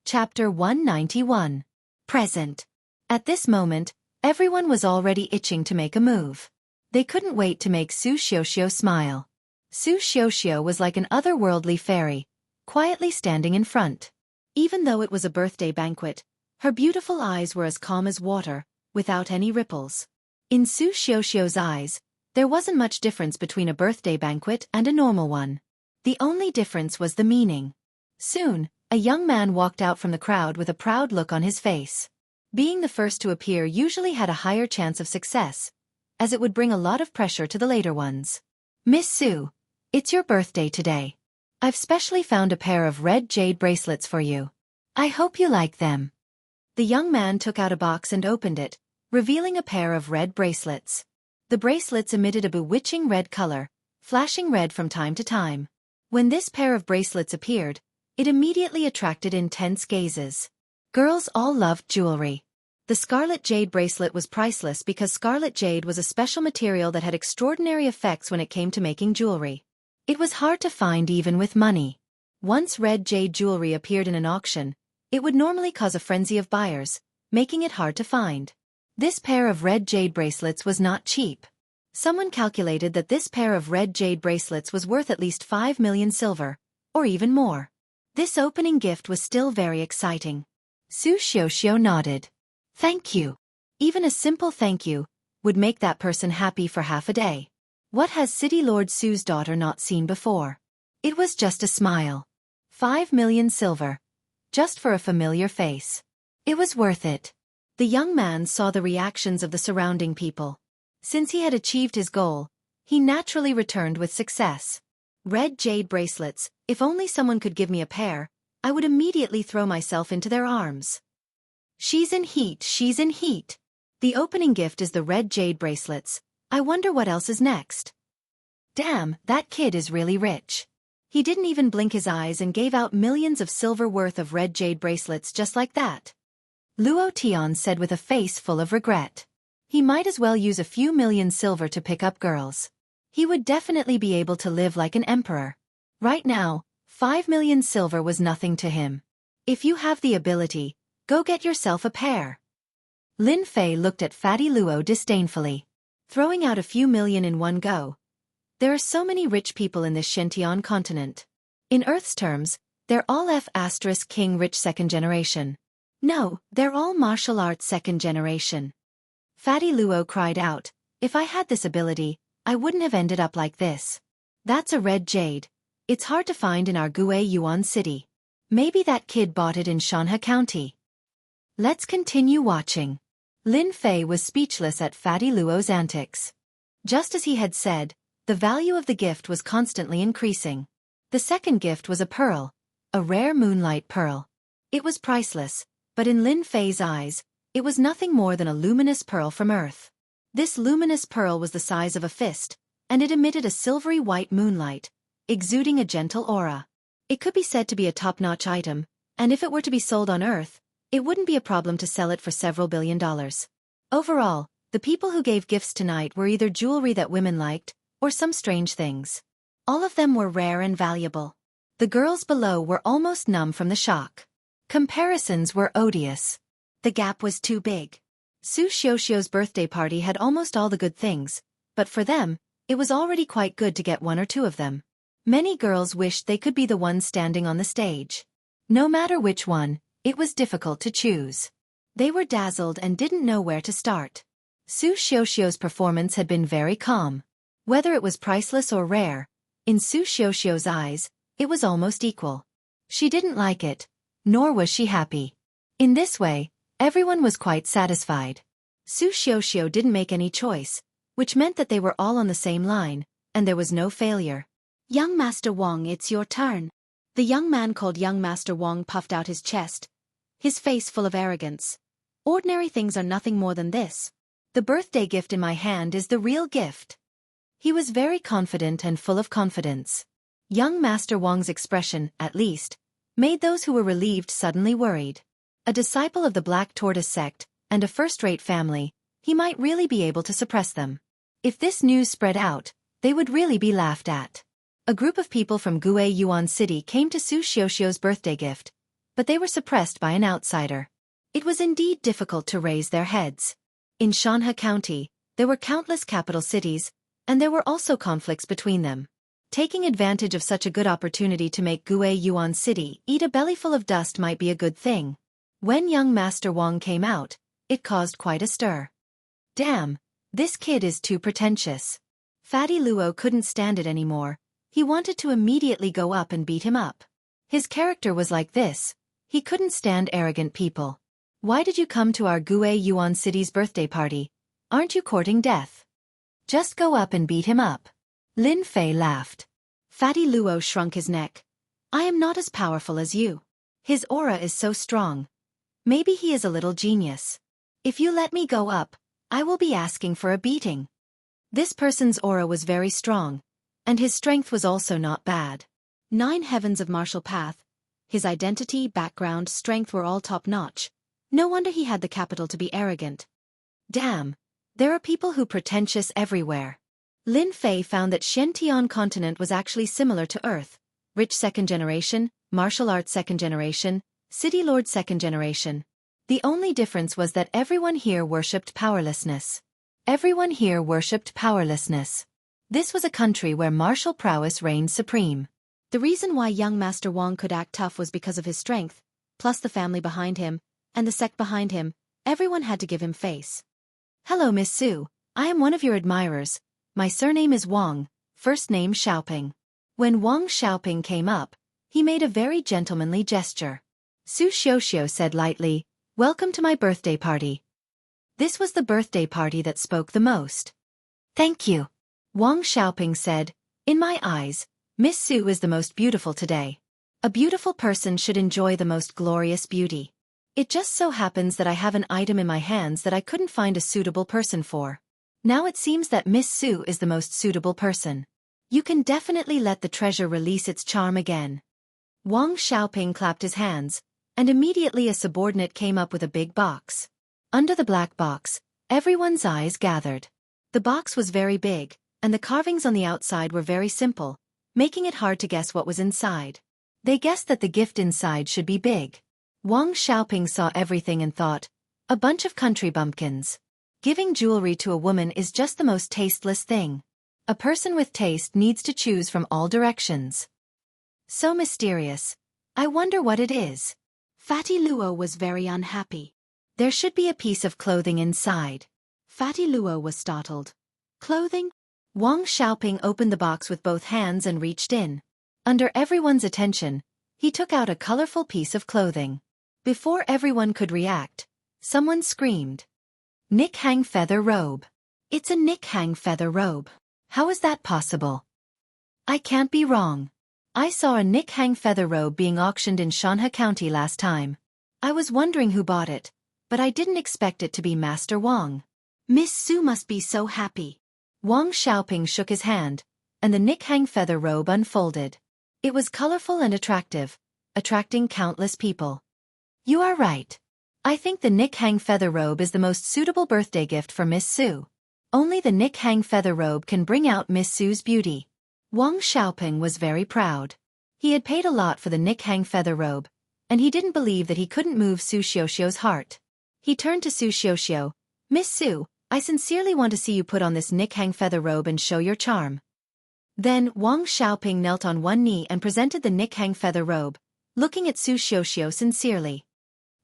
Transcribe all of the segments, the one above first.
Chapter 191. Present. At this moment, everyone was already itching to make a move. They couldn't wait to make Su Xiaoxiao smile. Su Xiaoxiao was like an otherworldly fairy, quietly standing in front. Even though it was a birthday banquet, her beautiful eyes were as calm as water, without any ripples. In Su Xiaoxiao's eyes, there wasn't much difference between a birthday banquet and a normal one. The only difference was the meaning. Soon, a young man walked out from the crowd with a proud look on his face. Being the first to appear usually had a higher chance of success, as it would bring a lot of pressure to the later ones. Miss Su, it's your birthday today. I've specially found a pair of red jade bracelets for you. I hope you like them. The young man took out a box and opened it, revealing a pair of red bracelets. The bracelets emitted a bewitching red color, flashing red from time to time. When this pair of bracelets appeared, it immediately attracted intense gazes. Girls all loved jewelry. The scarlet jade bracelet was priceless because scarlet jade was a special material that had extraordinary effects when it came to making jewelry. It was hard to find even with money. Once red jade jewelry appeared in an auction, it would normally cause a frenzy of buyers, making it hard to find. This pair of red jade bracelets was not cheap. Someone calculated that this pair of red jade bracelets was worth at least 5 million silver, or even more. This opening gift was still very exciting. Su Xiaoxiao nodded. Thank you. Even a simple thank you would make that person happy for half a day. What has City Lord Su's daughter not seen before? It was just a smile. 5 million silver. Just for a familiar face. It was worth it. The young man saw the reactions of the surrounding people. Since he had achieved his goal, he naturally returned with success. Red jade bracelets, if only someone could give me a pair, I would immediately throw myself into their arms. She's in heat, she's in heat. The opening gift is the red jade bracelets. I wonder what else is next. Damn, that kid is really rich. He didn't even blink his eyes and gave out millions of silver worth of red jade bracelets just like that. Luo Tian said with a face full of regret. He might as well use a few million silver to pick up girls. He would definitely be able to live like an emperor. Right now, 5 million silver was nothing to him. If you have the ability, go get yourself a pair. Lin Fei looked at Fatty Luo disdainfully. Throwing out a few million in one go. There are so many rich people in this Shentian continent. In Earth's terms, they're all F***king rich second generation. No, they're all martial arts second generation. Fatty Luo cried out, if I had this ability, I wouldn't have ended up like this. That's a red jade. It's hard to find in our Gui Yuan city. Maybe that kid bought it in Xianxia County. Let's continue watching. Lin Fei was speechless at Fatty Luo's antics. Just as he had said, the value of the gift was constantly increasing. The second gift was a pearl, a rare moonlight pearl. It was priceless, but in Lin Fei's eyes, it was nothing more than a luminous pearl from Earth. This luminous pearl was the size of a fist, and it emitted a silvery white moonlight, exuding a gentle aura. It could be said to be a top-notch item, and if it were to be sold on Earth, it wouldn't be a problem to sell it for several $billion. Overall, the people who gave gifts tonight were either jewelry that women liked, or some strange things. All of them were rare and valuable. The girls below were almost numb from the shock. Comparisons were odious. The gap was too big. Su Xiaoxiao's birthday party had almost all the good things, but for them, it was already quite good to get one or two of them. Many girls wished they could be the ones standing on the stage. No matter which one, it was difficult to choose. They were dazzled and didn't know where to start. Su Xiaoxiao's performance had been very calm. Whether it was priceless or rare, in Su Xiaoxiao's eyes, it was almost equal. She didn't like it, nor was she happy. In this way, everyone was quite satisfied. Su Xiaoxiao didn't make any choice, which meant that they were all on the same line, and there was no failure. Young Master Wang, it's your turn. The young man called Young Master Wang puffed out his chest, his face full of arrogance. Ordinary things are nothing more than this. The birthday gift in my hand is the real gift. He was very confident and full of confidence. Young Master Wang's expression, at least, made those who were relieved suddenly worried. A disciple of the Black Tortoise sect, and a first-rate family, he might really be able to suppress them. If this news spread out, they would really be laughed at. A group of people from Gui Yuan City came to Su Xiaoxiao's birthday gift, but they were suppressed by an outsider. It was indeed difficult to raise their heads. In Xianxia County, there were countless capital cities, and there were also conflicts between them. Taking advantage of such a good opportunity to make Gue Yuan City eat a bellyful of dust might be a good thing. When young Master Wang came out, it caused quite a stir. Damn, this kid is too pretentious. Fatty Luo couldn't stand it anymore. He wanted to immediately go up and beat him up. His character was like this. He couldn't stand arrogant people. Why did you come to our Gue Yuan City's birthday party? Aren't you courting death? Just go up and beat him up. Lin Fei laughed. Fatty Luo shrunk his neck. I am not as powerful as you. His aura is so strong. Maybe he is a little genius. If you let me go up, I will be asking for a beating. This person's aura was very strong, and his strength was also not bad. 9 heavens of martial path. His identity, background, strength were all top-notch. No wonder he had the capital to be arrogant. Damn, there are people who pretentious everywhere. Lin Fei found that Xiantian continent was actually similar to Earth. Rich second generation, martial arts second generation, city lord second generation. The only difference was that everyone here worshipped powerlessness. Everyone here worshipped powerlessness. This was a country where martial prowess reigned supreme. The reason why young Master Wang could act tough was because of his strength, plus the family behind him, and the sect behind him. Everyone had to give him face. Hello Miss Su, I am one of your admirers. My surname is Wang, first name Xiaoping. When Wang Xiaoping came up, he made a very gentlemanly gesture. Su Xiuxiu said lightly, welcome to my birthday party. This was the birthday party that spoke the most. Thank you. Wang Xiaoping said, in my eyes, Miss Su is the most beautiful today. A beautiful person should enjoy the most glorious beauty. It just so happens that I have an item in my hands that I couldn't find a suitable person for. Now it seems that Miss Su is the most suitable person. You can definitely let the treasure release its charm again. Wang Xiaoping clapped his hands, and immediately a subordinate came up with a big box. Under the black box, everyone's eyes gathered. The box was very big, and the carvings on the outside were very simple, making it hard to guess what was inside. They guessed that the gift inside should be big. Wang Xiaoping saw everything and thought, a bunch of country bumpkins. Giving jewelry to a woman is just the most tasteless thing. A person with taste needs to choose from all directions. So mysterious. I wonder what it is. Fatty Luo was very unhappy. There should be a piece of clothing inside. Fatty Luo was startled. Clothing? Wang Xiaoping opened the box with both hands and reached in. Under everyone's attention, he took out a colorful piece of clothing. Before everyone could react, someone screamed. Nick Hang feather robe. It's a Nick Hang feather robe. How is that possible? I can't be wrong. I saw a Nick Hang feather robe being auctioned in Xianxia County last time. I was wondering who bought it, but I didn't expect it to be Master Wang. Miss Su must be so happy. Wang Xiaoping shook his hand, and the Nick Hang feather robe unfolded. It was colorful and attractive, attracting countless people. You are right. I think the Nick Hang feather robe is the most suitable birthday gift for Miss Su. Only the Nick Hang feather robe can bring out Miss Su's beauty. Wang Xiaoping was very proud. He had paid a lot for the Nick Hang feather robe, and he didn't believe that he couldn't move Su Xiuxiu's heart. He turned to Su Xiuxiu. Miss Su, I sincerely want to see you put on this Nick Hang feather robe and show your charm. Then Wang Xiaoping knelt on one knee and presented the Nick Hang feather robe, looking at Su Xiuxiu sincerely.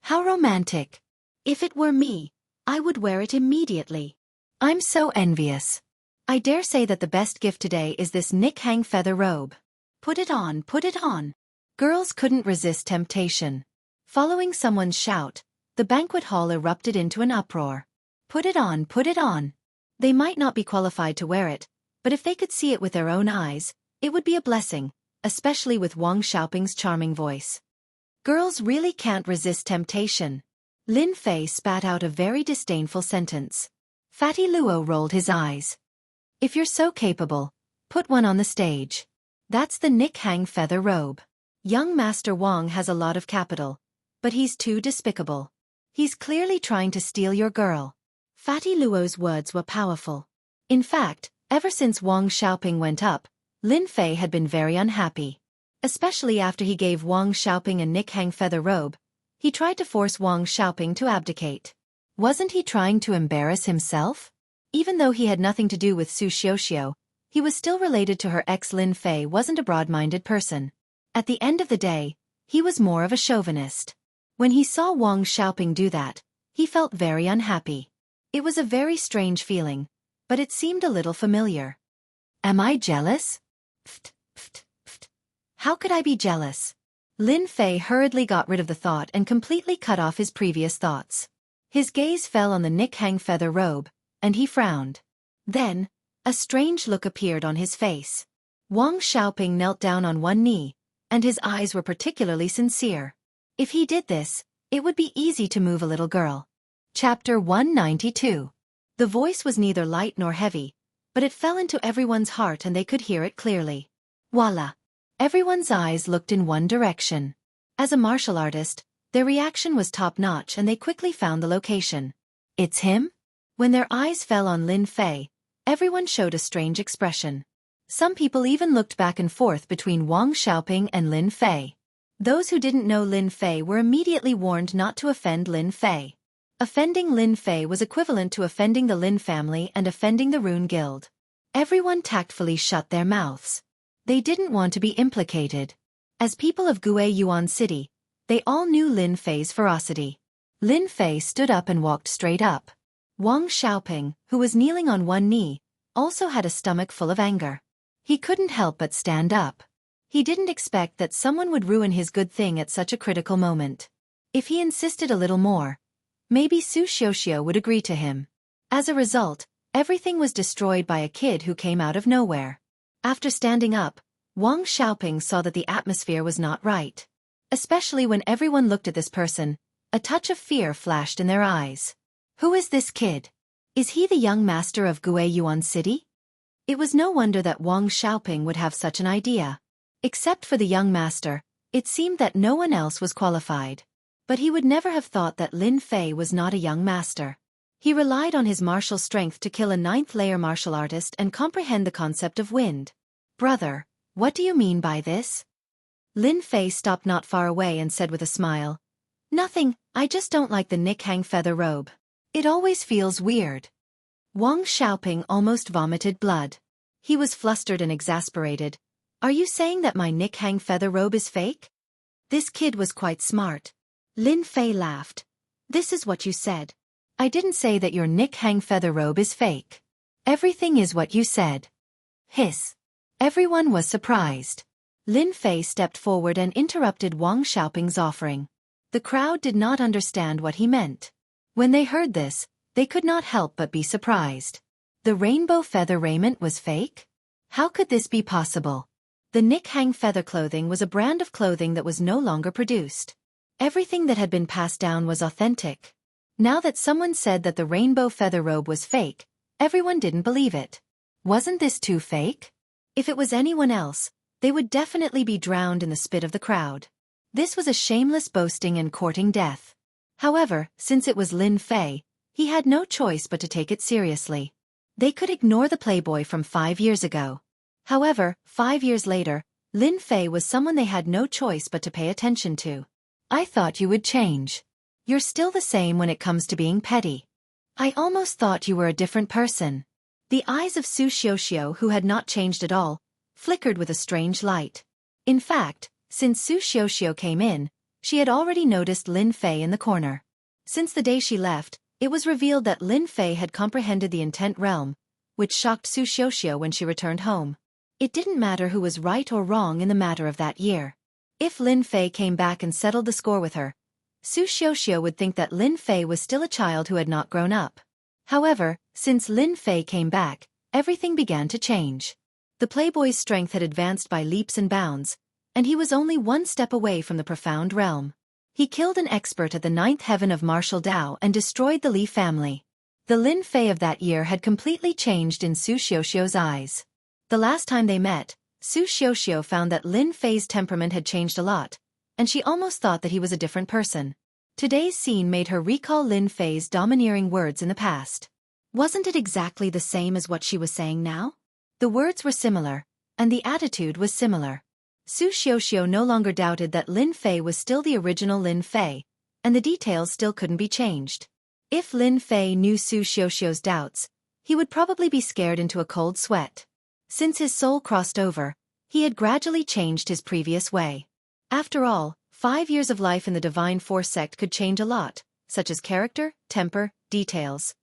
How romantic. If it were me, I would wear it immediately. I'm so envious. I dare say that the best gift today is this Nick Hang feather robe. Put it on, put it on. Girls couldn't resist temptation. Following someone's shout, the banquet hall erupted into an uproar. Put it on, put it on. They might not be qualified to wear it, but if they could see it with their own eyes, it would be a blessing, especially with Wang Xiaoping's charming voice. Girls really can't resist temptation. Lin Fei spat out a very disdainful sentence. Fatty Luo rolled his eyes. If you're so capable, put one on the stage. That's the Nick Hang feather robe. Young Master Wang has a lot of capital, but he's too despicable. He's clearly trying to steal your girl. Fatty Luo's words were powerful. In fact, ever since Wang Xiaoping went up, Lin Fei had been very unhappy. Especially after he gave Wang Xiaoping a Nikhang feather robe, he tried to force Wang Xiaoping to abdicate. Wasn't he trying to embarrass himself? Even though he had nothing to do with Su Xiuxiu, he was still related to her ex. Lin Fei wasn't a broad-minded person. At the end of the day, he was more of a chauvinist. When he saw Wang Xiaoping do that, he felt very unhappy. It was a very strange feeling, but it seemed a little familiar. Am I jealous? Pft, pft, pft. How could I be jealous? Lin Fei hurriedly got rid of the thought and completely cut off his previous thoughts. His gaze fell on the Nikhang feather robe, and he frowned. Then, a strange look appeared on his face. Wang Xiaoping knelt down on one knee, and his eyes were particularly sincere. If he did this, it would be easy to move a little girl. Chapter 192. The voice was neither light nor heavy, but it fell into everyone's heart and they could hear it clearly. Voila! Everyone's eyes looked in one direction. As a martial artist, their reaction was top-notch and they quickly found the location. It's him? When their eyes fell on Lin Fei, everyone showed a strange expression. Some people even looked back and forth between Wang Xiaoping and Lin Fei. Those who didn't know Lin Fei were immediately warned not to offend Lin Fei. Offending Lin Fei was equivalent to offending the Lin family and offending the Rune Guild. Everyone tactfully shut their mouths. They didn't want to be implicated. As people of Guiyuan City, they all knew Lin Fei's ferocity. Lin Fei stood up and walked straight up. Wang Xiaoping, who was kneeling on one knee, also had a stomach full of anger. He couldn't help but stand up. He didn't expect that someone would ruin his good thing at such a critical moment. If he insisted a little more, maybe Su Xiuxiu would agree to him. As a result, everything was destroyed by a kid who came out of nowhere. After standing up, Wang Xiaoping saw that the atmosphere was not right. Especially when everyone looked at this person, a touch of fear flashed in their eyes. Who is this kid? Is he the young master of Guiyuan City? It was no wonder that Wang Xiaoping would have such an idea. Except for the young master, it seemed that no one else was qualified. But he would never have thought that Lin Fei was not a young master. He relied on his martial strength to kill a 9th-layer martial artist and comprehend the concept of wind. Brother, what do you mean by this? Lin Fei stopped not far away and said with a smile, Nothing, I just don't like the Nikhang feather robe. It always feels weird. Wang Xiaoping almost vomited blood. He was flustered and exasperated. Are you saying that my Nikhang feather robe is fake? This kid was quite smart. Lin Fei laughed. This is what you said. I didn't say that your Nikhang feather robe is fake. Everything is what you said. Hiss. Everyone was surprised. Lin Fei stepped forward and interrupted Wang Xiaoping's offering. The crowd did not understand what he meant. When they heard this, they could not help but be surprised. The rainbow feather raiment was fake? How could this be possible? The Nikhang feather clothing was a brand of clothing that was no longer produced. Everything that had been passed down was authentic. Now that someone said that the rainbow feather robe was fake, everyone didn't believe it. Wasn't this too fake? If it was anyone else, they would definitely be drowned in the spit of the crowd. This was a shameless boasting and courting death. However, since it was Lin Fei, he had no choice but to take it seriously. They could ignore the playboy from 5 years ago. However, 5 years later, Lin Fei was someone they had no choice but to pay attention to. I thought you would change. You're still the same when it comes to being petty. I almost thought you were a different person. The eyes of Su Xiuxiu, who had not changed at all, flickered with a strange light. In fact, since Su Xiuxiu came in, she had already noticed Lin Fei in the corner. Since the day she left, it was revealed that Lin Fei had comprehended the intent realm, which shocked Su Xiuxiu when she returned home. It didn't matter who was right or wrong in the matter of that year. If Lin Fei came back and settled the score with her, Su Xiuxiu would think that Lin Fei was still a child who had not grown up. However, since Lin Fei came back, everything began to change. The playboy's strength had advanced by leaps and bounds, and he was only one step away from the profound realm. He killed an expert at the 9th heaven of martial Dao and destroyed the Li family. The Lin Fei of that year had completely changed in Su Xiuxiu's eyes. The last time they met, Su Xiuxiu found that Lin Fei's temperament had changed a lot, and she almost thought that he was a different person. Today's scene made her recall Lin Fei's domineering words in the past. Wasn't it exactly the same as what she was saying now? The words were similar, and the attitude was similar. Su Xiuxiu no longer doubted that Lin Fei was still the original Lin Fei, and the details still couldn't be changed. If Lin Fei knew Su Xiuxiu's doubts, he would probably be scared into a cold sweat. Since his soul crossed over, he had gradually changed his previous way. After all, 5 years of life in the Divine Force sect could change a lot, such as character, temper, details.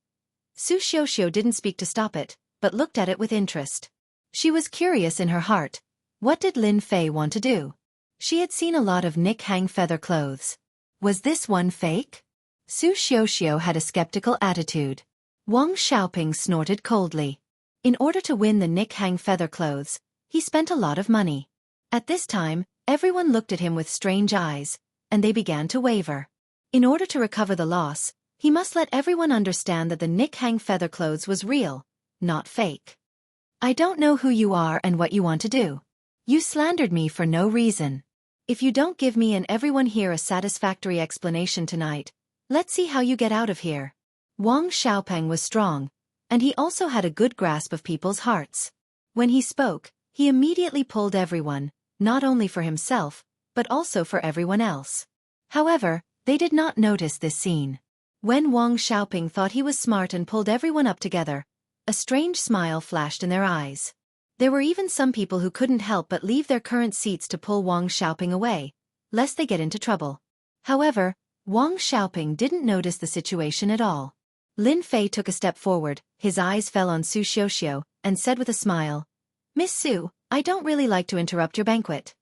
Su Xiuxiu didn't speak to stop it, but looked at it with interest. She was curious in her heart. What did Lin Fei want to do? She had seen a lot of Nick Hang feather clothes. Was this one fake? Su Xiuxiu had a skeptical attitude. Wang Xiaoping snorted coldly. In order to win the Nick Hang feather clothes, he spent a lot of money. At this time, everyone looked at him with strange eyes, and they began to waver. In order to recover the loss, he must let everyone understand that the Nick Hang feather clothes was real, not fake. I don't know who you are and what you want to do. You slandered me for no reason. If you don't give me and everyone here a satisfactory explanation tonight, let's see how you get out of here. Wang Xiaopeng was strong, and he also had a good grasp of people's hearts. When he spoke, he immediately pulled everyone, not only for himself, but also for everyone else. However, they did not notice this scene. When Wang Xiaoping thought he was smart and pulled everyone up together, a strange smile flashed in their eyes. There were even some people who couldn't help but leave their current seats to pull Wang Xiaoping away, lest they get into trouble. However, Wang Xiaoping didn't notice the situation at all. Lin Fei took a step forward, his eyes fell on Su Xiuxiu, and said with a smile, "Miss Su, I don't really like to interrupt your banquet.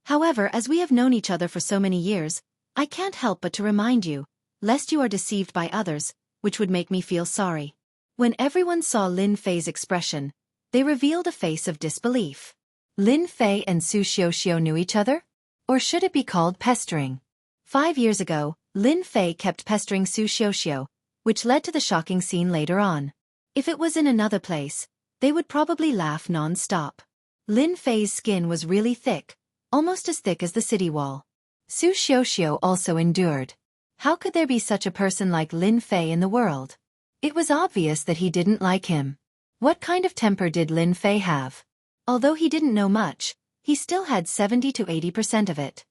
However, as we have known each other for so many years, I can't help but to remind you, lest you are deceived by others, which would make me feel sorry." When everyone saw Lin Fei's expression, they revealed a face of disbelief. Lin Fei and Su Xiuxiu knew each other? Or should it be called pestering? 5 years ago, Lin Fei kept pestering Su Xiuxiu, which led to the shocking scene later on. If it was in another place, they would probably laugh non-stop. Lin Fei's skin was really thick, almost as thick as the city wall. Su Xiuxiu also endured. How could there be such a person like Lin Fei in the world? It was obvious that he didn't like him. What kind of temper did Lin Fei have? Although he didn't know much, he still had 70 to 80% of it.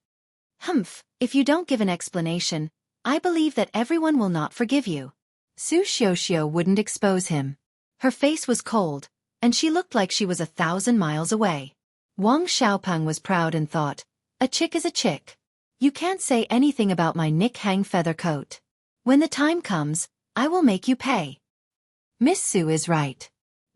Humph, if you don't give an explanation, I believe that everyone will not forgive you. Su Xiuxiu wouldn't expose him. Her face was cold, and she looked like she was 1,000 miles away. Wang Xiaopeng was proud and thought, "A chick is a chick. You can't say anything about my Nick Hang feather coat. When the time comes, I will make you pay." Miss Su is right.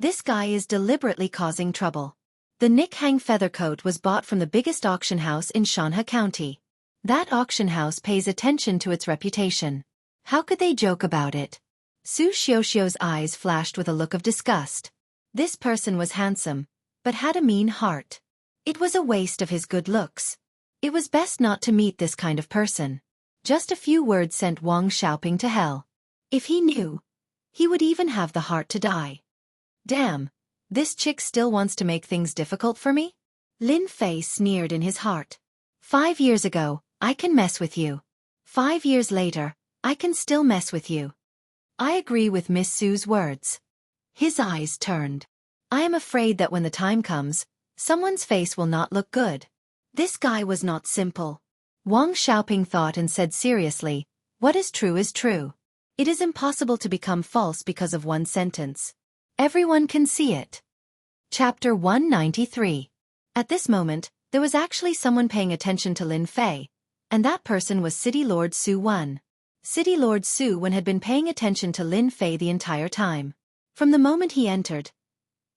This guy is deliberately causing trouble. The Nick Hang feather coat was bought from the biggest auction house in Xianxia County. That auction house pays attention to its reputation. How could they joke about it? Su Xiuxiu's eyes flashed with a look of disgust. This person was handsome, but had a mean heart. It was a waste of his good looks. It was best not to meet this kind of person. Just a few words sent Wang Xiaoping to hell. If he knew, he would even have the heart to die. Damn, this chick still wants to make things difficult for me? Lin Fei sneered in his heart. 5 years ago, I can mess with you. 5 years later, I can still mess with you. I agree with Miss Su's words. His eyes turned. I am afraid that when the time comes, someone's face will not look good. This guy was not simple. Wang Xiaoping thought and said seriously, "What is true is true. It is impossible to become false because of one sentence. Everyone can see it." Chapter 193. At this moment, there was actually someone paying attention to Lin Fei, and that person was City Lord Su Wen. City Lord Su Wen had been paying attention to Lin Fei the entire time. From the moment he entered,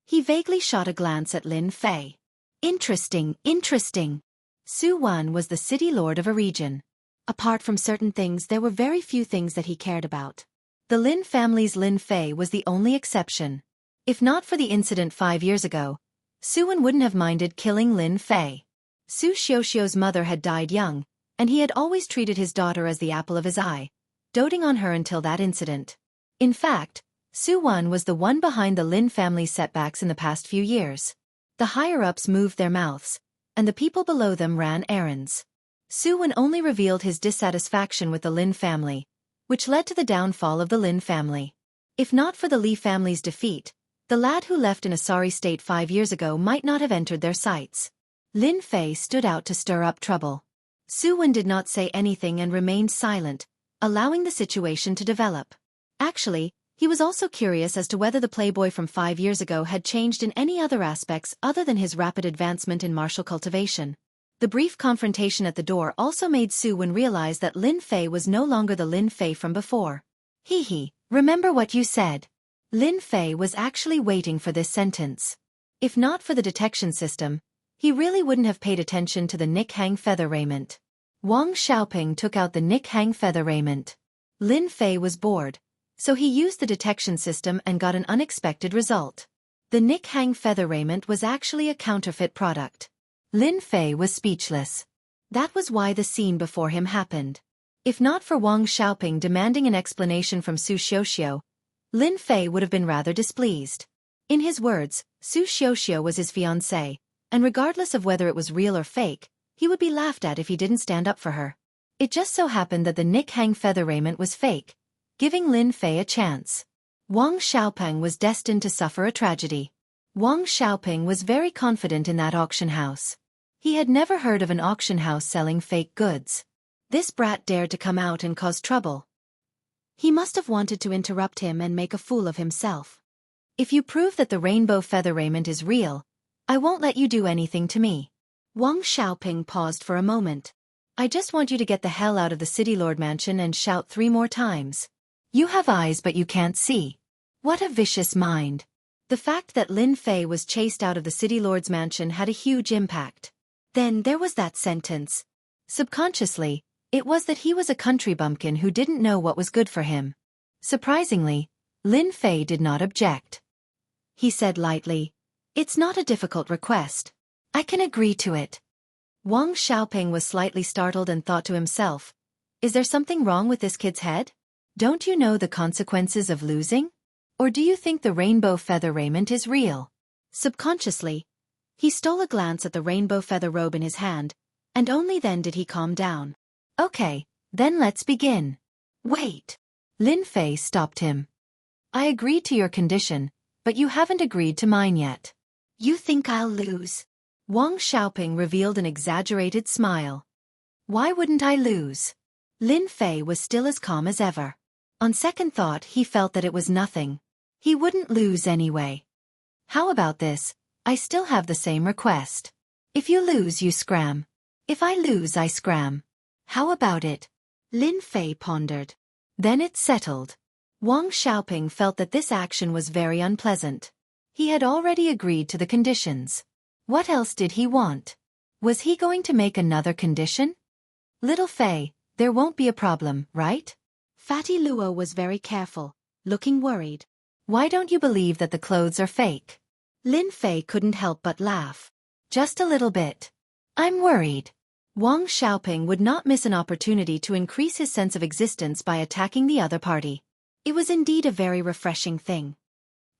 he vaguely shot a glance at Lin Fei. Interesting, interesting. Su Wen was the city lord of a region. Apart from certain things, there were very few things that he cared about. The Lin family's Lin Fei was the only exception. If not for the incident 5 years ago, Su Wen wouldn't have minded killing Lin Fei. Su Xiuxiu's mother had died young, and he had always treated his daughter as the apple of his eye, doting on her until that incident. In fact, Su Wen was the one behind the Lin family's setbacks in the past few years. The higher-ups moved their mouths, and the people below them ran errands. Su Wen only revealed his dissatisfaction with the Lin family, which led to the downfall of the Lin family. If not for the Li family's defeat, the lad who left in a sorry state 5 years ago might not have entered their sights. Lin Fei stood out to stir up trouble. Su Wen did not say anything and remained silent, allowing the situation to develop. Actually, he was also curious as to whether the playboy from 5 years ago had changed in any other aspects other than his rapid advancement in martial cultivation. The brief confrontation at the door also made Su Wen realize that Lin Fei was no longer the Lin Fei from before. Hee, remember what you said. Lin Fei was actually waiting for this sentence. If not for the detection system, he really wouldn't have paid attention to the Nick Hang feather raiment. Wang Xiaoping took out the Nick Hang feather raiment. Lin Fei was bored, so he used the detection system and got an unexpected result. The Nick Hang feather raiment was actually a counterfeit product. Lin Fei was speechless. That was why the scene before him happened. If not for Wang Xiaoping demanding an explanation from Su Xiuxiu, Lin Fei would have been rather displeased. In his words, Su Xiuxiu was his fiancée, and regardless of whether it was real or fake, he would be laughed at if he didn't stand up for her. It just so happened that the Nick Hang feather raiment was fake, giving Lin Fei a chance. Wang Xiaoping was destined to suffer a tragedy. Wang Xiaoping was very confident in that auction house. He had never heard of an auction house selling fake goods. This brat dared to come out and cause trouble. He must have wanted to interrupt him and make a fool of himself. If you prove that the rainbow feather raiment is real, I won't let you do anything to me. Wang Xiaoping paused for a moment. I just want you to get the hell out of the City Lord mansion and shout 3 more times. You have eyes but you can't see. What a vicious mind. The fact that Lin Fei was chased out of the City Lord's mansion had a huge impact. Then there was that sentence. Subconsciously, it was that he was a country bumpkin who didn't know what was good for him. Surprisingly, Lin Fei did not object. He said lightly, "It's not a difficult request. I can agree to it." Wang Xiaoping was slightly startled and thought to himself, is there something wrong with this kid's head? Don't you know the consequences of losing? Or do you think the rainbow feather raiment is real? Subconsciously, he stole a glance at the rainbow feather robe in his hand, and only then did he calm down. Okay, then let's begin. Wait. Lin Fei stopped him. I agreed to your condition, but you haven't agreed to mine yet. You think I'll lose? Wang Xiaoping revealed an exaggerated smile. Why wouldn't I lose? Lin Fei was still as calm as ever. On second thought he felt that it was nothing. He wouldn't lose anyway. How about this? I still have the same request. If you lose you scram. If I lose I scram. How about it? Lin Fei pondered. Then it's settled. Wang Xiaoping felt that this action was very unpleasant. He had already agreed to the conditions. What else did he want? Was he going to make another condition? Little Fei, there won't be a problem, right? Fatty Luo was very careful, looking worried. Why don't you believe that the clothes are fake? Lin Fei couldn't help but laugh. Just a little bit. I'm worried. Wang Xiaoping would not miss an opportunity to increase his sense of existence by attacking the other party. It was indeed a very refreshing thing.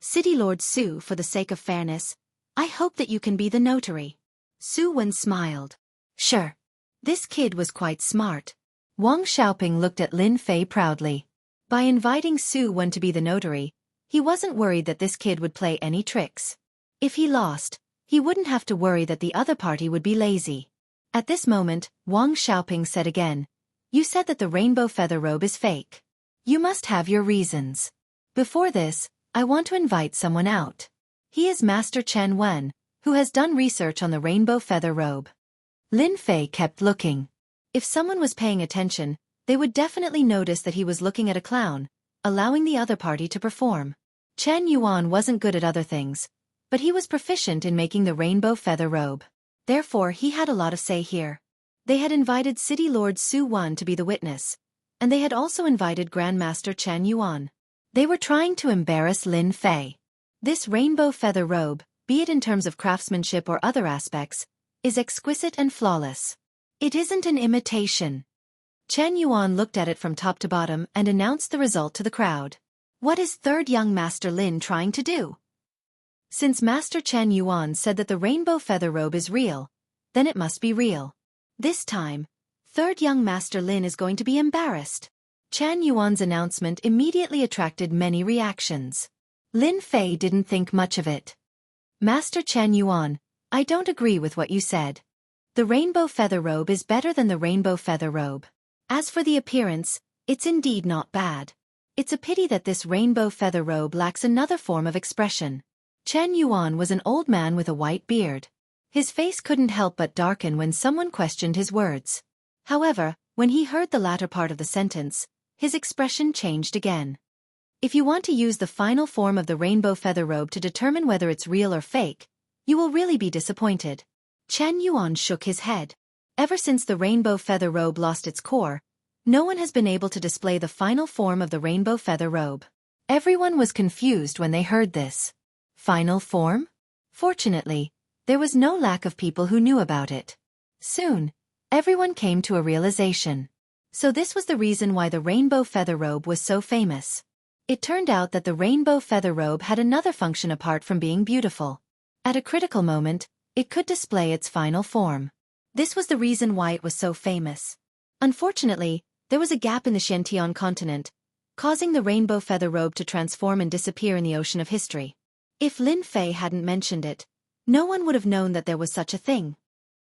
City Lord Su, for the sake of fairness, I hope that you can be the notary. Su Wen smiled. Sure. This kid was quite smart. Wang Xiaoping looked at Lin Fei proudly. By inviting Su Wen to be the notary, he wasn't worried that this kid would play any tricks. If he lost, he wouldn't have to worry that the other party would be lazy. At this moment, Wang Xiaoping said again, you said that the rainbow feather robe is fake. You must have your reasons. Before this, I want to invite someone out. He is Master Chen Wen, who has done research on the rainbow feather robe. Lin Fei kept looking. If someone was paying attention, they would definitely notice that he was looking at a clown, allowing the other party to perform. Chen Yuan wasn't good at other things, but he was proficient in making the rainbow feather robe. Therefore he had a lot of say here. They had invited City Lord Su Wan to be the witness, and they had also invited Grandmaster Chen Yuan. They were trying to embarrass Lin Fei. This rainbow feather robe, be it in terms of craftsmanship or other aspects, is exquisite and flawless. It isn't an imitation. Chen Yuan looked at it from top to bottom and announced the result to the crowd. What is third young Master Lin trying to do? Since Master Chen Yuan said that the rainbow feather robe is real, then it must be real. This time, third young Master Lin is going to be embarrassed. Chen Yuan's announcement immediately attracted many reactions. Lin Fei didn't think much of it. Master Chen Yuan, I don't agree with what you said. The rainbow feather robe is better than the rainbow feather robe. As for the appearance, it's indeed not bad. It's a pity that this rainbow feather robe lacks another form of expression. Chen Yuan was an old man with a white beard. His face couldn't help but darken when someone questioned his words. However, when he heard the latter part of the sentence, his expression changed again. If you want to use the final form of the rainbow feather robe to determine whether it's real or fake, you will really be disappointed. Chen Yuan shook his head. Ever since the rainbow feather robe lost its core, no one has been able to display the final form of the rainbow feather robe. Everyone was confused when they heard this. Final form? Fortunately, there was no lack of people who knew about it. Soon, everyone came to a realization. So this was the reason why the rainbow feather robe was so famous. It turned out that the rainbow feather robe had another function apart from being beautiful. At a critical moment, it could display its final form. This was the reason why it was so famous. Unfortunately, there was a gap in the Xianxia continent, causing the rainbow feather robe to transform and disappear in the ocean of history. If Lin Fei hadn't mentioned it, no one would have known that there was such a thing.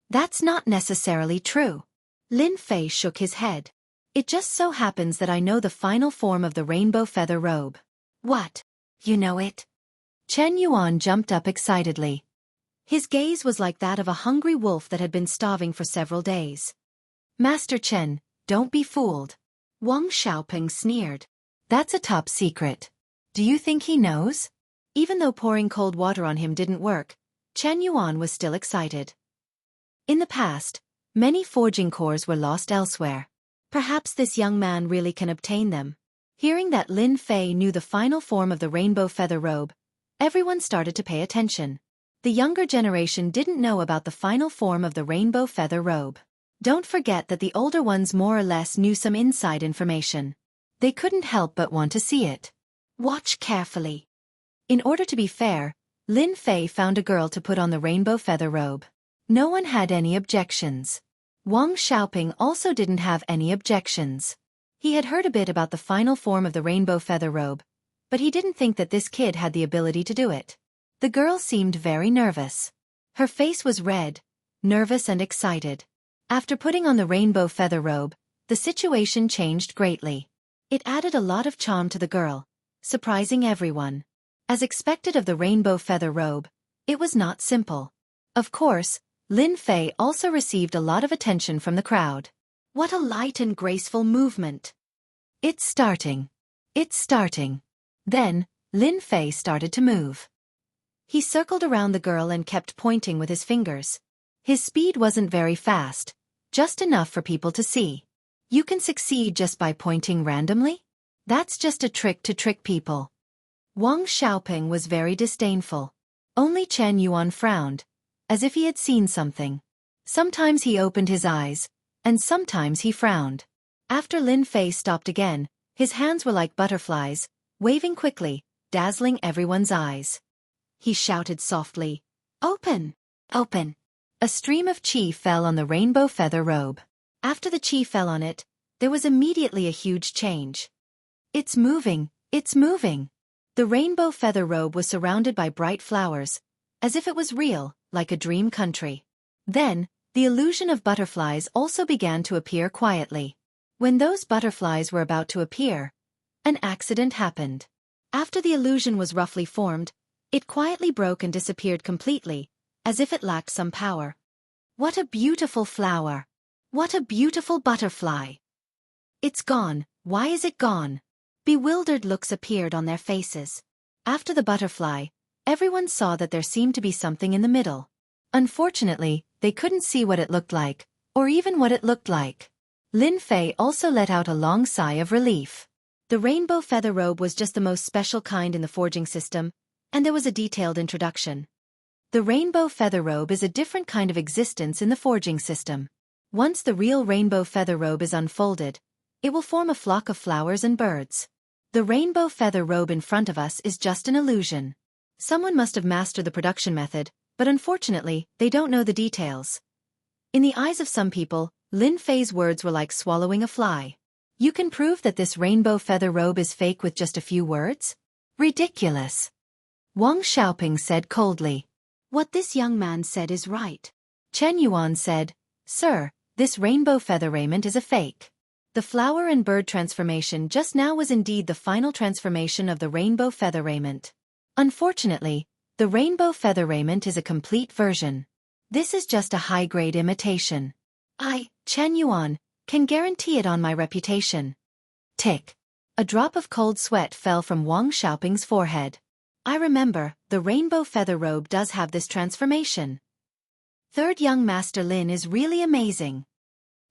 That's not necessarily true. Lin Fei shook his head. It just so happens that I know the final form of the rainbow feather robe. What? You know it? Chen Yuan jumped up excitedly. His gaze was like that of a hungry wolf that had been starving for several days. Master Chen, don't be fooled. Wang Xiaoping sneered. That's a top secret. Do you think he knows? Even though pouring cold water on him didn't work, Chen Yuan was still excited. In the past, many forging cores were lost elsewhere. Perhaps this young man really can obtain them. Hearing that Lin Fei knew the final form of the rainbow feather robe, everyone started to pay attention. The younger generation didn't know about the final form of the rainbow feather robe. Don't forget that the older ones more or less knew some inside information. They couldn't help but want to see it. Watch carefully. In order to be fair, Lin Fei found a girl to put on the rainbow feather robe. No one had any objections. Wang Xiaoping also didn't have any objections. He had heard a bit about the final form of the rainbow feather robe, but he didn't think that this kid had the ability to do it. The girl seemed very nervous. Her face was red, nervous and excited. After putting on the rainbow feather robe, the situation changed greatly. It added a lot of charm to the girl, surprising everyone. As expected of the rainbow feather robe, it was not simple. Of course, Lin Fei also received a lot of attention from the crowd. What a light and graceful movement. It's starting. It's starting. Then, Lin Fei started to move. He circled around the girl and kept pointing with his fingers. His speed wasn't very fast, just enough for people to see. You can succeed just by pointing randomly? That's just a trick to trick people. Wang Xiaoping was very disdainful. Only Chen Yuan frowned, as if he had seen something. Sometimes he opened his eyes, and sometimes he frowned. After Lin Fei stopped again, his hands were like butterflies, waving quickly, dazzling everyone's eyes. He shouted softly, "Open! Open!" A stream of qi fell on the rainbow feather robe. After the qi fell on it, there was immediately a huge change. It's moving, it's moving. The rainbow feather robe was surrounded by bright flowers, as if it was real, like a dream country. Then, the illusion of butterflies also began to appear quietly. When those butterflies were about to appear, an accident happened. After the illusion was roughly formed, it quietly broke and disappeared completely, as if it lacked some power. What a beautiful flower! What a beautiful butterfly! It's gone. Why is it gone? Bewildered looks appeared on their faces. After the butterfly, everyone saw that there seemed to be something in the middle. Unfortunately, they couldn't see what it looked like, or even what it looked like. Lin Fei also let out a long sigh of relief. The rainbow feather robe was just the most special kind in the forging system, and there was a detailed introduction. The rainbow feather robe is a different kind of existence in the forging system. Once the real rainbow feather robe is unfolded, it will form a flock of flowers and birds. The rainbow feather robe in front of us is just an illusion. Someone must have mastered the production method, but unfortunately, they don't know the details. In the eyes of some people, Lin Fei's words were like swallowing a fly. You can prove that this rainbow feather robe is fake with just a few words? Ridiculous. Wang Xiaoping said coldly. What this young man said is right. Chen Yuan said, "Sir, this rainbow feather raiment is a fake. The flower and bird transformation just now was indeed the final transformation of the rainbow feather raiment. Unfortunately, the rainbow feather raiment is a complete version. This is just a high-grade imitation. I, Chen Yuan, can guarantee it on my reputation." Tick. A drop of cold sweat fell from Wang Xiaoping's forehead. "I remember, the rainbow feather robe does have this transformation. Third young Master Lin is really amazing."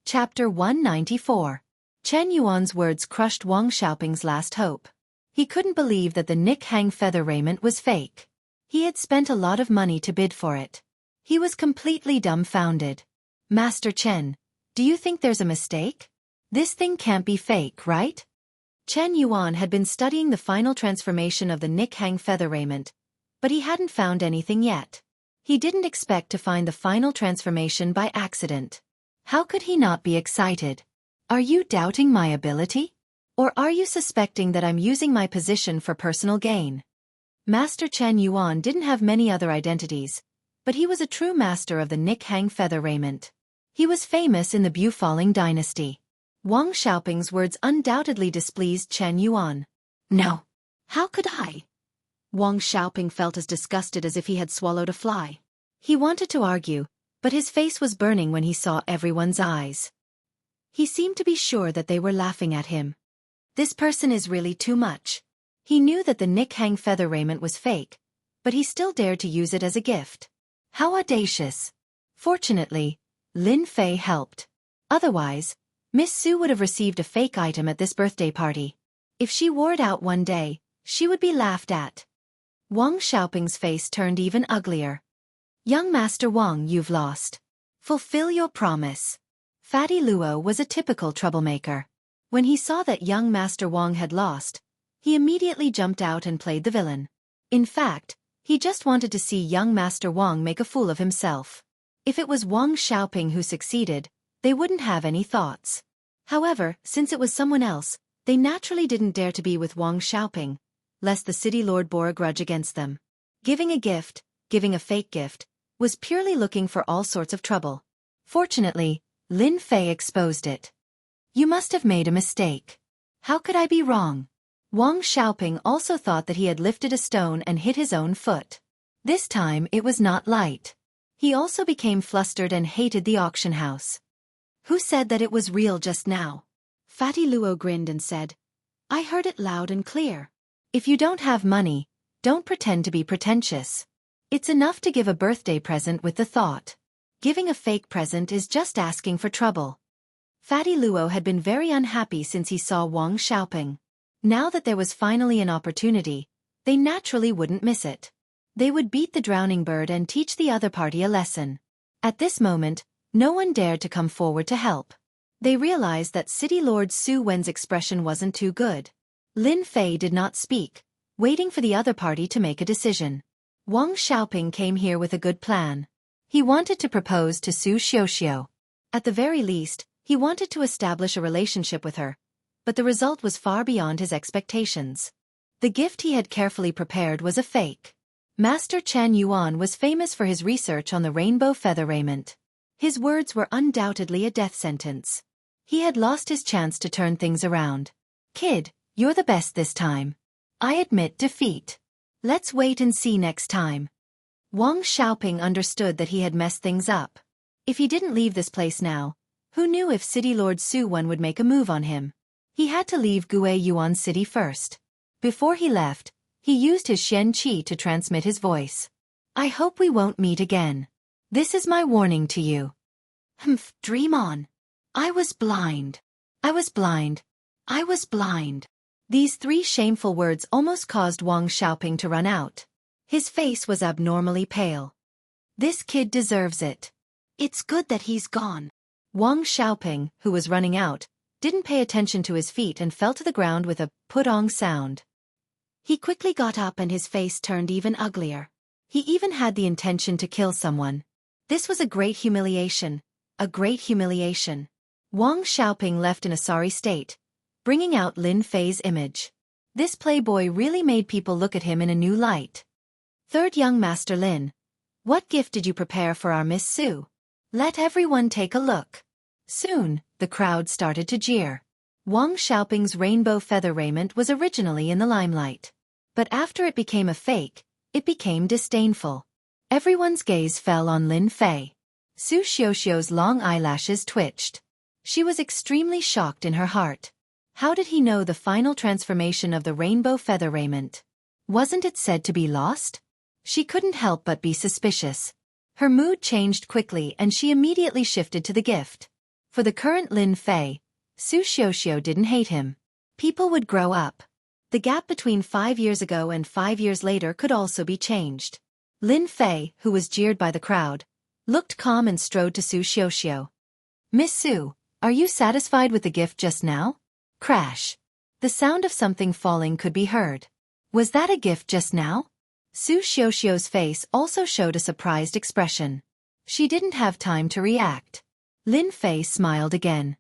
Chapter 194. Chen Yuan's words crushed Wang Xiaoping's last hope. He couldn't believe that the Nick Hang feather raiment was fake. He had spent a lot of money to bid for it. He was completely dumbfounded. "Master Chen, do you think there's a mistake? This thing can't be fake, right?" Chen Yuan had been studying the final transformation of the Nick Hang feather raiment, but he hadn't found anything yet. He didn't expect to find the final transformation by accident. How could he not be excited? "Are you doubting my ability? Or are you suspecting that I'm using my position for personal gain?" Master Chen Yuan didn't have many other identities, but he was a true master of the Nick Hang feather raiment. He was famous in the Bufalling dynasty. Wang Xiaoping's words undoubtedly displeased Chen Yuan. "No. How could I?" Wang Xiaoping felt as disgusted as if he had swallowed a fly. He wanted to argue, but his face was burning when he saw everyone's eyes. He seemed to be sure that they were laughing at him. This person is really too much. He knew that the Nick Hang feather raiment was fake, but he still dared to use it as a gift. How audacious! Fortunately, Lin Fei helped. Otherwise, Miss Su would have received a fake item at this birthday party. If she wore it out one day, she would be laughed at. Wang Xiaoping's face turned even uglier. "Young Master Wang, you've lost. Fulfill your promise." Fatty Luo was a typical troublemaker. When he saw that young Master Wang had lost, he immediately jumped out and played the villain. In fact, he just wanted to see young Master Wang make a fool of himself. If it was Wang Xiaoping who succeeded, they wouldn't have any thoughts. However, since it was someone else, they naturally didn't dare to be with Wang Xiaoping, lest the city lord bore a grudge against them. Giving a fake gift, was purely looking for all sorts of trouble. Fortunately, Lin Fei exposed it. "You must have made a mistake. How could I be wrong?" Wang Xiaoping also thought that he had lifted a stone and hit his own foot. This time it was not light. He also became flustered and hated the auction house. "Who said that it was real just now?" Fatty Luo grinned and said, "I heard it loud and clear. If you don't have money, don't pretend to be pretentious. It's enough to give a birthday present with the thought. Giving a fake present is just asking for trouble." Fatty Luo had been very unhappy since he saw Wang Xiaoping. Now that there was finally an opportunity, they naturally wouldn't miss it. They would beat the drowning bird and teach the other party a lesson. At this moment, no one dared to come forward to help. They realized that City Lord Su Wen's expression wasn't too good. Lin Fei did not speak, waiting for the other party to make a decision. Wang Xiaoping came here with a good plan. He wanted to propose to Su Xiuxiu. At the very least, he wanted to establish a relationship with her, but the result was far beyond his expectations. The gift he had carefully prepared was a fake. Master Chen Yuan was famous for his research on the rainbow feather raiment. His words were undoubtedly a death sentence. He had lost his chance to turn things around. "Kid, you're the best this time. I admit defeat. Let's wait and see next time." Wang Xiaoping understood that he had messed things up. If he didn't leave this place now, who knew if City Lord Su Wen would make a move on him? He had to leave Gue Yuan City first. Before he left, he used his Xianxia to transmit his voice. "I hope we won't meet again. This is my warning to you." "Humph, dream on. I was blind. I was blind. I was blind." These three shameful words almost caused Wang Xiaoping to run out. His face was abnormally pale. "This kid deserves it. It's good that he's gone." Wang Xiaoping, who was running out, didn't pay attention to his feet and fell to the ground with a putong sound. He quickly got up and his face turned even uglier. He even had the intention to kill someone. This was a great humiliation. A great humiliation. Wang Xiaoping left in a sorry state, bringing out Lin Fei's image. This playboy really made people look at him in a new light. Third young Master Lin, What gift did you prepare for our Miss Sue? Let everyone take a look. Soon, the crowd started to jeer. Wang Xiaoping's rainbow feather raiment was originally in the limelight. But after it became a fake, it became disdainful. Everyone's gaze fell on Lin Fei. Su Xiuxiu's long eyelashes twitched. She was extremely shocked in her heart. How did he know the final transformation of the rainbow feather raiment? Wasn't it said to be lost? She couldn't help but be suspicious. Her mood changed quickly and she immediately shifted to the gift. For the current Lin Fei, Su Xiuxiu didn't hate him. People would grow up. The gap between 5 years ago and 5 years later could also be changed. Lin Fei, who was jeered by the crowd, looked calm and strode to Su Xiuxiu. Miss Su, are you satisfied with the gift just now? Crash. The sound of something falling could be heard. Was that a gift just now? Su Xiuxiu's face also showed a surprised expression. She didn't have time to react. Lin Fei smiled again.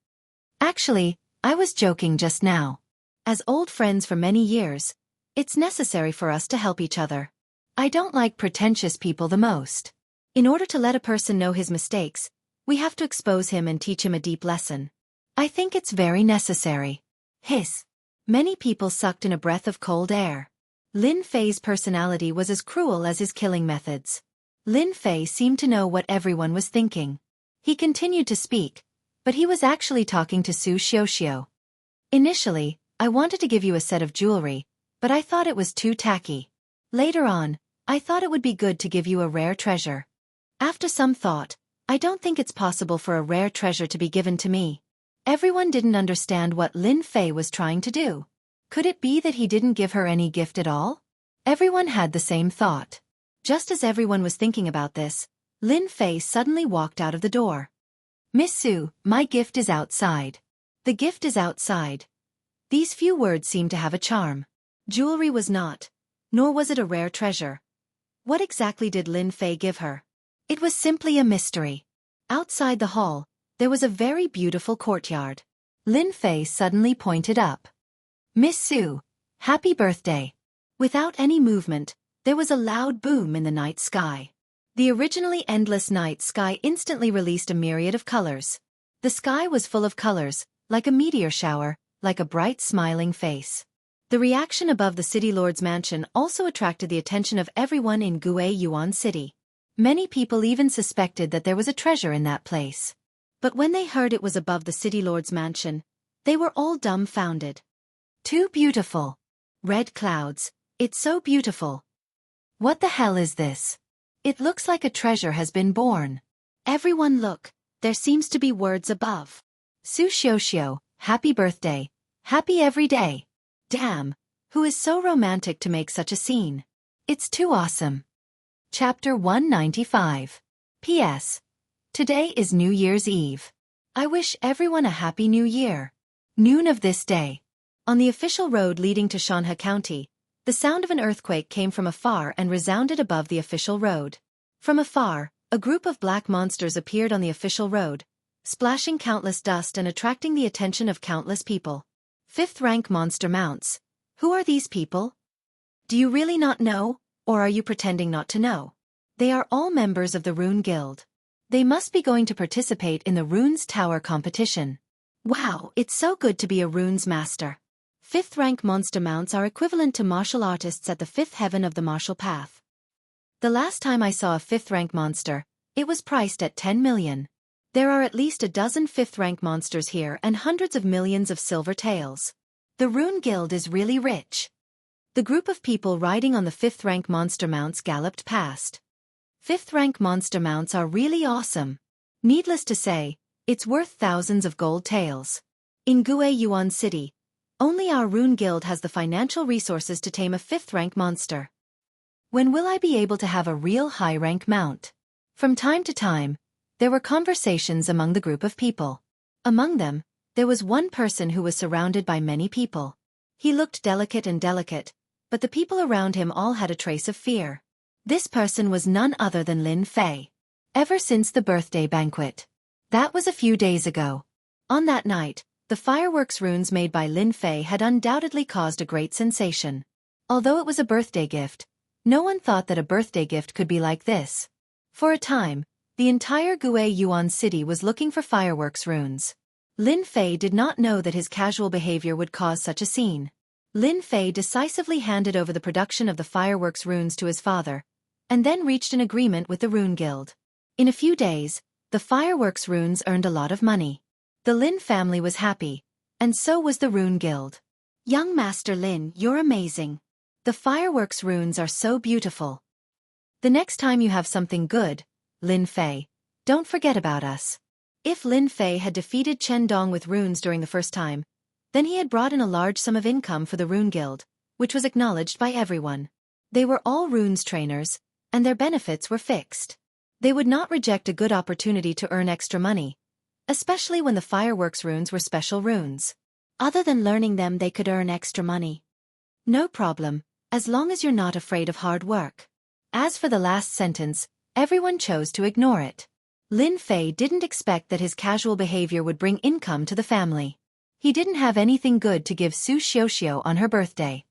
Actually, I was joking just now. As old friends for many years, it's necessary for us to help each other. I don't like pretentious people the most. In order to let a person know his mistakes, we have to expose him and teach him a deep lesson. I think it's very necessary. Hiss. Many people sucked in a breath of cold air. Lin Fei's personality was as cruel as his killing methods. Lin Fei seemed to know what everyone was thinking. He continued to speak, but he was actually talking to Su Xiuxiu. Initially, I wanted to give you a set of jewelry, but I thought it was too tacky. Later on, I thought it would be good to give you a rare treasure. After some thought, I don't think it's possible for a rare treasure to be given to me. Everyone didn't understand what Lin Fei was trying to do. Could it be that he didn't give her any gift at all? Everyone had the same thought. Just as everyone was thinking about this, Lin Fei suddenly walked out of the door. Miss Su, my gift is outside. The gift is outside. These few words seemed to have a charm. Jewelry was not, nor was it a rare treasure. What exactly did Lin Fei give her? It was simply a mystery. Outside the hall, there was a very beautiful courtyard. Lin Fei suddenly pointed up. Miss Su, happy birthday. Without any movement, there was a loud boom in the night sky. The originally endless night sky instantly released a myriad of colors. The sky was full of colors, like a meteor shower, like a bright smiling face. The reaction above the city lord's mansion also attracted the attention of everyone in Yuan City. Many people even suspected that there was a treasure in that place. But when they heard it was above the city lord's mansion, they were all dumbfounded. Too beautiful. Red clouds, it's so beautiful. What the hell is this? It looks like a treasure has been born. Everyone look, there seems to be words above. Su Xiuxiu, happy birthday. Happy every day. Damn, who is so romantic to make such a scene? It's too awesome. Chapter 195. P.S. Today is New Year's Eve. I wish everyone a happy new year. Noon of this day. On the official road leading to Xianxia County, the sound of an earthquake came from afar and resounded above the official road. From afar, a group of black monsters appeared on the official road, splashing countless dust and attracting the attention of countless people. Fifth-rank monster mounts. Who are these people? Do you really not know, or are you pretending not to know? They are all members of the Rune Guild. They must be going to participate in the Runes Tower competition. Wow, it's so good to be a Runes master. Fifth-rank monster mounts are equivalent to martial artists at the fifth heaven of the martial path. The last time I saw a fifth-rank monster, it was priced at 10 million. There are at least a dozen fifth-rank monsters here and hundreds of millions of silver tails. The Rune Guild is really rich. The group of people riding on the fifth-rank monster mounts galloped past. Fifth-rank monster mounts are really awesome. Needless to say, it's worth thousands of gold taels. In Yuan City, only our Rune Guild has the financial resources to tame a fifth-rank monster. When will I be able to have a real high-rank mount? From time to time, there were conversations among the group of people. Among them, there was one person who was surrounded by many people. He looked delicate, but the people around him all had a trace of fear. This person was none other than Lin Fei. Ever since the birthday banquet. That was a few days ago. On that night, the fireworks runes made by Lin Fei had undoubtedly caused a great sensation. Although it was a birthday gift, no one thought that a birthday gift could be like this. For a time, the entire Yuan city was looking for fireworks runes. Lin Fei did not know that his casual behavior would cause such a scene. Lin Fei decisively handed over the production of the fireworks runes to his father, and then reached an agreement with the Rune Guild. In a few days, the fireworks runes earned a lot of money. The Lin family was happy, and so was the Rune Guild. Young Master Lin, you're amazing. The fireworks runes are so beautiful. The next time you have something good, Lin Fei, don't forget about us. If Lin Fei had defeated Chen Dong with runes during the first time, then he had brought in a large sum of income for the Rune Guild, which was acknowledged by everyone. They were all runes trainers, and their benefits were fixed. They would not reject a good opportunity to earn extra money, especially when the fireworks runes were special runes. Other than learning them, they could earn extra money. No problem, as long as you're not afraid of hard work. As for the last sentence, everyone chose to ignore it. Lin Fei didn't expect that his casual behavior would bring income to the family. He didn't have anything good to give Su Xiaoxiao on her birthday.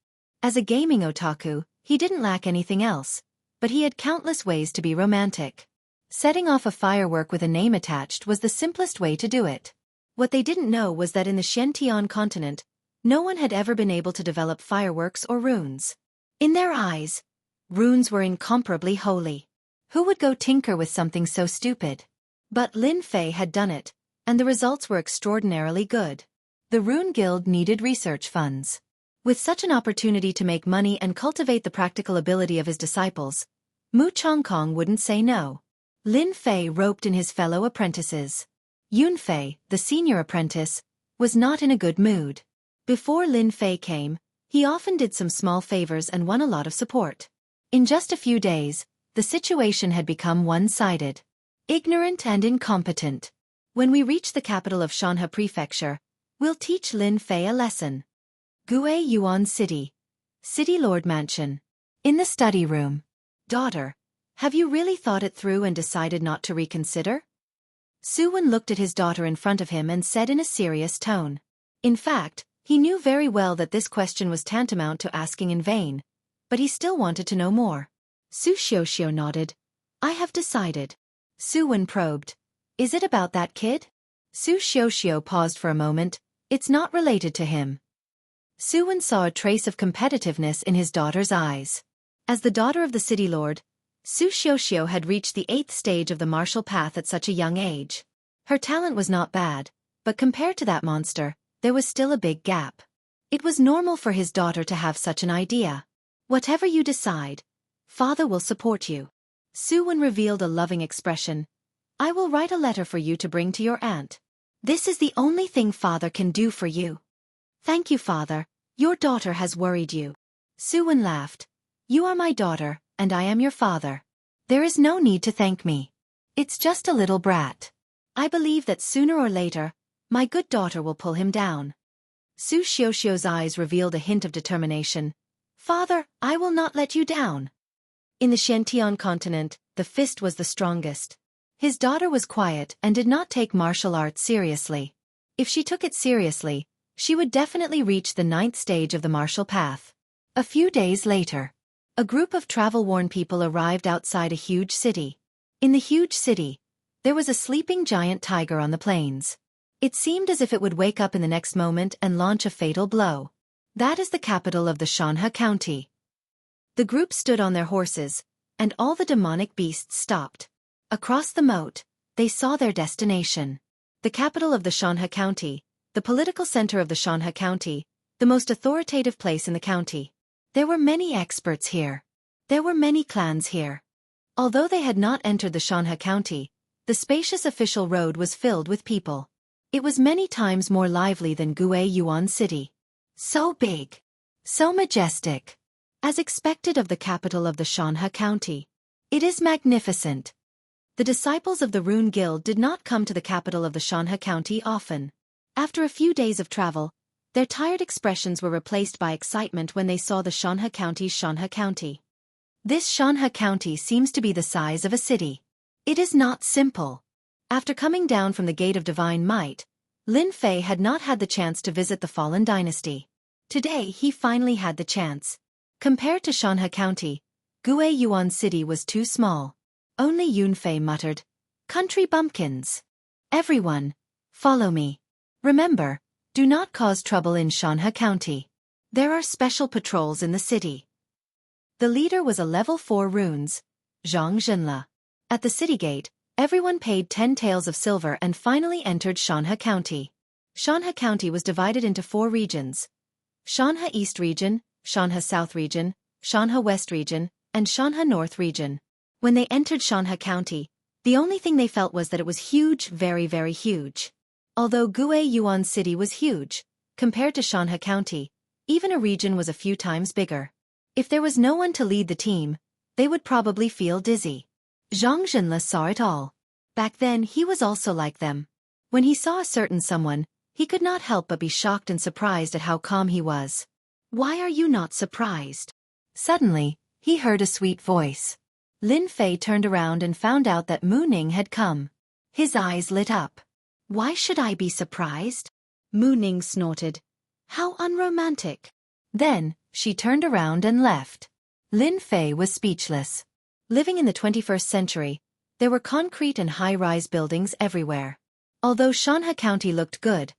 As a gaming otaku, he didn't lack anything else, but he had countless ways to be romantic. Setting off a firework with a name attached was the simplest way to do it. What they didn't know was that in the Xianxia continent, no one had ever been able to develop fireworks or runes. In their eyes, runes were incomparably holy. Who would go tinker with something so stupid? But Lin Fei had done it, and the results were extraordinarily good. The Rune Guild needed research funds. With such an opportunity to make money and cultivate the practical ability of his disciples, Mu Chongkong wouldn't say no. Lin Fei roped in his fellow apprentices. Yun Fei, the senior apprentice, was not in a good mood. Before Lin Fei came, he often did some small favors and won a lot of support. In just a few days, the situation had become one-sided. Ignorant and incompetent. When we reach the capital of Shanhe Prefecture, we'll teach Lin Fei a lesson. Yuan City. City Lord Mansion. In the study room. Daughter, have you really thought it through and decided not to reconsider? Su Wen looked at his daughter in front of him and said in a serious tone. In fact, he knew very well that this question was tantamount to asking in vain, but he still wanted to know more. Su Xiaoxiao nodded. I have decided. Su Wen probed. Is it about that kid? Su Xiaoxiao paused for a moment. It's not related to him. Su Wen saw a trace of competitiveness in his daughter's eyes. As the daughter of the city lord, Su Xiaoxiao had reached the 8th stage of the martial path at such a young age. Her talent was not bad, but compared to that monster, there was still a big gap. It was normal for his daughter to have such an idea. Whatever you decide, father will support you. Su Wen revealed a loving expression. I will write a letter for you to bring to your aunt. This is the only thing father can do for you. Thank you, father. Your daughter has worried you. Su Wen laughed. You are my daughter, and I am your father. There is no need to thank me. It's just a little brat. I believe that sooner or later, my good daughter will pull him down. Su Xiaoxiao's eyes revealed a hint of determination. Father, I will not let you down. In the Xiantian continent, the fist was the strongest. His daughter was quiet and did not take martial arts seriously. If she took it seriously, she would definitely reach the 9th stage of the martial path. A few days later, a group of travel-worn people arrived outside a huge city. In the huge city, there was a sleeping giant tiger on the plains. It seemed as if it would wake up in the next moment and launch a fatal blow. That is the capital of the Shanhe County. The group stood on their horses, and all the demonic beasts stopped. Across the moat, they saw their destination. The capital of the Shanhe County, the political center of the Shanhe County, the most authoritative place in the county. There were many experts here. There were many clans here. Although they had not entered the Shanhe County, the spacious official road was filled with people. It was many times more lively than Yuan City. So big. So majestic. As expected of the capital of the Shanhe County. It is magnificent. The disciples of the Rune Guild did not come to the capital of the Shanhe County often. After a few days of travel, their tired expressions were replaced by excitement when they saw the Shanhe County's Shanhe County. This Shanhe County seems to be the size of a city. It is not simple. After coming down from the Gate of Divine Might, Lin Fei had not had the chance to visit the fallen dynasty. Today he finally had the chance. Compared to Shanhe County, Yuan City was too small. Only Yunfei muttered, "Country bumpkins. Everyone, follow me. Remember, do not cause trouble in Xianxia County. There are special patrols in the city." The leader was a level 4 runes, Xianxia. At the city gate, everyone paid 10 taels of silver and finally entered Xianxia County. Xianxia County was divided into 4 regions: Xianxia East Region, Xianxia South Region, Xianxia West Region, and Xianxia North Region. When they entered Xianxia County, the only thing they felt was that it was huge, very, very huge. Although Gue Yuan City was huge, compared to Xianxia County, even a region was a few times bigger. If there was no one to lead the team, they would probably feel dizzy. Zhang Zhenle saw it all. Back then he was also like them. When he saw a certain someone, he could not help but be shocked and surprised at how calm he was. "Why are you not surprised?" Suddenly, he heard a sweet voice. Lin Fei turned around and found out that Mu Ning had come. His eyes lit up. "Why should I be surprised?" Mu Ning snorted. "How unromantic." Then, she turned around and left. Lin Fei was speechless. Living in the 21st century, there were concrete and high-rise buildings everywhere. Although Xianxia County looked good,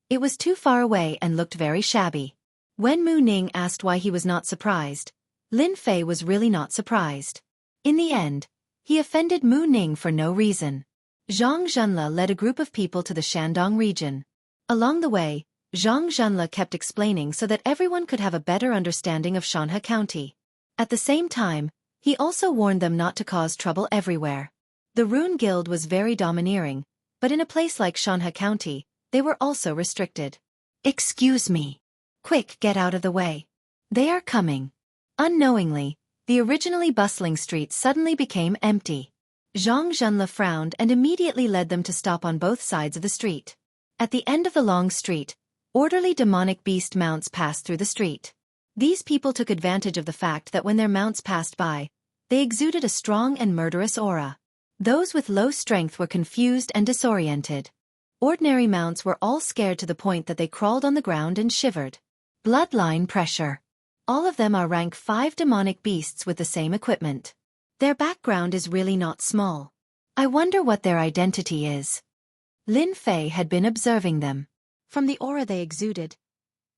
it was too far away and looked very shabby. When Mu Ning asked why he was not surprised, Lin Fei was really not surprised. In the end, he offended Mu Ning for no reason. Zhang Zhenle led a group of people to the Shandong region. Along the way, Zhang Zhenle kept explaining so that everyone could have a better understanding of Xianxia County. At the same time, he also warned them not to cause trouble everywhere. The Rune Guild was very domineering, but in a place like Xianxia County, they were also restricted. "Excuse me. Quick, get out of the way. They are coming." Unknowingly, the originally bustling street suddenly became empty. Zhang Zhenle frowned and immediately led them to stop on both sides of the street. At the end of the long street, orderly demonic beast mounts passed through the street. These people took advantage of the fact that when their mounts passed by, they exuded a strong and murderous aura. Those with low strength were confused and disoriented. Ordinary mounts were all scared to the point that they crawled on the ground and shivered. Bloodline pressure. All of them are rank 5 demonic beasts with the same equipment. Their background is really not small. I wonder what their identity is. Lin Fei had been observing them. From the aura they exuded,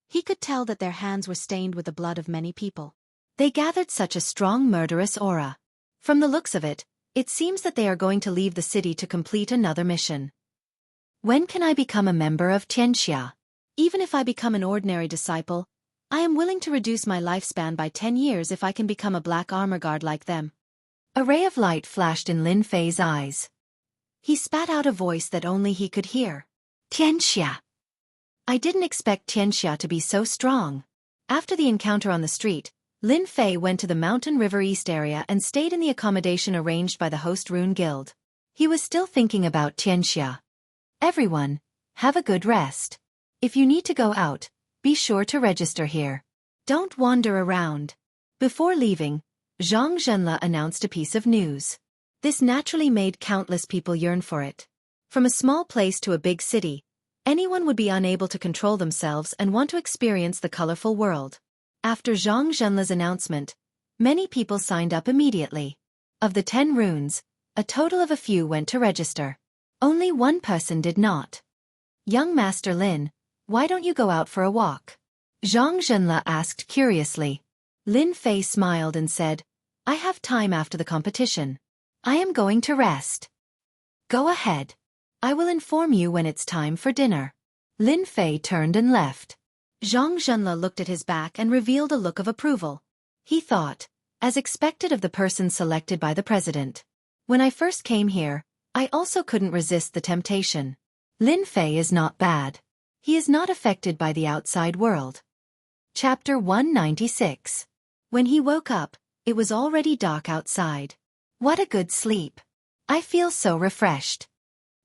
he could tell that their hands were stained with the blood of many people. They gathered such a strong murderous aura. From the looks of it, it seems that they are going to leave the city to complete another mission. When can I become a member of Xianxia? Even if I become an ordinary disciple, I am willing to reduce my lifespan by 10 years if I can become a black armor guard like them. A ray of light flashed in Lin Fei's eyes. He spat out a voice that only he could hear. "Xianxia." I didn't expect Xianxia to be so strong. After the encounter on the street, Lin Fei went to the Mountain River East area and stayed in the accommodation arranged by the host Rune Guild. He was still thinking about Xianxia. "Everyone, have a good rest. If you need to go out, be sure to register here. Don't wander around." Before leaving, Zhang Zhenle announced a piece of news. This naturally made countless people yearn for it. From a small place to a big city, anyone would be unable to control themselves and want to experience the colorful world. After Zhang Zhenle's announcement, many people signed up immediately. Of the 10 runes, a total of a few went to register. Only one person did not. "Young Master Lin, why don't you go out for a walk?" Zhang Zhenle asked curiously. Lin Fei smiled and said, "I have time after the competition. I am going to rest." "Go ahead. I will inform you when it's time for dinner." Lin Fei turned and left. Zhang Zhenle looked at his back and revealed a look of approval. He thought, as expected of the person selected by the president. "When I first came here, I also couldn't resist the temptation. Lin Fei is not bad. He is not affected by the outside world." Chapter 196. When he woke up, it was already dark outside. What a good sleep. I feel so refreshed.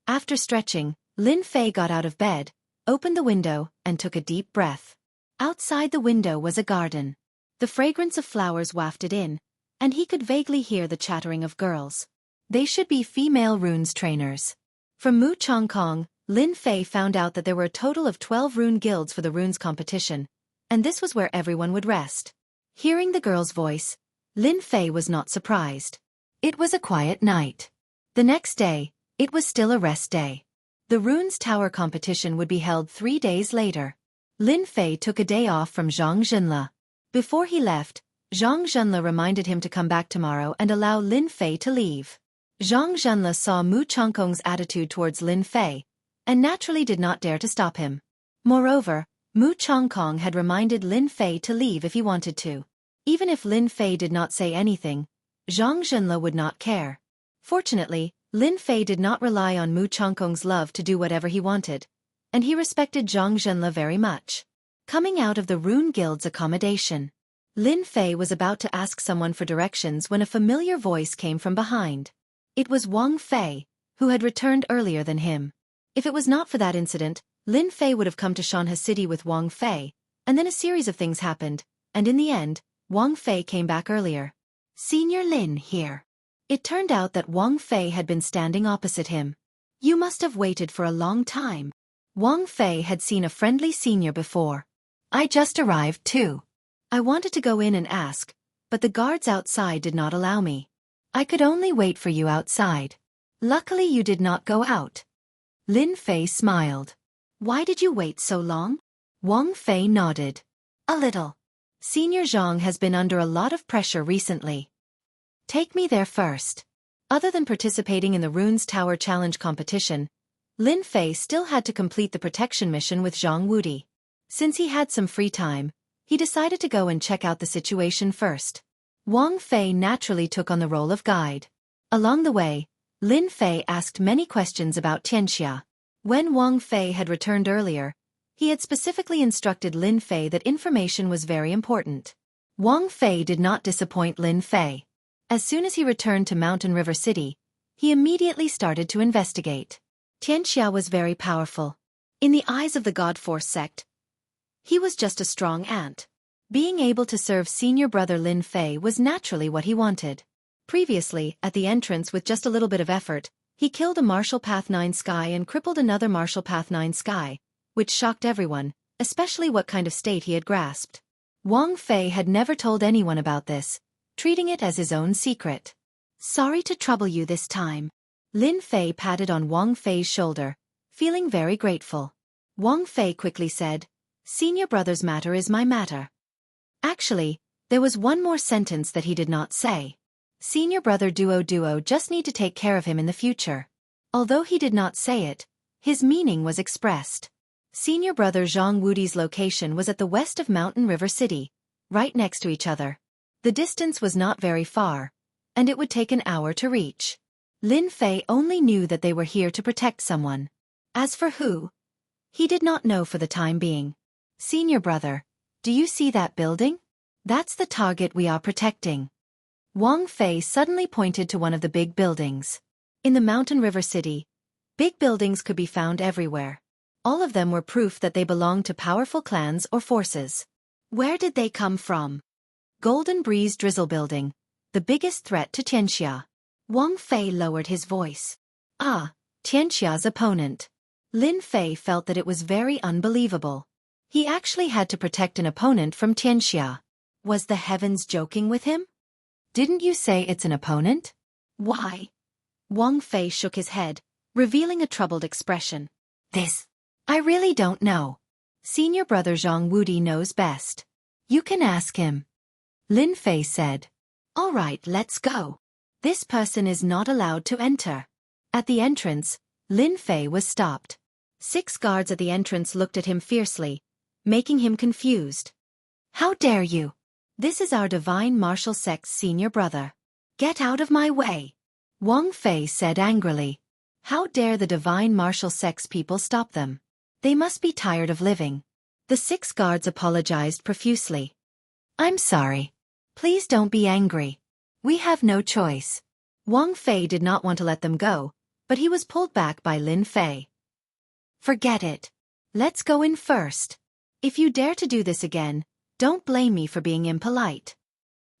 After stretching, Lin Fei got out of bed, opened the window, and took a deep breath. Outside the window was a garden. The fragrance of flowers wafted in, and he could vaguely hear the chattering of girls. They should be female runes trainers. From Mu Chongkong, Lin Fei found out that there were a total of 12 rune guilds for the runes competition, and this was where everyone would rest. Hearing the girl's voice, Lin Fei was not surprised. It was a quiet night. The next day, it was still a rest day. The Runes Tower competition would be held 3 days later. Lin Fei took a day off from Zhang Zhenle. Before he left, Zhang Zhenle reminded him to come back tomorrow and allow Lin Fei to leave. Zhang Zhenle saw Mu Changkong's attitude towards Lin Fei, and naturally did not dare to stop him. Moreover, Mu Changkong had reminded Lin Fei to leave if he wanted to. Even if Lin Fei did not say anything, Zhang Zhenle would not care. Fortunately, Lin Fei did not rely on Mu Changkong's love to do whatever he wanted, and he respected Zhang Zhenle very much. Coming out of the Rune Guild's accommodation, Lin Fei was about to ask someone for directions when a familiar voice came from behind. It was Wang Fei, who had returned earlier than him. If it was not for that incident, Lin Fei would have come to Xianxia City with Wang Fei, and then a series of things happened, and in the end, Wang Fei came back earlier. Senior Lin here. It turned out that Wang Fei had been standing opposite him. You must have waited for a long time. Wang Fei had seen a friendly senior before. I just arrived too. I wanted to go in and ask, but the guards outside did not allow me. I could only wait for you outside. Luckily you did not go out. Lin Fei smiled. Why did you wait so long? Wang Fei nodded. A little. Senior Zhang has been under a lot of pressure recently. Take me there first. Other than participating in the Runes Tower Challenge competition, Lin Fei still had to complete the protection mission with Zhang Wudi. Since he had some free time, he decided to go and check out the situation first. Wang Fei naturally took on the role of guide. Along the way, Lin Fei asked many questions about Xianxia. When Wang Fei had returned earlier, he had specifically instructed Lin Fei that information was very important. Wang Fei did not disappoint Lin Fei. As soon as he returned to Mountain River City, he immediately started to investigate. Xianxia was very powerful. In the eyes of the God Force sect, he was just a strong ant. Being able to serve senior brother Lin Fei was naturally what he wanted. Previously, at the entrance with just a little bit of effort, he killed a Martial Path 9 Sky and crippled another Martial Path 9 Sky, which shocked everyone, especially what kind of state he had grasped. Wang Fei had never told anyone about this, treating it as his own secret. Sorry to trouble you this time. Lin Fei patted on Wang Fei's shoulder, feeling very grateful. Wang Fei quickly said, Senior brother's matter is my matter. Actually, there was one more sentence that he did not say. Senior brother Duo just need to take care of him in the future. Although he did not say it, his meaning was expressed. Senior brother Zhang Wudi's location was at the west of Mountain River City, right next to each other. The distance was not very far, and it would take an hour to reach. Lin Fei only knew that they were here to protect someone. As for who, he did not know for the time being. Senior brother, do you see that building? That's the target we are protecting. Wang Fei suddenly pointed to one of the big buildings. In the Mountain River City, big buildings could be found everywhere. All of them were proof that they belonged to powerful clans or forces. Where did they come from? Golden Breeze Drizzle Building, the biggest threat to Xianxia. Wang Fei lowered his voice. Ah, Xianxia's opponent. Lin Fei felt that it was very unbelievable. He actually had to protect an opponent from Xianxia. Was the heavens joking with him? Didn't you say it's an opponent? Why? Wang Fei shook his head, revealing a troubled expression. I really don't know. Senior brother Zhang Wudi knows best. You can ask him. Lin Fei said. All right, let's go. This person is not allowed to enter. At the entrance, Lin Fei was stopped. 6 guards at the entrance looked at him fiercely, making him confused. How dare you? This is our divine martial sect's senior brother. Get out of my way. Wang Fei said angrily. How dare the divine martial sect's people stop them? They must be tired of living. The 6 guards apologized profusely. I'm sorry. Please don't be angry. We have no choice. Wang Fei did not want to let them go, but he was pulled back by Lin Fei. Forget it. Let's go in first. If you dare to do this again, don't blame me for being impolite.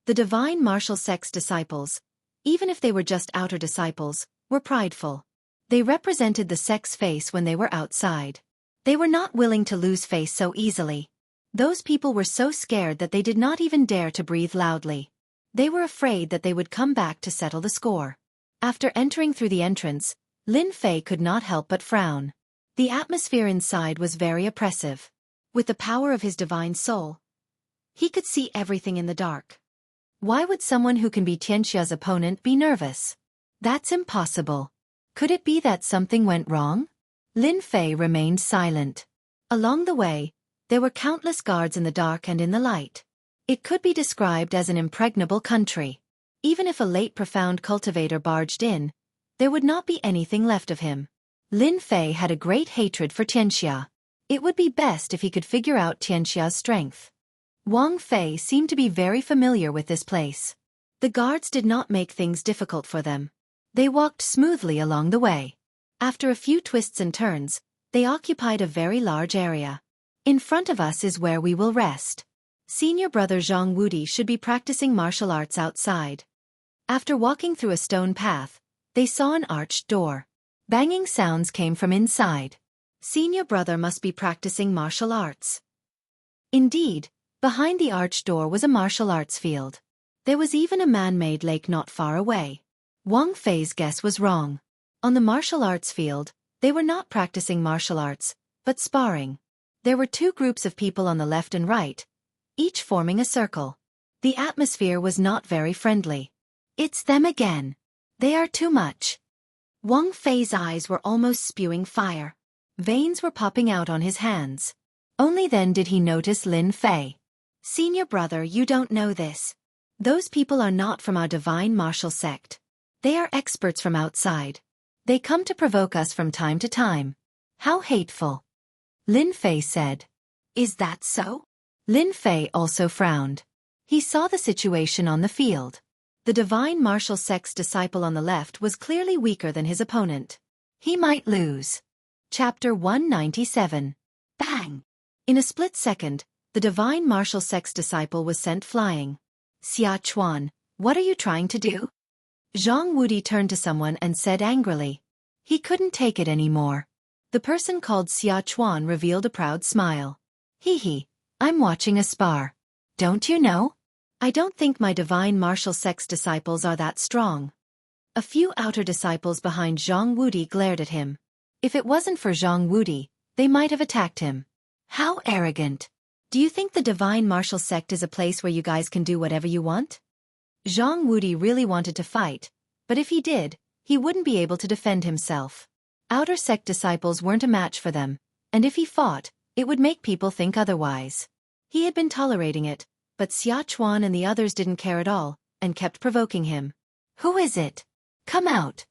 The divine martial sect's disciples, even if they were just outer disciples, were prideful. They represented the sect's face when they were outside. They were not willing to lose face so easily. Those people were so scared that they did not even dare to breathe loudly. They were afraid that they would come back to settle the score. After entering through the entrance, Lin Fei could not help but frown. The atmosphere inside was very oppressive. With the power of his divine soul, he could see everything in the dark. Why would someone who can be Xianxia's opponent be nervous? That's impossible. Could it be that something went wrong? Lin Fei remained silent. Along the way, there were countless guards in the dark and in the light. It could be described as an impregnable country. Even if a late profound cultivator barged in, there would not be anything left of him. Lin Fei had a great hatred for Xianxia. It would be best if he could figure out Xianxia's strength. Wang Fei seemed to be very familiar with this place. The guards did not make things difficult for them. They walked smoothly along the way. After a few twists and turns, they occupied a very large area. In front of us is where we will rest. Senior brother Jianghu should be practicing martial arts outside. After walking through a stone path, they saw an arched door. Banging sounds came from inside. Senior brother must be practicing martial arts. Indeed, behind the arched door was a martial arts field. There was even a man-made lake not far away. Wang Fei's guess was wrong. On the martial arts field, they were not practicing martial arts, but sparring. There were two groups of people on the left and right, each forming a circle. The atmosphere was not very friendly. It's them again. They are too much. Wang Fei's eyes were almost spewing fire. Veins were popping out on his hands. Only then did he notice Lin Fei. Senior brother, you don't know this. Those people are not from our divine martial sect. They are experts from outside. They come to provoke us from time to time. How hateful. Lin Fei said. Is that so? Lin Fei also frowned. He saw the situation on the field. The divine martial sect's disciple on the left was clearly weaker than his opponent. He might lose. Chapter 197. Bang! In a split second, the divine martial sect's disciple was sent flying. Xia Chuan, what are you trying to do? Jianghu turned to someone and said angrily. He couldn't take it anymore. The person called Xia Chuan revealed a proud smile. Hee, I'm watching a spar. Don't you know? I don't think my divine martial sect's disciples are that strong. A few outer disciples behind Jianghu glared at him. If it wasn't for Jianghu, they might have attacked him. How arrogant. Do you think the divine martial sect is a place where you guys can do whatever you want? Jianghu really wanted to fight, but if he did, he wouldn't be able to defend himself. Outer sect disciples weren't a match for them, and if he fought, it would make people think otherwise. He had been tolerating it, but Xia Chuan and the others didn't care at all, and kept provoking him. Who is it? Come out.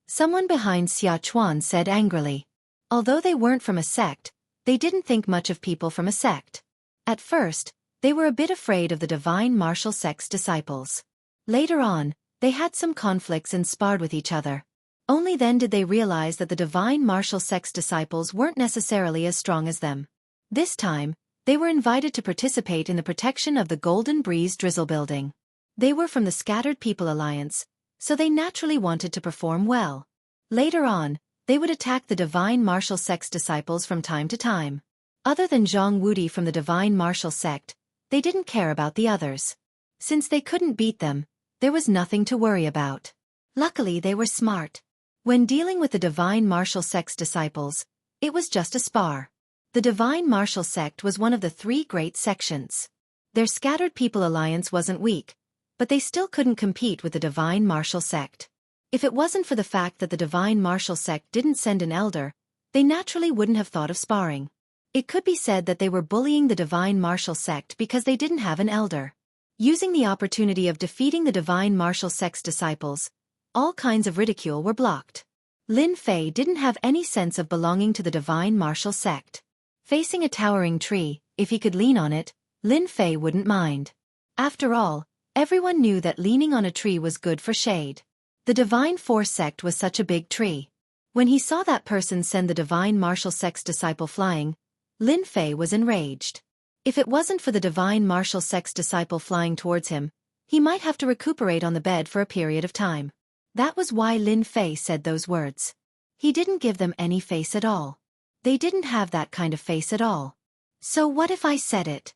Someone behind Xia Chuan said angrily. Although they weren't from a sect, they didn't think much of people from a sect. At first, they were a bit afraid of the divine martial sect's disciples. Later on, they had some conflicts and sparred with each other. Only then did they realize that the divine martial sect's disciples weren't necessarily as strong as them. This time, they were invited to participate in the protection of the Golden Breeze Drizzle building. They were from the Scattered People Alliance, so they naturally wanted to perform well. Later on, they would attack the divine martial sect's disciples from time to time. Other than Jianghu from the divine martial sect, they didn't care about the others. Since they couldn't beat them, there was nothing to worry about. Luckily they were smart. When dealing with the divine martial sect's disciples, it was just a spar. The divine martial sect was one of the three great sections. Their Scattered People Alliance wasn't weak, but they still couldn't compete with the divine martial sect. If it wasn't for the fact that the divine martial sect didn't send an elder, they naturally wouldn't have thought of sparring. It could be said that they were bullying the divine martial sect because they didn't have an elder. Using the opportunity of defeating the divine martial sect's disciples, all kinds of ridicule were blocked. Lin Fei didn't have any sense of belonging to the divine martial sect. Facing a towering tree, if he could lean on it, Lin Fei wouldn't mind. After all, everyone knew that leaning on a tree was good for shade. The divine force sect was such a big tree. When he saw that person send the divine martial sect's disciple flying, Lin Fei was enraged. If it wasn't for the divine martial sect's disciple flying towards him, he might have to recuperate on the bed for a period of time. That was why Lin Fei said those words. He didn't give them any face at all. They didn't have that kind of face at all. So what if I said it?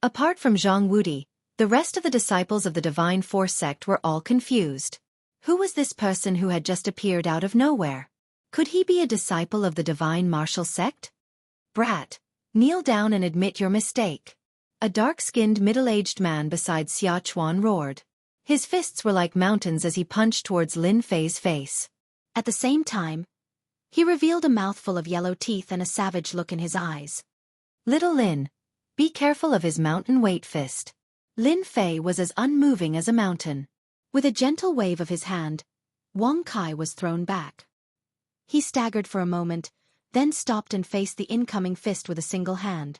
Apart from Jianghu, The rest of the disciples of the Divine Force sect were all confused. Who was this person who had just appeared out of nowhere? Could he be a disciple of the Divine Martial sect? Brat, kneel down and admit your mistake. A dark-skinned middle-aged man beside Xia Chuan roared. His fists were like mountains as he punched towards Lin Fei's face. At the same time, he revealed a mouthful of yellow teeth and a savage look in his eyes. Little Lin, be careful of his mountain weight fist. Lin Fei was as unmoving as a mountain. With a gentle wave of his hand, Wang Kai was thrown back. He staggered for a moment, then stopped and faced the incoming fist with a single hand.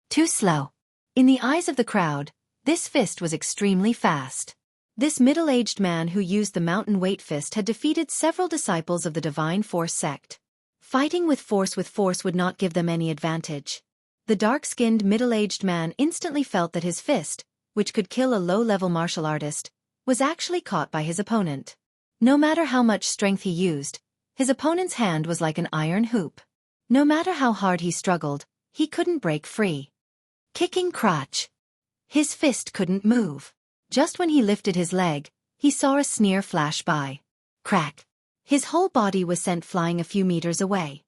Too slow. In the eyes of the crowd, this fist was extremely fast. This middle-aged man who used the mountain weight fist had defeated several disciples of the Divine Force sect. Fighting with force would not give them any advantage. The dark-skinned middle-aged man instantly felt that his fist, which could kill a low-level martial artist, was actually caught by his opponent. No matter how much strength he used, his opponent's hand was like an iron hoop. No matter how hard he struggled, he couldn't break free. Kicking crotch. His fist couldn't move. Just when he lifted his leg, he saw a sneer flash by. Crack. His whole body was sent flying a few meters away.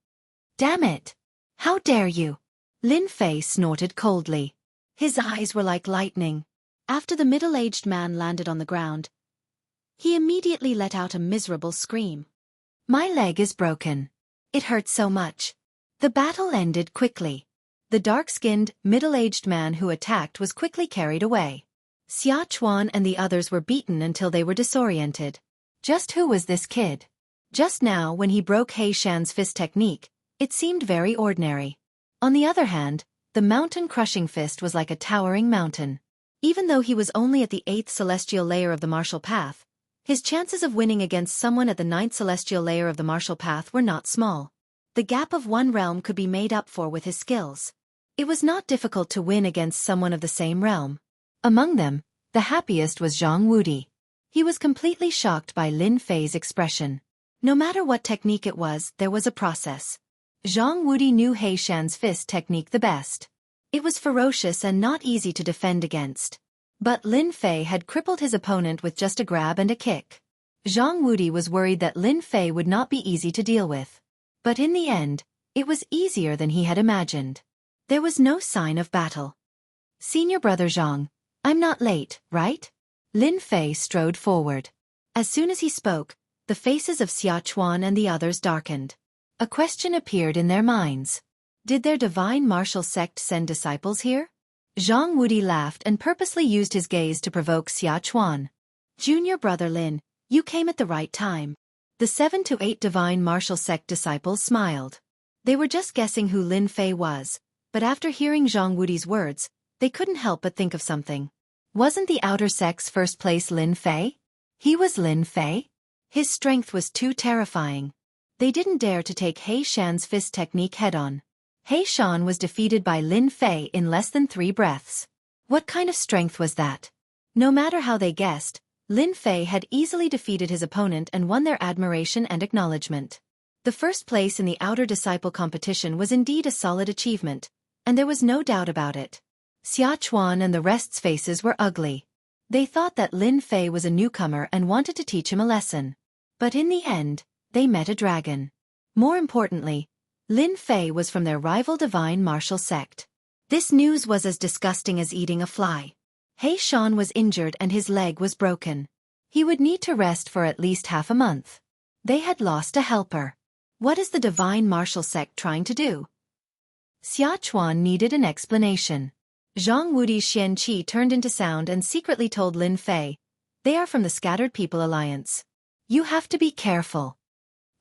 Damn it! How dare you! Lin Fei snorted coldly. His eyes were like lightning. After the middle-aged man landed on the ground, he immediately let out a miserable scream. My leg is broken. It hurts so much. The battle ended quickly. The dark-skinned, middle-aged man who attacked was quickly carried away. Xia Chuan and the others were beaten until they were disoriented. Just who was this kid? Just now, when he broke He Shan's fist technique, it seemed very ordinary. On the other hand, the mountain-crushing fist was like a towering mountain. Even though he was only at the 8th celestial layer of the martial path, his chances of winning against someone at the 9th celestial layer of the martial path were not small. The gap of one realm could be made up for with his skills. It was not difficult to win against someone of the same realm. Among them, the happiest was Zhang Wudi. He was completely shocked by Lin Fei's expression. No matter what technique it was, there was a process. Zhang Wudi knew He Shan's fist technique the best. It was ferocious and not easy to defend against. But Lin Fei had crippled his opponent with just a grab and a kick. Zhang Wudi was worried that Lin Fei would not be easy to deal with. But in the end, it was easier than he had imagined. There was no sign of battle. Senior brother Zhang, I'm not late, right? Lin Fei strode forward. As soon as he spoke, the faces of Xia Chuan and the others darkened. A question appeared in their minds. Did their divine martial sect send disciples here? Zhang Wudi laughed and purposely used his gaze to provoke Xia Chuan. Junior brother Lin, you came at the right time. The 7 to 8 divine martial sect disciples smiled. They were just guessing who Lin Fei was, but after hearing Zhang Wudi's words, they couldn't help but think of something. Wasn't the outer sect's first place Lin Fei? He was Lin Fei? His strength was too terrifying. They didn't dare to take He Shan's fist technique head-on. He Shan was defeated by Lin Fei in less than 3 breaths. What kind of strength was that? No matter how they guessed, Lin Fei had easily defeated his opponent and won their admiration and acknowledgement. The first place in the outer disciple competition was indeed a solid achievement, and there was no doubt about it. Xia Chuan and the rest's faces were ugly. They thought that Lin Fei was a newcomer and wanted to teach him a lesson. But in the end, they met a dragon. More importantly, Lin Fei was from their rival divine martial sect. This news was as disgusting as eating a fly. He Shan was injured and his leg was broken. He would need to rest for at least half a month. They had lost a helper. What is the divine martial sect trying to do? Xia Chuan needed an explanation. Zhang Wudi's Xianxia turned into sound and secretly told Lin Fei, they are from the Scattered People Alliance. You have to be careful.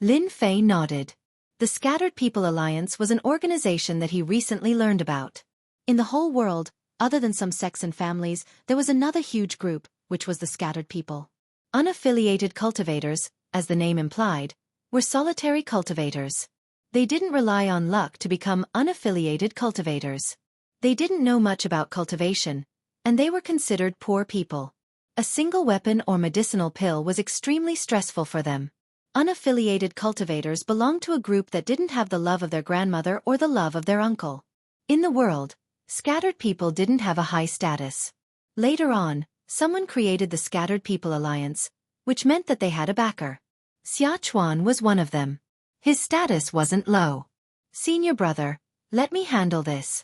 Lin Fei nodded. The Scattered People Alliance was an organization that he recently learned about. In the whole world, other than some sects and families, there was another huge group, which was the Scattered People. Unaffiliated cultivators, as the name implied, were solitary cultivators. They didn't rely on luck to become unaffiliated cultivators. They didn't know much about cultivation, and they were considered poor people. A single weapon or medicinal pill was extremely stressful for them. Unaffiliated cultivators belonged to a group that didn't have the love of their grandmother or the love of their uncle. In the world, scattered people didn't have a high status. Later on, someone created the Scattered People Alliance, which meant that they had a backer. Xiachuan was one of them. His status wasn't low. Senior brother, let me handle this.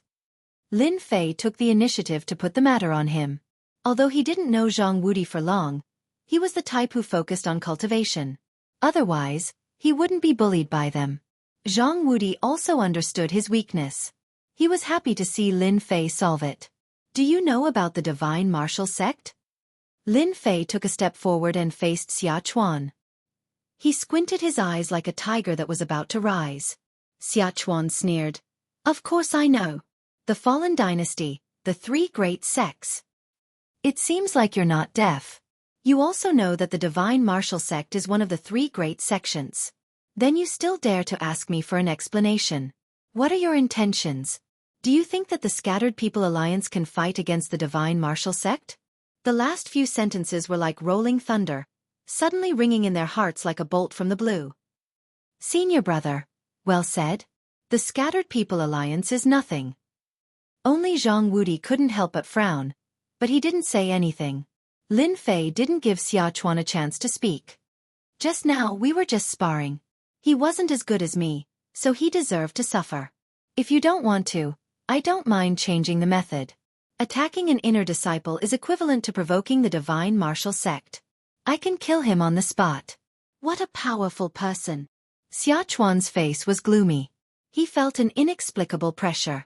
Lin Fei took the initiative to put the matter on him. Although he didn't know Zhang Wudi for long, he was the type who focused on cultivation. Otherwise, he wouldn't be bullied by them. Zhang Wudi also understood his weakness. He was happy to see Lin Fei solve it. Do you know about the divine martial sect? Lin Fei took a step forward and faced Xia Chuan. He squinted his eyes like a tiger that was about to rise. Xia Chuan sneered. Of course I know. The Fallen Dynasty, the three great sects. It seems like you're not deaf. You also know that the divine martial sect is one of the three great sections. Then you still dare to ask me for an explanation. What are your intentions? Do you think that the Scattered People Alliance can fight against the divine martial sect? The last few sentences were like rolling thunder, suddenly ringing in their hearts like a bolt from the blue. Senior brother, well said. The Scattered People Alliance is nothing. Only Zhang Wudi couldn't help but frown, but he didn't say anything. Lin Fei didn't give Xia Chuan a chance to speak. Just now we were just sparring. He wasn't as good as me, so he deserved to suffer. If you don't want to, I don't mind changing the method. Attacking an inner disciple is equivalent to provoking the divine martial sect. I can kill him on the spot. What a powerful person. Xia Chuan's face was gloomy. He felt an inexplicable pressure.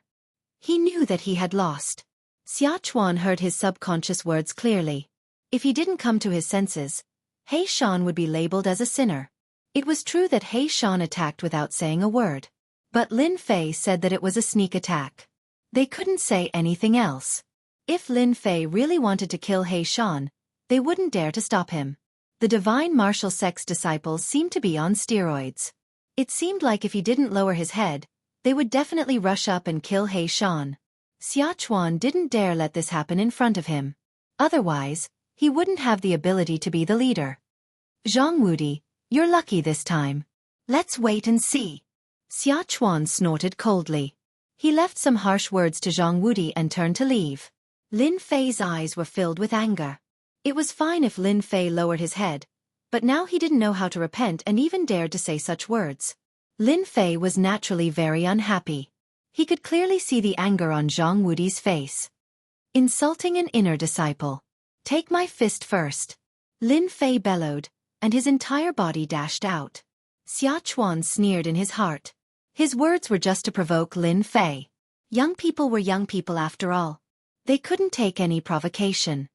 He knew that he had lost. Xia Chuan heard his subconscious words clearly. If he didn't come to his senses, He Shan would be labeled as a sinner. It was true that He Shan attacked without saying a word. But Lin Fei said that it was a sneak attack. They couldn't say anything else. If Lin Fei really wanted to kill He Shan, they wouldn't dare to stop him. The divine martial sect's disciples seemed to be on steroids. It seemed like if he didn't lower his head, they would definitely rush up and kill He Shan. Xia Chuan didn't dare let this happen in front of him. Otherwise, he wouldn't have the ability to be the leader. Zhang Wudi, you're lucky this time. Let's wait and see. Xia Chuan snorted coldly. He left some harsh words to Zhang Wudi and turned to leave. Lin Fei's eyes were filled with anger. It was fine if Lin Fei lowered his head, but now he didn't know how to repent and even dared to say such words. Lin Fei was naturally very unhappy. He could clearly see the anger on Zhang Wudi's face. Insulting an inner disciple. Take my fist first. Lin Fei bellowed, and his entire body dashed out. Xia Chuan sneered in his heart. His words were just to provoke Lin Fei. Young people were young people after all. They couldn't take any provocation.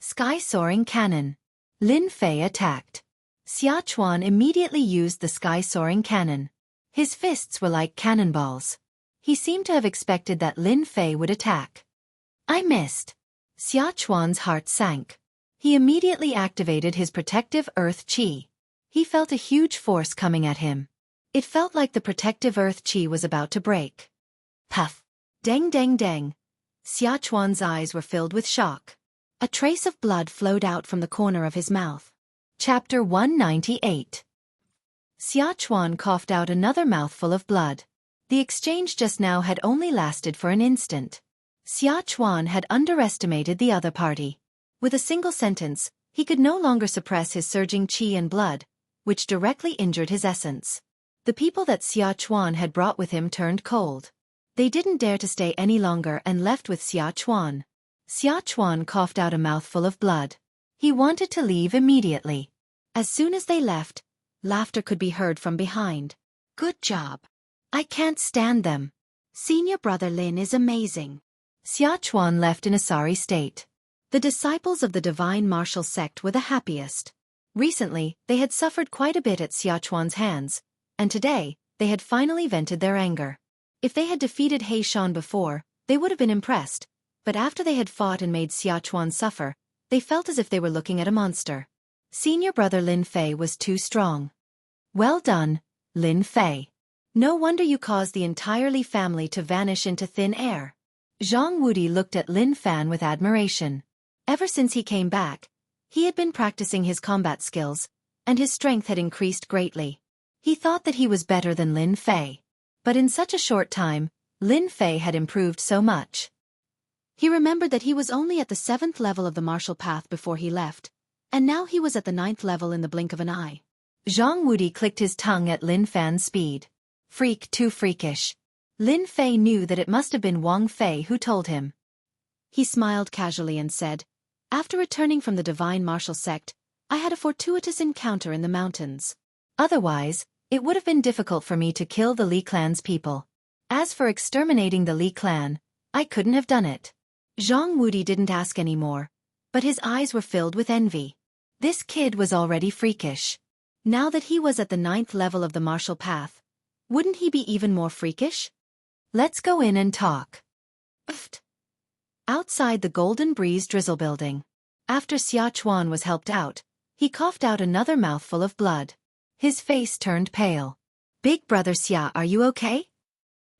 Sky-soaring cannon. Lin Fei attacked. Xia Chuan immediately used the sky-soaring cannon. His fists were like cannonballs. He seemed to have expected that Lin Fei would attack. I missed. Xia Chuan's heart sank. He immediately activated his protective earth qi. He felt a huge force coming at him. It felt like the protective earth qi was about to break. Puff. Deng deng deng. Xia Chuan's eyes were filled with shock. A trace of blood flowed out from the corner of his mouth. Chapter 198. Xia Chuan coughed out another mouthful of blood. The exchange just now had only lasted for an instant. Xia Chuan had underestimated the other party. With a single sentence, he could no longer suppress his surging qi and blood, which directly injured his essence. The people that Xia Chuan had brought with him turned cold. They didn't dare to stay any longer and left with Xia Chuan. Xia Chuan coughed out a mouthful of blood. He wanted to leave immediately. As soon as they left, laughter could be heard from behind. Good job. I can't stand them. Senior brother Lin is amazing. Xia Chuan left in a sorry state. The disciples of the divine martial sect were the happiest. Recently, they had suffered quite a bit at Xia Chuan's hands, and today, they had finally vented their anger. If they had defeated He Shan before, they would have been impressed, but after they had fought and made Xia Chuan suffer, they felt as if they were looking at a monster. Senior brother Lin Fei was too strong. Well done, Lin Fei. No wonder you caused the entire Li family to vanish into thin air. Zhang Wudi looked at Lin Fan with admiration. Ever since he came back, he had been practicing his combat skills, and his strength had increased greatly. He thought that he was better than Lin Fei. But in such a short time, Lin Fei had improved so much. He remembered that he was only at the 7th level of the martial path before he left, and now he was at the 9th level in the blink of an eye. Jianghu clicked his tongue at Lin Fan's speed. Freak, too freakish. Lin Fei knew that it must have been Wang Fei who told him. He smiled casually and said, "After returning from the divine martial sect, I had a fortuitous encounter in the mountains. Otherwise, it would have been difficult for me to kill the Li clan's people. As for exterminating the Li clan, I couldn't have done it." Zhang Wudi didn't ask any more, but his eyes were filled with envy. This kid was already freakish. Now that he was at the 9th level of the martial path, wouldn't he be even more freakish? Let's go in and talk. Outside the Golden Breeze drizzle building, after Xia Chuan was helped out, he coughed out another mouthful of blood. His face turned pale. "Big brother Xia, are you okay?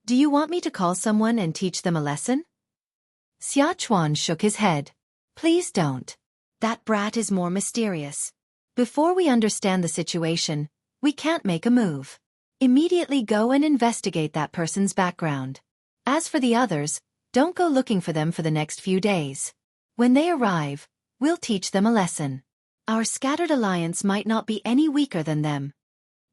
Do you want me to call someone and teach them a lesson?" Xia Chuan shook his head. "Please don't. That brat is more mysterious. Before we understand the situation, we can't make a move. Immediately go and investigate that person's background. As for the others, don't go looking for them for the next few days. When they arrive, we'll teach them a lesson. Our scattered alliance might not be any weaker than them."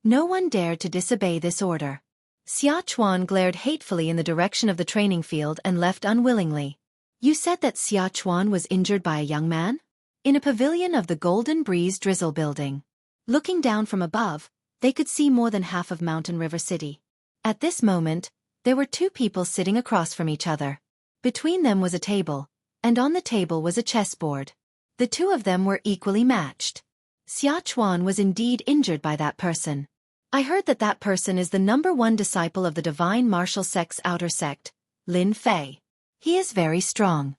No one dared to disobey this order. Xia Chuan glared hatefully in the direction of the training field and left unwillingly. "You said that Xia Chuan was injured by a young man?" In a pavilion of the Golden Breeze drizzle building. Looking down from above, they could see more than half of Mountain River City. At this moment, there were two people sitting across from each other. Between them was a table, and on the table was a chessboard. The two of them were equally matched. Xia Chuan was indeed injured by that person. "I heard that that person is the #1 disciple of the Divine Martial Sect's outer sect, Lin Fei. He is very strong."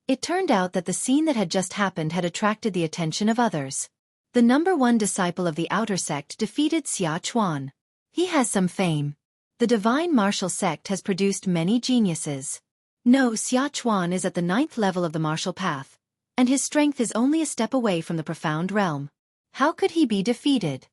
It turned out that the scene that had just happened had attracted the attention of others. The #1 disciple of the outer sect defeated Xia Chuan. He has some fame. The Divine Martial Sect has produced many geniuses. No, Xia Chuan is at the 9th level of the martial path, and his strength is only a step away from the profound realm. How could he be defeated?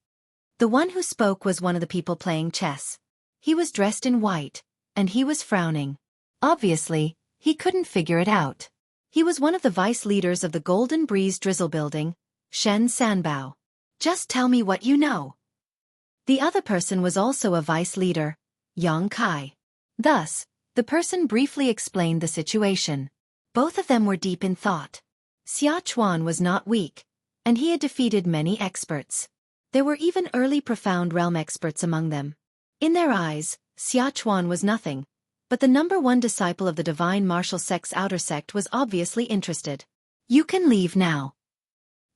The one who spoke was one of the people playing chess. He was dressed in white, and he was frowning. Obviously, he couldn't figure it out. He was one of the vice leaders of the Golden Breeze drizzle building, Shen Sanbao. "Just tell me what you know." The other person was also a vice leader, Yang Kai. Thus, the person briefly explained the situation. Both of them were deep in thought. Xia Chuan was not weak, and he had defeated many experts. There were even early profound realm experts among them. In their eyes, Xia Chuan was nothing, but the #1 disciple of the Divine Martial Sect's outer sect was obviously interested. "You can leave now."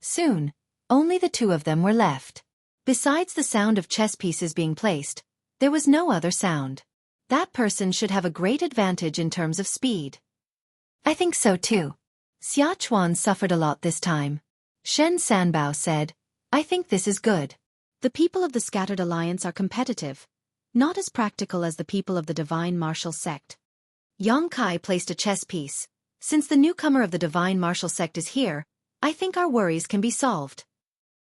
Soon, only the two of them were left. Besides the sound of chess pieces being placed, there was no other sound. That person should have a great advantage in terms of speed. "I think so too. Xia Chuan suffered a lot this time." Shen Sanbao said, "I think this is good." The people of the Scattered Alliance are competitive, not as practical as the people of the Divine Martial Sect. Yang Kai placed a chess piece. "Since the newcomer of the Divine Martial Sect is here, I think our worries can be solved."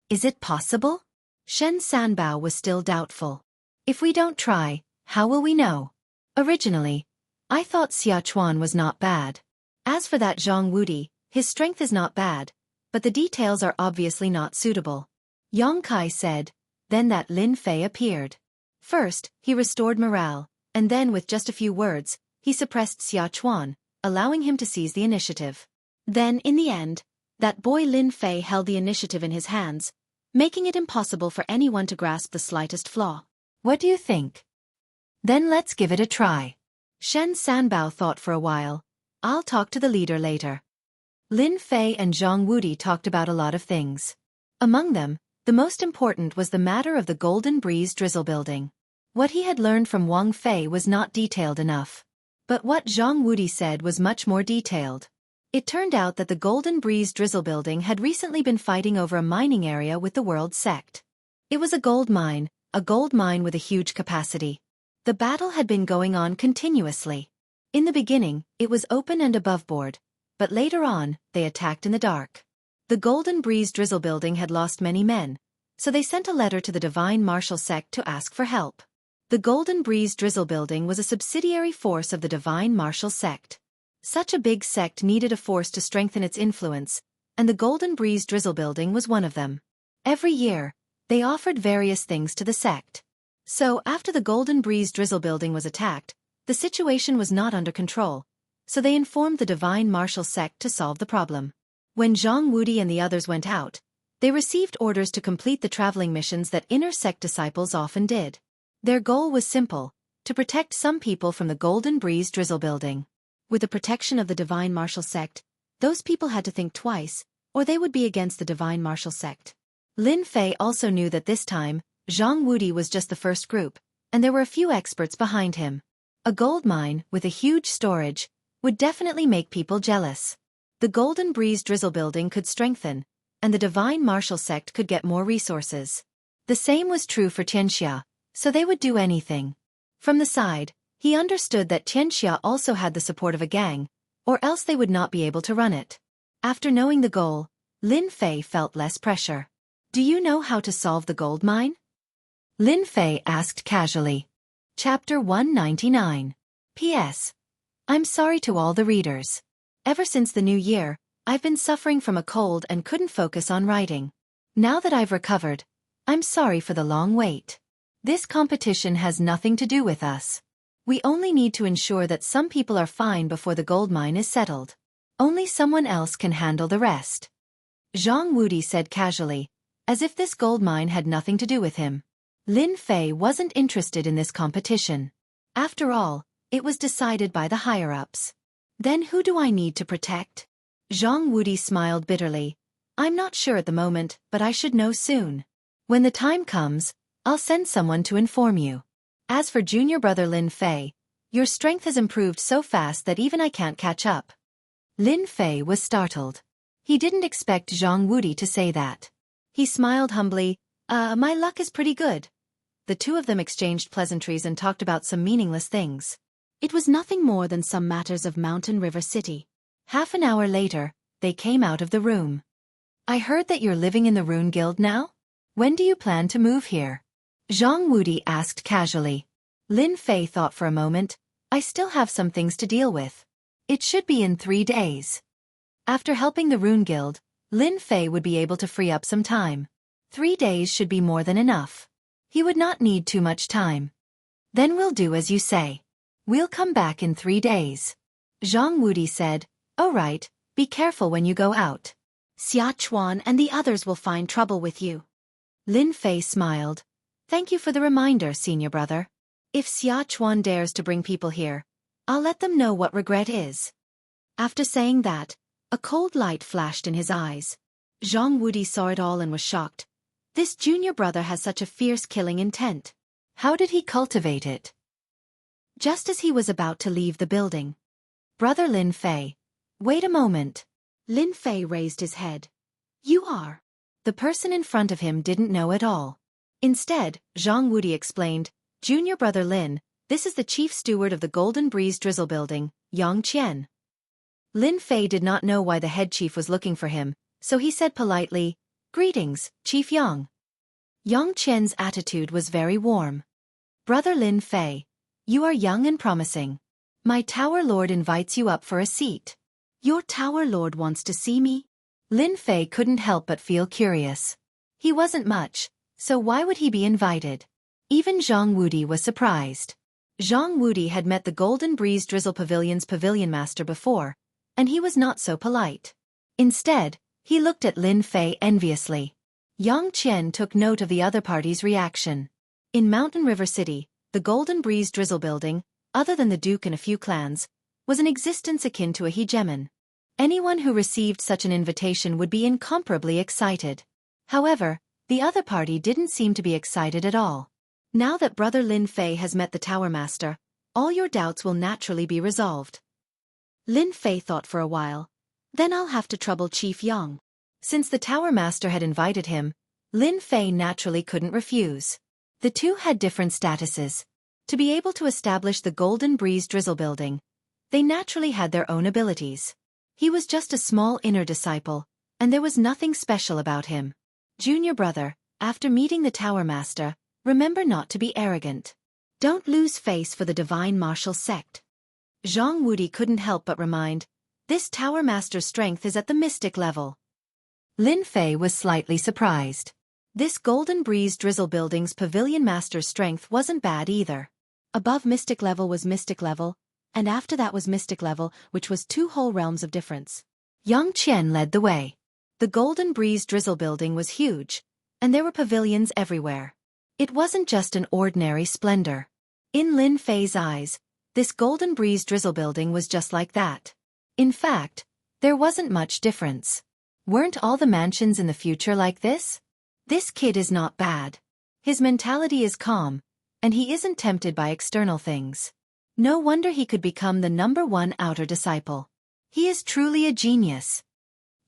"Is it possible?" Shen Sanbao was still doubtful. "If we don't try, how will we know? Originally, I thought Xia Chuan was not bad. As for that Zhang Wudi, his strength is not bad, but the details are obviously not suitable." Yang Kai said. Then that Lin Fei appeared. First, he restored morale, and then with just a few words, he suppressed Xia Chuan, allowing him to seize the initiative. Then, in the end, that boy Lin Fei held the initiative in his hands, making it impossible for anyone to grasp the slightest flaw. "What do you think?" "Then let's give it a try." Shen Sanbao thought for a while. "I'll talk to the leader later." Lin Fei and Zhang Wudi talked about a lot of things. Among them, the most important was the matter of the Golden Breeze drizzle building. What he had learned from Wang Fei was not detailed enough. But what Zhang Wudi said was much more detailed. It turned out that the Golden Breeze drizzle building had recently been fighting over a mining area with the World Sect. It was a gold mine with a huge capacity. The battle had been going on continuously. In the beginning, it was open and above board, but later on, they attacked in the dark. The Golden Breeze drizzle building had lost many men, so they sent a letter to the Divine Martial Sect to ask for help. The Golden Breeze drizzle building was a subsidiary force of the Divine Martial Sect. Such a big sect needed a force to strengthen its influence, and the Golden Breeze Drizzle Building was one of them. Every year, they offered various things to the sect. So, after the Golden Breeze Drizzle Building was attacked, the situation was not under control, so they informed the Divine Martial Sect to solve the problem. When Jianghu and the others went out, they received orders to complete the traveling missions that inner sect disciples often did. Their goal was simple: to protect some people from the Golden Breeze Drizzle Building. With the protection of the Divine Martial Sect, those people had to think twice, or they would be against the Divine Martial Sect. Lin Fei also knew that this time, Jianghu was just the first group, and there were a few experts behind him. A gold mine, with a huge storage, would definitely make people jealous. The Golden Breeze Drizzle Building could strengthen, and the Divine Martial Sect could get more resources. The same was true for Xianxia, so they would do anything. From the side, he understood that Xianxia also had the support of a gang, or else they would not be able to run it. After knowing the goal, Lin Fei felt less pressure. Do you know how to solve the gold mine? Lin Fei asked casually. Chapter 199. P.S. I'm sorry to all the readers. Ever since the new year, I've been suffering from a cold and couldn't focus on writing. Now that I've recovered, I'm sorry for the long wait. This competition has nothing to do with us. We only need to ensure that some people are fine before the gold mine is settled. Only someone else can handle the rest. Jianghu said casually, as if this gold mine had nothing to do with him. Lin Fei wasn't interested in this competition. After all, it was decided by the higher-ups. Then who do I need to protect? Jianghu smiled bitterly. I'm not sure at the moment, but I should know soon. When the time comes, I'll send someone to inform you. As for junior brother Lin Fei, your strength has improved so fast that even I can't catch up. Lin Fei was startled. He didn't expect Jianghu to say that. He smiled humbly. My luck is pretty good. The two of them exchanged pleasantries and talked about some meaningless things. It was nothing more than some matters of Mountain River City. Half an hour later, they came out of the room. I heard that you're living in the Rune Guild now? When do you plan to move here? Jianghu asked casually. Lin Fei thought for a moment. I still have some things to deal with. It should be in 3 days. After helping the Rune Guild, Lin Fei would be able to free up some time. 3 days should be more than enough. He would not need too much time. Then we'll do as you say. We'll come back in 3 days. Jianghu said, "Oh right, be careful when you go out. Xia and the others will find trouble with you." Lin Fei smiled. Thank you for the reminder, senior brother. If Xia dares to bring people here, I'll let them know what regret is. After saying that, a cold light flashed in his eyes. Jianghu saw it all and was shocked. This junior brother has such a fierce killing intent. How did he cultivate it? Just as he was about to leave the building. Brother Lin Fei. Wait a moment. Lin Fei raised his head. You are. The person in front of him didn't know at all. Instead, Jianghu explained, Junior brother Lin, this is the chief steward of the Golden Breeze Drizzle Building, Yang. Lin Fei did not know why the head chief was looking for him, so he said politely, Greetings, Chief Yang. Xian's attitude was very warm. Brother Lin Fei, you are young and promising. My tower lord invites you up for a seat. Your tower lord wants to see me? Lin Fei couldn't help but feel curious. He wasn't much, so why would he be invited? Even Jianghu was surprised. Jianghu had met the Golden Breeze Drizzle Pavilion's pavilion master before, and he was not so polite. Instead, he looked at Lin Fei enviously. Yang took note of the other party's reaction. In Mountain River City, the Golden Breeze Drizzle Building, other than the Duke and a few clans, was an existence akin to a hegemon. Anyone who received such an invitation would be incomparably excited. However, the other party didn't seem to be excited at all. Now that brother Lin Fei has met the Tower Master, all your doubts will naturally be resolved. Lin Fei thought for a while. Then I'll have to trouble Chief Yang. Since the Tower Master had invited him, Lin Fei naturally couldn't refuse. The two had different statuses. To be able to establish the Golden Breeze Drizzle Building, they naturally had their own abilities. He was just a small inner disciple, and there was nothing special about him. Junior brother, after meeting the Tower Master, remember not to be arrogant. Don't lose face for the Divine Martial Sect. Jianghu couldn't help but remind, this Tower Master's strength is at the mystic level. Lin Fei was slightly surprised. This Golden Breeze Drizzle Building's Pavilion Master's strength wasn't bad either. Above mystic level was mystic level, and after that was mystic level, which was 2 whole realms of difference. Yang Qian led the way. The Golden Breeze Drizzle Building was huge, and there were pavilions everywhere. It wasn't just an ordinary splendor. In Lin Fei's eyes, this Golden Breeze Drizzle Building was just like that. In fact, there wasn't much difference. Weren't all the mansions in the future like this? This kid is not bad. His mentality is calm, and he isn't tempted by external things. No wonder he could become the #1 outer disciple. He is truly a genius.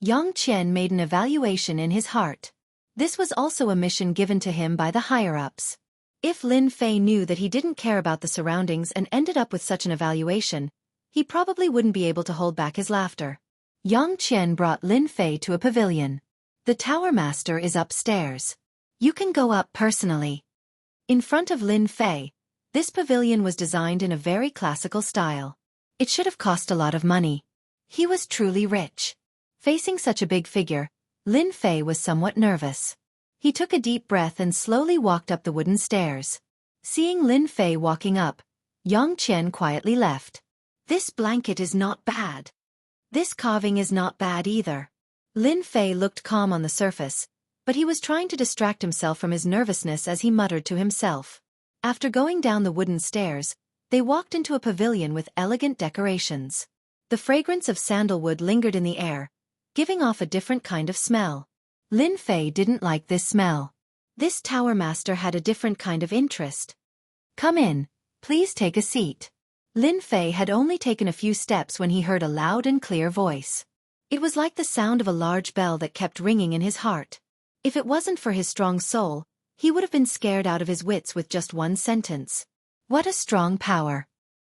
Yang Qian made an evaluation in his heart. This was also a mission given to him by the higher-ups. If Lin Fei knew that he didn't care about the surroundings and ended up with such an evaluation, he probably wouldn't be able to hold back his laughter. Yang Qian brought Lin Fei to a pavilion. The Tower Master is upstairs. You can go up personally. In front of Lin Fei, this pavilion was designed in a very classical style. It should have cost a lot of money. He was truly rich. Facing such a big figure, Lin Fei was somewhat nervous. He took a deep breath and slowly walked up the wooden stairs. Seeing Lin Fei walking up, Yang Qian quietly left. This blanket is not bad. This carving is not bad either. Lin Fei looked calm on the surface, but he was trying to distract himself from his nervousness as he muttered to himself. After going down the wooden stairs, they walked into a pavilion with elegant decorations. The fragrance of sandalwood lingered in the air, giving off a different kind of smell. Lin Fei didn't like this smell. This Tower Master had a different kind of interest. Come in, please take a seat. Lin Fei had only taken a few steps when he heard a loud and clear voice. It was like the sound of a large bell that kept ringing in his heart. If it wasn't for his strong soul, he would have been scared out of his wits with just one sentence. What a strong power.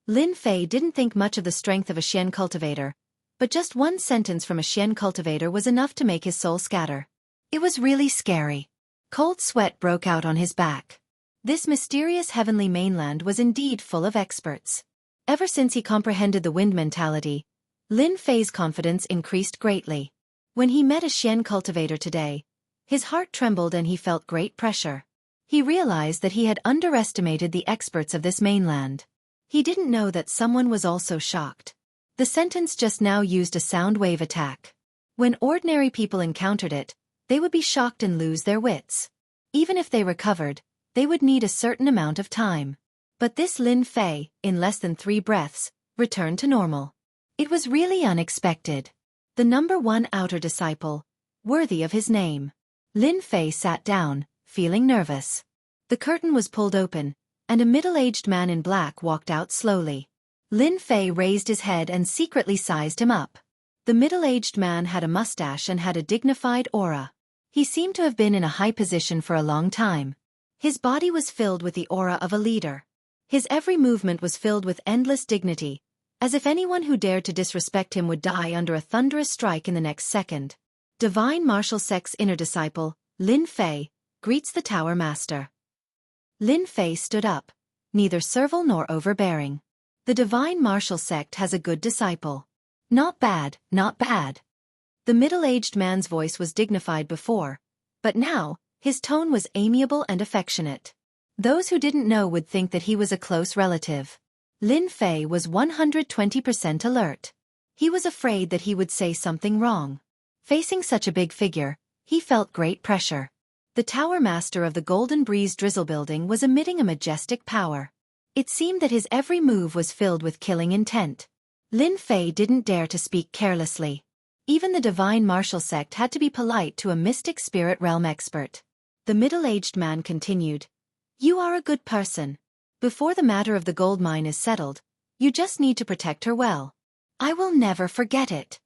Lin Fei didn't think much of the strength of a Xian cultivator, but just one sentence from a Xian cultivator was enough to make his soul scatter. It was really scary. Cold sweat broke out on his back. This mysterious heavenly mainland was indeed full of experts. Ever since he comprehended the wind mentality, Lin Fei's confidence increased greatly. When he met a Xian cultivator today, his heart trembled and he felt great pressure. He realized that he had underestimated the experts of this mainland. He didn't know that someone was also shocked. The sentence just now used a sound wave attack. When ordinary people encountered it, they would be shocked and lose their wits. Even if they recovered, they would need a certain amount of time. But this Lin Fei, in less than 3 breaths, returned to normal. It was really unexpected. The #1 outer disciple, worthy of his name. Lin Fei sat down, feeling nervous. The curtain was pulled open, and a middle-aged man in black walked out slowly. Lin Fei raised his head and secretly sized him up. The middle-aged man had a mustache and had a dignified aura. He seemed to have been in a high position for a long time. His body was filled with the aura of a leader. His every movement was filled with endless dignity, as if anyone who dared to disrespect him would die under a thunderous strike in the next second. Divine Martial Sect's inner disciple, Lin Fei, greets the Tower Master. Lin Fei stood up, neither servile nor overbearing. The Divine Martial Sect has a good disciple. Not bad, not bad. The middle-aged man's voice was dignified before, but now, his tone was amiable and affectionate. Those who didn't know would think that he was a close relative. Lin Fei was 120% alert. He was afraid that he would say something wrong. Facing such a big figure, he felt great pressure. The Tower Master of the Golden Breeze Drizzle Building was emitting a majestic power. It seemed that his every move was filled with killing intent. Lin Fei didn't dare to speak carelessly. Even the Divine Martial Sect had to be polite to a mystic spirit realm expert. The middle-aged man continued, "You are a good person. Before the matter of the gold mine is settled, you just need to protect her well. I will never forget it."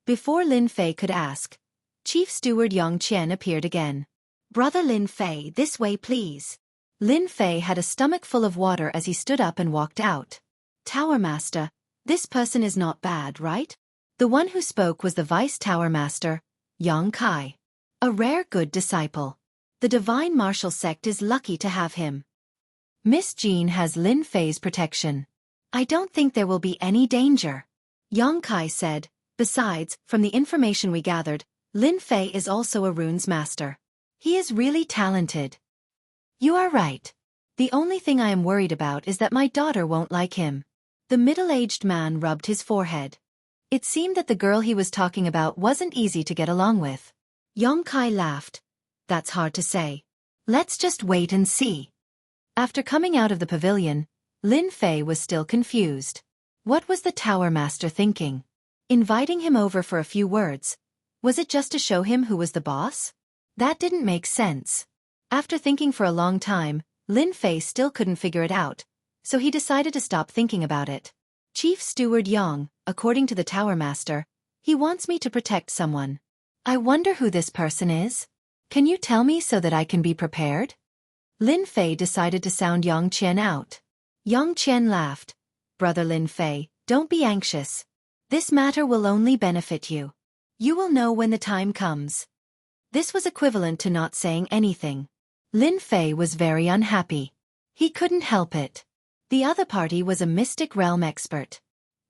Before Lin Fei could ask, Chief Steward Yang Qian appeared again. "Brother Lin Fei, this way please." Lin Fei had a stomach full of water as he stood up and walked out. "Tower Master, this person is not bad, right?" The one who spoke was the Vice Tower Master, Yang Kai. A rare good disciple. The Divine Martial Sect is lucky to have him. Miss Jean has Lin Fei's protection. I don't think there will be any danger, Yongkai said. Besides, from the information we gathered, Lin Fei is also a runes master. He is really talented. You are right. The only thing I am worried about is that my daughter won't like him. The middle-aged man rubbed his forehead. It seemed that the girl he was talking about wasn't easy to get along with. Yongkai laughed. That's hard to say. Let's just wait and see. After coming out of the pavilion, Lin Fei was still confused. What was the Tower Master thinking? Inviting him over for a few words. Was it just to show him who was the boss? That didn't make sense. After thinking for a long time, Lin Fei still couldn't figure it out, so he decided to stop thinking about it. Chief Steward Yang, according to the Tower Master, he wants me to protect someone. I wonder who this person is. Can you tell me so that I can be prepared? Lin Fei decided to sound Yang Qian out. Yang Qian laughed. Brother Lin Fei, don't be anxious. This matter will only benefit you. You will know when the time comes. This was equivalent to not saying anything. Lin Fei was very unhappy. He couldn't help it. The other party was a mystic realm expert.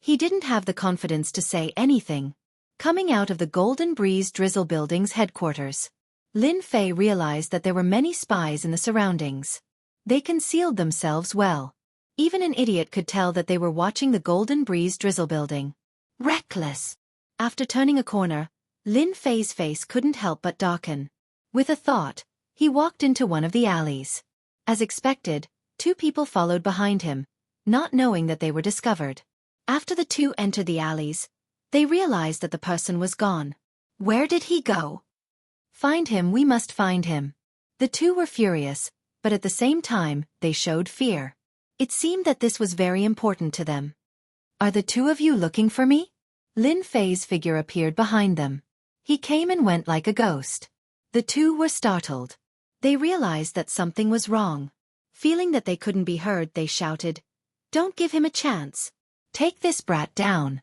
He didn't have the confidence to say anything. Coming out of the Golden Breeze Drizzle Building's headquarters, Lin Fei realized that there were many spies in the surroundings. They concealed themselves well. Even an idiot could tell that they were watching the Golden Breeze Drizzle Building. Reckless. After turning a corner, Lin Fei's face couldn't help but darken. With a thought, he walked into one of the alleys. As expected, two people followed behind him, not knowing that they were discovered. After the two entered the alleys, they realized that the person was gone. Where did he go? Find him, we must find him. The two were furious, but at the same time, they showed fear. It seemed that this was very important to them. Are the two of you looking for me? Lin Fei's figure appeared behind them. He came and went like a ghost. The two were startled. They realized that something was wrong. Feeling that they couldn't be heard, they shouted, "Don't give him a chance. Take this brat down."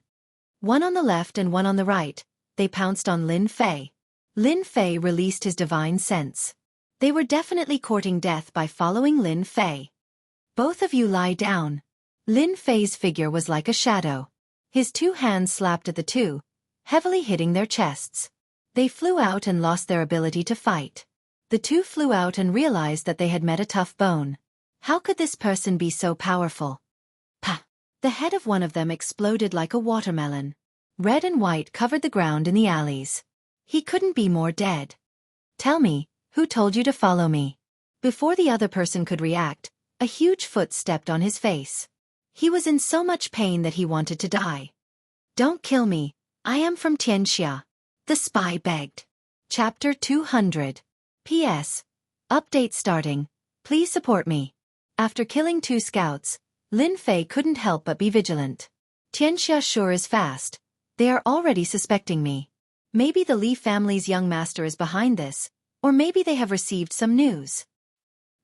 One on the left and one on the right, they pounced on Lin Fei. Lin Fei released his divine sense. They were definitely courting death by following Lin Fei. Both of you lie down. Lin Fei's figure was like a shadow. His two hands slapped at the two, heavily hitting their chests. They flew out and lost their ability to fight. The two flew out and realized that they had met a tough bone. How could this person be so powerful? Pah! The head of one of them exploded like a watermelon. Red and white covered the ground in the alleys. He couldn't be more dead. Tell me, who told you to follow me? Before the other person could react, a huge foot stepped on his face. He was in so much pain that he wanted to die. Don't kill me, I am from Xianxia. The spy begged. Chapter 200. P.S. Update starting. Please support me. After killing two scouts, Lin Fei couldn't help but be vigilant. Xianxia sure is fast. They are already suspecting me. Maybe the Li family's young master is behind this, or maybe they have received some news.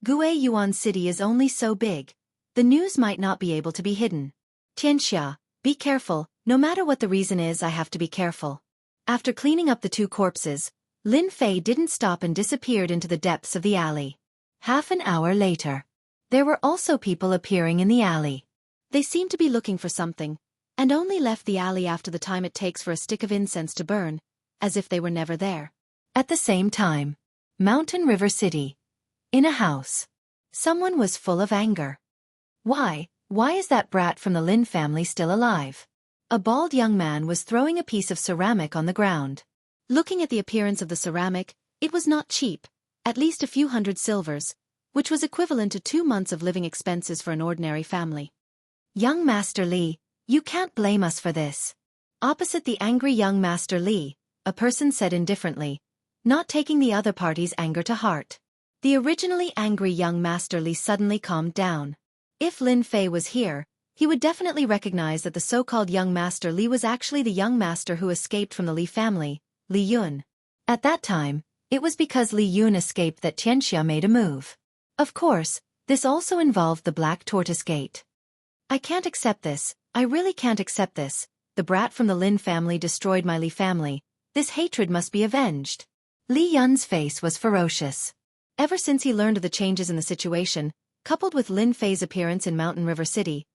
Gue Yuan City is only so big. The news might not be able to be hidden. Xianxia, be careful, no matter what the reason is, I have to be careful. After cleaning up the two corpses, Lin Fei didn't stop and disappeared into the depths of the alley. Half an hour later, there were also people appearing in the alley. They seemed to be looking for something, and only left the alley after the time it takes for a stick of incense to burn, as if they were never there. At the same time, Mountain River City. In a house. Someone was full of anger. Why is that brat from the Lin family still alive? A bald young man was throwing a piece of ceramic on the ground. Looking at the appearance of the ceramic, it was not cheap, at least a few hundred silvers, which was equivalent to 2 months of living expenses for an ordinary family. Young Master Li, you can't blame us for this. Opposite the angry young Master Li, a person said indifferently, not taking the other party's anger to heart. The originally angry young Master Li suddenly calmed down. If Lin Fei was here, he would definitely recognize that the so-called young Master Li was actually the young master who escaped from the Li family, Li Yun. At that time, it was because Li Yun escaped that Xianxia made a move. Of course, this also involved the Black Tortoise Gate. I can't accept this, I really can't accept this. The brat from the Lin family destroyed my Li family. This hatred must be avenged. Li Yun's face was ferocious. Ever since he learned of the changes in the situation, coupled with Lin Fei's appearance in Mountain River City,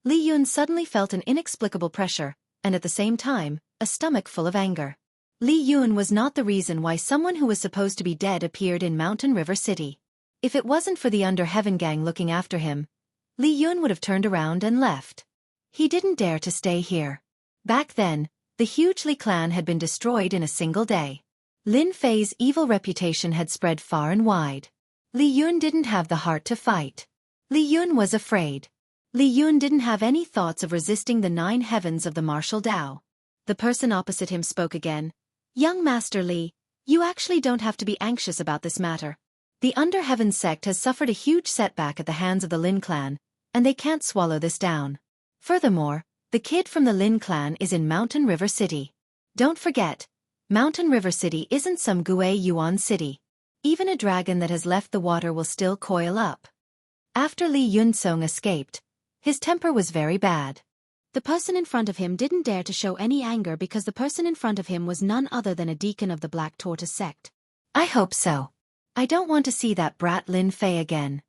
Li Yun suddenly felt an inexplicable pressure, and at the same time, a stomach full of anger. Li Yun was not the reason why someone who was supposed to be dead appeared in Mountain River City. If it wasn't for the Under Heaven gang looking after him, Li Yun would have turned around and left. He didn't dare to stay here. Back then, the huge Li clan had been destroyed in a single day. Lin Fei's evil reputation had spread far and wide. Li Yun didn't have the heart to fight. Li Yun was afraid. Li Yun didn't have any thoughts of resisting the 9 heavens of the martial Tao. The person opposite him spoke again. Young Master Li, you actually don't have to be anxious about this matter. The Under Heaven sect has suffered a huge setback at the hands of the Lin clan, and they can't swallow this down. Furthermore, the kid from the Lin clan is in Mountain River City. Don't forget, Mountain River City isn't some Gui Yuan city. Even a dragon that has left the water will still coil up. After Li Yunsong escaped, his temper was very bad. The person in front of him didn't dare to show any anger because the person in front of him was none other than a deacon of the Black Tortoise sect. I hope so. I don't want to see that brat Lin Fei again.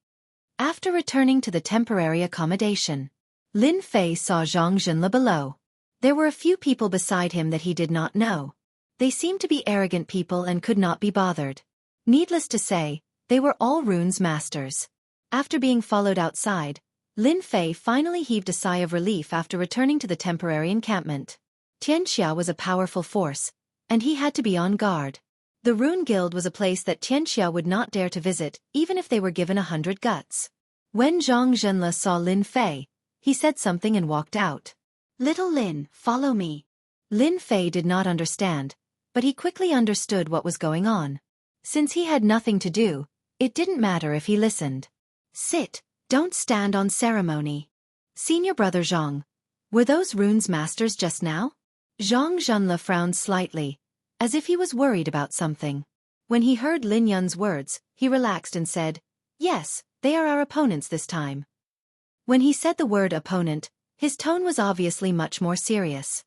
After returning to the temporary accommodation, Lin Fei saw Zhang Zhenle below. There were a few people beside him that he did not know. They seemed to be arrogant people and could not be bothered. Needless to say, they were all runes masters. After being followed outside, Lin Fei finally heaved a sigh of relief after returning to the temporary encampment. Xianxia was a powerful force, and he had to be on guard. The Rune Guild was a place that Xianxia would not dare to visit, even if they were given 100 guts. When Zhang Zhenle saw Lin Fei, he said something and walked out. Little Lin, follow me. Lin Fei did not understand, but he quickly understood what was going on. Since he had nothing to do, it didn't matter if he listened. Sit, don't stand on ceremony. Senior brother Zhang, were those runes masters just now? Zhang Zhenle frowned slightly, as if he was worried about something. When he heard Lin Yun's words, he relaxed and said, yes, they are our opponents this time. When he said the word opponent, his tone was obviously much more serious.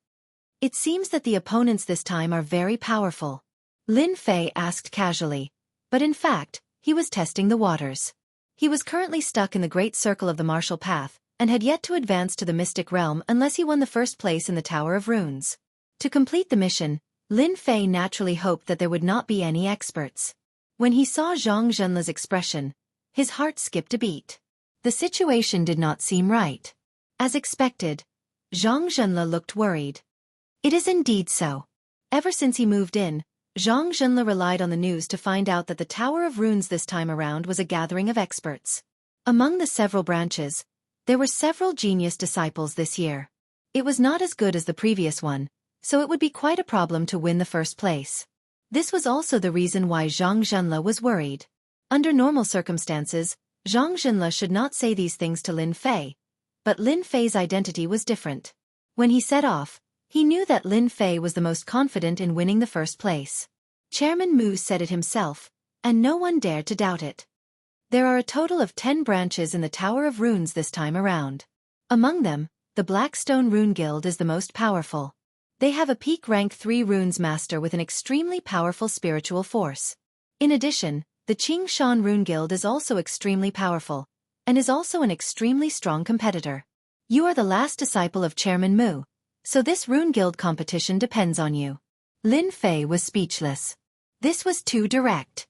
It seems that the opponents this time are very powerful. Lin Fei asked casually, but in fact, he was testing the waters. He was currently stuck in the great circle of the martial path, and had yet to advance to the mystic realm unless he won the first place in the Tower of Runes. To complete the mission, Lin Fei naturally hoped that there would not be any experts. When he saw Zhang Zhenle's expression, his heart skipped a beat. The situation did not seem right. As expected, Zhang Zhenle looked worried. It is indeed so. Ever since he moved in, Zhang Zhenle relied on the news to find out that the Tower of Runes this time around was a gathering of experts. Among the several branches, there were several genius disciples this year. It was not as good as the previous one, so it would be quite a problem to win the first place. This was also the reason why Zhang Zhenle was worried. Under normal circumstances, Zhang Zhenle should not say these things to Lin Fei, but Lin Fei's identity was different. When he set off, he knew that Lin Fei was the most confident in winning the first place. Chairman Mu said it himself, and no one dared to doubt it. There are a total of 10 branches in the Tower of Runes this time around. Among them, the Blackstone Rune Guild is the most powerful. They have a peak rank 3 runes master with an extremely powerful spiritual force. In addition, the Qingshan Rune Guild is also extremely powerful, and is also an extremely strong competitor. You are the last disciple of Chairman Mu, so this Rune Guild competition depends on you. Lin Fei was speechless. This was too direct.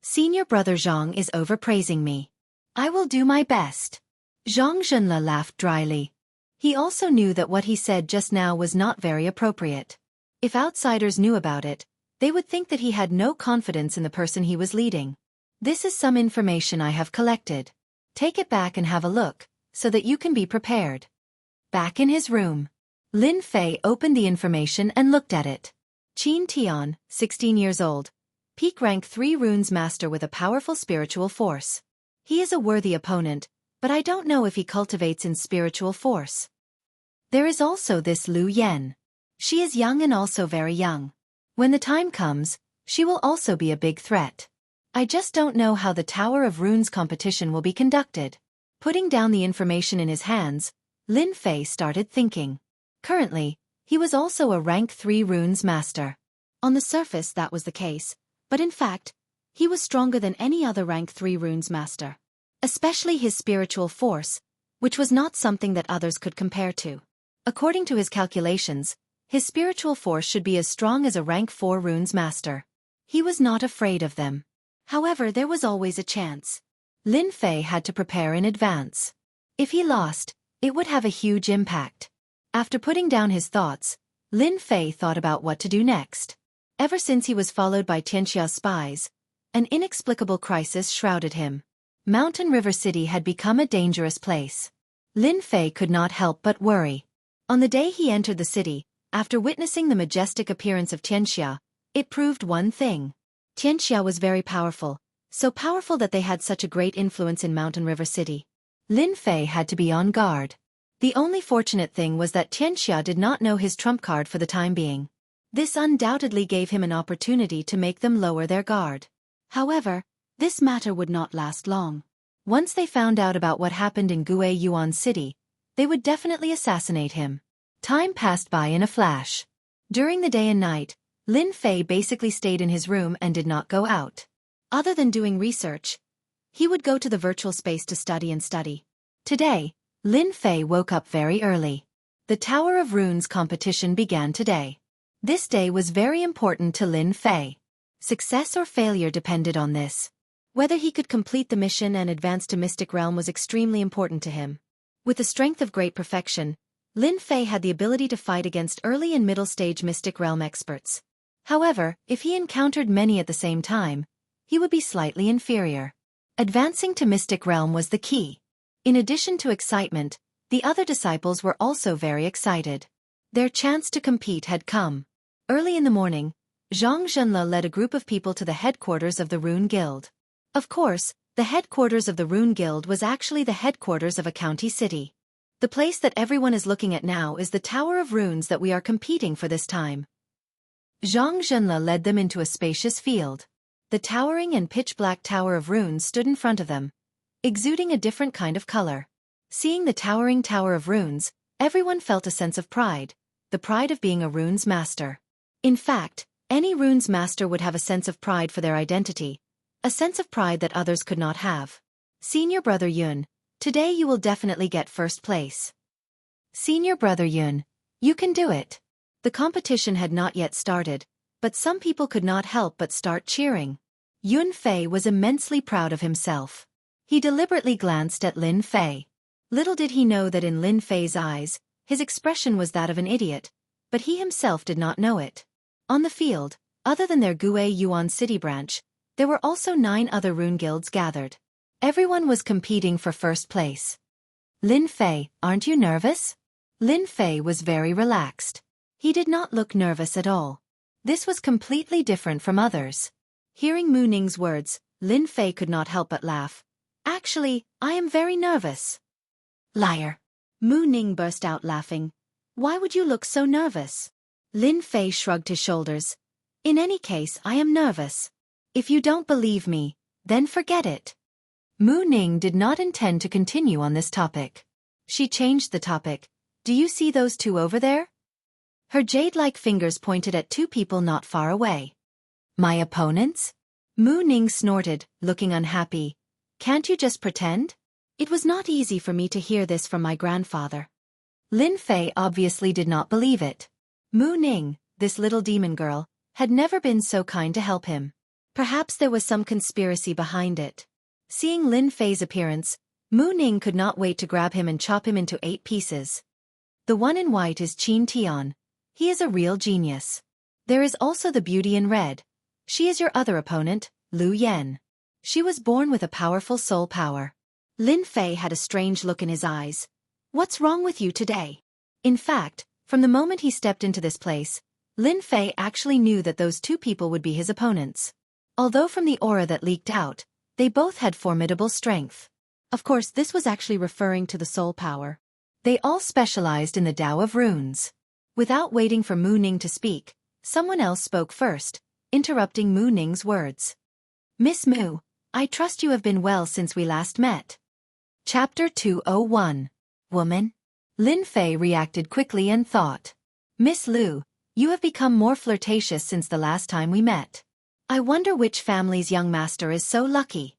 Senior brother Zhang is overpraising me. I will do my best. Zhang Zhenle laughed dryly. He also knew that what he said just now was not very appropriate. If outsiders knew about it, they would think that he had no confidence in the person he was leading. This is some information I have collected. Take it back and have a look, so that you can be prepared. Back in his room, Lin Fei opened the information and looked at it. Qin Tian, 16 years old. Peak rank 3 runes master with a powerful spiritual force. He is a worthy opponent, but I don't know if he cultivates in spiritual force. There is also this Lu Yen. She is young and also very young. When the time comes, she will also be a big threat. I just don't know how the Tower of Runes competition will be conducted. Putting down the information in his hands, Lin Fei started thinking. Currently, he was also a rank 3 runes master. On the surface that was the case, but in fact, he was stronger than any other rank 3 runes master. Especially his spiritual force, which was not something that others could compare to. According to his calculations, his spiritual force should be as strong as a rank 4 runes master. He was not afraid of them. However, there was always a chance. Lin Fei had to prepare in advance. If he lost, it would have a huge impact. After putting down his thoughts, Lin Fei thought about what to do next. Ever since he was followed by Xianxia's spies, an inexplicable crisis shrouded him. Mountain River City had become a dangerous place. Lin Fei could not help but worry. On the day he entered the city, after witnessing the majestic appearance of Xianxia, it proved one thing. Xianxia was very powerful, so powerful that they had such a great influence in Mountain River City. Lin Fei had to be on guard. The only fortunate thing was that Xianxia did not know his trump card for the time being. This undoubtedly gave him an opportunity to make them lower their guard. However, this matter would not last long. Once they found out about what happened in Yuan City, they would definitely assassinate him. Time passed by in a flash. During the day and night, Lin Fei basically stayed in his room and did not go out. Other than doing research, he would go to the virtual space to study and study. Today, Lin Fei woke up very early. The Tower of Runes competition began today. This day was very important to Lin Fei. Success or failure depended on this. Whether he could complete the mission and advance to Mystic Realm was extremely important to him. With the strength of great perfection, Lin Fei had the ability to fight against early and middle stage Mystic Realm experts. However, if he encountered many at the same time, he would be slightly inferior. Advancing to Mystic Realm was the key. In addition to excitement, the other disciples were also very excited. Their chance to compete had come. Early in the morning, Xianxia led a group of people to the headquarters of the Rune Guild. Of course, the headquarters of the Rune Guild was actually the headquarters of a county city. The place that everyone is looking at now is the Tower of Runes that we are competing for this time. Xianxia led them into a spacious field. The towering and pitch-black Tower of Runes stood in front of them, exuding a different kind of color. Seeing the towering Tower of Runes, everyone felt a sense of pride, the pride of being a runes master. In fact, any runes master would have a sense of pride for their identity, a sense of pride that others could not have. Senior Brother Yun, today you will definitely get first place. Senior Brother Yun, you can do it. The competition had not yet started, but some people could not help but start cheering. Yun Fei was immensely proud of himself. He deliberately glanced at Lin Fei. Little did he know that in Lin Fei's eyes, his expression was that of an idiot, but he himself did not know it. On the field, other than their Yuan City branch, there were also 9 other rune guilds gathered. Everyone was competing for first place. Lin Fei, aren't you nervous? Lin Fei was very relaxed. He did not look nervous at all. This was completely different from others. Hearing Mu Ning's words, Lin Fei could not help but laugh. Actually, I am very nervous. Liar. Mu Ning burst out laughing. Why would you look so nervous? Lin Fei shrugged his shoulders. In any case, I am nervous. If you don't believe me, then forget it. Mu Ning did not intend to continue on this topic. She changed the topic. Do you see those 2 over there? Her jade-like fingers pointed at 2 people not far away. My opponents? Mu Ning snorted, looking unhappy. Can't you just pretend? It was not easy for me to hear this from my grandfather. Lin Fei obviously did not believe it. Mu Ning, this little demon girl, had never been so kind to help him. Perhaps there was some conspiracy behind it. Seeing Lin Fei's appearance, Mu Ning could not wait to grab him and chop him into 8 pieces. The one in white is Qin Tian. He is a real genius. There is also the beauty in red. She is your other opponent, Lu Yan. She was born with a powerful soul power. Lin Fei had a strange look in his eyes. What's wrong with you today? In fact, from the moment he stepped into this place, Lin Fei actually knew that those 2 people would be his opponents. Although from the aura that leaked out, they both had formidable strength. Of course, this was actually referring to the soul power. They all specialized in the Tao of Runes. Without waiting for Mu Ning to speak, someone else spoke first, interrupting Mu Ning's words. Miss Mu, I trust you have been well since we last met. Chapter 201. Woman? Lin Fei reacted quickly and thought. Miss Lu, you have become more flirtatious since the last time we met. I wonder which family's young master is so lucky.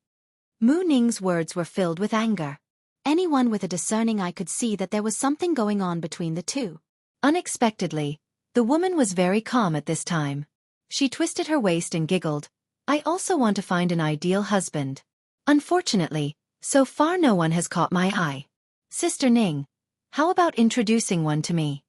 Mu Ning's words were filled with anger. Anyone with a discerning eye could see that there was something going on between the two. Unexpectedly, the woman was very calm at this time. She twisted her waist and giggled. I also want to find an ideal husband. Unfortunately, so far no one has caught my eye. Sister Ning, how about introducing one to me?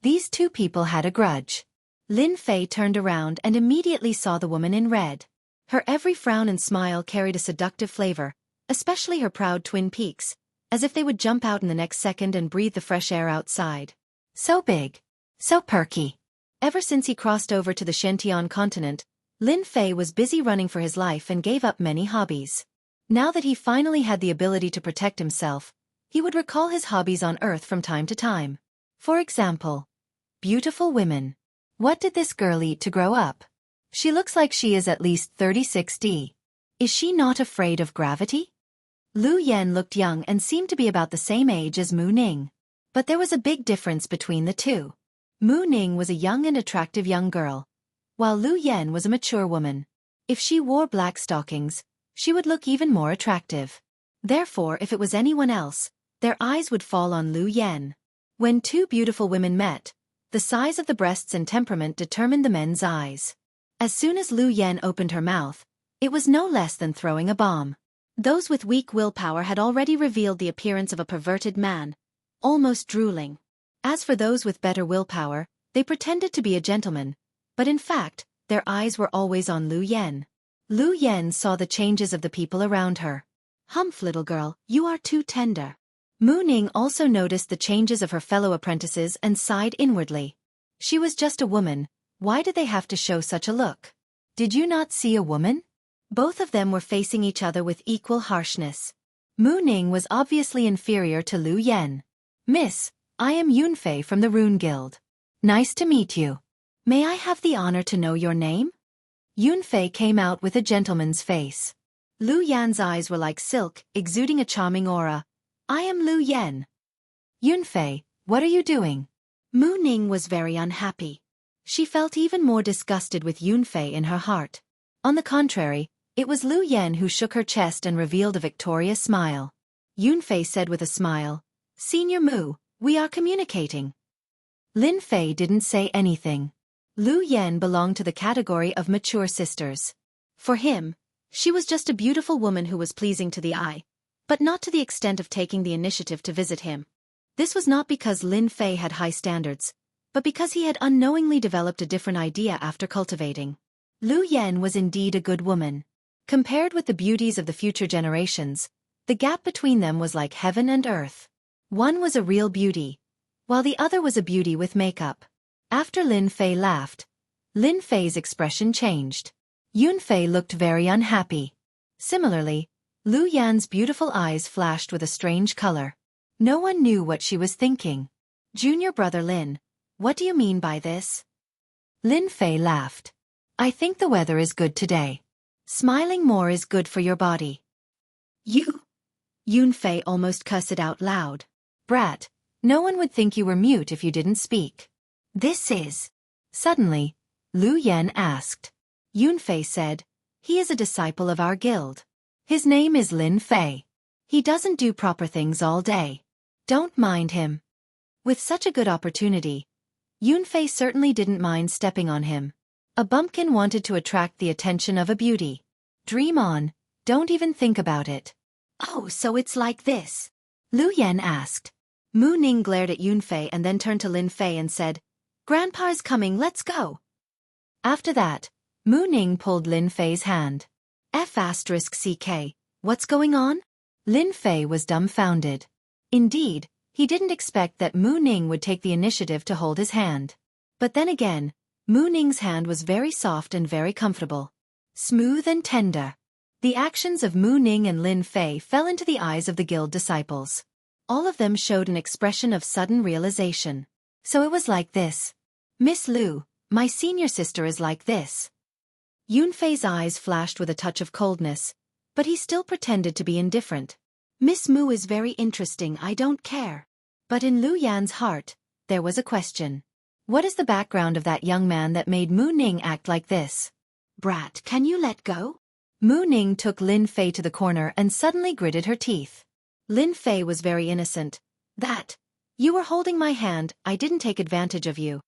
These two people had a grudge. Lin Fei turned around and immediately saw the woman in red. Her every frown and smile carried a seductive flavor, especially her proud twin peaks, as if they would jump out in the next second and breathe the fresh air outside. So big. So perky. Ever since he crossed over to the Shentian continent, Lin Fei was busy running for his life and gave up many hobbies. Now that he finally had the ability to protect himself, he would recall his hobbies on Earth from time to time. For example, beautiful women. What did this girl eat to grow up? She looks like she is at least 36D. Is she not afraid of gravity? Lu Yan looked young and seemed to be about the same age as Mu Ning. But there was a big difference between the two. Mu Ning was a young and attractive young girl, while Lu Yan was a mature woman. If she wore black stockings, she would look even more attractive. Therefore, if it was anyone else, their eyes would fall on Lu Yan. When two beautiful women met, the size of the breasts and temperament determined the men's eyes. As soon as Lu Yan opened her mouth, it was no less than throwing a bomb. Those with weak willpower had already revealed the appearance of a perverted man, almost drooling. As for those with better willpower, they pretended to be a gentleman, but in fact, their eyes were always on Lu Yan. Lu Yan saw the changes of the people around her. Humph, little girl, you are too tender. Mu Ning also noticed the changes of her fellow apprentices and sighed inwardly. She was just a woman, why did they have to show such a look? Did you not see a woman? Both of them were facing each other with equal harshness. Mu Ning was obviously inferior to Lu Yan. Miss, I am Yunfei from the Rune Guild. Nice to meet you. May I have the honor to know your name? Yunfei came out with a gentleman's face. Lu Yan's eyes were like silk, exuding a charming aura. I am Lu Yan. Yunfei, what are you doing? Mu Ning was very unhappy. She felt even more disgusted with Yunfei in her heart. On the contrary, it was Lu Yan who shook her chest and revealed a victorious smile. Yunfei said with a smile, Senior Mu, we are communicating. Lin Fei didn't say anything. Lu Yan belonged to the category of mature sisters. For him, she was just a beautiful woman who was pleasing to the eye, but not to the extent of taking the initiative to visit him. This was not because Lin Fei had high standards, but because he had unknowingly developed a different idea after cultivating. Lu Yan was indeed a good woman. Compared with the beauties of the future generations, the gap between them was like heaven and earth. One was a real beauty, while the other was a beauty with makeup. After Lin Fei laughed, Lin Fei's expression changed. Yunfei looked very unhappy. Similarly, Lu Yan's beautiful eyes flashed with a strange color. No one knew what she was thinking. Junior brother Lin, what do you mean by this? Lin Fei laughed. I think the weather is good today. Smiling more is good for your body. You? Yunfei almost cussed it out loud. Brat, no one would think you were mute if you didn't speak. This is... Suddenly, Lu Yan asked. Yunfei said, he is a disciple of our guild. His name is Lin Fei. He doesn't do proper things all day. Don't mind him. With such a good opportunity, Yunfei certainly didn't mind stepping on him. A bumpkin wanted to attract the attention of a beauty. Dream on, don't even think about it. Oh, so it's like this? Lu Yan asked. Mu Ning glared at Yunfei and then turned to Lin Fei and said, Grandpa is coming, let's go. After that, Mu Ning pulled Lin Fei's hand. F***CK, what's going on? Lin Fei was dumbfounded. Indeed, he didn't expect that Mu Ning would take the initiative to hold his hand. But then again, Mu Ning's hand was very soft and very comfortable. Smooth and tender. The actions of Mu Ning and Lin Fei fell into the eyes of the guild disciples. All of them showed an expression of sudden realization. So it was like this. Miss Lu, my senior sister is like this. Yunfei's eyes flashed with a touch of coldness, but he still pretended to be indifferent. Miss Mu is very interesting, I don't care. But in Lu Yan's heart, there was a question. What is the background of that young man that made Mu Ning act like this? Brat, can you let go? Mu Ning took Lin Fei to the corner and suddenly gritted her teeth. Lin Fei was very innocent. You were holding my hand, I didn't take advantage of you.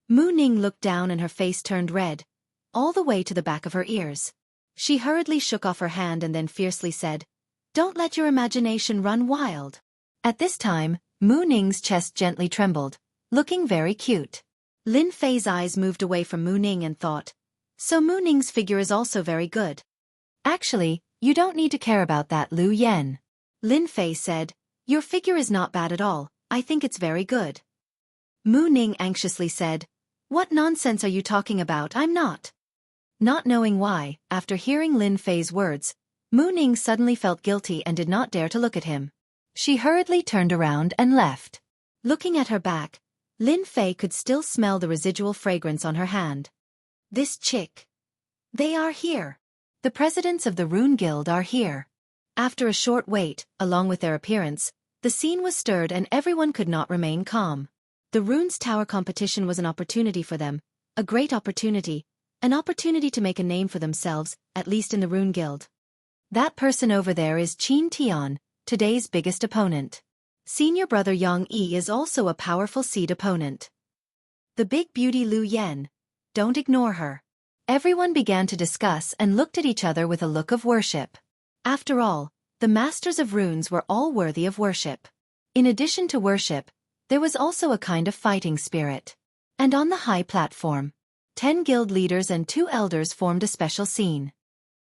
Mu Ning looked down and her face turned red, all the way to the back of her ears. She hurriedly shook off her hand and then fiercely said, "Don't let your imagination run wild." At this time, Mu Ning's chest gently trembled, looking very cute. Lin Fei's eyes moved away from Mu Ning and thought, so Mu Ning's figure is also very good. Actually, you don't need to care about that, Lu Yen. Lin Fei said, your figure is not bad at all, I think it's very good. Mu Ning anxiously said, what nonsense are you talking about? I'm not. Not knowing why, after hearing Lin Fei's words, Mu Ning suddenly felt guilty and did not dare to look at him. She hurriedly turned around and left. Looking at her back, Lin Fei could still smell the residual fragrance on her hand. This chick. They are here. The presidents of the Rune Guild are here. After a short wait, along with their appearance, the scene was stirred and everyone could not remain calm. The Runes Tower competition was an opportunity for them, a great opportunity, an opportunity to make a name for themselves, at least in the Rune Guild. That person over there is Qin Tian, today's biggest opponent. Senior brother Yang Yi is also a powerful seed opponent. The big beauty Lu Yen. Don't ignore her. Everyone began to discuss and looked at each other with a look of worship. After all, the masters of runes were all worthy of worship. In addition to worship, there was also a kind of fighting spirit. And on the high platform, 10 guild leaders and 2 elders formed a special scene.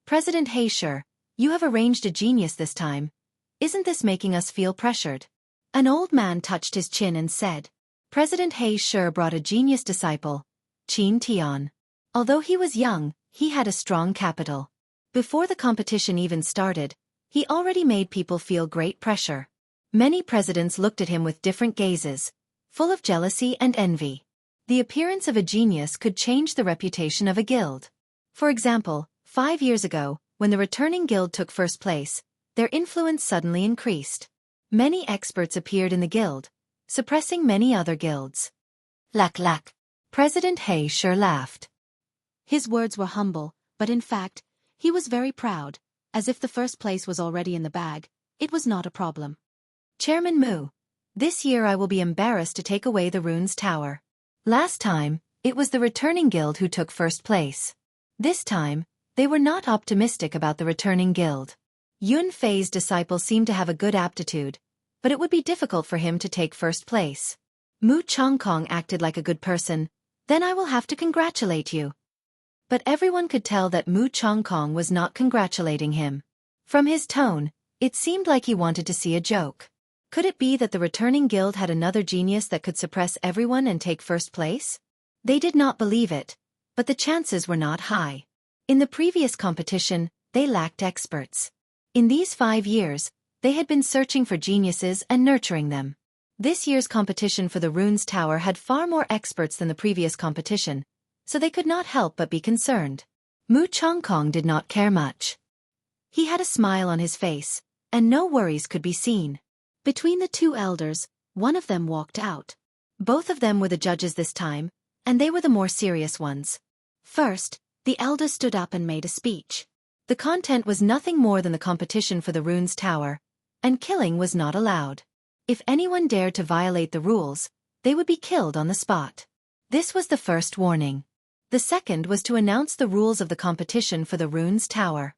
President He Shi, you have arranged a genius this time. Isn't this making us feel pressured? An old man touched his chin and said. President He Shi brought a genius disciple, Qin Tian. Although he was young, he had a strong capital. Before the competition even started, he already made people feel great pressure. Many presidents looked at him with different gazes, full of jealousy and envy. The appearance of a genius could change the reputation of a guild. For example, 5 years ago, when the returning guild took first place, their influence suddenly increased. Many experts appeared in the guild, suppressing many other guilds. Lack. President He Shi laughed. His words were humble, but in fact, he was very proud, as if the first place was already in the bag. It was not a problem. Chairman Mu, this year I will be embarrassed to take away the Runes Tower. Last time, it was the returning guild who took first place. This time, they were not optimistic about the returning guild. Yun Fei's disciple seemed to have a good aptitude, but it would be difficult for him to take first place. Mu Chongkong acted like a good person, then I will have to congratulate you. But everyone could tell that Mu Chongkong was not congratulating him. From his tone, it seemed like he wanted to see a joke. Could it be that the returning guild had another genius that could suppress everyone and take first place? They did not believe it, but the chances were not high. In the previous competition, they lacked experts. In these 5 years, they had been searching for geniuses and nurturing them. This year's competition for the Runes Tower had far more experts than the previous competition, so they could not help but be concerned. Mu Chongkong did not care much. He had a smile on his face, and no worries could be seen. Between the 2 elders, one of them walked out. Both of them were the judges this time, and they were the more serious ones. First, the elder stood up and made a speech. The content was nothing more than the competition for the Runes Tower, and killing was not allowed. If anyone dared to violate the rules, they would be killed on the spot. This was the first warning. The second was to announce the rules of the competition for the Runes Tower.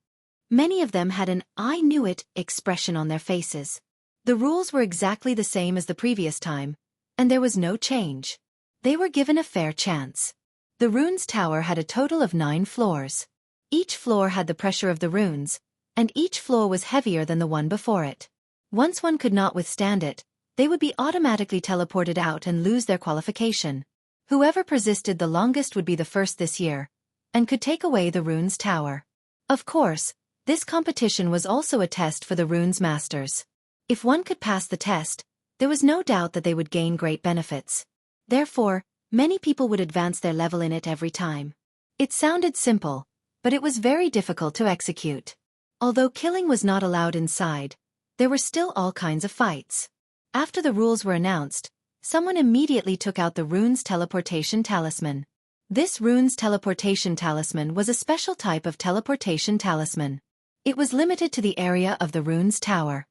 Many of them had an "I knew it" expression on their faces. The rules were exactly the same as the previous time, and there was no change. They were given a fair chance. The Runes Tower had a total of 9 floors. Each floor had the pressure of the runes, and each floor was heavier than the one before it. Once one could not withstand it, they would be automatically teleported out and lose their qualification. Whoever persisted the longest would be the first this year, and could take away the Runes Tower. Of course, this competition was also a test for the Runes Masters. If one could pass the test, there was no doubt that they would gain great benefits. Therefore, many people would advance their level in it every time. It sounded simple, but it was very difficult to execute. Although killing was not allowed inside, there were still all kinds of fights. After the rules were announced, someone immediately took out the Runes Teleportation Talisman. This Runes Teleportation Talisman was a special type of teleportation talisman. It was limited to the area of the Runes Tower.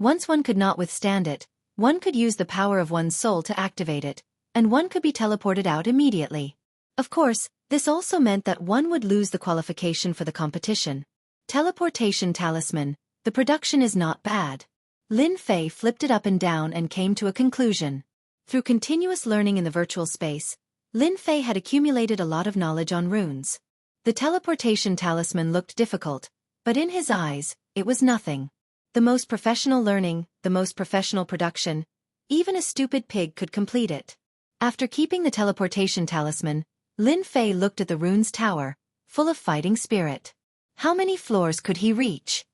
Once one could not withstand it, one could use the power of one's soul to activate it, and one could be teleported out immediately. Of course, this also meant that one would lose the qualification for the competition. Teleportation talisman, the production is not bad. Lin Fei flipped it up and down and came to a conclusion. Through continuous learning in the virtual space, Lin Fei had accumulated a lot of knowledge on runes. The teleportation talisman looked difficult, but in his eyes, it was nothing. The most professional learning, the most professional production, even a stupid pig could complete it. After keeping the teleportation talisman, Lin Fei looked at the rune's tower, full of fighting spirit. How many floors could he reach?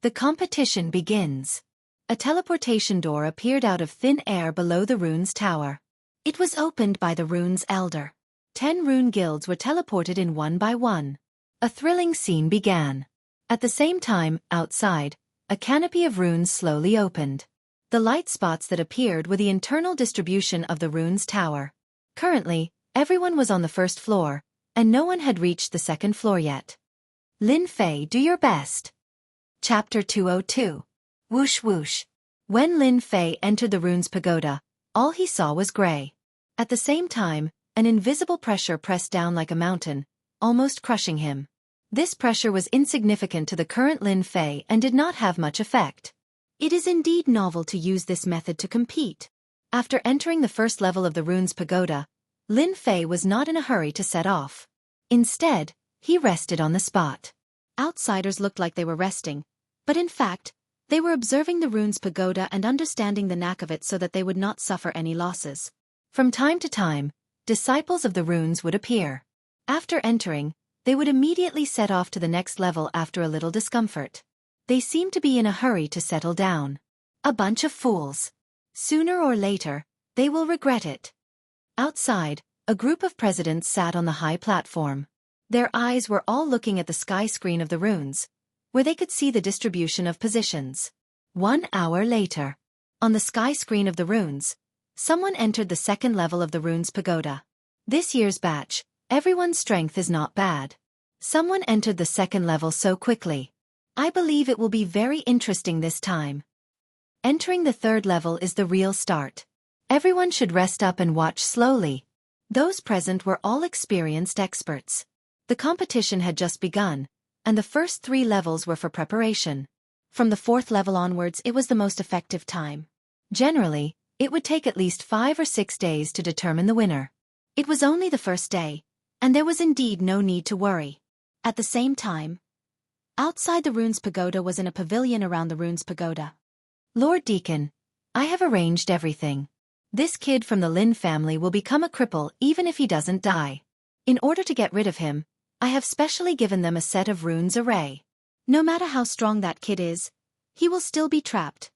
The competition begins. A teleportation door appeared out of thin air below the rune's tower. It was opened by the rune's elder. 10 rune guilds were teleported in one by one. A thrilling scene began. At the same time, outside, a canopy of runes slowly opened. The light spots that appeared were the internal distribution of the rune's tower. Currently, everyone was on the first floor, and no one had reached the second floor yet. Lin Fei, do your best. Chapter 202. Whoosh whoosh. When Lin Fei entered the rune's pagoda, all he saw was gray. At the same time, an invisible pressure pressed down like a mountain, almost crushing him. This pressure was insignificant to the current Lin Fei and did not have much effect. It is indeed novel to use this method to compete. After entering the first level of the rune's pagoda, Lin Fei was not in a hurry to set off. Instead, he rested on the spot. Outsiders looked like they were resting, but in fact, they were observing the rune's pagoda and understanding the knack of it so that they would not suffer any losses. From time to time, disciples of the runes would appear. After entering, they would immediately set off to the next level after a little discomfort. They seemed to be in a hurry to settle down. A bunch of fools. Sooner or later, they will regret it. Outside, a group of presidents sat on the high platform. Their eyes were all looking at the sky screen of the runes, where they could see the distribution of positions. 1 hour later, on the sky screen of the runes, someone entered the second level of the rune's pagoda. This year's batch, everyone's strength is not bad. Someone entered the second level so quickly. I believe it will be very interesting this time. Entering the third level is the real start. Everyone should rest up and watch slowly. Those present were all experienced experts. The competition had just begun, and the first 3 levels were for preparation. From the 4th level onwards it was the most effective time. Generally, it would take at least 5 or 6 days to determine the winner. It was only the first day, and there was indeed no need to worry. At the same time, outside the rune's pagoda was in a pavilion around the rune's pagoda. Lord Deacon, I have arranged everything. This kid from the Lin family will become a cripple even if he doesn't die. In order to get rid of him, I have specially given them a set of runes array. No matter how strong that kid is, he will still be trapped.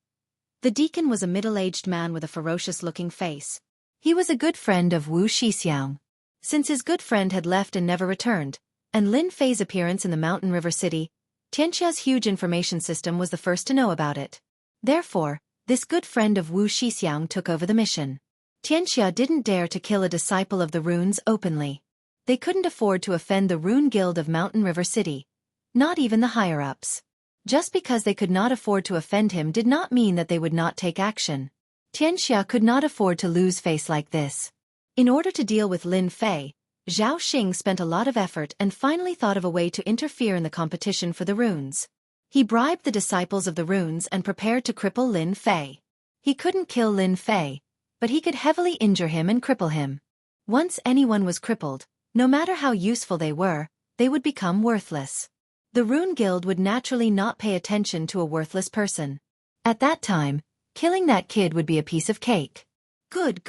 The deacon was a middle-aged man with a ferocious-looking face. He was a good friend of Wuxia. Since his good friend had left and never returned, and Lin Fei's appearance in the mountain river city, Xianxia's huge information system was the first to know about it. Therefore, this good friend of Wuxia took over the mission. Xianxia didn't dare to kill a disciple of the runes openly. They couldn't afford to offend the Rune Guild of Mountain River City. Not even the higher-ups. Just because they could not afford to offend him did not mean that they would not take action. Xianxia could not afford to lose face like this. In order to deal with Lin Fei, Zhao Xing spent a lot of effort and finally thought of a way to interfere in the competition for the runes. He bribed the disciples of the runes and prepared to cripple Lin Fei. He couldn't kill Lin Fei, but he could heavily injure him and cripple him. Once anyone was crippled, no matter how useful they were, they would become worthless. The Rune Guild would naturally not pay attention to a worthless person. At that time, killing that kid would be a piece of cake. Good.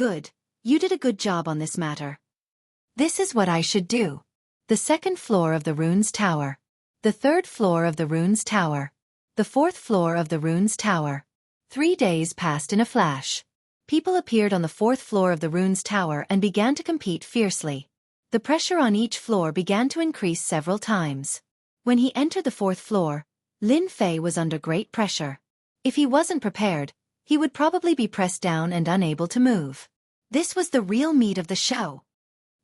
You did a good job on this matter. This is what I should do. The 2nd floor of the rune's tower. The 3rd floor of the rune's tower. The 4th floor of the rune's tower. 3 days passed in a flash. People appeared on the 4th floor of the rune's tower and began to compete fiercely. The pressure on each floor began to increase several times. When he entered the 4th floor, Lin Fei was under great pressure. If he wasn't prepared, he would probably be pressed down and unable to move. This was the real meat of the show.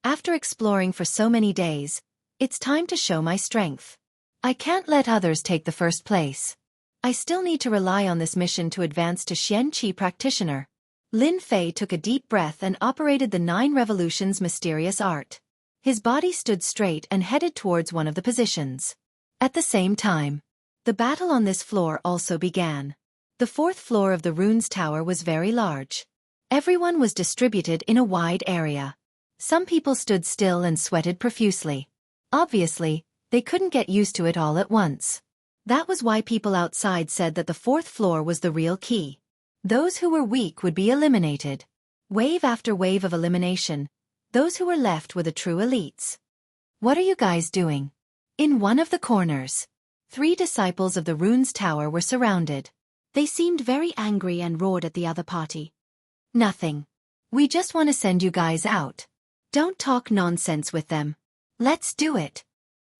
After exploring for so many days, it's time to show my strength. I can't let others take the first place. I still need to rely on this mission to advance to Xianxia practitioner. Lin Fei took a deep breath and operated the 9 revolutions mysterious art. His body stood straight and headed towards one of the positions. At the same time, the battle on this floor also began. The 4th floor of the runes tower was very large. Everyone was distributed in a wide area. Some people stood still and sweated profusely. Obviously, they couldn't get used to it all at once. That was why people outside said that the 4th floor was the real key. Those who were weak would be eliminated. Wave after wave of elimination, those who were left were the true elites. What are you guys doing? In one of the corners, 3 disciples of the runes tower were surrounded. They seemed very angry and roared at the other party. Nothing. We just want to send you guys out. Don't talk nonsense with them. Let's do it.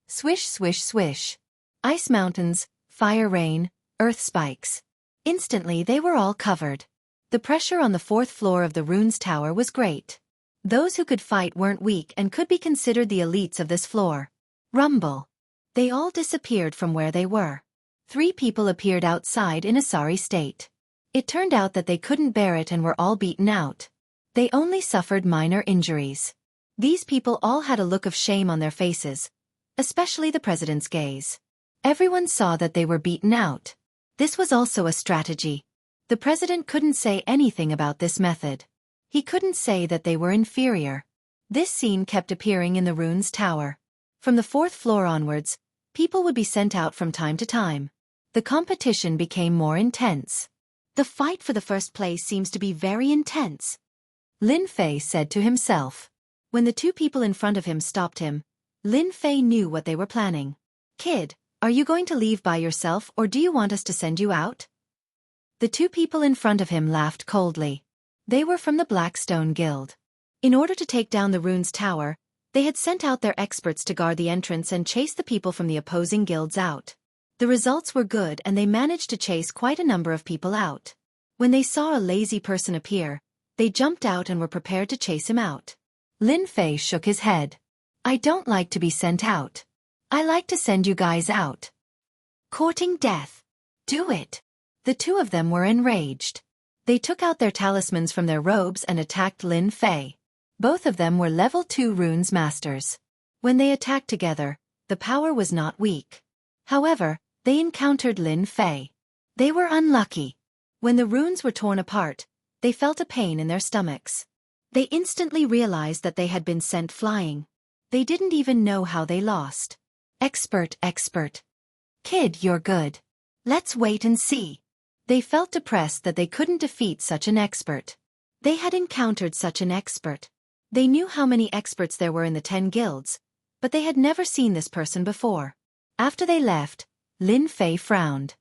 Swish, swish, swish. Ice mountains, fire rain, earth spikes. Instantly they were all covered. The pressure on the 4th floor of the runes tower was great. Those who could fight weren't weak and could be considered the elites of this floor. Rumble. They all disappeared from where they were. 3 people appeared outside in a sorry state. It turned out that they couldn't bear it and were all beaten out. They only suffered minor injuries. These people all had a look of shame on their faces, especially the president's gaze. Everyone saw that they were beaten out. This was also a strategy. The president couldn't say anything about this method. He couldn't say that they were inferior. This scene kept appearing in the runes tower. From the 4th floor onwards, people would be sent out from time to time. The competition became more intense. The fight for the first place seems to be very intense, Lin Fei said to himself. When the 2 people in front of him stopped him, Lin Fei knew what they were planning. Kid, are you going to leave by yourself or do you want us to send you out? The 2 people in front of him laughed coldly. They were from the Blackstone Guild. In order to take down the runes tower, they had sent out their experts to guard the entrance and chase the people from the opposing guilds out. The results were good and they managed to chase quite a number of people out. When they saw a lazy person appear, they jumped out and were prepared to chase him out. Lin Fei shook his head. I don't like to be sent out. I like to send you guys out. Courting death. Do it. The 2 of them were enraged. They took out their talismans from their robes and attacked Lin Fei. Both of them were level 2 runes masters. When they attacked together, the power was not weak. However, they encountered Lin Fei. They were unlucky. When the runes were torn apart, they felt a pain in their stomachs. They instantly realized that they had been sent flying. They didn't even know how they lost. Expert. Kid, you're good. Let's wait and see. They felt depressed that they couldn't defeat such an expert. They had encountered such an expert. They knew how many experts there were in the 10 guilds, but they had never seen this person before. After they left, Lin Fei frowned.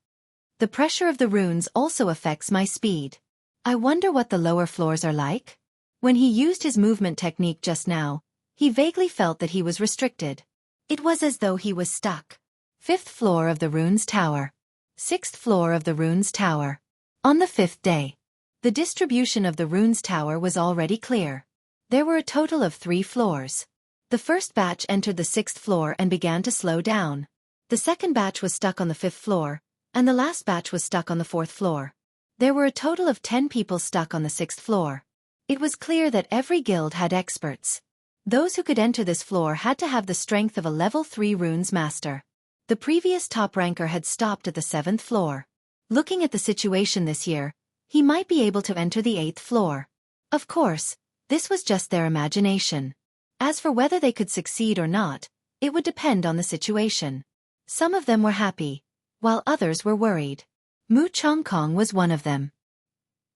The pressure of the runes also affects my speed. I wonder what the lower floors are like? When he used his movement technique just now, he vaguely felt that he was restricted. It was as though he was stuck. 5th floor of the runes tower. 6th floor of the runes tower. On the 5th day, the distribution of the runes tower was already clear. There were a total of 3 floors. The first batch entered the 6th floor and began to slow down. The second batch was stuck on the 5th floor, and the last batch was stuck on the 4th floor. There were a total of 10 people stuck on the 6th floor. It was clear that every guild had experts. Those who could enter this floor had to have the strength of a level 3 runes master. The previous top ranker had stopped at the 7th floor. Looking at the situation this year, he might be able to enter the 8th floor. Of course, this was just their imagination. As for whether they could succeed or not, it would depend on the situation. Some of them were happy, while others were worried. Mu Chongkong was one of them.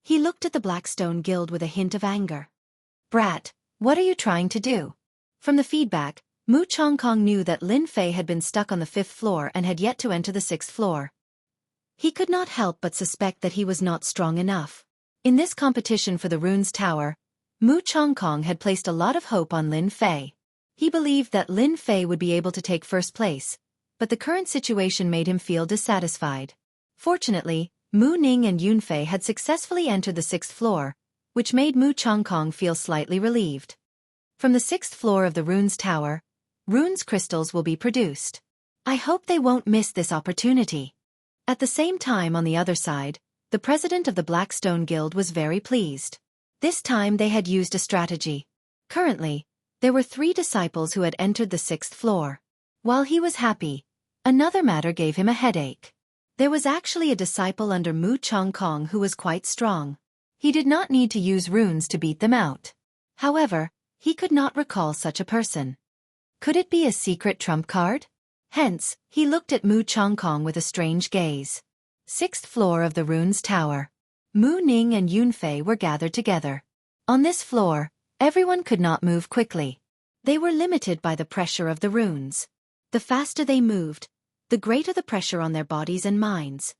He looked at the Blackstone Guild with a hint of anger. Brat, what are you trying to do? From the feedback, Mu Chongkong knew that Lin Fei had been stuck on the 5th floor and had yet to enter the 6th floor. He could not help but suspect that he was not strong enough. In this competition for the runes tower, Mu Chongkong had placed a lot of hope on Lin Fei. He believed that Lin Fei would be able to take first place, but the current situation made him feel dissatisfied. Fortunately, Mu Ning and Yunfei had successfully entered the 6th floor, which made Mu Chongkong feel slightly relieved. From the 6th floor of the runes tower, runes crystals will be produced. I hope they won't miss this opportunity. At the same time on the other side, the president of the Blackstone Guild was very pleased. This time they had used a strategy. Currently, there were 3 disciples who had entered the 6th floor. While he was happy, another matter gave him a headache. There was actually a disciple under Mu Chongkong who was quite strong. He did not need to use runes to beat them out. However, he could not recall such a person. Could it be a secret trump card? Hence, he looked at Mu Chongkong with a strange gaze. 6th floor of the runes tower. Mu Ning and Yunfei were gathered together. On this floor, everyone could not move quickly. They were limited by the pressure of the runes. The faster they moved, the greater the pressure on their bodies and minds.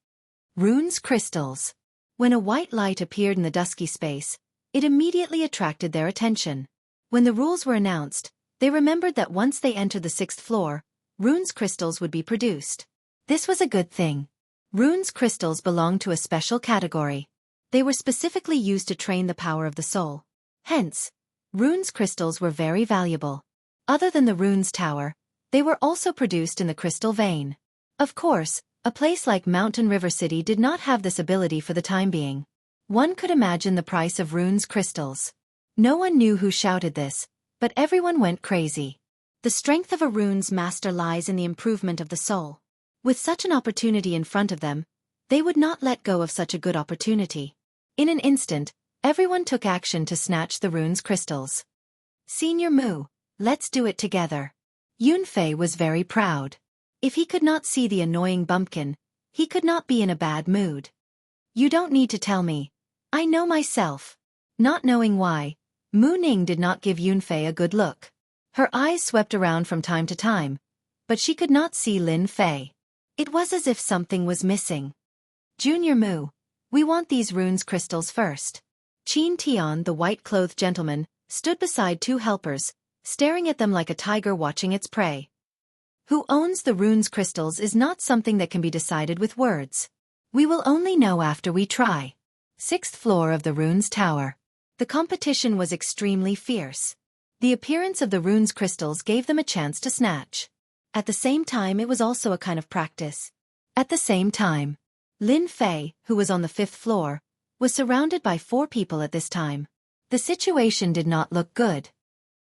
Runes crystals. When a white light appeared in the dusky space, it immediately attracted their attention. When the rules were announced, they remembered that once they entered the 6th floor, runes crystals would be produced. This was a good thing. Runes crystals belonged to a special category. They were specifically used to train the power of the soul. Hence, runes crystals were very valuable. Other than the runes tower, they were also produced in the crystal vein. Of course, a place like Mountain River City did not have this ability for the time being. One could imagine the price of runes crystals. No one knew who shouted this, but everyone went crazy. The strength of a runes master lies in the improvement of the soul. With such an opportunity in front of them, they would not let go of such a good opportunity. In an instant, everyone took action to snatch the runes crystals. Senior Mu, let's do it together. Yunfei was very proud. If he could not see the annoying bumpkin, he could not be in a bad mood. You don't need to tell me. I know myself. Not knowing why, Mu Ning did not give Yunfei a good look. Her eyes swept around from time to time, but she could not see Lin Fei. It was as if something was missing. Junior Mu, we want these runes crystals first. Qin Tian, the white-clothed gentleman, stood beside 2 helpers, staring at them like a tiger watching its prey. Who owns the runes crystals is not something that can be decided with words. We will only know after we try. 6th floor of the runes tower. The competition was extremely fierce. The appearance of the runes crystals gave them a chance to snatch. At the same time, it was also a kind of practice. At the same time, Lin Fei, who was on the 5th floor, was surrounded by 4 people at this time. The situation did not look good.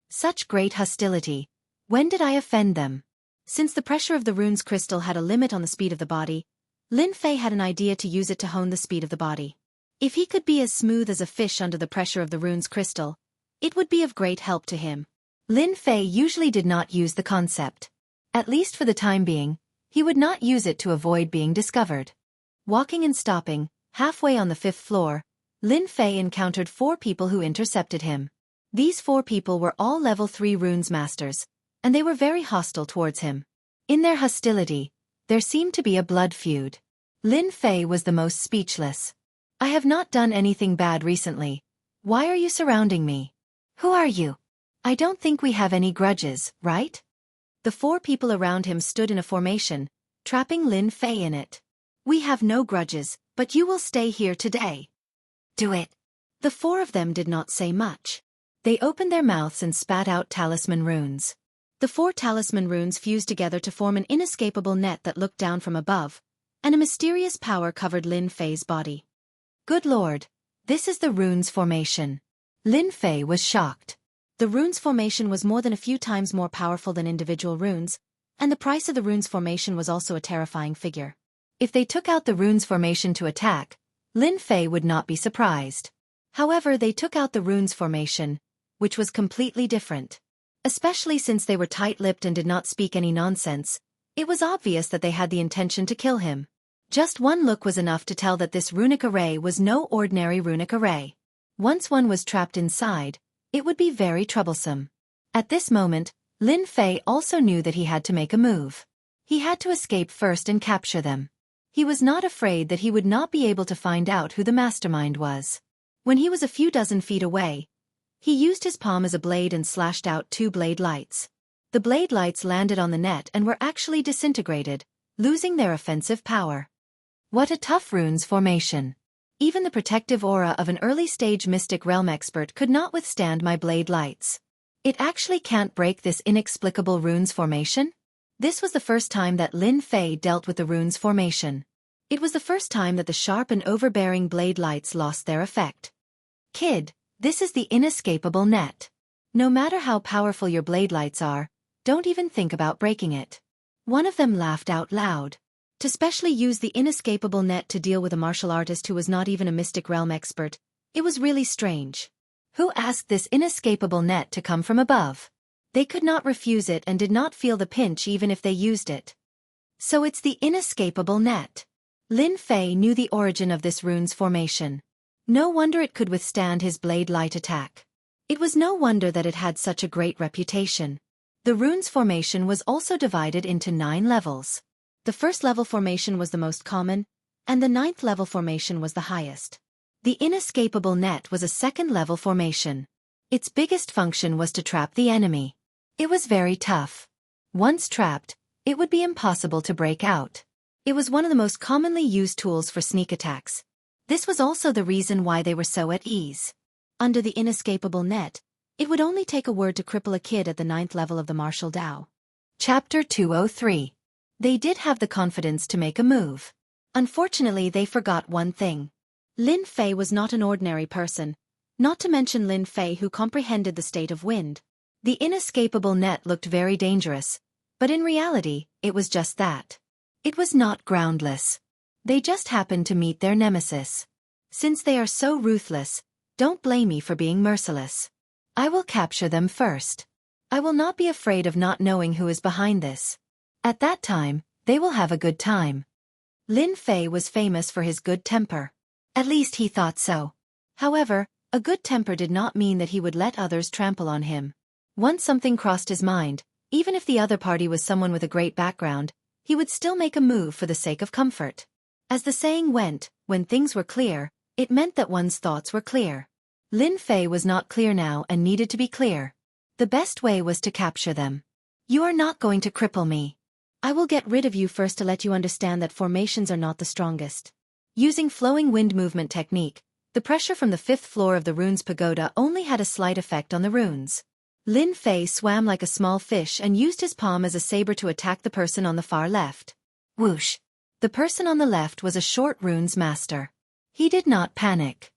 Such great hostility. When did I offend them? Since the pressure of the runes crystal had a limit on the speed of the body, Lin Fei had an idea to use it to hone the speed of the body. If he could be as smooth as a fish under the pressure of the runes crystal, it would be of great help to him. Lin Fei usually did not use the concept. At least for the time being, he would not use it to avoid being discovered. Walking and stopping, halfway on the 5th floor, Lin Fei encountered 4 people who intercepted him. These 4 people were all level 3 runes masters, and they were very hostile towards him. In their hostility, there seemed to be a blood feud. Lin Fei was the most speechless. I have not done anything bad recently. Why are you surrounding me? Who are you? I don't think we have any grudges, right? The 4 people around him stood in a formation, trapping Lin Fei in it. We have no grudges, but you will stay here today. Do it. The 4 of them did not say much. They opened their mouths and spat out talisman runes. The 4 talisman runes fused together to form an inescapable net that looked down from above, and a mysterious power covered Lin Fei's body. Good Lord, this is the runes formation. Lin Fei was shocked. The runes formation was more than a few times more powerful than individual runes, and the price of the runes formation was also a terrifying figure. If they took out the runes formation to attack, Lin Fei would not be surprised. However, they took out the runes formation, which was completely different. Especially since they were tight-lipped and did not speak any nonsense, it was obvious that they had the intention to kill him. Just one look was enough to tell that this runic array was no ordinary runic array. Once one was trapped inside, it would be very troublesome. At this moment, Lin Fei also knew that he had to make a move. He had to escape first and capture them. He was not afraid that he would not be able to find out who the mastermind was. When he was a few dozen feet away, he used his palm as a blade and slashed out 2 blade lights. The blade lights landed on the net and were actually disintegrated, losing their offensive power. What a tough runes formation. Even the protective aura of an early-stage mystic realm expert could not withstand my blade lights. It actually can't break this inexplicable runes formation? This was the first time that Lin Fei dealt with the runes formation. It was the first time that the sharp and overbearing blade lights lost their effect. Kid, this is the inescapable net. No matter how powerful your blade lights are, don't even think about breaking it. One of them laughed out loud. To specially use the inescapable net to deal with a martial artist who was not even a mystic realm expert, it was really strange. Who asked this inescapable net to come from above? They could not refuse it and did not feel the pinch even if they used it. So it's the inescapable net. Lin Fei knew the origin of this rune's formation. No wonder it could withstand his blade light attack. It was no wonder that it had such a great reputation. The rune's formation was also divided into 9 levels. The first level formation was the most common, and the 9th level formation was the highest. The inescapable net was a 2nd level formation. Its biggest function was to trap the enemy. It was very tough. Once trapped, it would be impossible to break out. It was one of the most commonly used tools for sneak attacks. This was also the reason why they were so at ease. Under the inescapable net, it would only take a word to cripple a kid at the 9th level of the martial Dao. Chapter 203. They did have the confidence to make a move. Unfortunately, they forgot one thing. Lin Fei was not an ordinary person, not to mention Lin Fei who comprehended the state of wind. The inescapable net looked very dangerous, but in reality, it was just that. It was not groundless. They just happened to meet their nemesis. Since they are so ruthless, don't blame me for being merciless. I will capture them first. I will not be afraid of not knowing who is behind this. At that time, they will have a good time. Lin Fei was famous for his good temper. At least he thought so. However, a good temper did not mean that he would let others trample on him. Once something crossed his mind, even if the other party was someone with a great background, he would still make a move for the sake of comfort. As the saying went, when things were clear, it meant that one's thoughts were clear. Lin Fei was not clear now and needed to be clear. The best way was to capture them. You are not going to cripple me. I will get rid of you first to let you understand that formations are not the strongest. Using flowing wind movement technique, the pressure from the 5th floor of the rune's pagoda only had a slight effect on the runes. Lin Fei swam like a small fish and used his palm as a saber to attack the person on the far left. Whoosh! The person on the left was a short rune's master. He did not panic.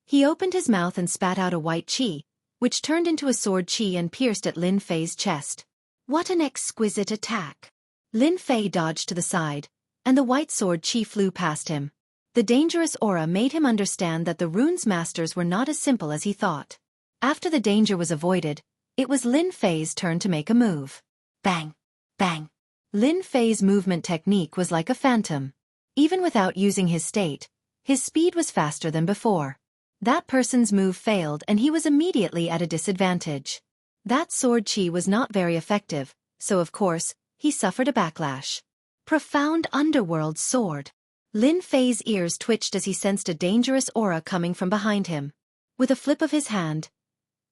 He opened his mouth and spat out a white qi, which turned into a sword qi and pierced at Lin Fei's chest. What an exquisite attack! Lin Fei dodged to the side, and the white sword qi flew past him. The dangerous aura made him understand that the rune's masters were not as simple as he thought. After the danger was avoided, it was Lin Fei's turn to make a move. Bang! Bang! Lin Fei's movement technique was like a phantom. Even without using his state, his speed was faster than before. That person's move failed and he was immediately at a disadvantage. That sword qi was not very effective, so of course, he suffered a backlash. Profound underworld sword. Lin Fei's ears twitched as he sensed a dangerous aura coming from behind him. With a flip of his hand,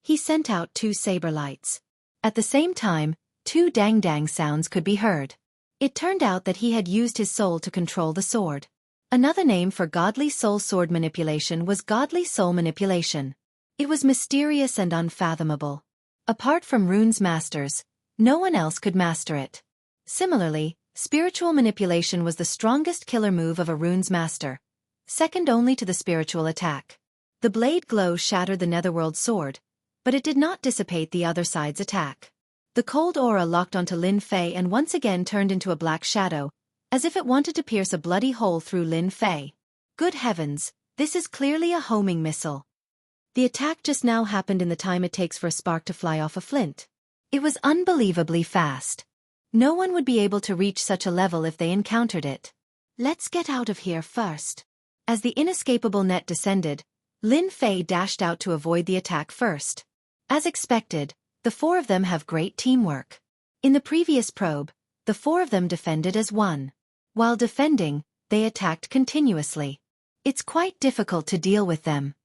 he sent out 2 saber lights. At the same time, 2 dang-dang sounds could be heard. It turned out that he had used his soul to control the sword. Another name for godly soul sword manipulation was godly soul manipulation. It was mysterious and unfathomable. Apart from rune's masters, no one else could master it. Similarly, spiritual manipulation was the strongest killer move of a rune's master, second only to the spiritual attack. The blade glow shattered the netherworld sword, but it did not dissipate the other side's attack. The cold aura locked onto Lin Fei and once again turned into a black shadow, as if it wanted to pierce a bloody hole through Lin Fei. Good heavens, this is clearly a homing missile. The attack just now happened in the time it takes for a spark to fly off a flint. It was unbelievably fast. No one would be able to reach such a level if they encountered it. Let's get out of here first. As the inescapable net descended, Lin Fei dashed out to avoid the attack first. As expected, the 4 of them have great teamwork. In the previous probe, the 4 of them defended as one. While defending, they attacked continuously. It's quite difficult to deal with them.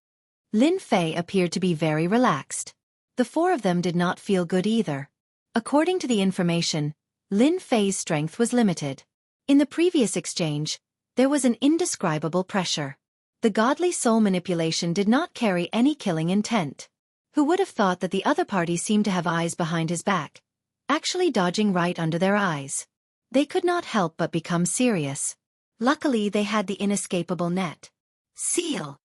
Lin Fei appeared to be very relaxed. The 4 of them did not feel good either. According to the information, Lin Fei's strength was limited. In the previous exchange, there was an indescribable pressure. The godly soul manipulation did not carry any killing intent. Who would have thought that the other party seemed to have eyes behind his back, actually dodging right under their eyes? They could not help but become serious. Luckily they had the inescapable net. Seal.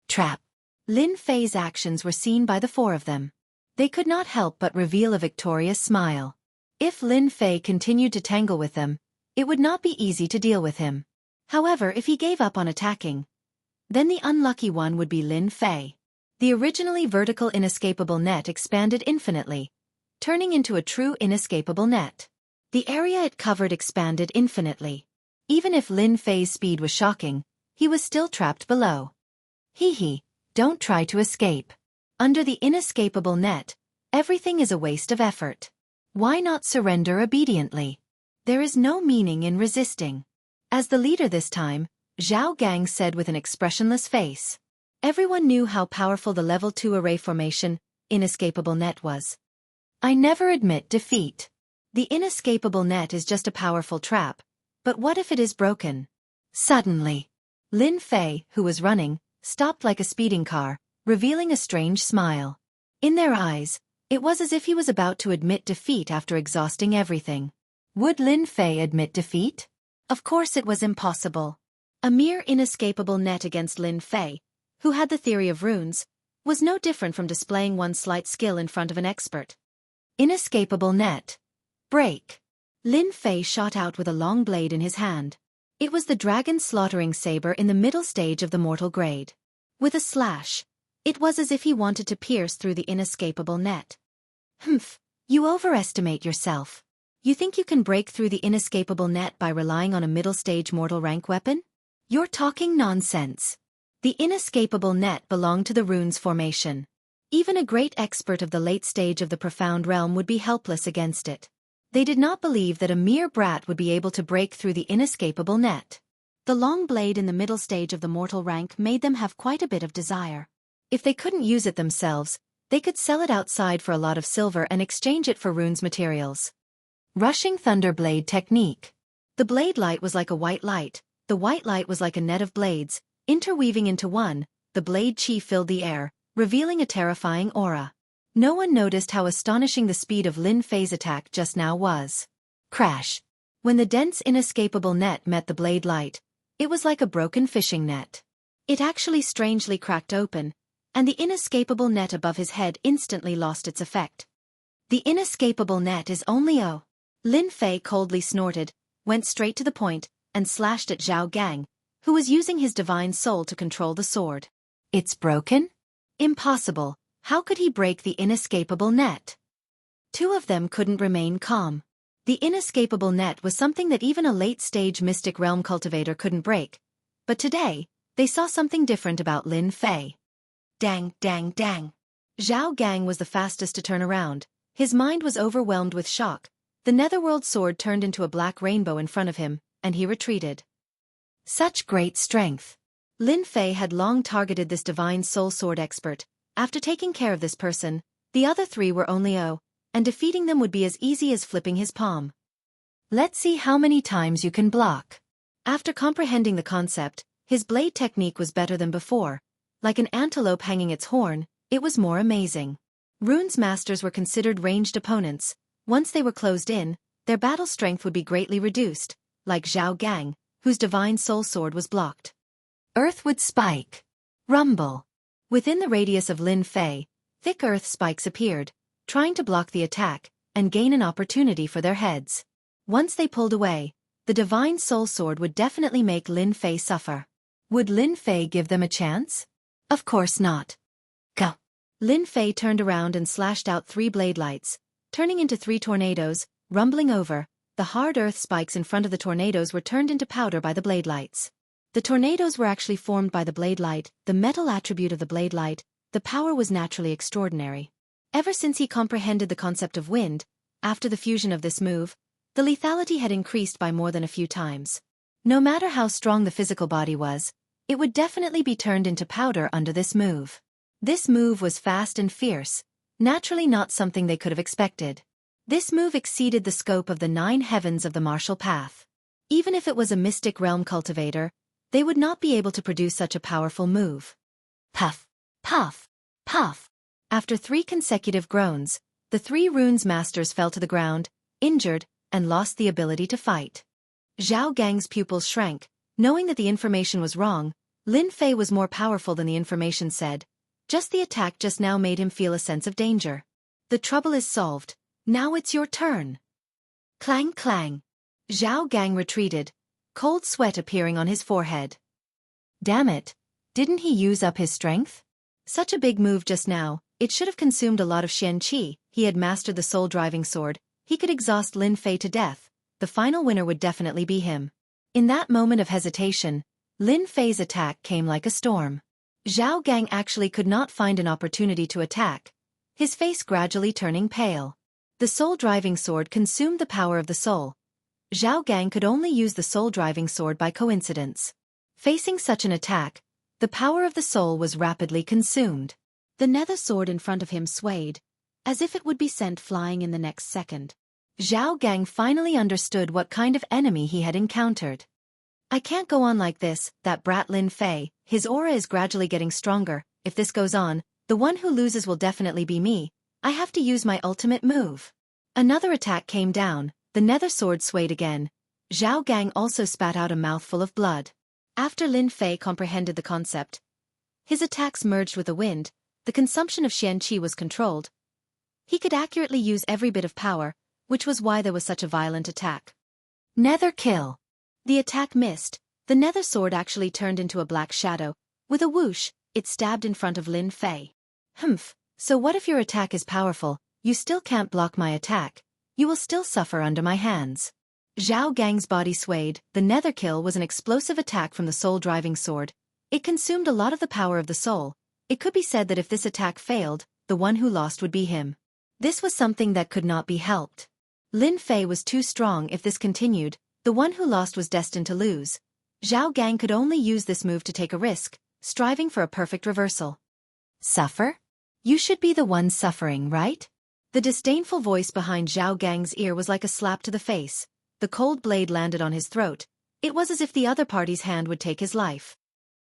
Trap. Lin Fei's actions were seen by the four of them. They could not help but reveal a victorious smile. If Lin Fei continued to tangle with them, it would not be easy to deal with him. However, if he gave up on attacking, then the unlucky one would be Lin Fei. The originally vertical inescapable net expanded infinitely, turning into a true inescapable net. The area it covered expanded infinitely. Even if Lin Fei's speed was shocking, he was still trapped below. Hee, don't try to escape. Under the inescapable net, everything is a waste of effort. Why not surrender obediently? There is no meaning in resisting. As the leader this time, Zhao Gang said with an expressionless face. Everyone knew how powerful the level 2 array formation, inescapable net was. I never admit defeat. The inescapable net is just a powerful trap, but what if it is broken? Suddenly, Lin Fei, who was running, stopped like a speeding car, revealing a strange smile. In their eyes, it was as if he was about to admit defeat after exhausting everything. Would Lin Fei admit defeat? Of course it was impossible. A mere inescapable net against Lin Fei, who had the theory of runes, was no different from displaying one's slight skill in front of an expert. Inescapable net. Break. Lin Fei shot out with a long blade in his hand. It was the dragon slaughtering saber in the middle stage of the mortal grade. With a slash, it was as if he wanted to pierce through the inescapable net. Humph, you overestimate yourself. You think you can break through the inescapable net by relying on a middle-stage mortal rank weapon? You're talking nonsense. The inescapable net belonged to the runes formation. Even a great expert of the late stage of the profound realm would be helpless against it. They did not believe that a mere brat would be able to break through the inescapable net. The long blade in the middle stage of the mortal rank made them have quite a bit of desire. If they couldn't use it themselves, they could sell it outside for a lot of silver and exchange it for runes materials. Rushing Thunder Blade Technique. The blade light was like a white light, the white light was like a net of blades, interweaving into one, the blade chi filled the air, revealing a terrifying aura. No one noticed how astonishing the speed of Lin Fei's attack just now was. Crash. When the dense inescapable net met the blade light, it was like a broken fishing net. It actually strangely cracked open, and the inescapable net above his head instantly lost its effect. The inescapable net is only O. Lin Fei coldly snorted, went straight to the point, and slashed at Zhao Gang, who was using his divine soul to control the sword. It's broken? Impossible. How could he break the inescapable net? Two of them couldn't remain calm. The inescapable net was something that even a late-stage mystic realm cultivator couldn't break. But today, they saw something different about Lin Fei. Dang, dang, dang. Zhao Gang was the fastest to turn around. His mind was overwhelmed with shock. The netherworld sword turned into a black rainbow in front of him, and he retreated. Such great strength. Lin Fei had long targeted this divine soul sword expert. After taking care of this person, the other three were only O, and defeating them would be as easy as flipping his palm. Let's see how many times you can block. After comprehending the concept, his blade technique was better than before. Like an antelope hanging its horn, it was more amazing. Runes masters were considered ranged opponents. Once they were closed in, their battle strength would be greatly reduced, like Zhao Gang, whose divine soul sword was blocked. Earth would spike. Rumble. Within the radius of Lin Fei, thick earth spikes appeared, trying to block the attack, and gain an opportunity for their heads. Once they pulled away, the divine soul sword would definitely make Lin Fei suffer. Would Lin Fei give them a chance? Of course not. Go. Lin Fei turned around and slashed out 3 blade lights, turning into 3 tornadoes, rumbling over. The hard earth spikes in front of the tornadoes were turned into powder by the blade lights. The tornadoes were actually formed by the blade light, the metal attribute of the blade light. The power was naturally extraordinary. Ever since he comprehended the concept of wind, after the fusion of this move, the lethality had increased by more than a few times. No matter how strong the physical body was, it would definitely be turned into powder under this move. This move was fast and fierce, naturally not something they could have expected. This move exceeded the scope of the 9 heavens of the martial path. Even if it was a mystic realm cultivator, they would not be able to produce such a powerful move. Puff, puff, puff. After 3 consecutive groans, the 3 runes masters fell to the ground, injured, and lost the ability to fight. Zhao Gang's pupils shrank, Knowing that the information was wrong, Lin Fei was more powerful than the information said. Just the attack just now made him feel a sense of danger. The trouble is solved. Now it's your turn. Clang clang. Zhao Gang retreated, cold sweat appearing on his forehead. Damn it. Didn't he use up his strength? Such a big move just now, it should have consumed a lot of Xianxia. He had mastered the soul-driving sword. He could exhaust Lin Fei to death. The final winner would definitely be him. In that moment of hesitation, Lin Fei's attack came like a storm. Zhao Gang actually could not find an opportunity to attack, his face gradually turning pale. The soul-driving sword consumed the power of the soul. Zhao Gang could only use the soul-driving sword by coincidence. Facing such an attack, the power of the soul was rapidly consumed. The nether sword in front of him swayed, as if it would be sent flying in the next second. Zhao Gang finally understood what kind of enemy he had encountered. I can't go on like this, that brat Lin Fei, his aura is gradually getting stronger. If this goes on, the one who loses will definitely be me. I have to use my ultimate move. Another attack came down, the nether sword swayed again. Zhao Gang also spat out a mouthful of blood. After Lin Fei comprehended the concept, his attacks merged with the wind, the consumption of Xianxia was controlled. He could accurately use every bit of power, which was why there was such a violent attack. Nether kill. The attack missed. The nether sword actually turned into a black shadow. With a whoosh, it stabbed in front of Lin Fei. Humph, so what if your attack is powerful? You still can't block my attack. You will still suffer under my hands. Zhao Gang's body swayed. The nether kill was an explosive attack from the soul-driving sword. It consumed a lot of the power of the soul. It could be said that if this attack failed, the one who lost would be him. This was something that could not be helped. Lin Fei was too strong. If this continued, the one who lost was destined to lose. Zhao Gang could only use this move to take a risk, striving for a perfect reversal. Suffer? You should be the one suffering, right? The disdainful voice behind Zhao Gang's ear was like a slap to the face. The cold blade landed on his throat. It was as if the other party's hand would take his life.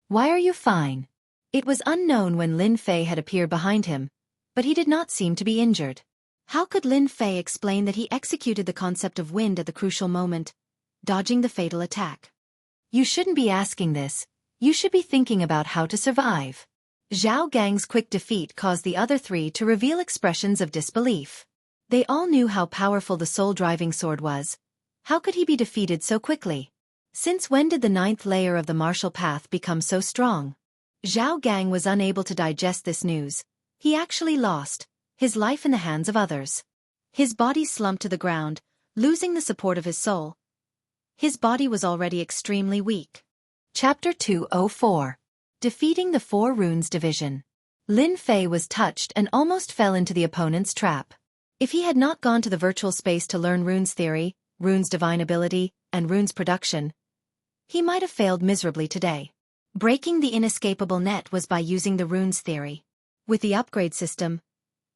Why are you fine? It was unknown when Lin Fei had appeared behind him, but he did not seem to be injured. How could Lin Fei explain that he executed the concept of wind at the crucial moment, dodging the fatal attack? You shouldn't be asking this. You should be thinking about how to survive. Zhao Gang's quick defeat caused the other three to reveal expressions of disbelief. They all knew how powerful the soul-driving sword was. How could he be defeated so quickly? Since when did the 9th layer of the martial path become so strong? Zhao Gang was unable to digest this news. He actually lost his life in the hands of others. His body slumped to the ground, losing the support of his soul. His body was already extremely weak. Chapter 204. Defeating the Four Runes Division. Lin Fei was touched and almost fell into the opponent's trap. If he had not gone to the virtual space to learn runes theory, runes divine ability, and runes production, he might have failed miserably today. Breaking the inescapable net was by using the runes theory. With the upgrade system,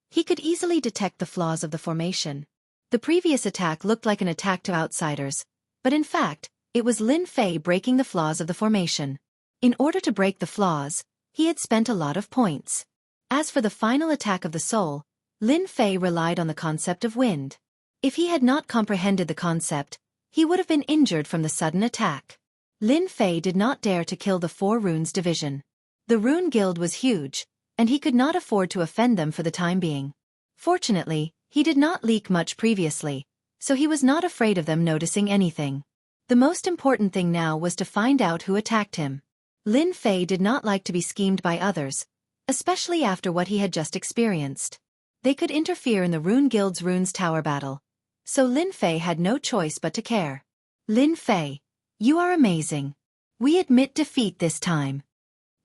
he could easily detect the flaws of the formation. The previous attack looked like an attack to outsiders, but in fact, it was Lin Fei breaking the flaws of the formation. In order to break the flaws, he had spent a lot of points. As for the final attack of the soul, Lin Fei relied on the concept of wind. If he had not comprehended the concept, he would have been injured from the sudden attack. Lin Fei did not dare to kill the Four Runes Division. The Rune Guild was huge, and he could not afford to offend them for the time being. Fortunately, he did not leak much previously, so he was not afraid of them noticing anything. The most important thing now was to find out who attacked him. Lin Fei did not like to be schemed by others, especially after what he had just experienced. They could interfere in the Rune Guild's Runes Tower battle, so Lin Fei had no choice but to care. Lin Fei, you are amazing. We admit defeat this time.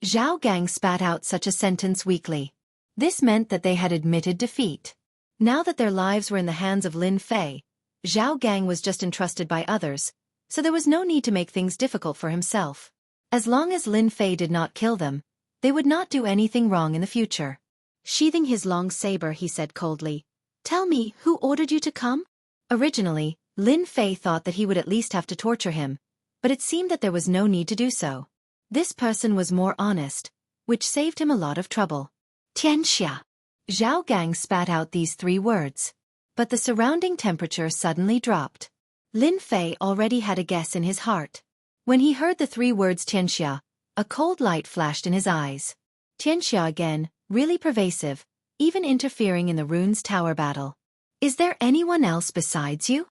Zhao Gang spat out such a sentence weakly. This meant that they had admitted defeat. Now that their lives were in the hands of Lin Fei, Zhao Gang was just entrusted by others, so there was no need to make things difficult for himself. As long as Lin Fei did not kill them, they would not do anything wrong in the future. Sheathing his long saber, he said coldly, "Tell me, who ordered you to come?" Originally, Lin Fei thought that he would at least have to torture him, but it seemed that there was no need to do so. This person was more honest, which saved him a lot of trouble. Xianxia. Zhao Gang spat out these 3 words. But the surrounding temperature suddenly dropped. Lin Fei already had a guess in his heart. When he heard the 3 words Xianxia, a cold light flashed in his eyes. Xianxia again, really pervasive, even interfering in the rune's tower battle. Is there anyone else besides you?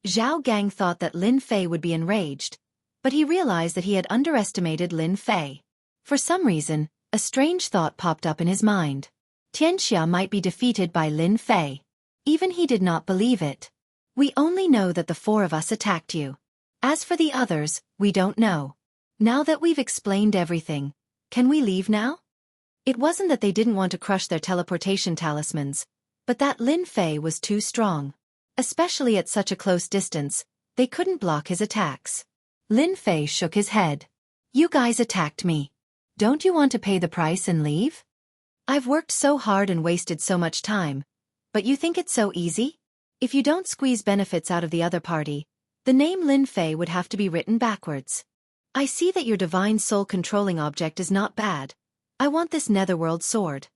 Zhao Gang thought that Lin Fei would be enraged, but he realized that he had underestimated Lin Fei. For some reason, a strange thought popped up in his mind. Xianxia might be defeated by Lin Fei. Even he did not believe it. We only know that the 4 of us attacked you. As for the others, we don't know. Now that we've explained everything, can we leave now? It wasn't that they didn't want to crush their teleportation talismans, but that Lin Fei was too strong. Especially at such a close distance, they couldn't block his attacks. Lin Fei shook his head. You guys attacked me. Don't you want to pay the price and leave? I've worked so hard and wasted so much time, but you think it's so easy? If you don't squeeze benefits out of the other party, the name Lin Fei would have to be written backwards. I see that your divine soul controlling object is not bad. I want this netherworld sword.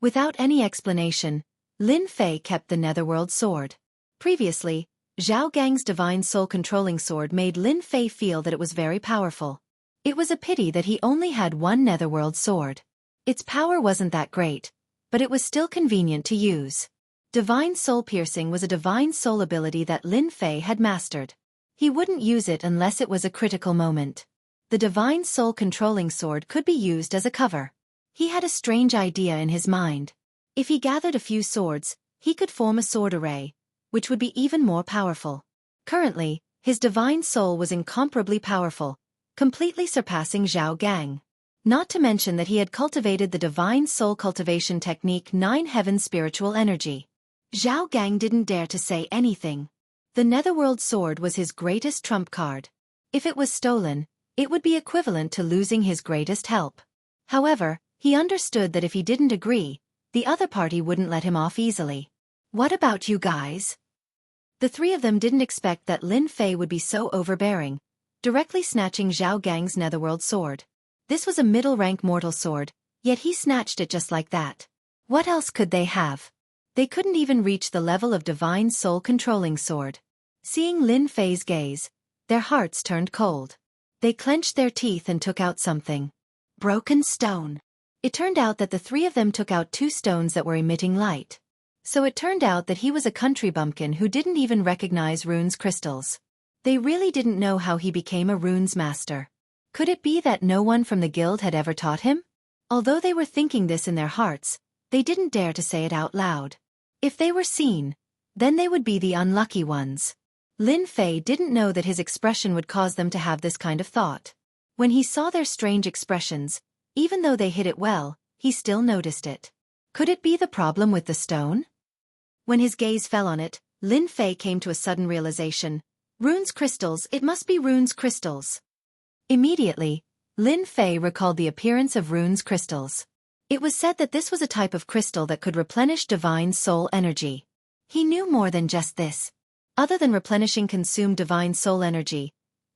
Without any explanation, Lin Fei kept the netherworld sword. Previously, Zhao Gang's divine soul controlling sword made Lin Fei feel that it was very powerful. It was a pity that he only had one netherworld sword. Its power wasn't that great, but it was still convenient to use. Divine soul piercing was a divine soul ability that Lin Fei had mastered. He wouldn't use it unless it was a critical moment. The divine soul controlling sword could be used as a cover. He had a strange idea in his mind. If he gathered a few swords, he could form a sword array, which would be even more powerful. Currently, his divine soul was incomparably powerful, completely surpassing Zhao Gang. Not to mention that he had cultivated the divine soul cultivation technique 9 Heaven spiritual energy. Zhao Gang didn't dare to say anything. The netherworld sword was his greatest trump card. If it was stolen, it would be equivalent to losing his greatest help. However, he understood that if he didn't agree, the other party wouldn't let him off easily. What about you guys? The 3 of them didn't expect that Lin Fei would be so overbearing, directly snatching Zhao Gang's netherworld sword. This was a middle-rank mortal sword, yet he snatched it just like that. What else could they have? They couldn't even reach the level of divine soul controlling sword. Seeing Lin Fei's gaze, their hearts turned cold. They clenched their teeth and took out something. Broken stone. It turned out that the 3 of them took out 2 stones that were emitting light. So it turned out that he was a country bumpkin who didn't even recognize runes crystals. They really didn't know how he became a runes master. Could it be that no one from the guild had ever taught him? Although they were thinking this in their hearts, they didn't dare to say it out loud. If they were seen, then they would be the unlucky ones. Lin Fei didn't know that his expression would cause them to have this kind of thought. When he saw their strange expressions, even though they hid it well, he still noticed it. Could it be the problem with the stone? When his gaze fell on it, Lin Fei came to a sudden realization. Runes crystals, it must be runes crystals. Immediately, Lin Fei recalled the appearance of runes crystals. It was said that this was a type of crystal that could replenish divine soul energy. He knew more than just this. Other than replenishing consumed divine soul energy,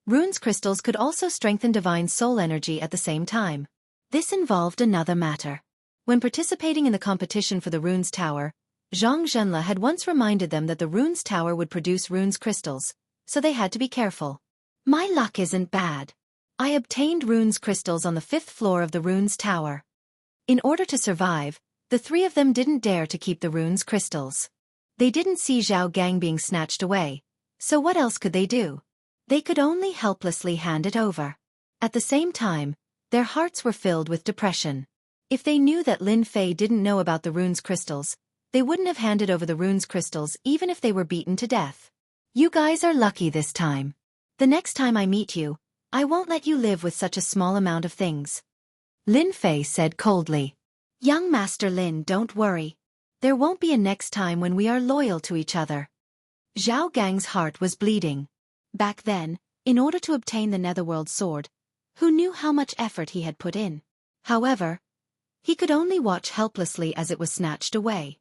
runes crystals could also strengthen divine soul energy at the same time. This involved another matter. When participating in the competition for the runes tower, Xianxia had once reminded them that the runes tower would produce runes crystals, so they had to be careful. My luck isn't bad. I obtained runes crystals on the 5th floor of the runes tower. In order to survive, the 3 of them didn't dare to keep the runes crystals. They didn't see Zhao Gang being snatched away, so what else could they do? They could only helplessly hand it over. At the same time, their hearts were filled with depression. If they knew that Lin Fei didn't know about the runes crystals, they wouldn't have handed over the runes crystals even if they were beaten to death. You guys are lucky this time. The next time I meet you, I won't let you live with such a small amount of things. Lin Fei said coldly. Young Master Lin, don't worry. There won't be a next time when we are loyal to each other. Zhao Gang's heart was bleeding. Back then, in order to obtain the netherworld sword, who knew how much effort he had put in? However, he could only watch helplessly as it was snatched away.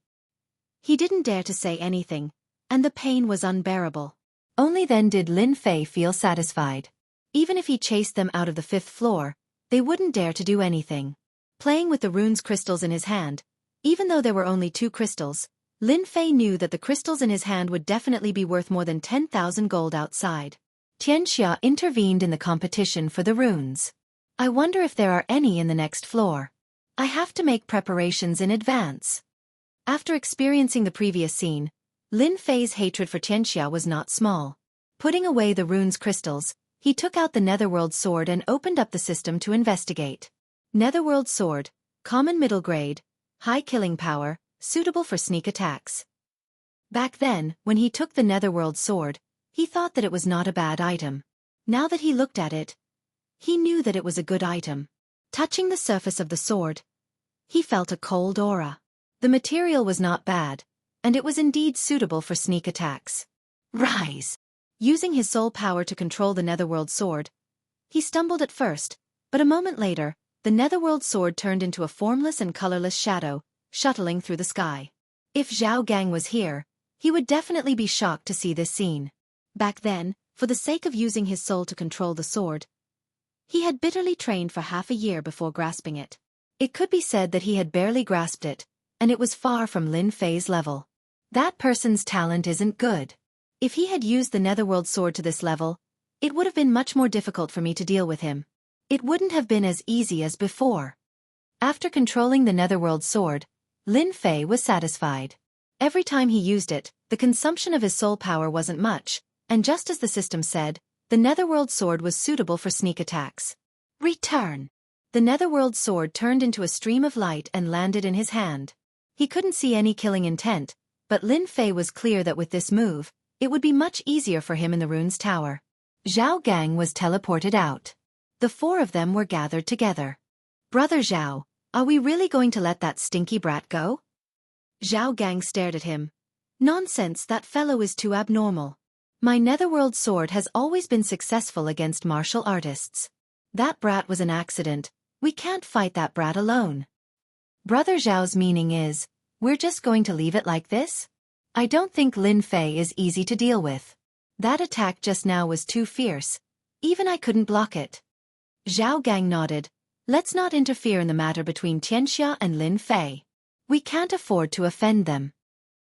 He didn't dare to say anything, and the pain was unbearable. Only then did Lin Fei feel satisfied. Even if he chased them out of the 5th floor, they wouldn't dare to do anything. Playing with the runes crystals in his hand, even though there were only 2 crystals, Lin Fei knew that the crystals in his hand would definitely be worth more than 10,000 gold outside. Xianxia intervened in the competition for the runes. I wonder if there are any in the next floor. I have to make preparations in advance. After experiencing the previous scene, Lin Fei's hatred for Xianxia was not small. Putting away the rune's crystals, he took out the Netherworld sword and opened up the system to investigate. Netherworld sword, common middle grade, high killing power, suitable for sneak attacks. Back then, when he took the Netherworld sword, he thought that it was not a bad item. Now that he looked at it, he knew that it was a good item. Touching the surface of the sword, he felt a cold aura. The material was not bad, and it was indeed suitable for sneak attacks. Rise! Using his soul power to control the Netherworld sword, he stumbled at first, but a moment later, the Netherworld sword turned into a formless and colorless shadow, shuttling through the sky. If Zhao Gang was here, he would definitely be shocked to see this scene. Back then, for the sake of using his soul to control the sword, he had bitterly trained for half a year before grasping it. It could be said that he had barely grasped it, and it was far from Lin Fei's level. That person's talent isn't good. If he had used the Netherworld sword to this level, it would have been much more difficult for me to deal with him. It wouldn't have been as easy as before. After controlling the Netherworld sword, Lin Fei was satisfied. Every time he used it, the consumption of his soul power wasn't much, and just as the system said, the Netherworld sword was suitable for sneak attacks. Return! The Netherworld sword turned into a stream of light and landed in his hand. He couldn't see any killing intent, but Lin Fei was clear that with this move, it would be much easier for him in the rune's tower. Zhao Gang was teleported out. The four of them were gathered together. Brother Zhao, are we really going to let that stinky brat go? Zhao Gang stared at him. Nonsense, that fellow is too abnormal. My Netherworld sword has always been successful against martial artists. That brat was an accident. We can't fight that brat alone. Brother Zhao's meaning is, we're just going to leave it like this? I don't think Lin Fei is easy to deal with. That attack just now was too fierce. Even I couldn't block it. Zhao Gang nodded. Let's not interfere in the matter between Xianxia and Lin Fei. We can't afford to offend them.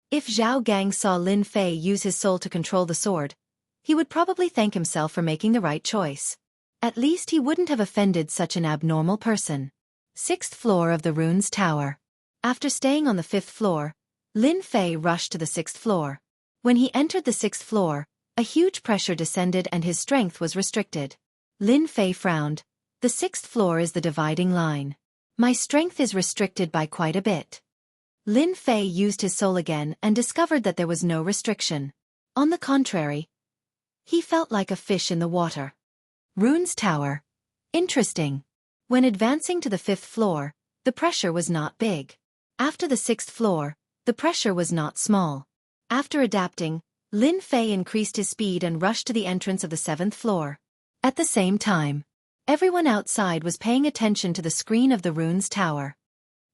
If Zhao Gang saw Lin Fei use his soul to control the sword, he would probably thank himself for making the right choice. At least he wouldn't have offended such an abnormal person. 6th floor of the rune's tower. After staying on the 5th floor, Lin Fei rushed to the 6th floor. When he entered the 6th floor, a huge pressure descended and his strength was restricted. Lin Fei frowned. The 6th floor is the dividing line. My strength is restricted by quite a bit. Lin Fei used his soul again and discovered that there was no restriction. On the contrary, he felt like a fish in the water. Rune's tower. Interesting. When advancing to the 5th floor, the pressure was not big. After the 6th floor, the pressure was not small. After adapting, Lin Fei increased his speed and rushed to the entrance of the 7th floor. At the same time, everyone outside was paying attention to the screen of the rune's tower.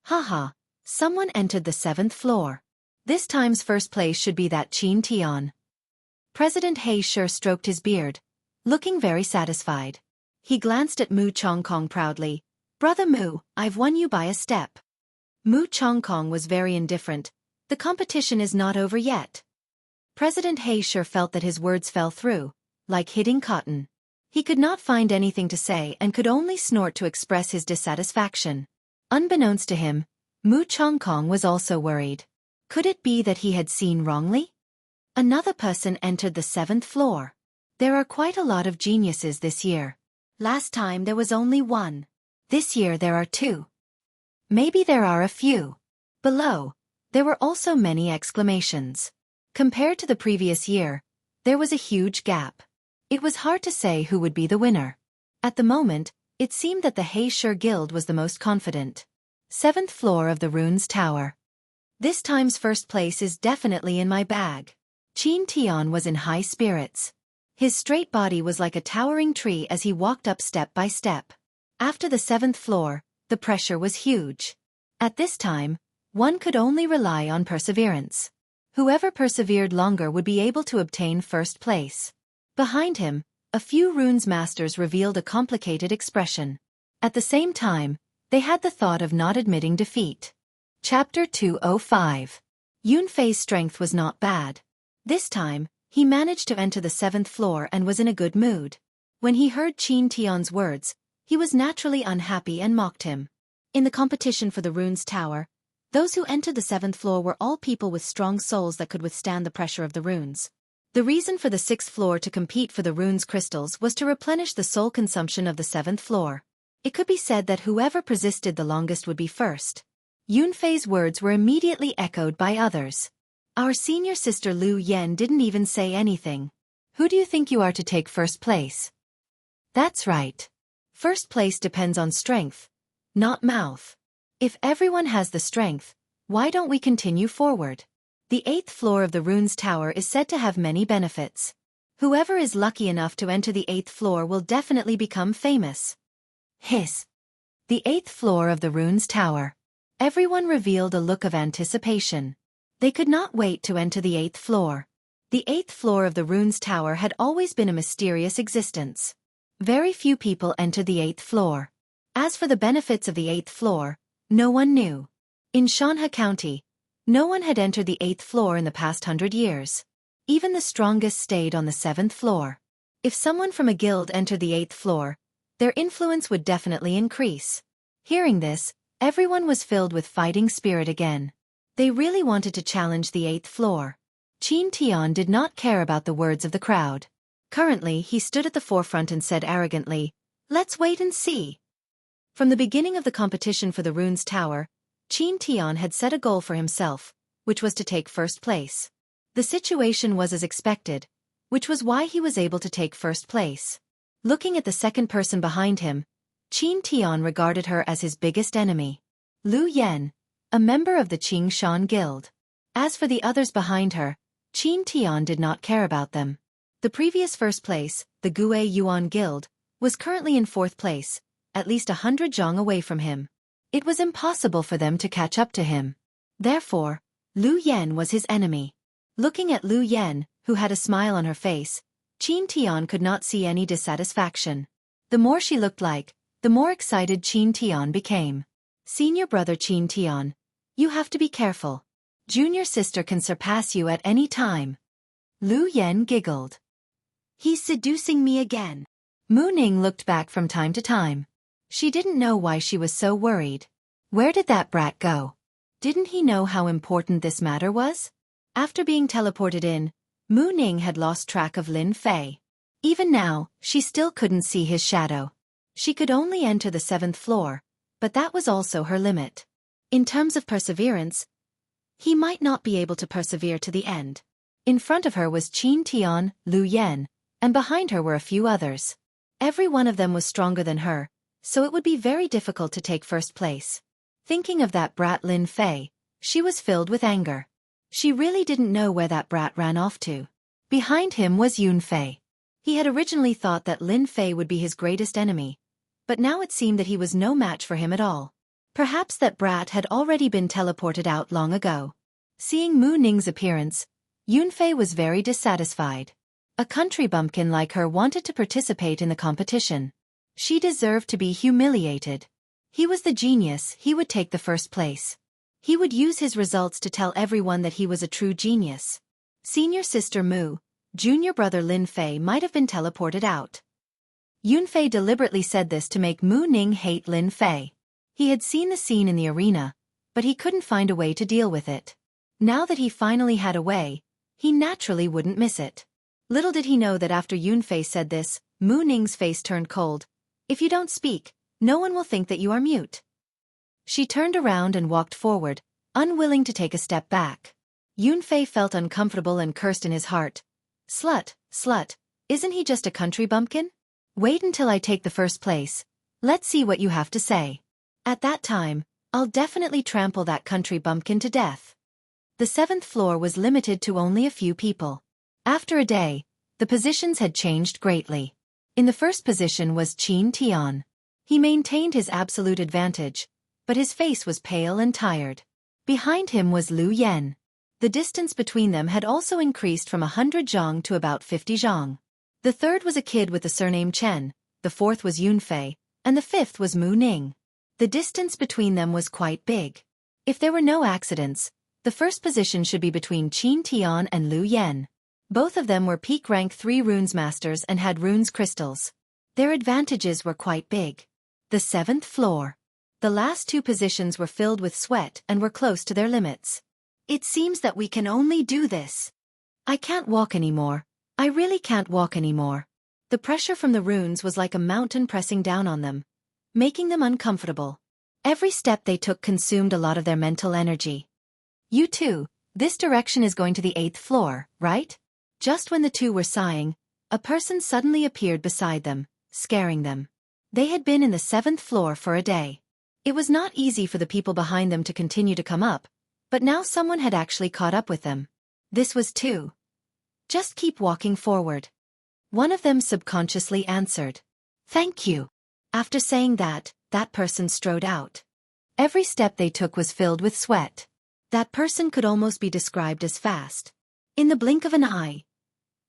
Haha, someone entered the 7th floor. This time's first place should be that Qin Tian. President He Shi stroked his beard, looking very satisfied. He glanced at Mu Chongkong proudly. Brother Mu, I've won you by a step. Mu Chongkong was very indifferent. The competition is not over yet. President He Shi felt that his words fell through, like hitting cotton. He could not find anything to say and could only snort to express his dissatisfaction. Unbeknownst to him, Mu Chongkong was also worried. Could it be that he had seen wrongly? Another person entered the 7th floor. There are quite a lot of geniuses this year. Last time there was only one. This year there are two. Maybe there are a few. Below, there were also many exclamations. Compared to the previous year, there was a huge gap. It was hard to say who would be the winner. At the moment, it seemed that the He Shi Guild was the most confident. 7th floor of the rune's tower. This time's first place is definitely in my bag. Qin Tian was in high spirits. His straight body was like a towering tree as he walked up step by step. After the 7th floor, the pressure was huge. At this time, one could only rely on perseverance. Whoever persevered longer would be able to obtain first place. Behind him, a few runes masters revealed a complicated expression. At the same time, they had the thought of not admitting defeat. Chapter 205. Yun Fei's strength was not bad. This time, He managed to enter the 7th floor and was in a good mood. When he heard Qin Tian's words, he was naturally unhappy and mocked him. In the competition for the rune's tower, those who entered the 7th floor were all people with strong souls that could withstand the pressure of the runes. The reason for the 6th floor to compete for the rune's crystals was to replenish the soul consumption of the 7th floor. It could be said that whoever persisted the longest would be first. Yunfei's words were immediately echoed by others. Our senior sister Lu Yen didn't even say anything. Who do you think you are to take first place? That's right. First place depends on strength, not mouth. If everyone has the strength, why don't we continue forward? The 8th floor of the rune's tower is said to have many benefits. Whoever is lucky enough to enter the 8th floor will definitely become famous. Hiss. The 8th floor of the rune's tower. Everyone revealed a look of anticipation. They could not wait to enter the 8th floor. The 8th floor of the rune's tower had always been a mysterious existence. Very few people entered the 8th floor. As for the benefits of the 8th floor, no one knew. In Xianxia County, no one had entered the 8th floor in the past 100 years. Even the strongest stayed on the 7th floor. If someone from a guild entered the 8th floor, their influence would definitely increase. Hearing this, everyone was filled with fighting spirit again. They really wanted to challenge the 8th floor. Qin Tian did not care about the words of the crowd. Currently, he stood at the forefront and said arrogantly, "Let's wait and see." From the beginning of the competition for the rune's tower, Qin Tian had set a goal for himself, which was to take first place. The situation was as expected, which was why he was able to take first place. Looking at the second person behind him, Qin Tian regarded her as his biggest enemy. Lu Yen, a member of the Qingshan Guild. As for the others behind her, Qin Tian did not care about them. The previous first place, the Gue Yuan Guild, was currently in 4th place, at least 100 zhang away from him. It was impossible for them to catch up to him. Therefore, Lu Yen was his enemy. Looking at Lu Yen, who had a smile on her face, Qin Tian could not see any dissatisfaction. The more she looked like, the more excited Qin Tian became. Senior brother Qin Tian, you have to be careful. Junior sister can surpass you at any time. Lu Yen giggled. He's seducing me again. Mu Ning looked back from time to time. She didn't know why she was so worried. Where did that brat go? Didn't he know how important this matter was? After being teleported in, Mu Ning had lost track of Lin Fei. Even now, she still couldn't see his shadow. She could only enter the 7th floor, but that was also her limit. In terms of perseverance, he might not be able to persevere to the end. In front of her was Qin Tian, Lu Yen, and behind her were a few others. Every one of them was stronger than her, so it would be very difficult to take first place. Thinking of that brat Lin Fei, she was filled with anger. She really didn't know where that brat ran off to. Behind him was Yunfei. He had originally thought that Lin Fei would be his greatest enemy, but now it seemed that he was no match for him at all. Perhaps that brat had already been teleported out long ago. Seeing Mu Ning's appearance, Yunfei was very dissatisfied. A country bumpkin like her wanted to participate in the competition. She deserved to be humiliated. He was the genius, he would take the first place. He would use his results to tell everyone that he was a true genius. Senior sister Mu, junior brother Lin Fei might have been teleported out. Yunfei deliberately said this to make Mu Ning hate Lin Fei. He had seen the scene in the arena, but he couldn't find a way to deal with it. Now that he finally had a way, he naturally wouldn't miss it. Little did he know that after Yunfei said this, Mu Ning's face turned cold. If you don't speak, no one will think that you are mute. She turned around and walked forward, unwilling to take a step back. Yunfei felt uncomfortable and cursed in his heart. Slut, slut, isn't he just a country bumpkin? Wait until I take the first place. Let's see what you have to say. At that time, I'll definitely trample that country bumpkin to death. The 7th floor was limited to only a few people. After a day, the positions had changed greatly. In the first position was Qin Tian. He maintained his absolute advantage, but his face was pale and tired. Behind him was Lu Yen. The distance between them had also increased from 100 zhang to about 50 zhang. The third was a kid with the surname Chen, the fourth was Yunfei, and the fifth was Mu Ning. The distance between them was quite big. If there were no accidents, the first position should be between Qin Tian and Lu Yen. Both of them were peak rank 3 runes masters and had runes crystals. Their advantages were quite big. The 7th floor. The last 2 positions were filled with sweat and were close to their limits. It seems that we can only do this. I can't walk anymore. I really can't walk anymore. The pressure from the runes was like a mountain pressing down on them, making them uncomfortable. Every step they took consumed a lot of their mental energy. You too, this direction is going to the 8th floor, right? Just when the 2 were sighing, a person suddenly appeared beside them, scaring them. They had been in the 7th floor for a day. It was not easy for the people behind them to continue to come up, but now someone had actually caught up with them. This was 2. Just keep walking forward. One of them subconsciously answered. Thank you. After saying that, that person strode out. Every step they took was filled with sweat. That person could almost be described as fast. In the blink of an eye,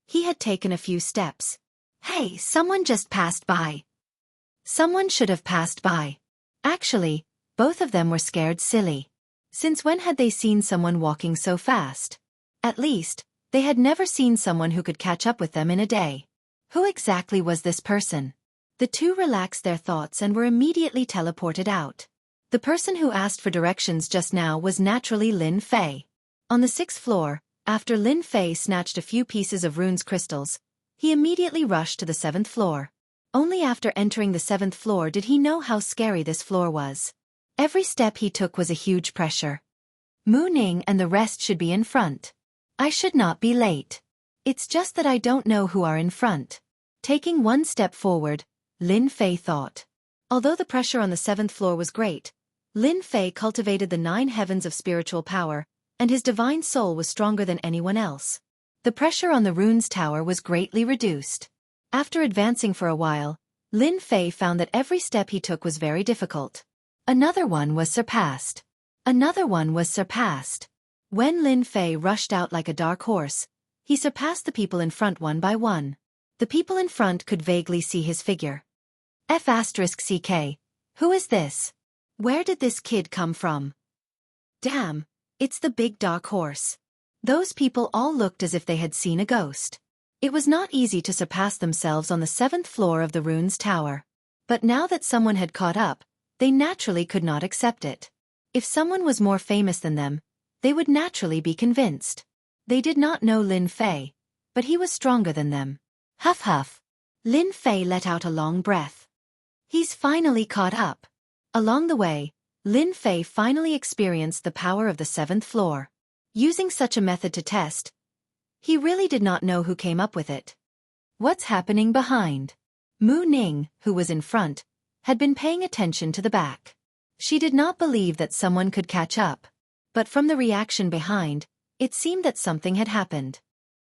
he had taken a few steps. Hey, someone just passed by. Someone should have passed by. Actually, both of them were scared silly. Since when had they seen someone walking so fast? At least, they had never seen someone who could catch up with them in a day. Who exactly was this person? The 2 relaxed their thoughts and were immediately teleported out. The person who asked for directions just now was naturally Lin Fei. On the 6th floor, after Lin Fei snatched a few pieces of runes crystals, he immediately rushed to the 7th floor. Only after entering the 7th floor did he know how scary this floor was. Every step he took was a huge pressure. Mu Ning and the rest should be in front. I should not be late. It's just that I don't know who are in front. Taking one step forward, Lin Fei thought. Although the pressure on the 7th floor was great, Lin Fei cultivated the 9 heavens of spiritual power, and his divine soul was stronger than anyone else. The pressure on the runes tower was greatly reduced. After advancing for a while, Lin Fei found that every step he took was very difficult. Another one was surpassed. Another one was surpassed. When Lin Fei rushed out like a dark horse, he surpassed the people in front one by one. The people in front could vaguely see his figure. F***CK. Who is this? Where did this kid come from? Damn, it's the big dark horse. Those people all looked as if they had seen a ghost. It was not easy to surpass themselves on the 7th floor of the runes tower. But now that someone had caught up, they naturally could not accept it. If someone was more famous than them, they would naturally be convinced. They did not know Lin Fei, but he was stronger than them. Huff huff. Lin Fei let out a long breath. He's finally caught up. Along the way, Lin Fei finally experienced the power of the 7th floor. Using such a method to test, he really did not know who came up with it. What's happening behind? Mu Ning, who was in front, had been paying attention to the back. She did not believe that someone could catch up. But from the reaction behind, it seemed that something had happened.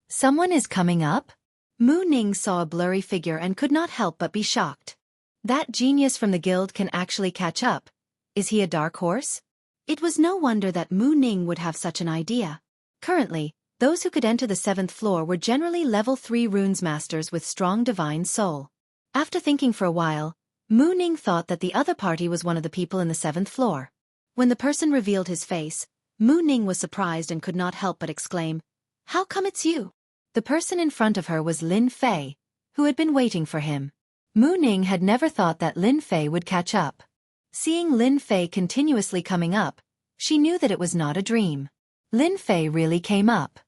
Someone is coming up? Mu Ning saw a blurry figure and could not help but be shocked. That genius from the guild can actually catch up. Is he a dark horse? It was no wonder that Mu Ning would have such an idea. Currently, those who could enter the 7th floor were generally level 3 runes masters with strong divine soul. After thinking for a while, Mu Ning thought that the other party was one of the people in the 7th floor. When the person revealed his face, Mu Ning was surprised and could not help but exclaim, "How come it's you?" The person in front of her was Lin Fei, who had been waiting for him. Mu Ning had never thought that Lin Fei would catch up. Seeing Lin Fei continuously coming up, she knew that it was not a dream. Lin Fei really came up.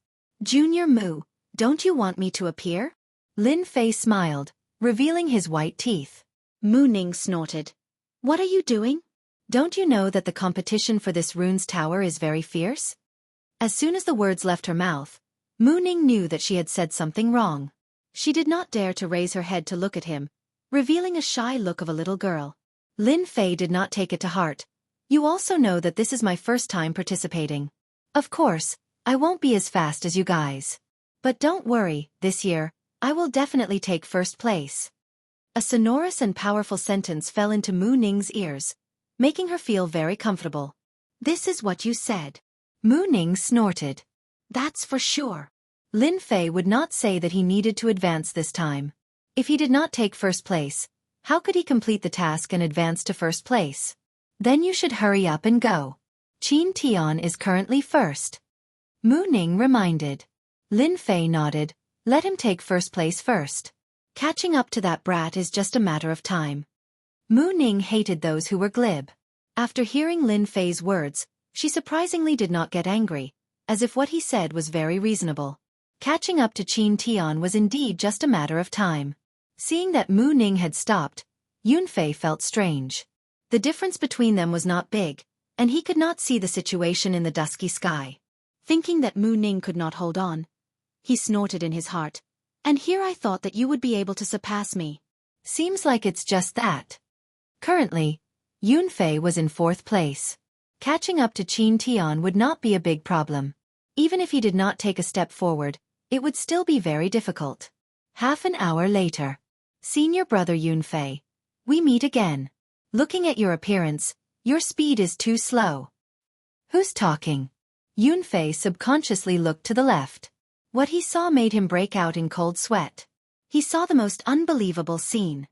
Junior Mu, don't you want me to appear? Lin Fei smiled, revealing his white teeth. Mu Ning snorted. What are you doing? Don't you know that the competition for this runes tower is very fierce? As soon as the words left her mouth, Mu Ning knew that she had said something wrong. She did not dare to raise her head to look at him, revealing a shy look of a little girl. Lin Fei did not take it to heart. You also know that this is my first time participating. Of course, I won't be as fast as you guys. But don't worry, this year, I will definitely take first place. A sonorous and powerful sentence fell into Mu Ning's ears, making her feel very comfortable. This is what you said. Mu Ning snorted. That's for sure. Lin Fei would not say that he needed to advance this time. If he did not take first place, how could he complete the task and advance to first place? Then you should hurry up and go. Qin Tian is currently first. Mu Ning reminded. Lin Fei nodded. Let him take first place first. Catching up to that brat is just a matter of time. Mu Ning hated those who were glib. After hearing Lin Fei's words, she surprisingly did not get angry, as if what he said was very reasonable. Catching up to Qin Tian was indeed just a matter of time. Seeing that Mu Ning had stopped, Yun Fei felt strange. The difference between them was not big, and he could not see the situation in the dusky sky. Thinking that Mu Ning could not hold on, he snorted in his heart. And here I thought that you would be able to surpass me. Seems like it's just that. Currently, Yun Fei was in 4th place. Catching up to Qin Tian would not be a big problem. Even if he did not take a step forward, it would still be very difficult. Half an hour later. Senior brother Yun Fei. We meet again. Looking at your appearance, your speed is too slow. Who's talking? Yun Fei subconsciously looked to the left. What he saw made him break out in cold sweat. He saw the most unbelievable scene.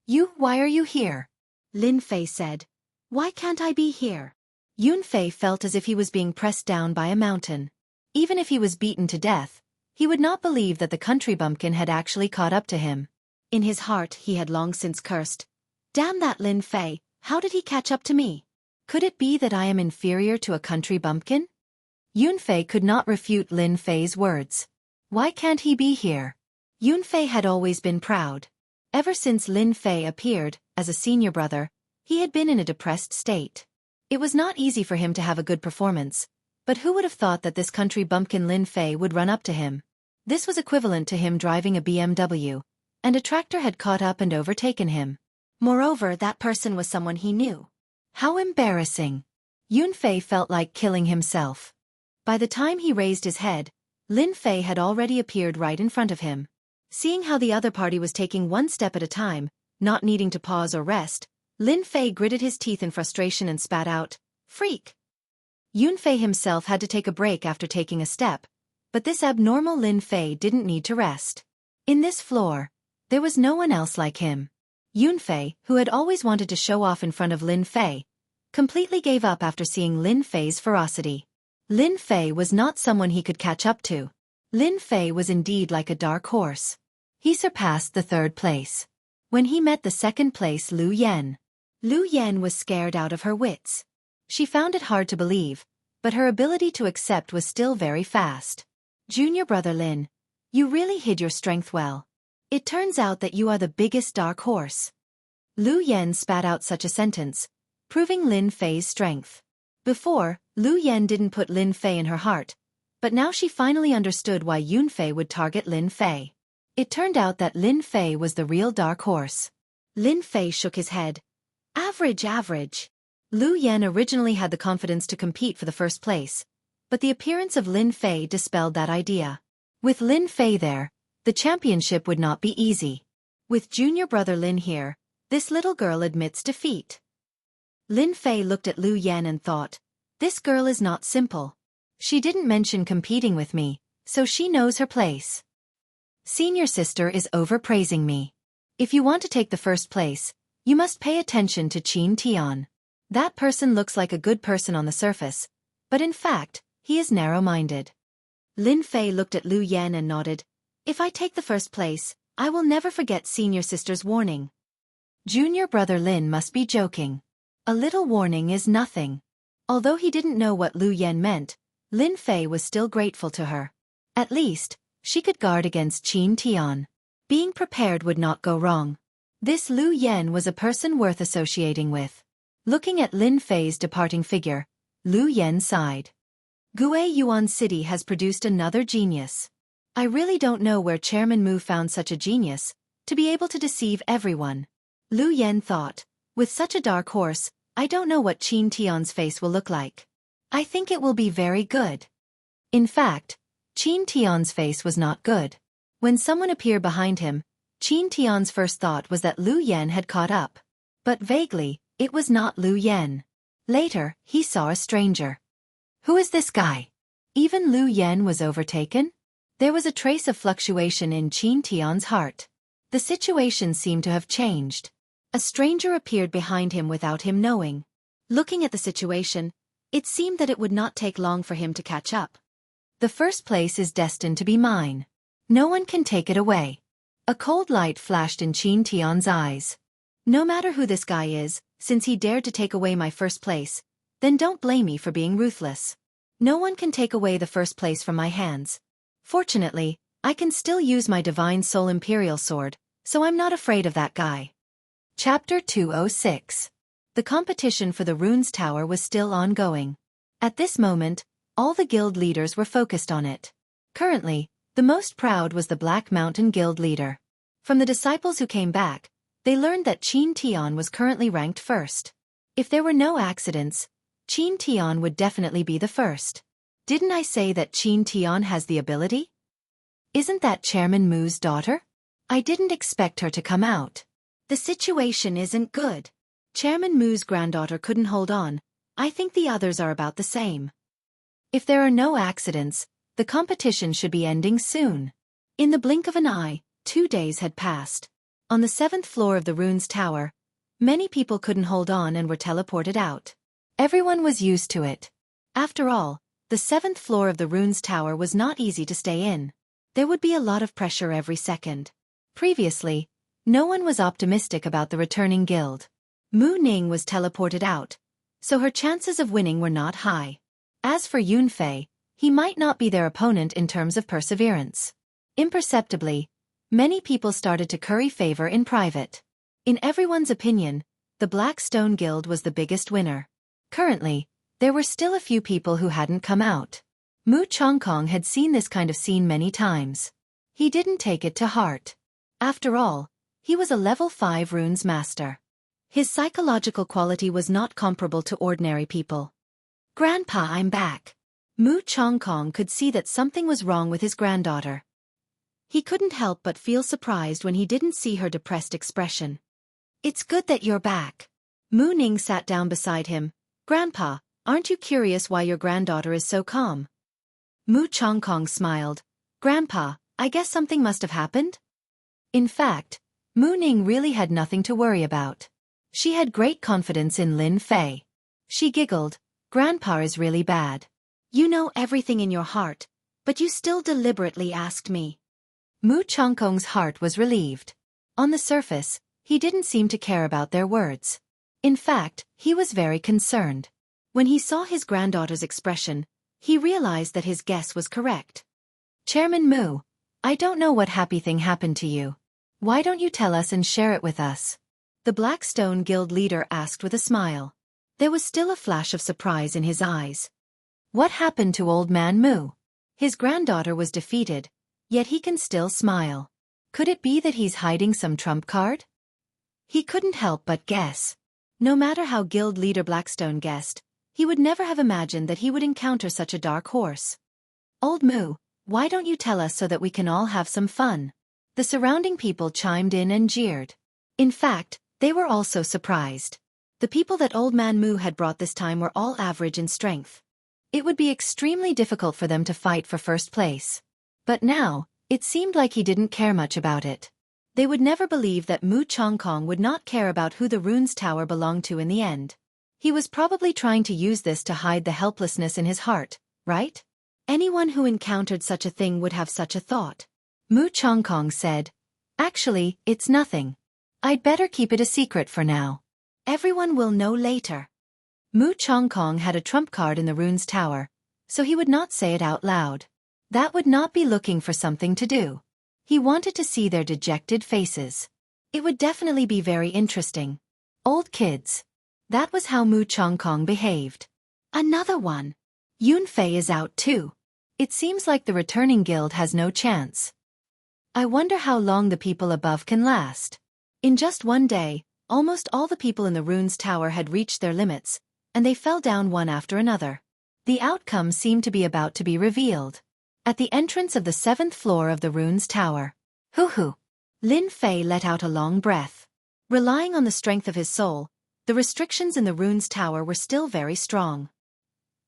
Why are you here? Lin Fei said. Why can't I be here? Yun Fei felt as if he was being pressed down by a mountain. Even if he was beaten to death, he would not believe that the country bumpkin had actually caught up to him. In his heart he had long since cursed. Damn that Lin Fei, how did he catch up to me? Could it be that I am inferior to a country bumpkin? Yun Fei could not refute Lin Fei's words. Why can't he be here? Yun Fei had always been proud. Ever since Lin Fei appeared, as a senior brother, he had been in a depressed state. It was not easy for him to have a good performance, but who would have thought that this country bumpkin Lin Fei would run up to him? This was equivalent to him driving a BMW, and a tractor had caught up and overtaken him. Moreover, that person was someone he knew. How embarrassing. Yun Fei felt like killing himself. By the time he raised his head, Lin Fei had already appeared right in front of him. Seeing how the other party was taking one step at a time, not needing to pause or rest, Lin Fei gritted his teeth in frustration and spat out, "Freak!" Yun Fei himself had to take a break after taking a step, but this abnormal Lin Fei didn't need to rest. In this floor, there was no one else like him. Yun Fei, who had always wanted to show off in front of Lin Fei, completely gave up after seeing Lin Fei's ferocity. Lin Fei was not someone he could catch up to. Lin Fei was indeed like a dark horse. He surpassed the 3rd place. When he met the 2nd place Lu Yen. Lu Yen was scared out of her wits. She found it hard to believe, but her ability to accept was still very fast. Junior brother Lin, you really hid your strength well. It turns out that you are the biggest dark horse. Lu Yen spat out such a sentence, proving Lin Fei's strength. Before, Lu Yen didn't put Lin Fei in her heart, but now she finally understood why Yun Fei would target Lin Fei. It turned out that Lin Fei was the real dark horse. Lin Fei shook his head. Average. Lu Yen originally had the confidence to compete for the 1st place, but the appearance of Lin Fei dispelled that idea. With Lin Fei there, the championship would not be easy. With junior brother Lin here, this little girl admits defeat. Lin Fei looked at Lu Yen and thought, this girl is not simple. She didn't mention competing with me, so she knows her place. Senior sister is overpraising me. If you want to take the 1st place, you must pay attention to Qin Tian. That person looks like a good person on the surface, but in fact, he is narrow-minded. Lin Fei looked at Lu Yen and nodded. If I take the 1st place, I will never forget senior sister's warning. Junior brother Lin must be joking. A little warning is nothing. Although he didn't know what Lu Yen meant, Lin Fei was still grateful to her. At least, she could guard against Qin Tian. Being prepared would not go wrong. This Lu Yen was a person worth associating with. Looking at Lin Fei's departing figure, Lu Yen sighed. Gue Yuan City has produced another genius. I really don't know where Chairman Mu found such a genius, to be able to deceive everyone. Lu Yen thought, with such a dark horse, I don't know what Qin Tian's face will look like. I think it will be very good. In fact, Qin Tian's face was not good. When someone appeared behind him, Qin Tian's first thought was that Lu Yen had caught up. But vaguely, it was not Lu Yen. Later, he saw a stranger. Who is this guy? Even Lu Yen was overtaken? There was a trace of fluctuation in Qin Tian's heart. The situation seemed to have changed. A stranger appeared behind him without him knowing. Looking at the situation, it seemed that it would not take long for him to catch up. The first place is destined to be mine. No one can take it away. A cold light flashed in Qin Tian's eyes. No matter who this guy is, since he dared to take away my first place, then don't blame me for being ruthless. No one can take away the first place from my hands. Fortunately, I can still use my Divine Soul Imperial Sword, so I'm not afraid of that guy. Chapter 206. The competition for the Runes Tower was still ongoing. At this moment, all the guild leaders were focused on it. Currently, the most proud was the Black Mountain Guild leader. From the disciples who came back, they learned that Qin Tian was currently ranked first. If there were no accidents, Qin Tian would definitely be the first. Didn't I say that Qin Tian has the ability? Isn't that Chairman Mu's daughter? I didn't expect her to come out. The situation isn't good. Chairman Mu's granddaughter couldn't hold on. I think the others are about the same. If there are no accidents, the competition should be ending soon. In the blink of an eye, 2 days had passed. On the 7th floor of the Runes Tower, many people couldn't hold on and were teleported out. Everyone was used to it. After all, the 7th floor of the Runes Tower was not easy to stay in. There would be a lot of pressure every second. Previously, no one was optimistic about the returning guild. Mu Ning was teleported out, so her chances of winning were not high. As for Yunfei, he might not be their opponent in terms of perseverance. Imperceptibly, many people started to curry favor in private. In everyone's opinion, the Blackstone Guild was the biggest winner. Currently, there were still a few people who hadn't come out. Mu Chongkong had seen this kind of scene many times. He didn't take it to heart. After all, he was a level 5 runes master. His psychological quality was not comparable to ordinary people. Grandpa, I'm back. Mu Chongkong could see that something was wrong with his granddaughter. He couldn't help but feel surprised when he didn't see her depressed expression. It's good that you're back. Mu Ning sat down beside him. Grandpa, aren't you curious why your granddaughter is so calm? Mu Chongkong smiled. Grandpa, I guess something must have happened? In fact, Mu Ning really had nothing to worry about. She had great confidence in Lin Fei. She giggled. Grandpa is really bad. You know everything in your heart, but you still deliberately asked me. Mu Chongkong's heart was relieved. On the surface, he didn't seem to care about their words. In fact, he was very concerned. When he saw his granddaughter's expression, he realized that his guess was correct. Chairman Mu, I don't know what happy thing happened to you. Why don't you tell us and share it with us? The Blackstone Guild leader asked with a smile. There was still a flash of surprise in his eyes. What happened to old man Mu? His granddaughter was defeated, yet he can still smile. Could it be that he's hiding some trump card? He couldn't help but guess. No matter how Guild leader Blackstone guessed, he would never have imagined that he would encounter such a dark horse. Old Mu, why don't you tell us so that we can all have some fun? The surrounding people chimed in and jeered. In fact, they were also surprised. The people that Old Man Mu had brought this time were all average in strength. It would be extremely difficult for them to fight for first place. But now, it seemed like he didn't care much about it. They would never believe that Mu Chongkong would not care about who the Runes Tower belonged to in the end. He was probably trying to use this to hide the helplessness in his heart, right? Anyone who encountered such a thing would have such a thought. Mu Chongkong said, Actually, it's nothing. I'd better keep it a secret for now. Everyone will know later. Mu Chongkong had a trump card in the Runes Tower, so he would not say it out loud. That would not be looking for something to do. He wanted to see their dejected faces. It would definitely be very interesting. Old kids. That was how Mu Chongkong behaved. Another one. Yunfei is out too. It seems like the returning guild has no chance. I wonder how long the people above can last. In just one day, almost all the people in the Runes Tower had reached their limits, and they fell down one after another. The outcome seemed to be about to be revealed. At the entrance of the 7th floor of the Runes Tower. Hoo-hoo. Lin Fei let out a long breath. Relying on the strength of his soul, the restrictions in the Runes Tower were still very strong.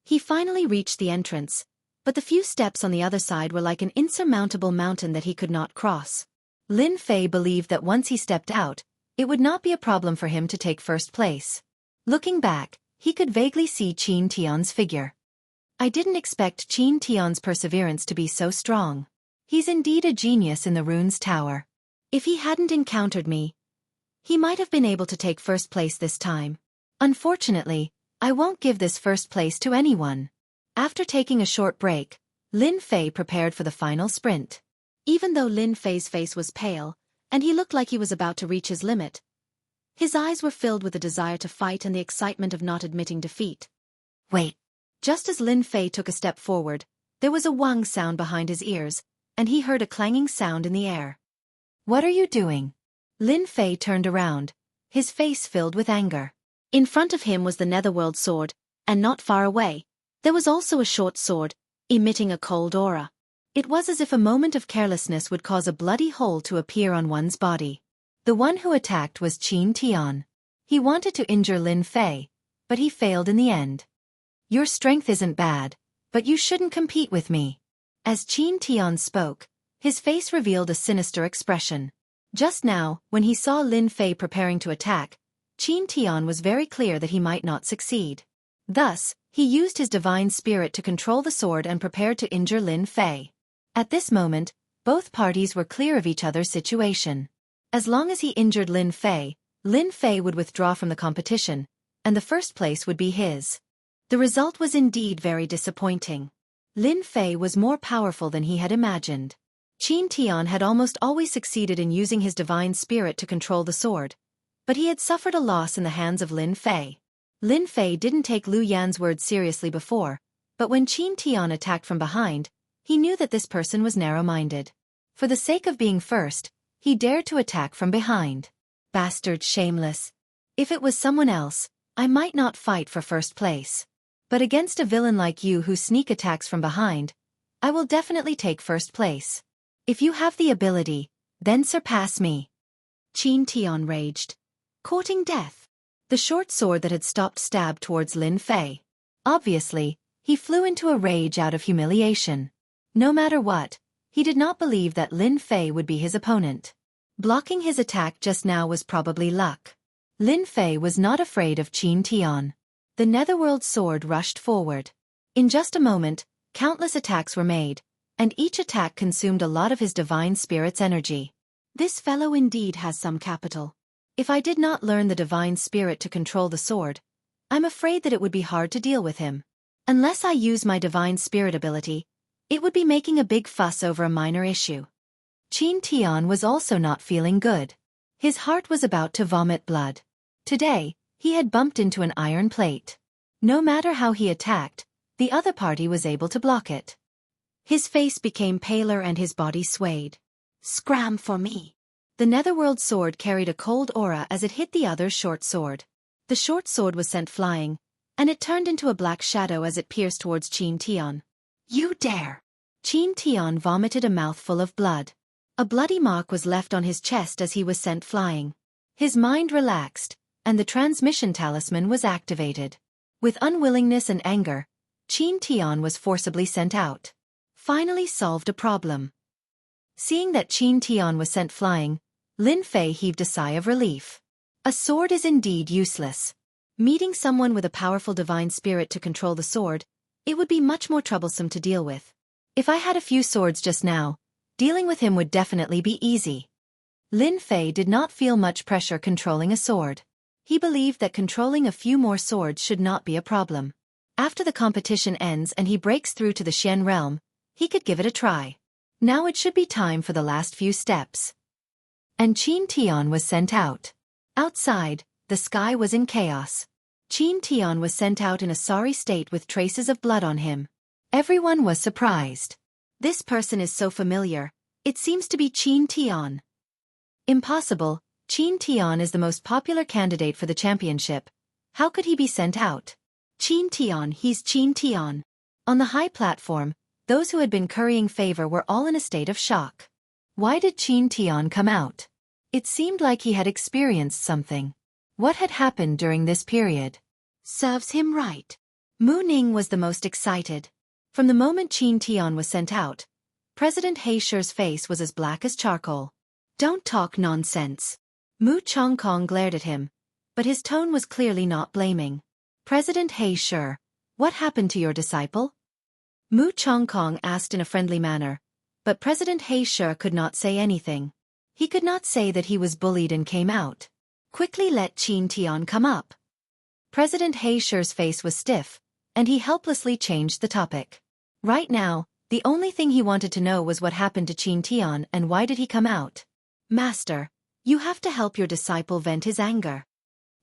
He finally reached the entrance, but the few steps on the other side were like an insurmountable mountain that he could not cross. Lin Fei believed that once he stepped out, it would not be a problem for him to take first place. Looking back, he could vaguely see Qin Tian's figure. I didn't expect Qin Tian's perseverance to be so strong. He's indeed a genius in the runes tower. If he hadn't encountered me, he might have been able to take first place this time. Unfortunately, I won't give this first place to anyone. After taking a short break, Lin Fei prepared for the final sprint. Even though Lin Fei's face was pale, and he looked like he was about to reach his limit, his eyes were filled with the desire to fight and the excitement of not admitting defeat. Wait. Just as Lin Fei took a step forward, there was a wang sound behind his ears, and he heard a clanging sound in the air. What are you doing? Lin Fei turned around, his face filled with anger. In front of him was the Netherworld sword, and not far away, there was also a short sword, emitting a cold aura. It was as if a moment of carelessness would cause a bloody hole to appear on one's body. The one who attacked was Qin Tian. He wanted to injure Lin Fei, but he failed in the end. Your strength isn't bad, but you shouldn't compete with me. As Qin Tian spoke, his face revealed a sinister expression. Just now, when he saw Lin Fei preparing to attack, Qin Tian was very clear that he might not succeed. Thus, he used his divine spirit to control the sword and prepared to injure Lin Fei. At this moment, both parties were clear of each other's situation. As long as he injured Lin Fei would withdraw from the competition, and the first place would be his. The result was indeed very disappointing. Lin Fei was more powerful than he had imagined. Qin Tian had almost always succeeded in using his divine spirit to control the sword, but he had suffered a loss in the hands of Lin Fei. Lin Fei didn't take Lu Yan's words seriously before, but when Qin Tian attacked from behind, he knew that this person was narrow-minded. For the sake of being first, he dared to attack from behind. Bastard, shameless. If it was someone else, I might not fight for first place. But against a villain like you who sneak attacks from behind, I will definitely take first place. If you have the ability, then surpass me. Qin Tian raged, courting death. The short sword that had stopped stabbed towards Lin Fei. Obviously, he flew into a rage out of humiliation. No matter what, he did not believe that Lin Fei would be his opponent. Blocking his attack just now was probably luck. Lin Fei was not afraid of Qin Tian. The Netherworld sword rushed forward. In just a moment, countless attacks were made, and each attack consumed a lot of his divine spirit's energy. This fellow indeed has some capital. If I did not learn the divine spirit to control the sword, I'm afraid that it would be hard to deal with him. Unless I use my divine spirit ability, it would be making a big fuss over a minor issue. Qin Tian was also not feeling good. His heart was about to vomit blood. Today, he had bumped into an iron plate. No matter how he attacked, the other party was able to block it. His face became paler and his body swayed. Scram for me. The Netherworld sword carried a cold aura as it hit the other's short sword. The short sword was sent flying, and it turned into a black shadow as it pierced towards Qin Tian. You dare! Qin Tian vomited a mouthful of blood. A bloody mark was left on his chest as he was sent flying. His mind relaxed, and the transmission talisman was activated. With unwillingness and anger, Qin Tian was forcibly sent out. Finally solved a problem. Seeing that Qin Tian was sent flying, Lin Fei heaved a sigh of relief. A sword is indeed useless. Meeting someone with a powerful divine spirit to control the sword, it would be much more troublesome to deal with. If I had a few swords just now, dealing with him would definitely be easy. Lin Fei did not feel much pressure controlling a sword. He believed that controlling a few more swords should not be a problem. After the competition ends and he breaks through to the Xian realm, he could give it a try. Now it should be time for the last few steps. And Qin Tian was sent out. Outside, the sky was in chaos. Qin Tian was sent out in a sorry state with traces of blood on him. Everyone was surprised. This person is so familiar. It seems to be Qin Tian. Impossible. Qin Tian is the most popular candidate for the championship. How could he be sent out? Qin Tian, he's Qin Tian. On the high platform, those who had been currying favor were all in a state of shock. Why did Qin Tian come out? It seemed like he had experienced something. What had happened during this period? Serves him right. Mu Ning was the most excited. From the moment Qin Tian was sent out, President He Shi's face was as black as charcoal. Don't talk nonsense. Mu Chongkong glared at him, but his tone was clearly not blaming. President He Shi, what happened to your disciple? Mu Chongkong asked in a friendly manner, but President He Shi could not say anything. He could not say that he was bullied and came out. Quickly let Qin Tian come up. President He Shi's face was stiff, and he helplessly changed the topic. Right now, the only thing he wanted to know was what happened to Qin Tian and why did he come out. Master, you have to help your disciple vent his anger.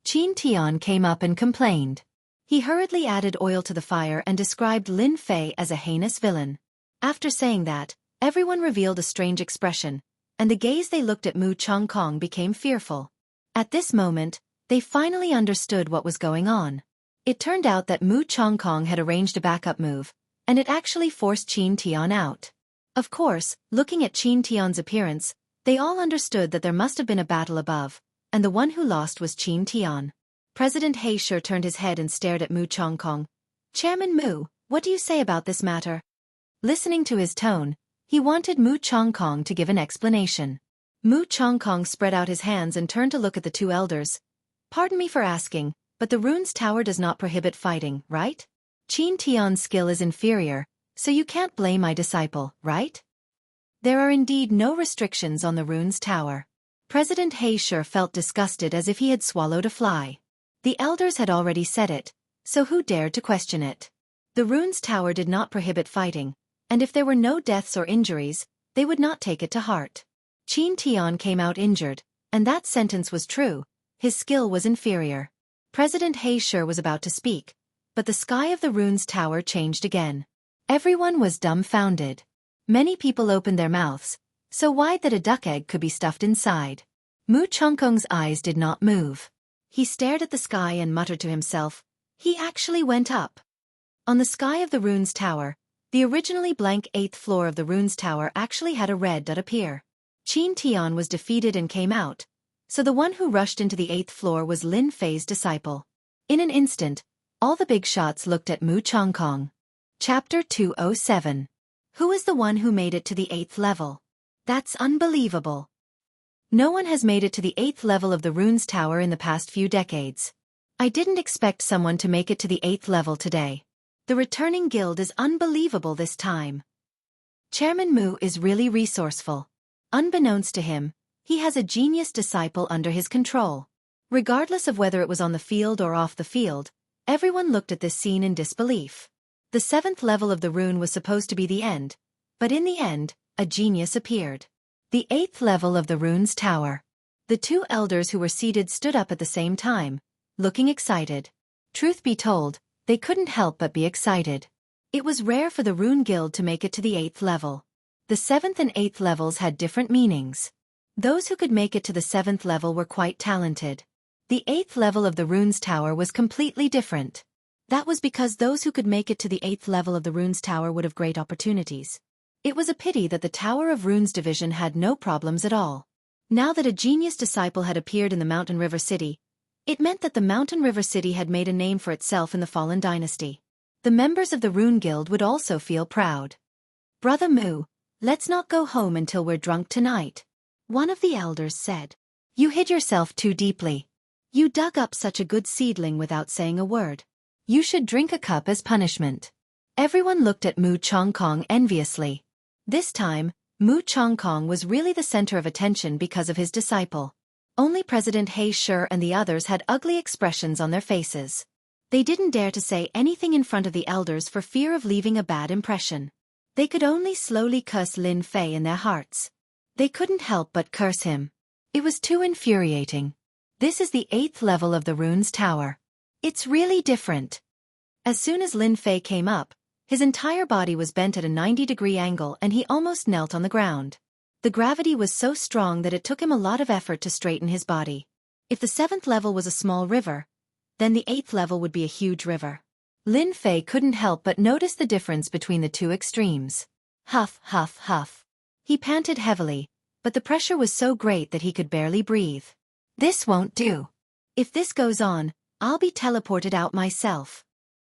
Qin Tian came up and complained. He hurriedly added oil to the fire and described Lin Fei as a heinous villain. After saying that, everyone revealed a strange expression, and the gaze they looked at Mu Chongkong became fearful. At this moment, they finally understood what was going on. It turned out that Mu Chongkong had arranged a backup move, and it actually forced Qin Tian out. Of course, looking at Qin Tian's appearance, they all understood that there must have been a battle above, and the one who lost was Qin Tian. President He Shi turned his head and stared at Mu Chongkong. Chairman Mu, what do you say about this matter? Listening to his tone, he wanted Mu Chongkong to give an explanation. Mu Chongkong spread out his hands and turned to look at the two elders. Pardon me for asking, but the rune's tower does not prohibit fighting, right? Qin Tian's skill is inferior, so you can't blame my disciple, right? There are indeed no restrictions on the rune's tower. President He Shi felt disgusted as if he had swallowed a fly. The elders had already said it, so who dared to question it? The rune's tower did not prohibit fighting, and if there were no deaths or injuries, they would not take it to heart. Qin Tian came out injured, and that sentence was true. His skill was inferior. President He Shi was about to speak, but the sky of the rune's tower changed again. Everyone was dumbfounded. Many people opened their mouths, so wide that a duck egg could be stuffed inside. Mu Chongkong's eyes did not move. He stared at the sky and muttered to himself. He actually went up. On the sky of the rune's tower, the originally blank 8th floor of the rune's tower actually had a red dot appear. Qin Tian was defeated and came out, so the one who rushed into the 8th floor was Lin Fei's disciple. In an instant, all the big shots looked at Mu Chongkong. Chapter 207. Who is the one who made it to the 8th level? That's unbelievable. No one has made it to the 8th level of the rune's tower in the past few decades. I didn't expect someone to make it to the 8th level today. The returning guild is unbelievable this time. Chairman Mu is really resourceful. Unbeknownst to him, he has a genius disciple under his control. Regardless of whether it was on the field or off the field, everyone looked at this scene in disbelief. The 7th level of the rune was supposed to be the end, but in the end, a genius appeared. The 8th level of the rune's tower. The two elders who were seated stood up at the same time, looking excited. Truth be told, they couldn't help but be excited. It was rare for the rune guild to make it to the 8th level. The 7th and 8th levels had different meanings. Those who could make it to the 7th level were quite talented. The 8th level of the rune's tower was completely different. That was because those who could make it to the 8th level of the rune's tower would have great opportunities. It was a pity that the Tower of Runes division had no problems at all. Now that a genius disciple had appeared in the Mountain River City, it meant that the Mountain River City had made a name for itself in the fallen dynasty. The members of the Rune Guild would also feel proud. Brother Mu, let's not go home until we're drunk tonight. One of the elders said. You hid yourself too deeply. You dug up such a good seedling without saying a word. You should drink a cup as punishment. Everyone looked at Mu Chongkong enviously. This time, Mu Chongkong was really the center of attention because of his disciple. Only President He Shi and the others had ugly expressions on their faces. They didn't dare to say anything in front of the elders for fear of leaving a bad impression. They could only slowly curse Lin Fei in their hearts. They couldn't help but curse him. It was too infuriating. This is the 8th level of the rune's tower. It's really different. As soon as Lin Fei came up, his entire body was bent at a 90-degree angle and he almost knelt on the ground. The gravity was so strong that it took him a lot of effort to straighten his body. If the 7th level was a small river, then the 8th level would be a huge river. Lin Fei couldn't help but notice the difference between the two extremes. Huff, huff, huff. He panted heavily, but the pressure was so great that he could barely breathe. This won't do. If this goes on, I'll be teleported out myself.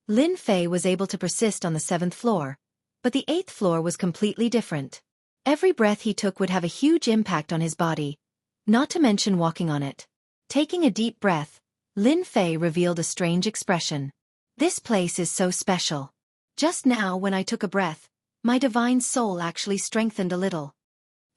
Lin Fei was able to persist on the 7th floor, but the 8th floor was completely different. Every breath he took would have a huge impact on his body, not to mention walking on it. Taking a deep breath, Lin Fei revealed a strange expression. This place is so special. Just now when I took a breath, my divine soul actually strengthened a little.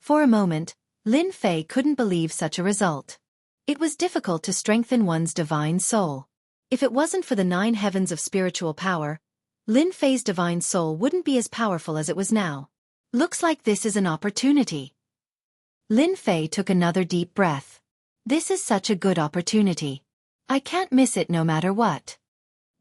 For a moment, Lin Fei couldn't believe such a result. It was difficult to strengthen one's divine soul. If it wasn't for the 9 heavens of spiritual power, Lin Fei's divine soul wouldn't be as powerful as it was now. Looks like this is an opportunity. Lin Fei took another deep breath. This is such a good opportunity. I can't miss it no matter what.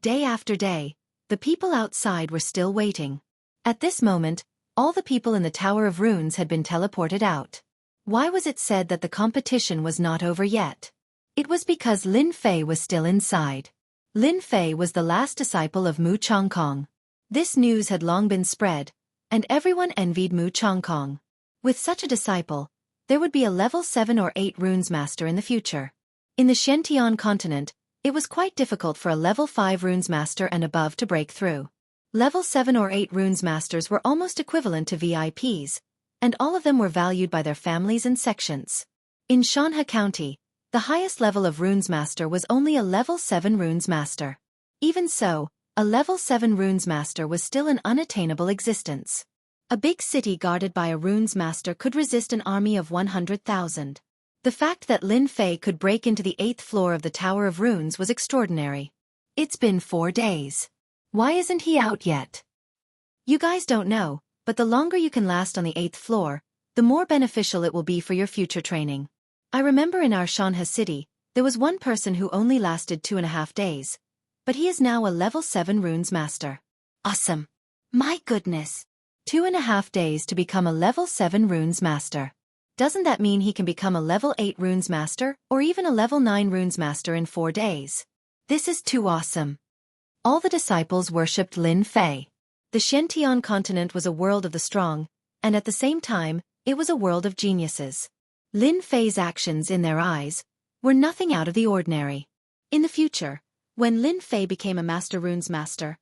Day after day, the people outside were still waiting. At this moment, all the people in the Tower of Runes had been teleported out. Why was it said that the competition was not over yet? It was because Lin Fei was still inside. Lin Fei was the last disciple of Mu Chongkong. This news had long been spread, and everyone envied Mu Chongkong. With such a disciple, there would be a level 7 or 8 runes master in the future. In the Xianxia continent, it was quite difficult for a level 5 runes master and above to break through. Level 7 or 8 runes masters were almost equivalent to VIPs, and all of them were valued by their families and sections. In Xianxia County, the highest level of runes master was only a level 7 runes master. Even so, a level 7 runes master was still an unattainable existence. A big city guarded by a runes master could resist an army of 100,000. The fact that Lin Fei could break into the 8th floor of the Tower of Runes was extraordinary. It's been 4 days. Why isn't he out yet? You guys don't know, but the longer you can last on the 8th floor, the more beneficial it will be for your future training. I remember in our Xianxia city, there was one person who only lasted 2.5 days, but he is now a level 7 runes master. Awesome. My goodness. 2.5 days to become a level 7 runes master. Doesn't that mean he can become a level 8 runes master or even a level 9 runes master in 4 days? This is too awesome. All the disciples worshipped Lin Fei. The Xiantian continent was a world of the strong, and at the same time, it was a world of geniuses. Lin Fei's actions in their eyes were nothing out of the ordinary. In the future, when Lin Fei became a master runes master,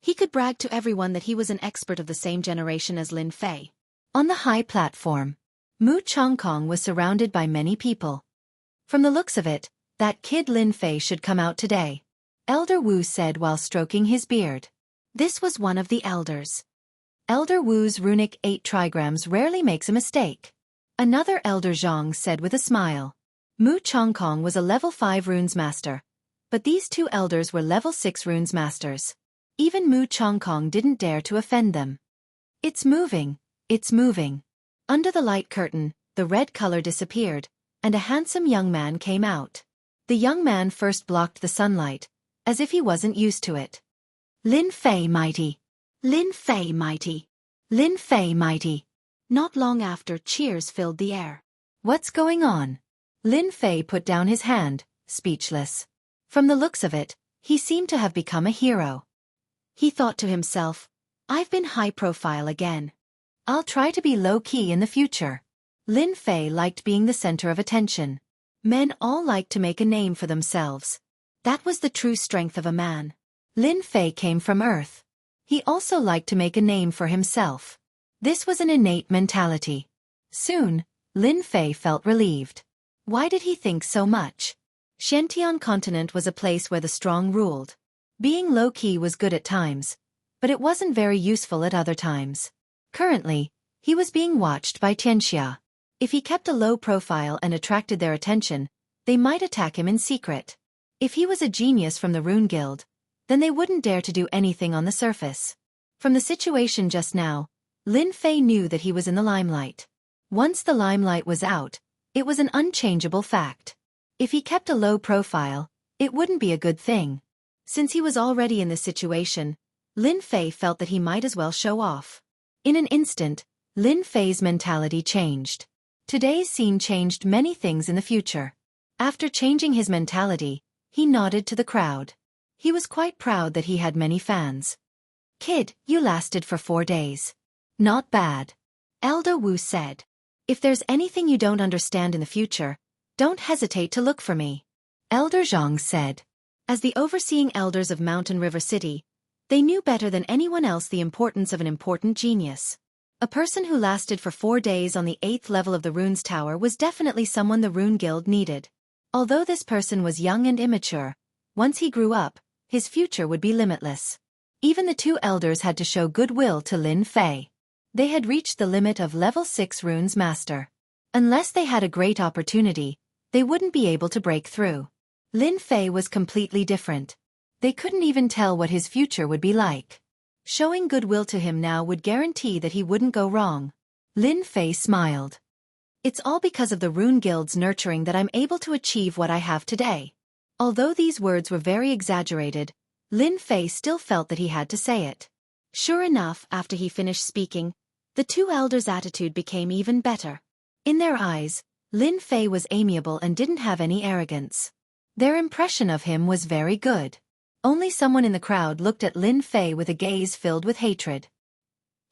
he could brag to everyone that he was an expert of the same generation as Lin Fei. On the high platform, Mu Chongkong was surrounded by many people. From the looks of it, that kid Lin Fei should come out today, Elder Wu said while stroking his beard. This was one of the elders. Elder Wu's runic 8 trigrams rarely makes a mistake. Another Elder Zhang said with a smile. Mu Chongkong was a level 5 runes master, but these 2 elders were level 6 runes masters. Even Mu Chongkong didn't dare to offend them. It's moving, it's moving. Under the light curtain, the red color disappeared, and a handsome young man came out. The young man first blocked the sunlight, as if he wasn't used to it. Lin Fei mighty. Lin Fei mighty. Lin Fei mighty. Not long after, cheers filled the air. What's going on? Lin Fei put down his hand, speechless. From the looks of it, he seemed to have become a hero. He thought to himself, I've been high profile again. I'll try to be low-key in the future. Lin Fei liked being the center of attention. Men all liked to make a name for themselves. That was the true strength of a man. Lin Fei came from Earth. He also liked to make a name for himself. This was an innate mentality. Soon, Lin Fei felt relieved. Why did he think so much? Xiantian continent was a place where the strong ruled. Being low-key was good at times, but it wasn't very useful at other times. Currently, he was being watched by Xianxia. If he kept a low profile and attracted their attention, they might attack him in secret. If he was a genius from the Rune Guild, then they wouldn't dare to do anything on the surface. From the situation just now, Lin Fei knew that he was in the limelight. Once the limelight was out, it was an unchangeable fact. If he kept a low profile, it wouldn't be a good thing. Since he was already in this situation, Lin Fei felt that he might as well show off. In an instant, Lin Fei's mentality changed. Today's scene changed many things in the future. After changing his mentality, he nodded to the crowd. He was quite proud that he had many fans. Kid, you lasted for 4 days. Not bad. Elder Wu said. If there's anything you don't understand in the future, don't hesitate to look for me. Elder Zhang said. As the overseeing elders of Mountain River City, they knew better than anyone else the importance of an important genius. A person who lasted for 4 days on the 8th level of the Runes Tower was definitely someone the Rune Guild needed. Although this person was young and immature, once he grew up, his future would be limitless. Even the two elders had to show goodwill to Lin Fei. They had reached the limit of level 6 runes master. Unless they had a great opportunity, they wouldn't be able to break through. Lin Fei was completely different. They couldn't even tell what his future would be like. Showing goodwill to him now would guarantee that he wouldn't go wrong. Lin Fei smiled. It's all because of the Rune Guild's nurturing that I'm able to achieve what I have today. Although these words were very exaggerated, Lin Fei still felt that he had to say it. Sure enough, after he finished speaking, the two elders' attitude became even better. In their eyes, Lin Fei was amiable and didn't have any arrogance. Their impression of him was very good. Only someone in the crowd looked at Lin Fei with a gaze filled with hatred.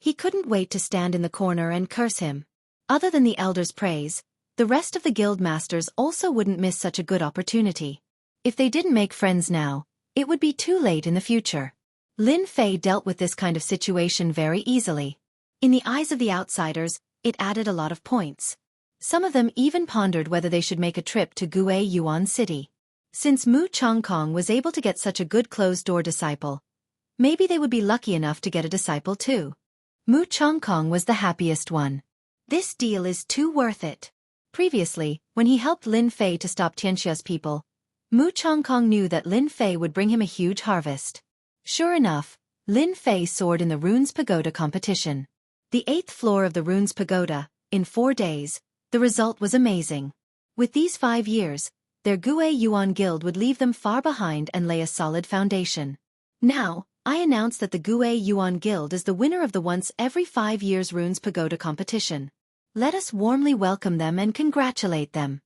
He couldn't wait to stand in the corner and curse him. Other than the elders' praise, the rest of the guild masters also wouldn't miss such a good opportunity. If they didn't make friends now, it would be too late in the future. Lin Fei dealt with this kind of situation very easily. In the eyes of the outsiders, it added a lot of points. Some of them even pondered whether they should make a trip to Gue Yuan City. Since Mu Chongkong was able to get such a good closed-door disciple, maybe they would be lucky enough to get a disciple too. Mu Chongkong was the happiest one. This deal is too worth it. Previously, when he helped Lin Fei to stop Xianxia's people, Mu Chongkong knew that Lin Fei would bring him a huge harvest. Sure enough, Lin Fei soared in the Runes Pagoda competition. The 8th floor of the Runes Pagoda, in 4 days, the result was amazing. With these 5 years, their Gue Yuan Guild would leave them far behind and lay a solid foundation. Now, I announce that the Gue Yuan Guild is the winner of the once every 5 years Runes Pagoda competition. Let us warmly welcome them and congratulate them.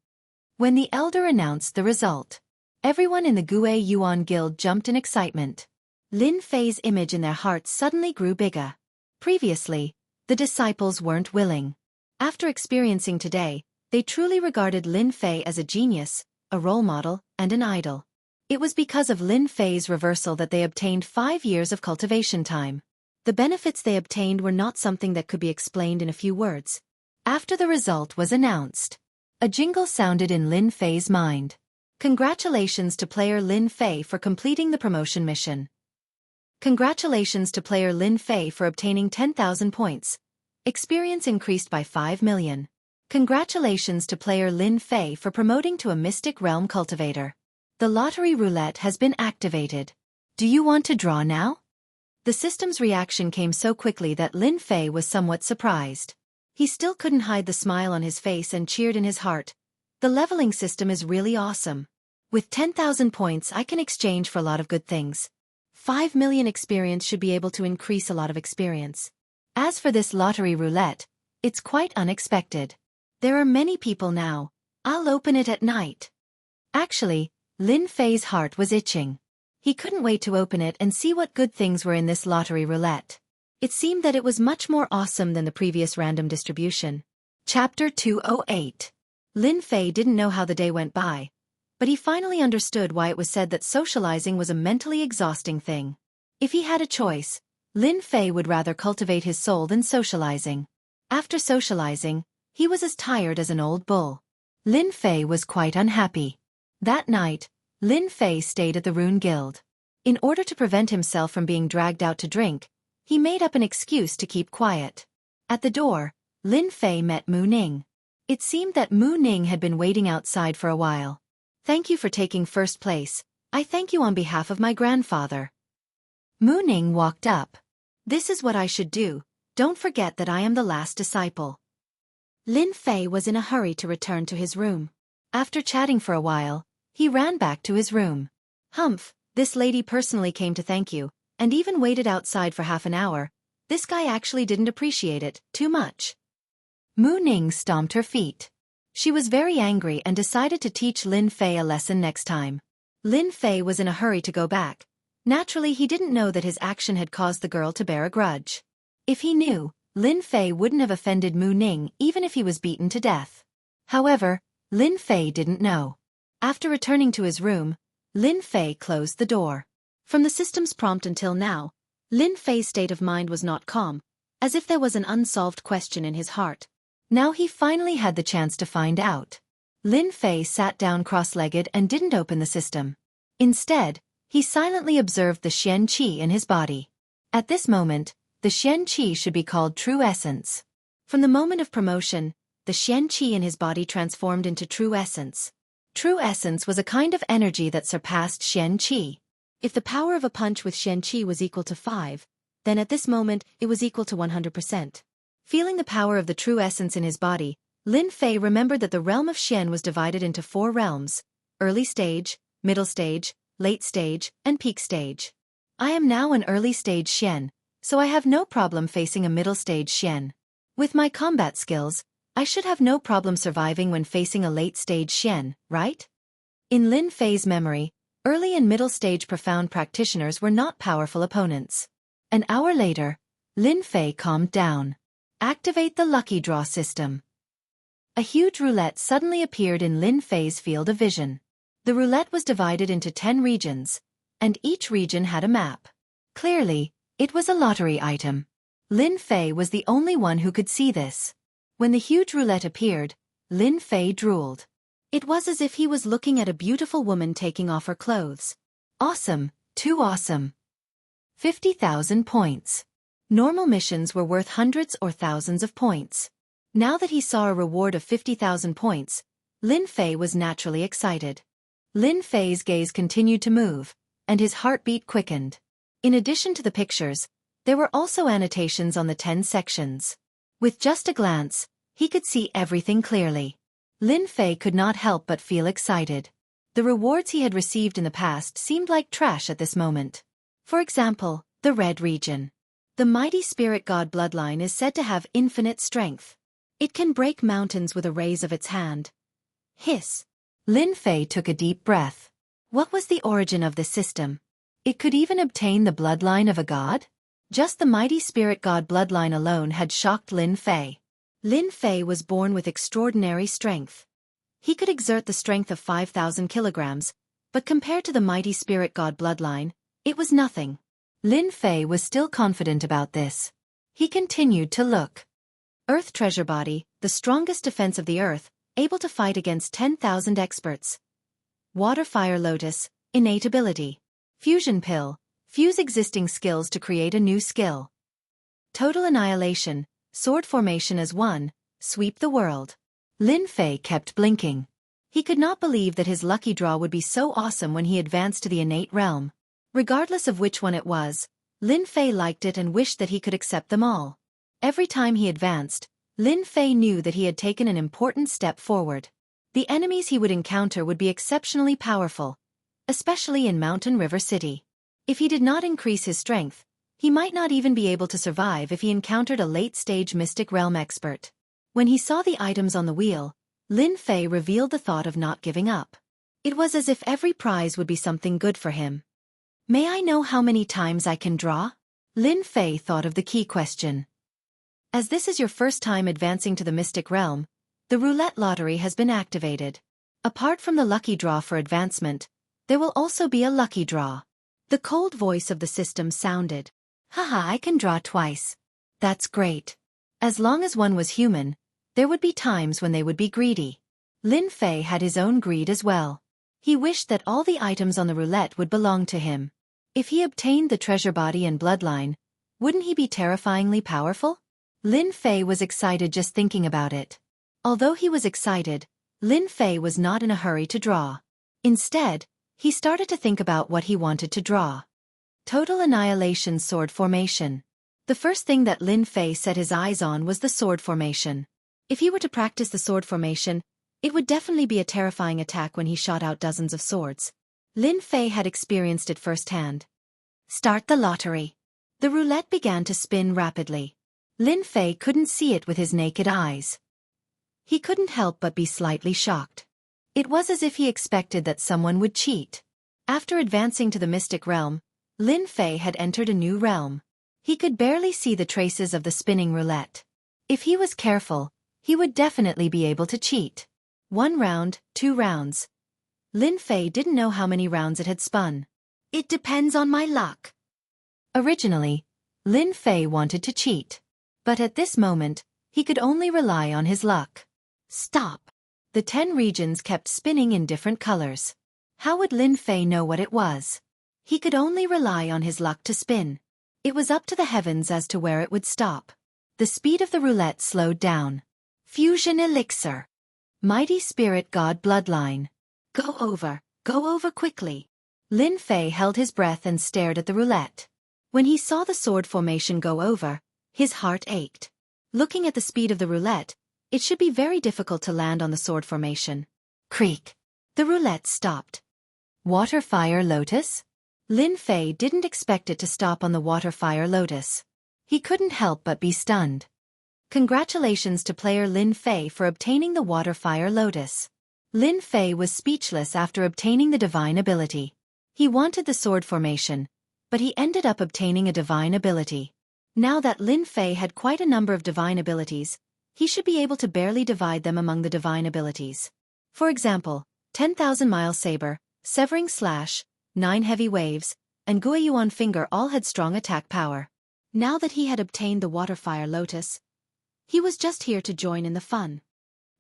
When the elder announced the result, everyone in the Gue Yuan Guild jumped in excitement. Lin Fei's image in their hearts suddenly grew bigger. Previously, the disciples weren't willing. After experiencing today, they truly regarded Lin Fei as a genius, a role model, and an idol. It was because of Lin Fei's reversal that they obtained 5 years of cultivation time. The benefits they obtained were not something that could be explained in a few words. After the result was announced, a jingle sounded in Lin Fei's mind. Congratulations to player Lin Fei for completing the promotion mission. Congratulations to player Lin Fei for obtaining 10,000 points. Experience increased by 5 million. Congratulations to player Lin Fei for promoting to a Mystic Realm Cultivator. The lottery roulette has been activated. Do you want to draw now? The system's reaction came so quickly that Lin Fei was somewhat surprised. He still couldn't hide the smile on his face and cheered in his heart. The leveling system is really awesome. With 10,000 points I can exchange for a lot of good things. 5 million experience should be able to increase a lot of experience. As for this lottery roulette, it's quite unexpected. There are many people now. I'll open it at night. Actually, Lin Fei's heart was itching. He couldn't wait to open it and see what good things were in this lottery roulette. It seemed that it was much more awesome than the previous random distribution. Chapter 208. Lin Fei didn't know how the day went by, but he finally understood why it was said that socializing was a mentally exhausting thing. If he had a choice, Lin Fei would rather cultivate his soul than socializing. After socializing, he was as tired as an old bull. Lin Fei was quite unhappy. That night, Lin Fei stayed at the Rune Guild. In order to prevent himself from being dragged out to drink, he made up an excuse to keep quiet. At the door, Lin Fei met Mu Ning. It seemed that Mu Ning had been waiting outside for a while. Thank you for taking first place. I thank you on behalf of my grandfather. Mu Ning walked up. This is what I should do. Don't forget that I am the last disciple. Lin Fei was in a hurry to return to his room. After chatting for a while, he ran back to his room. Humph, this lady personally came to thank you, and even waited outside for half an hour. This guy actually didn't appreciate it too much. Mu Ning stomped her feet. She was very angry and decided to teach Lin Fei a lesson next time. Lin Fei was in a hurry to go back. Naturally, he didn't know that his action had caused the girl to bear a grudge. If he knew, Lin Fei wouldn't have offended Mu Ning even if he was beaten to death. However, Lin Fei didn't know. After returning to his room, Lin Fei closed the door. From the system's prompt until now, Lin Fei's state of mind was not calm, as if there was an unsolved question in his heart. Now he finally had the chance to find out. Lin Fei sat down cross-legged and didn't open the system. Instead, he silently observed the Xianxia in his body. At this moment, the Xianxia should be called true essence. From the moment of promotion, the Xianxia in his body transformed into true essence. True essence was a kind of energy that surpassed Xianxia. If the power of a punch with Xianxia was equal to 5, then at this moment it was equal to 100%. Feeling the power of the true essence in his body, Lin Fei remembered that the realm of Xian was divided into 4 realms: early stage, middle stage, late stage, and peak stage. I am now an early stage Xian, so I have no problem facing a middle stage Xian. With my combat skills, I should have no problem surviving when facing a late stage Xian, right? In Lin Fei's memory, early and middle stage profound practitioners were not powerful opponents. An hour later, Lin Fei calmed down. Activate the lucky draw system. A huge roulette suddenly appeared in Lin Fei's field of vision. The roulette was divided into 10 regions, and each region had a map. Clearly, it was a lottery item. Lin Fei was the only one who could see this. When the huge roulette appeared, Lin Fei drooled. It was as if he was looking at a beautiful woman taking off her clothes. Awesome, too awesome. 50,000 points. Normal missions were worth hundreds or thousands of points. Now that he saw a reward of 50,000 points, Lin Fei was naturally excited. Lin Fei's gaze continued to move, and his heartbeat quickened. In addition to the pictures, there were also annotations on the 10 sections. With just a glance, he could see everything clearly. Lin Fei could not help but feel excited. The rewards he had received in the past seemed like trash at this moment. For example, the red region. The mighty spirit god bloodline is said to have infinite strength. It can break mountains with a raise of its hand. Hiss. Lin Fei took a deep breath. What was the origin of this system? It could even obtain the bloodline of a god? Just the mighty spirit god bloodline alone had shocked Lin Fei. Lin Fei was born with extraordinary strength. He could exert the strength of 5,000 kilograms, but compared to the mighty spirit god bloodline, it was nothing. Lin Fei was still confident about this. He continued to look. Earth treasure body, the strongest defense of the earth, able to fight against 10,000 experts. Water fire lotus, innate ability. Fusion pill, fuse existing skills to create a new skill. Total annihilation, sword formation as one, sweep the world. Lin Fei kept blinking. He could not believe that his lucky draw would be so awesome when he advanced to the innate realm. Regardless of which one it was, Lin Fei liked it and wished that he could accept them all. Every time he advanced, Lin Fei knew that he had taken an important step forward. The enemies he would encounter would be exceptionally powerful, especially in Mountain River City. If he did not increase his strength, he might not even be able to survive if he encountered a late-stage Mystic Realm expert. When he saw the items on the wheel, Lin Fei revealed the thought of not giving up. It was as if every prize would be something good for him. May I know how many times I can draw? Lin Fei thought of the key question. As this is your first time advancing to the Mystic Realm, the roulette lottery has been activated. Apart from the lucky draw for advancement, there will also be a lucky draw. The cold voice of the system sounded. Haha, I can draw twice. That's great. As long as one was human, there would be times when they would be greedy. Lin Fei had his own greed as well. He wished that all the items on the roulette would belong to him. If he obtained the treasure body and bloodline, wouldn't he be terrifyingly powerful? Lin Fei was excited just thinking about it. Although he was excited, Lin Fei was not in a hurry to draw. Instead, he started to think about what he wanted to draw. Total annihilation sword formation. The first thing that Lin Fei set his eyes on was the sword formation. If he were to practice the sword formation, it would definitely be a terrifying attack when he shot out dozens of swords. Lin Fei had experienced it firsthand. Start the lottery. The roulette began to spin rapidly. Lin Fei couldn't see it with his naked eyes. He couldn't help but be slightly shocked. It was as if he expected that someone would cheat. After advancing to the Mystic Realm, Lin Fei had entered a new realm. He could barely see the traces of the spinning roulette. If he was careful, he would definitely be able to cheat. 1 round, 2 rounds. Lin Fei didn't know how many rounds it had spun. It depends on my luck. Originally, Lin Fei wanted to cheat. But at this moment, he could only rely on his luck. Stop. The 10 regions kept spinning in different colors. How would Lin Fei know what it was? He could only rely on his luck to spin. It was up to the heavens as to where it would stop. The speed of the roulette slowed down. Fusion elixir. Mighty spirit god bloodline. Go over quickly. Lin Fei held his breath and stared at the roulette. When he saw the sword formation go over, his heart ached. Looking at the speed of the roulette, it should be very difficult to land on the sword formation. Creak. The roulette stopped. Water fire lotus? Lin Fei didn't expect it to stop on the water fire lotus. He couldn't help but be stunned. Congratulations to player Lin Fei for obtaining the water fire lotus. Lin Fei was speechless after obtaining the divine ability. He wanted the sword formation, but he ended up obtaining a divine ability. Now that Lin Fei had quite a number of divine abilities, he should be able to barely divide them among the divine abilities. For example, 10,000-mile saber, severing slash, 9 heavy waves, and Guiyuan finger all had strong attack power. Now that he had obtained the water fire lotus, he was just here to join in the fun.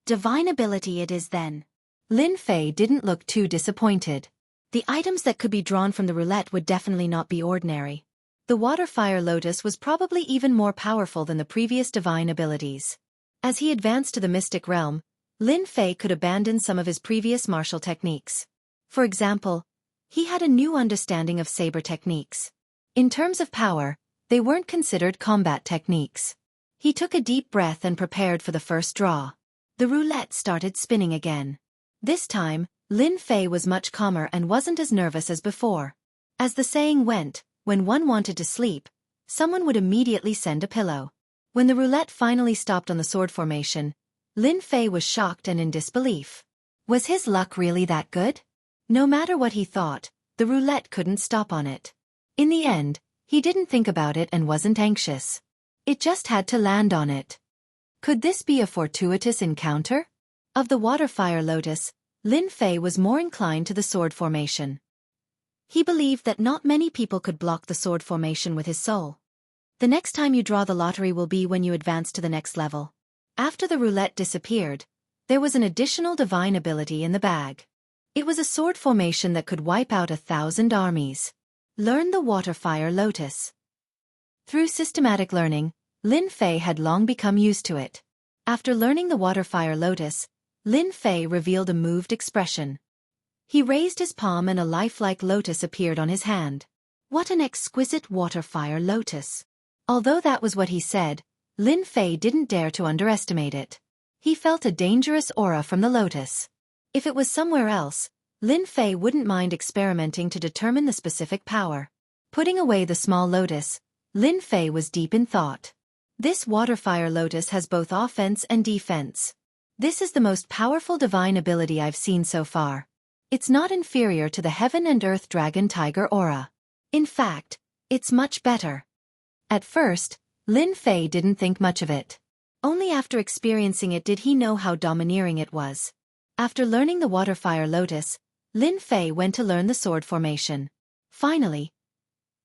Divine ability it is then. Lin Fei didn't look too disappointed. The items that could be drawn from the roulette would definitely not be ordinary. The water fire lotus was probably even more powerful than the previous divine abilities. As he advanced to the mystic realm, Lin Fei could abandon some of his previous martial techniques. For example, he had a new understanding of saber techniques. In terms of power, they weren't considered combat techniques. He took a deep breath and prepared for the first draw. The roulette started spinning again. This time, Lin Fei was much calmer and wasn't as nervous as before. As the saying went, when one wanted to sleep, someone would immediately send a pillow. When the roulette finally stopped on the sword formation, Lin Fei was shocked and in disbelief. Was his luck really that good? No matter what he thought, the roulette couldn't stop on it. In the end, he didn't think about it and wasn't anxious. It just had to land on it. Could this be a fortuitous encounter? Of the water fire lotus, Lin Fei was more inclined to the sword formation. He believed that not many people could block the sword formation with his soul. The next time you draw the lottery will be when you advance to the next level. After the roulette disappeared, there was an additional divine ability in the bag. It was a sword formation that could wipe out 1,000 armies. Learn the water fire lotus. Through systematic learning, Lin Fei had long become used to it. After learning the water fire lotus, Lin Fei revealed a moved expression. He raised his palm and a lifelike lotus appeared on his hand. What an exquisite water fire lotus! Although that was what he said, Lin Fei didn't dare to underestimate it. He felt a dangerous aura from the lotus. If it was somewhere else, Lin Fei wouldn't mind experimenting to determine the specific power. Putting away the small lotus, Lin Fei was deep in thought. This water fire lotus has both offense and defense. This is the most powerful divine ability I've seen so far. It's not inferior to the Heaven and Earth Dragon Tiger aura. In fact, it's much better. At first, Lin Fei didn't think much of it. Only after experiencing it did he know how domineering it was. After learning the water fire lotus, Lin Fei went to learn the sword formation. Finally,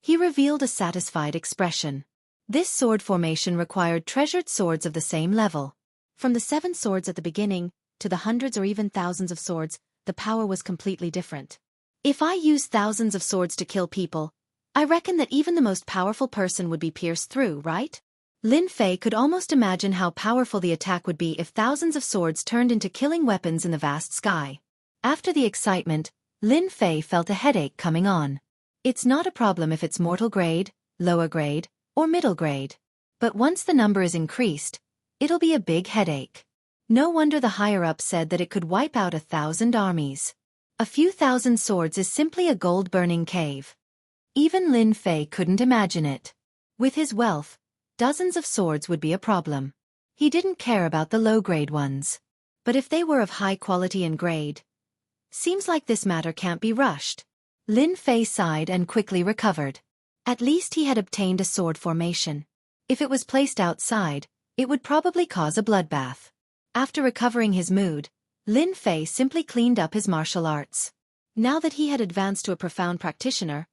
he revealed a satisfied expression. This sword formation required treasured swords of the same level. From the 7 swords at the beginning, to the hundreds or even thousands of swords, the power was completely different. If I use thousands of swords to kill people, I reckon that even the most powerful person would be pierced through, right? Lin Fei could almost imagine how powerful the attack would be if thousands of swords turned into killing weapons in the vast sky. After the excitement, Lin Fei felt a headache coming on. It's not a problem if it's mortal grade, lower grade, or middle grade. But once the number is increased, it'll be a big headache. No wonder the higher-up said that it could wipe out 1,000 armies. A few thousand swords is simply a gold-burning cave. Even Lin Fei couldn't imagine it. With his wealth, dozens of swords would be a problem. He didn't care about the low-grade ones. But if they were of high quality and grade, seems like this matter can't be rushed. Lin Fei sighed and quickly recovered. At least he had obtained a sword formation. If it was placed outside, it would probably cause a bloodbath. After recovering his mood, Lin Fei simply cleaned up his martial arts. Now that he had advanced to a profound practitioner,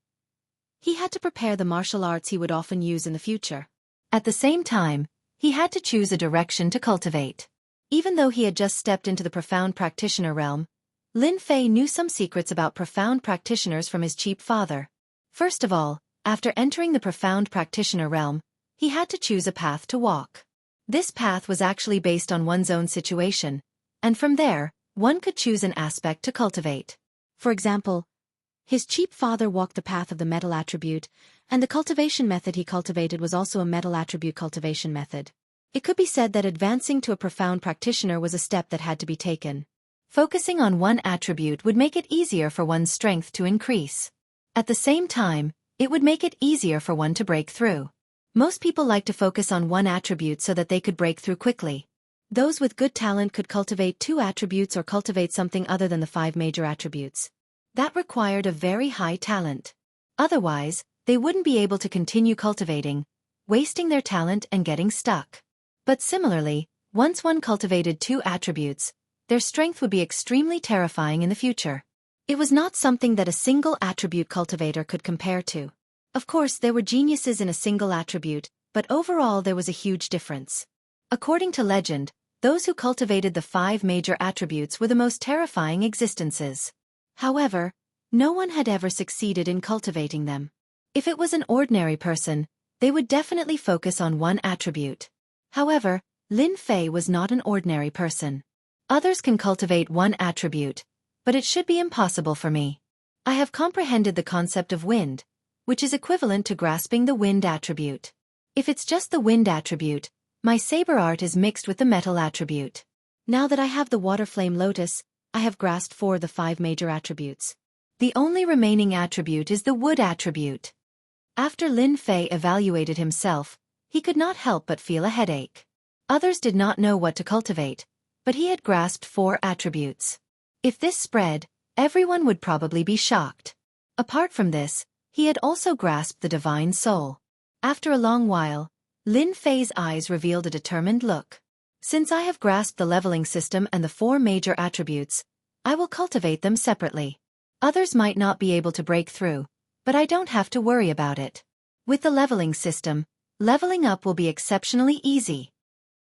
he had to prepare the martial arts he would often use in the future. At the same time, he had to choose a direction to cultivate. Even though he had just stepped into the profound practitioner realm, Lin Fei knew some secrets about profound practitioners from his cheap father. First of all, After entering the profound practitioner realm, he had to choose a path to walk. This path was actually based on one's own situation, and from there, one could choose an aspect to cultivate. For example, his cheap father walked the path of the metal attribute, and the cultivation method he cultivated was also a metal attribute cultivation method. It could be said that advancing to a profound practitioner was a step that had to be taken. Focusing on one attribute would make it easier for one's strength to increase. At the same time, it would make it easier for one to break through. Most people like to focus on one attribute so that they could break through quickly. Those with good talent could cultivate 2 attributes or cultivate something other than the 5 major attributes. That required a very high talent. Otherwise, they wouldn't be able to continue cultivating, wasting their talent and getting stuck. But similarly, once one cultivated 2 attributes, their strength would be extremely terrifying in the future. It was not something that a single attribute cultivator could compare to. Of course, there were geniuses in a single attribute, but overall there was a huge difference. According to legend, those who cultivated the 5 major attributes were the most terrifying existences. However, no one had ever succeeded in cultivating them. If it was an ordinary person, they would definitely focus on one attribute. However, Lin Fei was not an ordinary person. Others can cultivate one attribute, but it should be impossible for me. I have comprehended the concept of wind, which is equivalent to grasping the wind attribute. If it's just the wind attribute, my saber art is mixed with the metal attribute. Now that I have the water flame lotus, I have grasped 4 of the 5 major attributes. The only remaining attribute is the wood attribute. After Lin Fei evaluated himself, he could not help but feel a headache. Others did not know what to cultivate, but he had grasped 4 attributes. If this spread, everyone would probably be shocked. Apart from this, he had also grasped the divine soul. After a long while, Lin Fei's eyes revealed a determined look. Since I have grasped the leveling system and the 4 major attributes, I will cultivate them separately. Others might not be able to break through, but I don't have to worry about it. With the leveling system, leveling up will be exceptionally easy.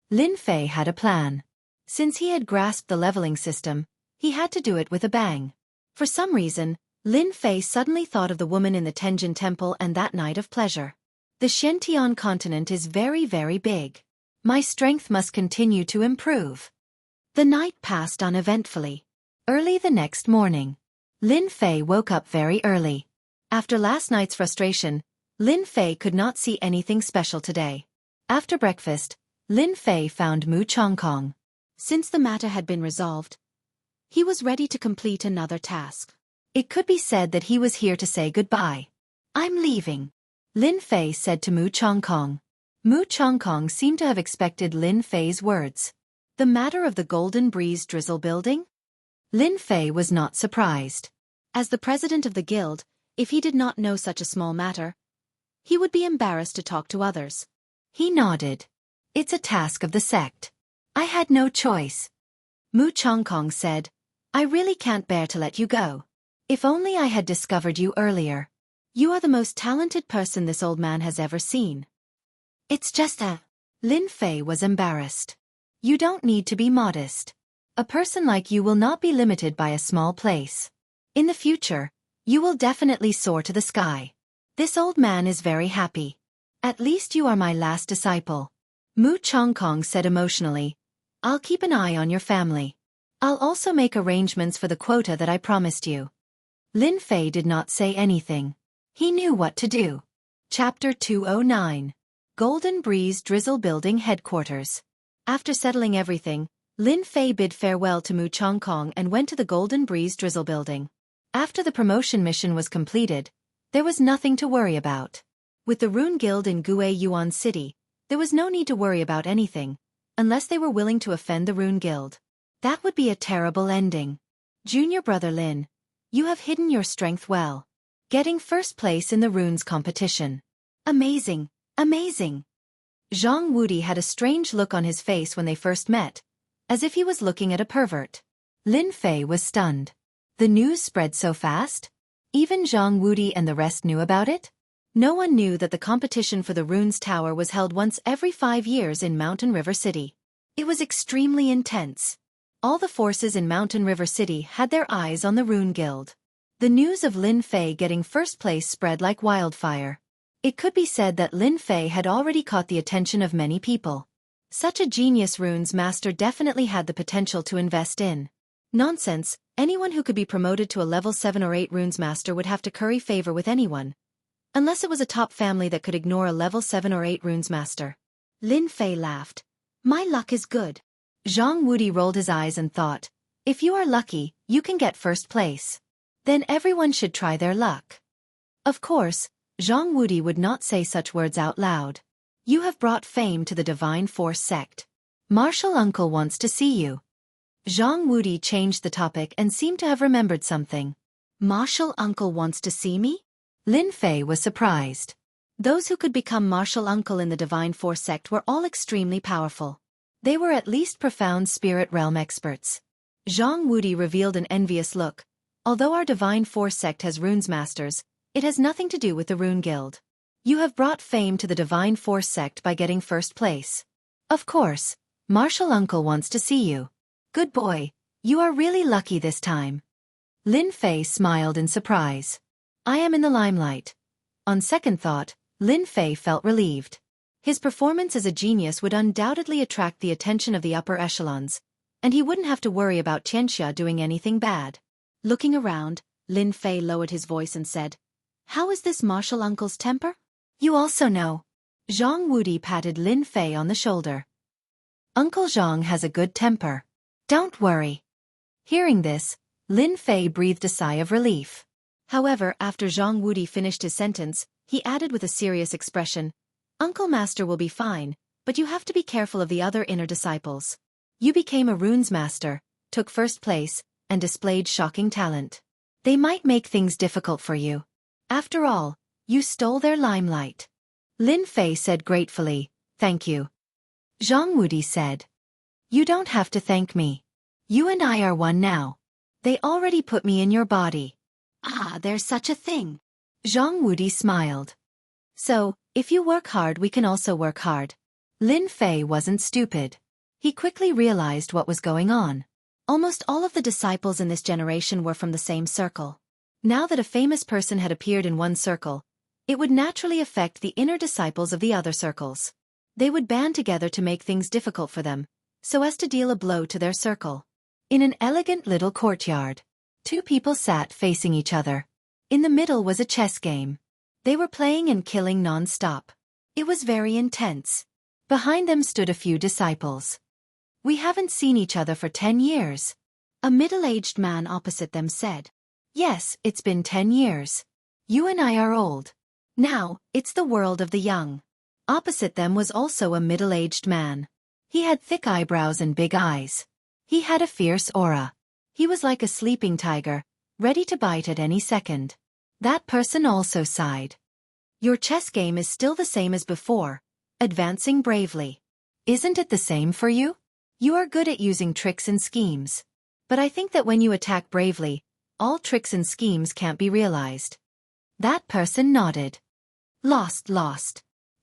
Lin Fei had a plan. Since he had grasped the leveling system, he had to do it with a bang. For some reason, Lin Fei suddenly thought of the woman in the Tenjin Temple and that night of pleasure. The Xianxia continent is very, very big. My strength must continue to improve. The night passed uneventfully. Early the next morning, Lin Fei woke up very early. After last night's frustration, Lin Fei could not see anything special today. After breakfast, Lin Fei found Mu Chongkong. Since the matter had been resolved, he was ready to complete another task. It could be said that he was here to say goodbye. I'm leaving, Lin Fei said to Mu Chongkong. Mu Chongkong seemed to have expected Lin Fei's words. The matter of the Golden Breeze Drizzle building? Lin Fei was not surprised. As the president of the guild, if he did not know such a small matter, he would be embarrassed to talk to others. He nodded. It's a task of the sect. I had no choice. Mu Chongkong said, I really can't bear to let you go. If only I had discovered you earlier. You are the most talented person this old man has ever seen. It's just that. Lin Fei was embarrassed. You don't need to be modest. A person like you will not be limited by a small place. In the future, you will definitely soar to the sky. This old man is very happy. At least you are my last disciple. Mu Chongkong said emotionally, I'll keep an eye on your family. I'll also make arrangements for the quota that I promised you. Lin Fei did not say anything. He knew what to do. Chapter 209. Golden Breeze Drizzle Building Headquarters. After settling everything, Lin Fei bid farewell to Mu Chongkong and went to the Golden Breeze Drizzle Building. After the promotion mission was completed, there was nothing to worry about. With the Rune Guild in Gue Yuan City, there was no need to worry about anything, unless they were willing to offend the Rune Guild. That would be a terrible ending. Junior brother Lin, you have hidden your strength well. Getting first place in the runes competition. Amazing, amazing. Zhang Wudi had a strange look on his face when they first met, as if he was looking at a pervert. Lin Fei was stunned. The news spread so fast? Even Zhang Wudi and the rest knew about it? No one knew that the competition for the Runes Tower was held once every 5 years in Mountain River City. It was extremely intense. All the forces in Mountain River City had their eyes on the Rune Guild. The news of Lin Fei getting first place spread like wildfire. It could be said that Lin Fei had already caught the attention of many people. Such a genius runes master definitely had the potential to invest in. Nonsense, anyone who could be promoted to a level 7 or 8 runes master would have to curry favor with anyone. Unless it was a top family that could ignore a level 7 or 8 runes master. Lin Fei laughed. My luck is good. Zhang Wudi rolled his eyes and thought, if you are lucky, you can get first place. Then everyone should try their luck. Of course, Zhang Wudi would not say such words out loud. You have brought fame to the Divine Force sect. Martial Uncle wants to see you. Zhang Wudi changed the topic and seemed to have remembered something. Martial Uncle wants to see me? Lin Fei was surprised. Those who could become Martial Uncle in the Divine Force sect were all extremely powerful. They were at least profound spirit realm experts. Zhang Wudi revealed an envious look. Although our Divine Force sect has runes masters, it has nothing to do with the Rune Guild. You have brought fame to the Divine Force sect by getting first place. Of course, Martial Uncle wants to see you. Good boy, you are really lucky this time. Lin Fei smiled in surprise. I am in the limelight. On second thought, Lin Fei felt relieved. His performance as a genius would undoubtedly attract the attention of the upper echelons, and he wouldn't have to worry about Xianxia doing anything bad. Looking around, Lin Fei lowered his voice and said, How is this Martial Uncle's temper? You also know. Zhang Wudi patted Lin Fei on the shoulder. Uncle Zhang has a good temper. Don't worry. Hearing this, Lin Fei breathed a sigh of relief. However, after Zhang Wudi finished his sentence, he added with a serious expression, Uncle Master will be fine, but you have to be careful of the other inner disciples. You became a runes master, took first place, and displayed shocking talent. They might make things difficult for you. After all, you stole their limelight. Lin Fei said gratefully, Thank you. Zhang Wudi said, You don't have to thank me. You and I are one now. They already put me in your body. Ah, there's such a thing. Zhang Wudi smiled. So, if you work hard we can also work hard. Lin Fei wasn't stupid. He quickly realized what was going on. Almost all of the disciples in this generation were from the same circle. Now that a famous person had appeared in one circle, it would naturally affect the inner disciples of the other circles. They would band together to make things difficult for them, so as to deal a blow to their circle. In an elegant little courtyard, two people sat facing each other. In the middle was a chess game. They were playing and killing non-stop. It was very intense. Behind them stood a few disciples. We haven't seen each other for 10 years. A middle-aged man opposite them said. Yes, it's been 10 years. You and I are old. Now, it's the world of the young. Opposite them was also a middle-aged man. He had thick eyebrows and big eyes. He had a fierce aura. He was like a sleeping tiger, ready to bite at any second. That person also sighed. Your chess game is still the same as before, advancing bravely. Isn't it the same for you? You are good at using tricks and schemes. But I think that when you attack bravely, all tricks and schemes can't be realized. That person nodded. Lost.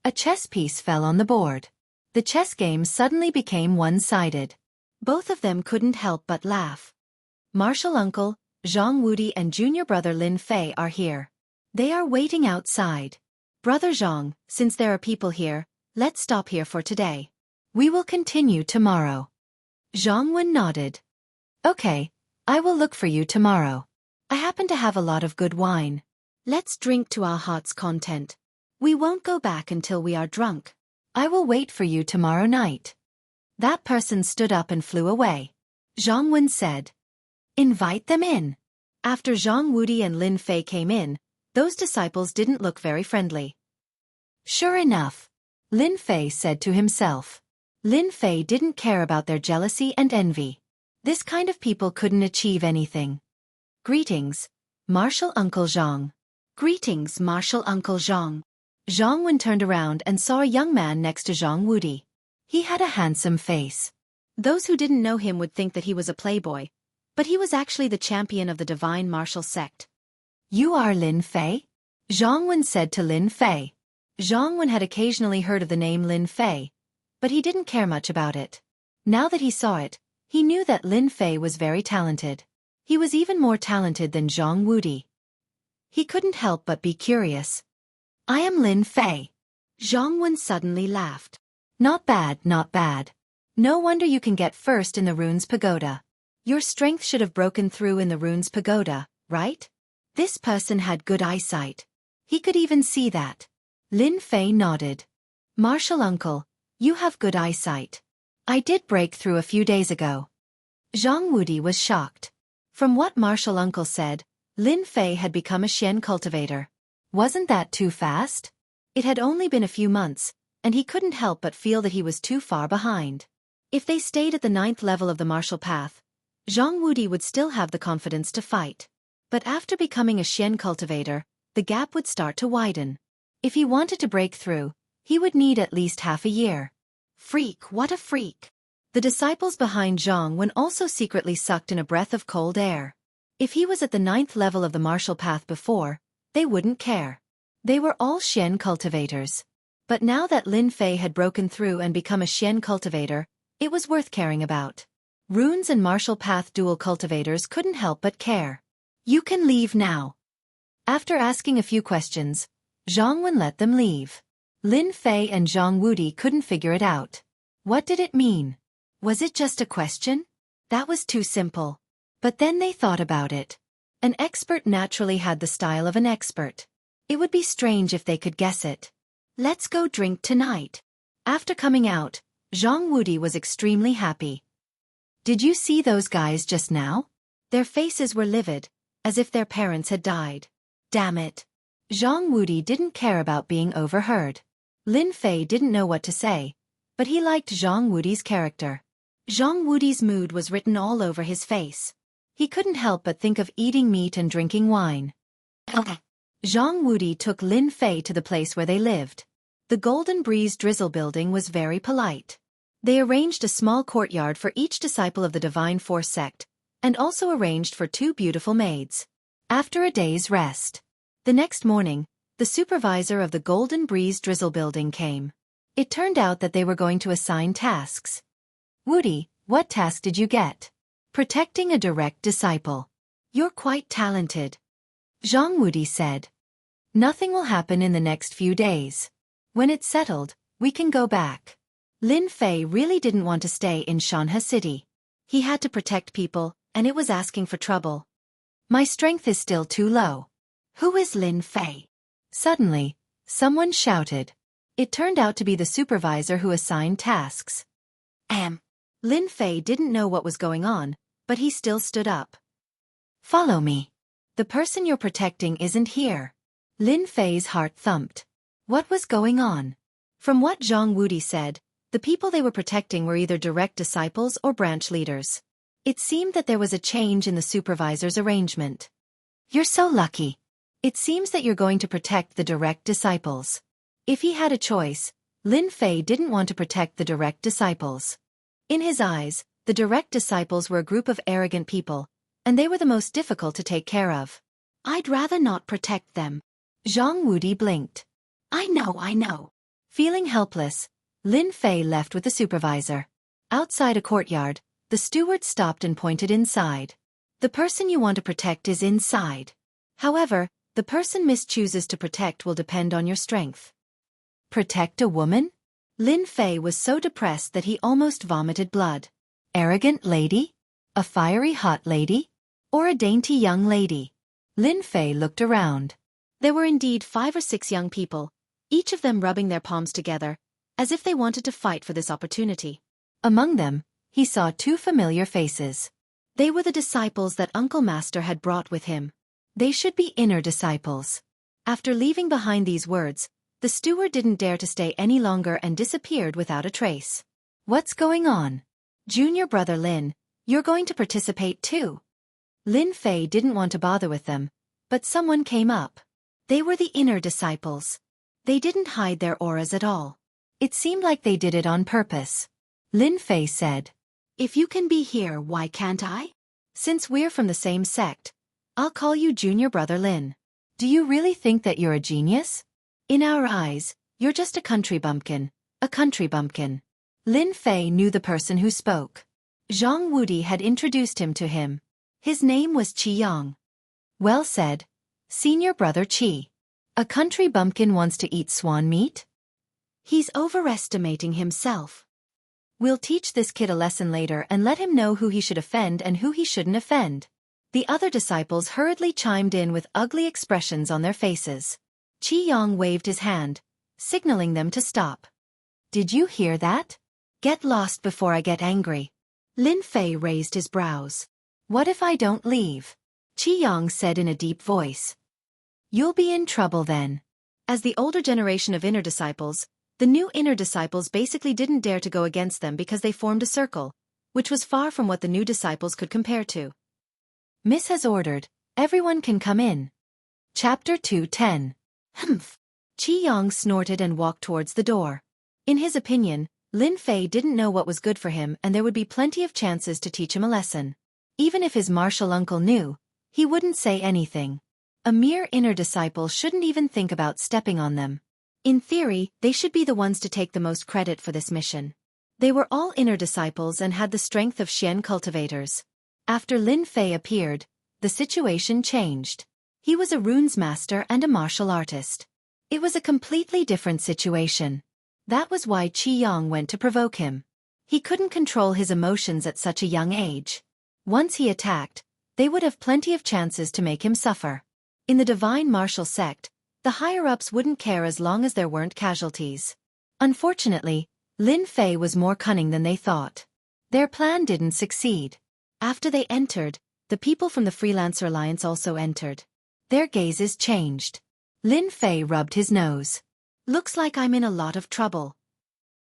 A chess piece fell on the board. The chess game suddenly became one-sided. Both of them couldn't help but laugh. Martial Uncle, Zhang Wudi and junior brother Lin Fei are here. They are waiting outside. Brother Zhang, since there are people here, let's stop here for today. We will continue tomorrow. Zhang Wen nodded. Okay, I will look for you tomorrow. I happen to have a lot of good wine. Let's drink to our heart's content. We won't go back until we are drunk. I will wait for you tomorrow night. That person stood up and flew away. Zhang Wen said. Invite them in. After Zhang Wudi and Lin Fei came in, those disciples didn't look very friendly. Sure enough, Lin Fei said to himself. Lin Fei didn't care about their jealousy and envy. This kind of people couldn't achieve anything. Greetings, Martial Uncle Zhang. Greetings, Martial Uncle Zhang. Zhang Wen turned around and saw a young man next to Zhang Wudi. He had a handsome face. Those who didn't know him would think that he was a playboy, but he was actually the champion of the divine martial sect. You are Lin Fei? Zhang Wen said to Lin Fei. Zhang Wen had occasionally heard of the name Lin Fei, but he didn't care much about it. Now that he saw it, he knew that Lin Fei was very talented. He was even more talented than Zhang Wudi. He couldn't help but be curious. I am Lin Fei. Jianghu suddenly laughed. Not bad, not bad. No wonder you can get first in the rune's pagoda. Your strength should have broken through in the rune's pagoda, right? This person had good eyesight. He could even see that. Lin Fei nodded. Martial uncle, you have good eyesight. I did break through a few days ago. Jianghu was shocked. From what martial uncle said, Lin Fei had become a Xian cultivator. Wasn't that too fast? It had only been a few months, and he couldn't help but feel that he was too far behind. If they stayed at the 9th level of the martial path, Jianghu would still have the confidence to fight. But after becoming a Xian cultivator, the gap would start to widen. If he wanted to break through, he would need at least half a year. Freak, what a freak! The disciples behind Jianghu also secretly sucked in a breath of cold air. If he was at the 9th level of the martial path before, they wouldn't care. They were all Xian cultivators. But now that Lin Fei had broken through and become a Xian cultivator, it was worth caring about. Runes and martial path dual cultivators couldn't help but care. You can leave now. After asking a few questions, Jianghu let them leave. Lin Fei and Jianghu couldn't figure it out. What did it mean? Was it just a question? That was too simple. But then they thought about it. An expert naturally had the style of an expert. It would be strange if they could guess it. Let's go drink tonight. After coming out, Jianghu was extremely happy. Did you see those guys just now? Their faces were livid, as if their parents had died. Damn it. Jianghu didn't care about being overheard. Lin Fei didn't know what to say, but he liked Jianghu's character. Jianghu's mood was written all over his face. He couldn't help but think of eating meat and drinking wine. Jianghu took Lin Fei to the place where they lived. The Golden Breeze Drizzle building was very polite. They arranged a small courtyard for each disciple of the Divine Force sect, and also arranged for 2 beautiful maids. After a day's rest, the next morning, the supervisor of the Golden Breeze Drizzle building came. It turned out that they were going to assign tasks. Woody, what task did you get? Protecting a direct disciple. You're quite talented. Jianghu said. Nothing will happen in the next few days. When it's settled, we can go back. Lin Fei really didn't want to stay in Xianxia City. He had to protect people, and it was asking for trouble. My strength is still too low. Who is Lin Fei? Suddenly, someone shouted. It turned out to be the supervisor who assigned tasks. Lin Fei didn't know what was going on, but he still stood up. Follow me. The person you're protecting isn't here. Lin Fei's heart thumped. What was going on? From what Jianghu said, the people they were protecting were either direct disciples or branch leaders. It seemed that there was a change in the supervisor's arrangement. You're so lucky. It seems that you're going to protect the direct disciples. If he had a choice, Lin Fei didn't want to protect the direct disciples. In his eyes, the direct disciples were a group of arrogant people, and they were the most difficult to take care of. I'd rather not protect them. Jianghu blinked. I know. Feeling helpless, Lin Fei left with the supervisor. Outside a courtyard, the steward stopped and pointed inside. The person you want to protect is inside. However, the person Miss chooses to protect will depend on your strength. Protect a woman? Lin Fei was so depressed that he almost vomited blood. Arrogant lady? A fiery hot lady? Or a dainty young lady? Lin Fei looked around. There were indeed 5 or 6 young people, each of them rubbing their palms together, as if they wanted to fight for this opportunity. Among them, he saw 2 familiar faces. They were the disciples that Uncle Master had brought with him. They should be inner disciples. After leaving behind these words, the steward didn't dare to stay any longer and disappeared without a trace. What's going on? Junior brother Lin, you're going to participate too. Lin Fei didn't want to bother with them, but someone came up. They were the inner disciples. They didn't hide their auras at all. It seemed like they did it on purpose. Lin Fei said, If you can be here, why can't I? Since we're from the same sect, I'll call you Junior Brother Lin. Do you really think that you're a genius? In our eyes, you're just a country bumpkin, a country bumpkin. Lin Fei knew the person who spoke. Jianghu had introduced him to him. His name was Qi Yang. Well said, Senior Brother Qi. A country bumpkin wants to eat swan meat? He's overestimating himself. We'll teach this kid a lesson later and let him know who he should offend and who he shouldn't offend. The other disciples hurriedly chimed in with ugly expressions on their faces. Qiang waved his hand, signaling them to stop. Did you hear that? Get lost before I get angry. Lin Fei raised his brows. What if I don't leave? Qiang said in a deep voice. You'll be in trouble then. As the older generation of inner disciples, the new inner disciples basically didn't dare to go against them because they formed a circle, which was far from what the new disciples could compare to. Miss has ordered, everyone can come in. Chapter 2:10. Humph. Qiang snorted and walked towards the door. In his opinion, Lin Fei didn't know what was good for him and there would be plenty of chances to teach him a lesson. Even if his martial uncle knew, he wouldn't say anything. A mere inner disciple shouldn't even think about stepping on them. In theory, they should be the ones to take the most credit for this mission. They were all inner disciples and had the strength of Xian cultivators. After Lin Fei appeared, the situation changed. He was a runes master and a martial artist. It was a completely different situation. That was why Qiang went to provoke him. He couldn't control his emotions at such a young age. Once he attacked, they would have plenty of chances to make him suffer. In the divine martial sect, the higher-ups wouldn't care as long as there weren't casualties. Unfortunately, Lin Fei was more cunning than they thought. Their plan didn't succeed. After they entered, the people from the Freelancer Alliance also entered. Their gazes changed. Lin Fei rubbed his nose. Looks like I'm in a lot of trouble.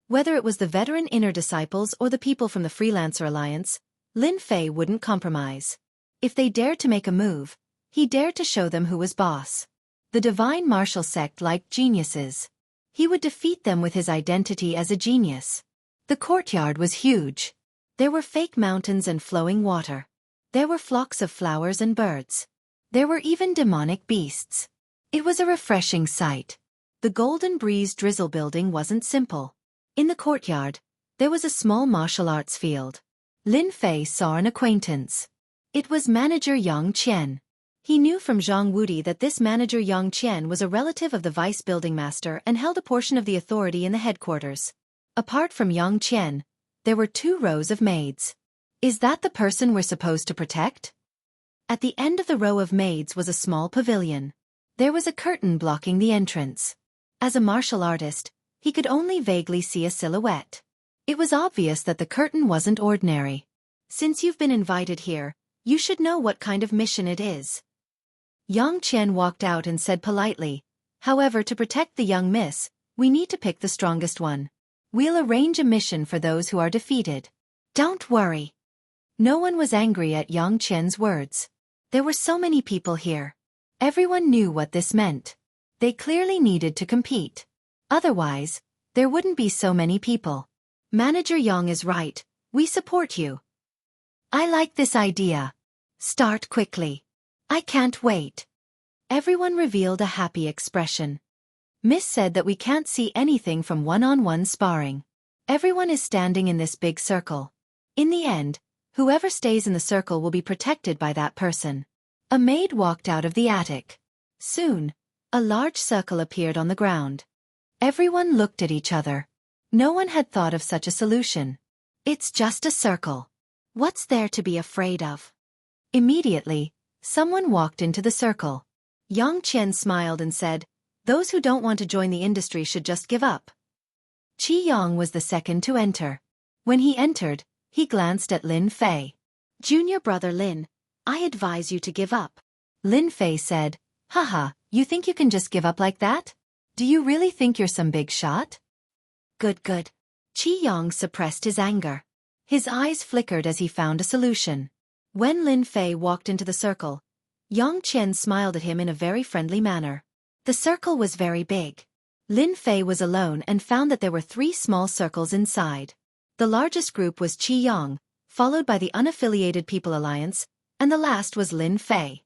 Whether it was the veteran inner disciples or the people from the Freelancer Alliance, Lin Fei wouldn't compromise. If they dared to make a move, he dared to show them who was boss. The divine martial sect liked geniuses. He would defeat them with his identity as a genius. The courtyard was huge. There were fake mountains and flowing water. There were flocks of flowers and birds. There were even demonic beasts. It was a refreshing sight. The Golden Breeze Drizzle building wasn't simple. In the courtyard, there was a small martial arts field. Lin Fei saw an acquaintance. It was manager Yang Qian. He knew from Zhang Wudi that this manager Yang Qian was a relative of the vice building master and held a portion of the authority in the headquarters. Apart from Yang Qian, there were 2 rows of maids. Is that the person we're supposed to protect? At the end of the row of maids was a small pavilion. There was a curtain blocking the entrance. As a martial artist, he could only vaguely see a silhouette. It was obvious that the curtain wasn't ordinary. Since you've been invited here, you should know what kind of mission it is. Yang Qian walked out and said politely, however, to protect the young miss, we need to pick the strongest one. We'll arrange a mission for those who are defeated. Don't worry. No one was angry at Yang Qian's words. There were so many people here. Everyone knew what this meant. They clearly needed to compete. Otherwise, there wouldn't be so many people. Manager Yang is right, we support you. I like this idea. Start quickly. I can't wait. Everyone revealed a happy expression. Miss said that we can't see anything from one-on-one sparring. Everyone is standing in this big circle. In the end, whoever stays in the circle will be protected by that person. A maid walked out of the attic. Soon, a large circle appeared on the ground. Everyone looked at each other. No one had thought of such a solution. It's just a circle. What's there to be afraid of? Immediately, someone walked into the circle. Yang Qian smiled and said, those who don't want to join the industry should just give up. Qi Yang was the second to enter. When he entered, he glanced at Lin Fei. Junior brother Lin, I advise you to give up. Lin Fei said, haha, you think you can just give up like that? Do you really think you're some big shot? Good. Qi Yang suppressed his anger. His eyes flickered as he found a solution. When Lin Fei walked into the circle, Yang Qian smiled at him in a very friendly manner. The circle was very big. Lin Fei was alone and found that there were 3 small circles inside. The largest group was Qi Yang, followed by the Unaffiliated People Alliance, and the last was Lin Fei.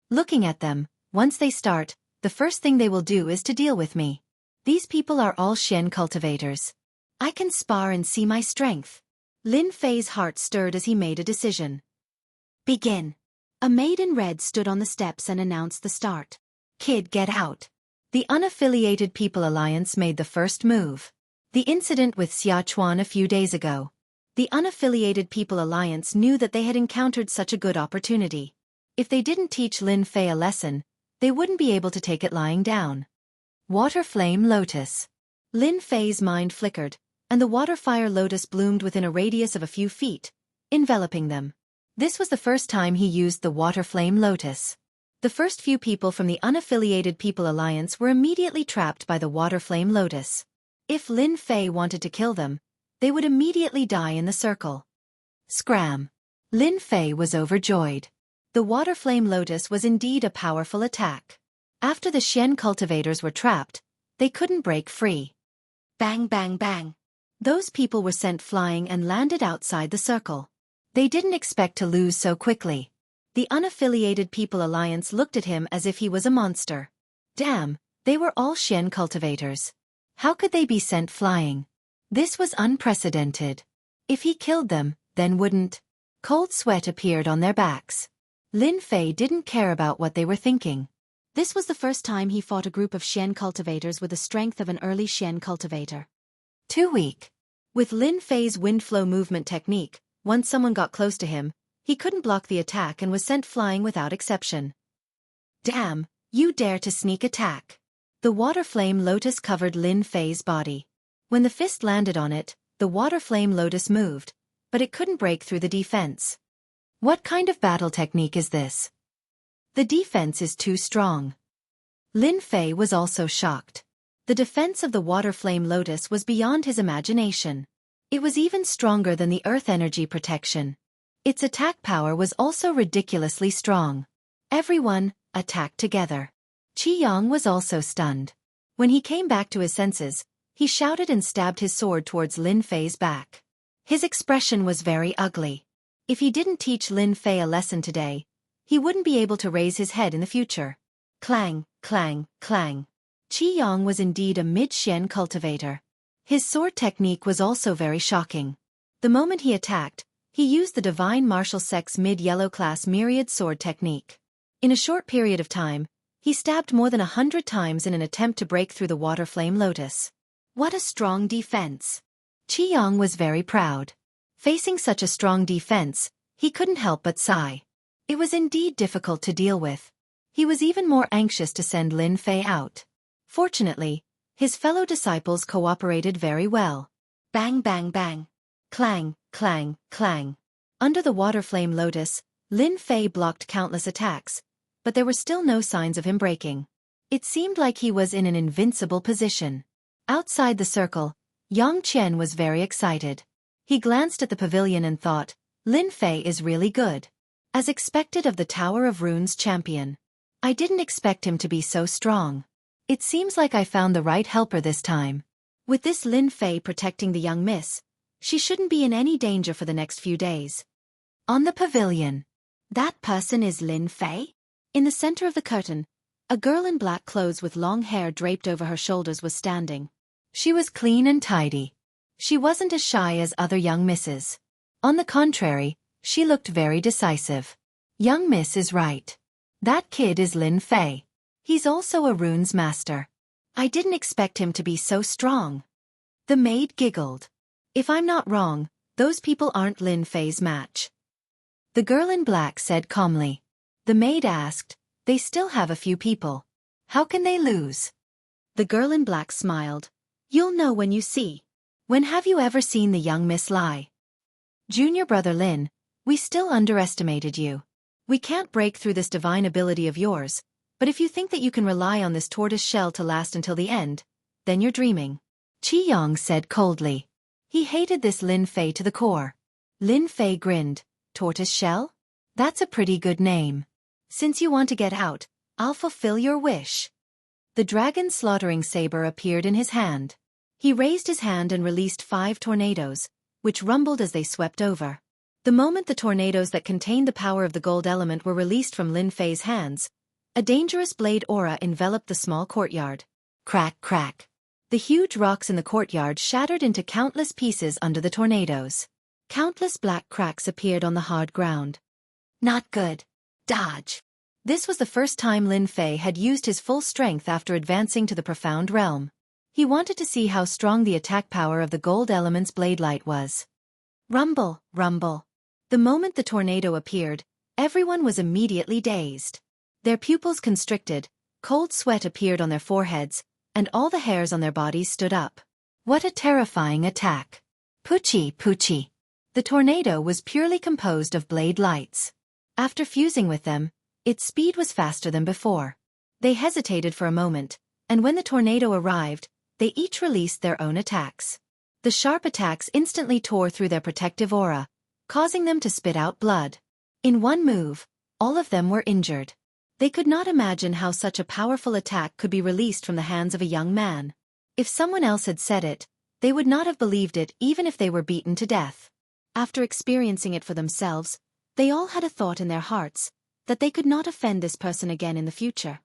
Looking at them, once they start, the first thing they will do is to deal with me. These people are all Xian cultivators. I can spar and see my strength. Lin Fei's heart stirred as he made a decision. Begin. A maid in red stood on the steps and announced the start. Kid, get out. The Unaffiliated People Alliance made the first move. The incident with Xiachuan a few days ago. The Unaffiliated People Alliance knew that they had encountered such a good opportunity. If they didn't teach Lin Fei a lesson, they wouldn't be able to take it lying down. Water Flame Lotus. Lin Fei's mind flickered, and the water fire lotus bloomed within a radius of a few feet, enveloping them. This was the first time he used the water flame lotus. The first few people from the Unaffiliated People Alliance were immediately trapped by the water flame lotus. If Lin Fei wanted to kill them, they would immediately die in the circle. Scram. Lin Fei was overjoyed. The water flame lotus was indeed a powerful attack. After the Xian cultivators were trapped, they couldn't break free. Bang bang bang. Those people were sent flying and landed outside the circle. They didn't expect to lose so quickly. The Unaffiliated People Alliance looked at him as if he was a monster. Damn, they were all Xian cultivators. How could they be sent flying? This was unprecedented. If he killed them, then wouldn't. Cold sweat appeared on their backs. Lin Fei didn't care about what they were thinking. This was the first time he fought a group of Xian cultivators with the strength of an early Xian cultivator. Too weak. With Lin Fei's wind flow movement technique, once someone got close to him, he couldn't block the attack and was sent flying without exception. Damn, you dare to sneak attack. The water flame lotus covered Lin Fei's body. When the fist landed on it, the water flame lotus moved, but it couldn't break through the defense. What kind of battle technique is this? The defense is too strong. Lin Fei was also shocked. The defense of the water flame lotus was beyond his imagination. It was even stronger than the earth energy protection. Its attack power was also ridiculously strong. Everyone attacked together. Qiang was also stunned. When he came back to his senses, he shouted and stabbed his sword towards Lin Fei's back. His expression was very ugly. If he didn't teach Lin Fei a lesson today, he wouldn't be able to raise his head in the future. Clang, clang, clang. Qiang was indeed a mid-Xian cultivator. His sword technique was also very shocking. The moment he attacked, he used the Divine Martial Sex mid-yellow class myriad sword technique. In a short period of time, he stabbed more than 100 times in an attempt to break through the water flame lotus. What a strong defense! Qiang was very proud. Facing such a strong defense, he couldn't help but sigh. It was indeed difficult to deal with. He was even more anxious to send Lin Fei out. Fortunately, his fellow disciples cooperated very well. Bang bang bang. Clang, clang, clang. Under the water flame lotus, Lin Fei blocked countless attacks, but there were still no signs of him breaking. It seemed like he was in an invincible position. Outside the circle, Yang Qian was very excited. He glanced at the pavilion and thought, Lin Fei is really good. As expected of the Tower of Runes champion. I didn't expect him to be so strong. It seems like I found the right helper this time. With this Lin Fei protecting the young miss, she shouldn't be in any danger for the next few days. On the pavilion. That person is Lin Fei? In the center of the curtain, a girl in black clothes with long hair draped over her shoulders was standing. She was clean and tidy. She wasn't as shy as other young misses. On the contrary, she looked very decisive. Young miss is right. That kid is Lin Fei. He's also a runes master. I didn't expect him to be so strong. The maid giggled. If I'm not wrong, those people aren't Lin Fei's match. The girl in black said calmly. The maid asked, they still have a few people. How can they lose? The girl in black smiled. You'll know when you see. When have you ever seen the young miss lie? Junior brother Lin, we still underestimated you. We can't break through this divine ability of yours, but if you think that you can rely on this tortoise shell to last until the end, then you're dreaming. Qiang said coldly. He hated this Lin Fei to the core. Lin Fei grinned. Tortoise shell? That's a pretty good name. Since you want to get out, I'll fulfill your wish. The dragon slaughtering saber appeared in his hand. He raised his hand and released 5 tornadoes, which rumbled as they swept over. The moment the tornadoes that contained the power of the gold element were released from Lin Fei's hands, a dangerous blade aura enveloped the small courtyard. Crack, crack. The huge rocks in the courtyard shattered into countless pieces under the tornadoes. Countless black cracks appeared on the hard ground. Not good. Dodge. This was the first time Lin Fei had used his full strength after advancing to the profound realm. He wanted to see how strong the attack power of the gold element's blade light was. Rumble, rumble. The moment the tornado appeared, everyone was immediately dazed. Their pupils constricted, cold sweat appeared on their foreheads, and all the hairs on their bodies stood up. What a terrifying attack. Poochie, poochie. The tornado was purely composed of blade lights. After fusing with them, its speed was faster than before. They hesitated for a moment, and when the tornado arrived, they each released their own attacks. The sharp attacks instantly tore through their protective aura, causing them to spit out blood. In one move, all of them were injured. They could not imagine how such a powerful attack could be released from the hands of a young man. If someone else had said it, they would not have believed it even if they were beaten to death. After experiencing it for themselves, they all had a thought in their hearts, that they could not offend this person again in the future.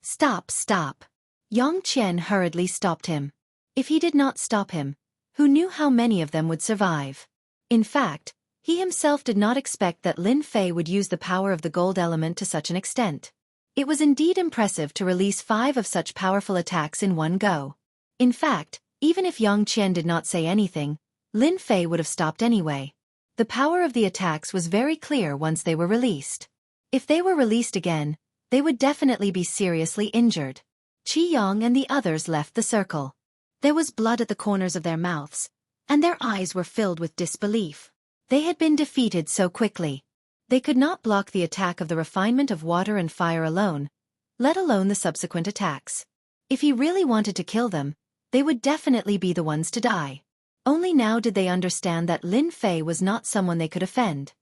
Stop, stop. Yang Qian hurriedly stopped him. If he did not stop him, who knew how many of them would survive? In fact, he himself did not expect that Lin Fei would use the power of the gold element to such an extent. It was indeed impressive to release 5 of such powerful attacks in one go. In fact, even if Yang Qian did not say anything, Lin Fei would have stopped anyway. The power of the attacks was very clear once they were released. If they were released again, they would definitely be seriously injured. Qi Yang and the others left the circle. There was blood at the corners of their mouths, and their eyes were filled with disbelief. They had been defeated so quickly. They could not block the attack of the refinement of water and fire alone, let alone the subsequent attacks. If he really wanted to kill them, they would definitely be the ones to die. Only now did they understand that Lin Fei was not someone they could offend.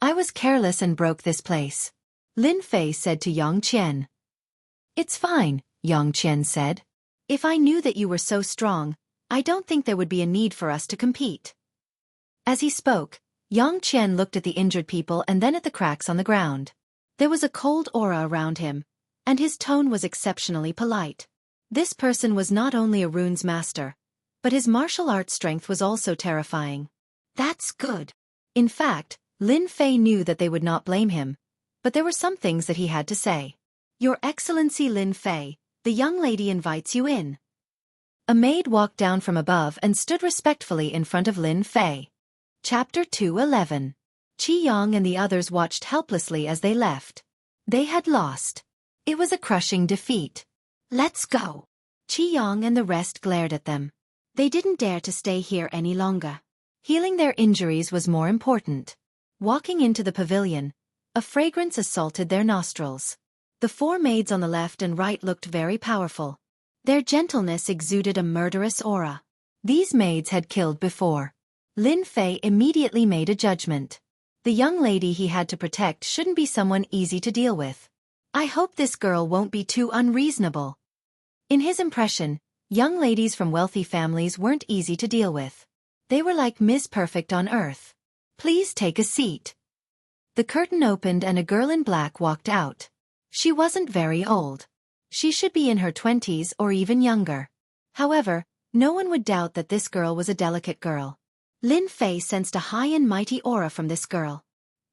I was careless and broke this place, Lin Fei said to Yang Qian. It's fine, Yang Qian said. If I knew that you were so strong, I don't think there would be a need for us to compete. As he spoke, Yang Qian looked at the injured people and then at the cracks on the ground. There was a cold aura around him, and his tone was exceptionally polite. This person was not only a runes master, but his martial arts strength was also terrifying. That's good. In fact, Lin Fei knew that they would not blame him, but there were some things that he had to say. Your Excellency Lin Fei, the young lady invites you in. A maid walked down from above and stood respectfully in front of Lin Fei. Chapter 2:11. Qi Yang and the others watched helplessly as they left. They had lost. It was a crushing defeat. Let's go. Qi Yang and the rest glared at them. They didn't dare to stay here any longer. Healing their injuries was more important. Walking into the pavilion, a fragrance assaulted their nostrils. The 4 maids on the left and right looked very powerful. Their gentleness exuded a murderous aura. These maids had killed before. Lin Fei immediately made a judgment. The young lady he had to protect shouldn't be someone easy to deal with. I hope this girl won't be too unreasonable. In his impression, young ladies from wealthy families weren't easy to deal with. They were like Ms. Perfect on Earth. Please take a seat. The curtain opened and a girl in black walked out. She wasn't very old. She should be in her 20s or even younger. However, no one would doubt that this girl was a delicate girl. Lin Fei sensed a high and mighty aura from this girl.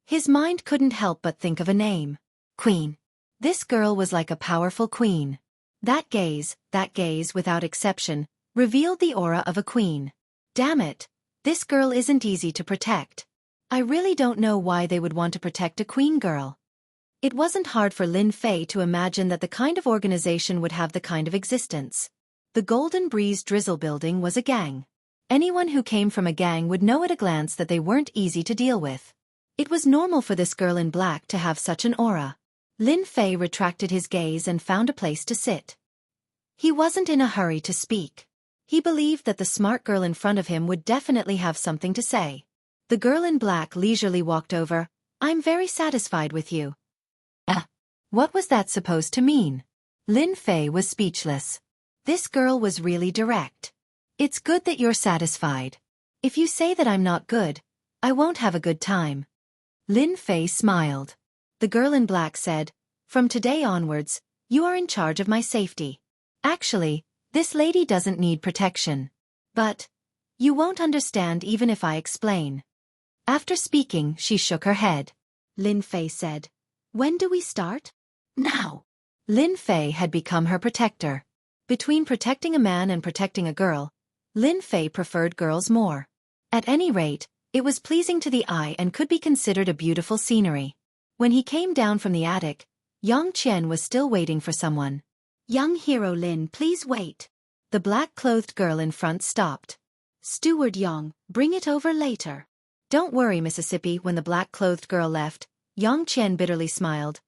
His mind couldn't help but think of a name. Queen. This girl was like a powerful queen. That gaze, without exception, revealed the aura of a queen. Damn it, this girl isn't easy to protect. I really don't know why they would want to protect a queen girl. It wasn't hard for Lin Fei to imagine that the kind of organization would have the kind of existence. The Golden Breeze Drizzle Building was a gang. Anyone who came from a gang would know at a glance that they weren't easy to deal with. It was normal for this girl in black to have such an aura. Lin Fei retracted his gaze and found a place to sit. He wasn't in a hurry to speak. He believed that the smart girl in front of him would definitely have something to say. The girl in black leisurely walked over. I'm very satisfied with you. What was that supposed to mean? Lin Fei was speechless. This girl was really direct. It's good that you're satisfied. If you say that I'm not good, I won't have a good time. Lin Fei smiled. The girl in black said, from today onwards, you are in charge of my safety. Actually, this lady doesn't need protection. But you won't understand even if I explain. After speaking, she shook her head. Lin Fei said, when do we start? now. Lin Fei had become her protector. Between protecting a man and protecting a girl, Lin Fei preferred girls more. At any rate, it was pleasing to the eye and could be considered a beautiful scenery. When he came down from the attic, Xianxia was still waiting for someone. Young hero Lin, please wait. The black-clothed girl in front stopped. Steward Yang, bring it over later. Don't worry, Mississippi. When the black-clothed girl left, Xianxia bitterly smiled.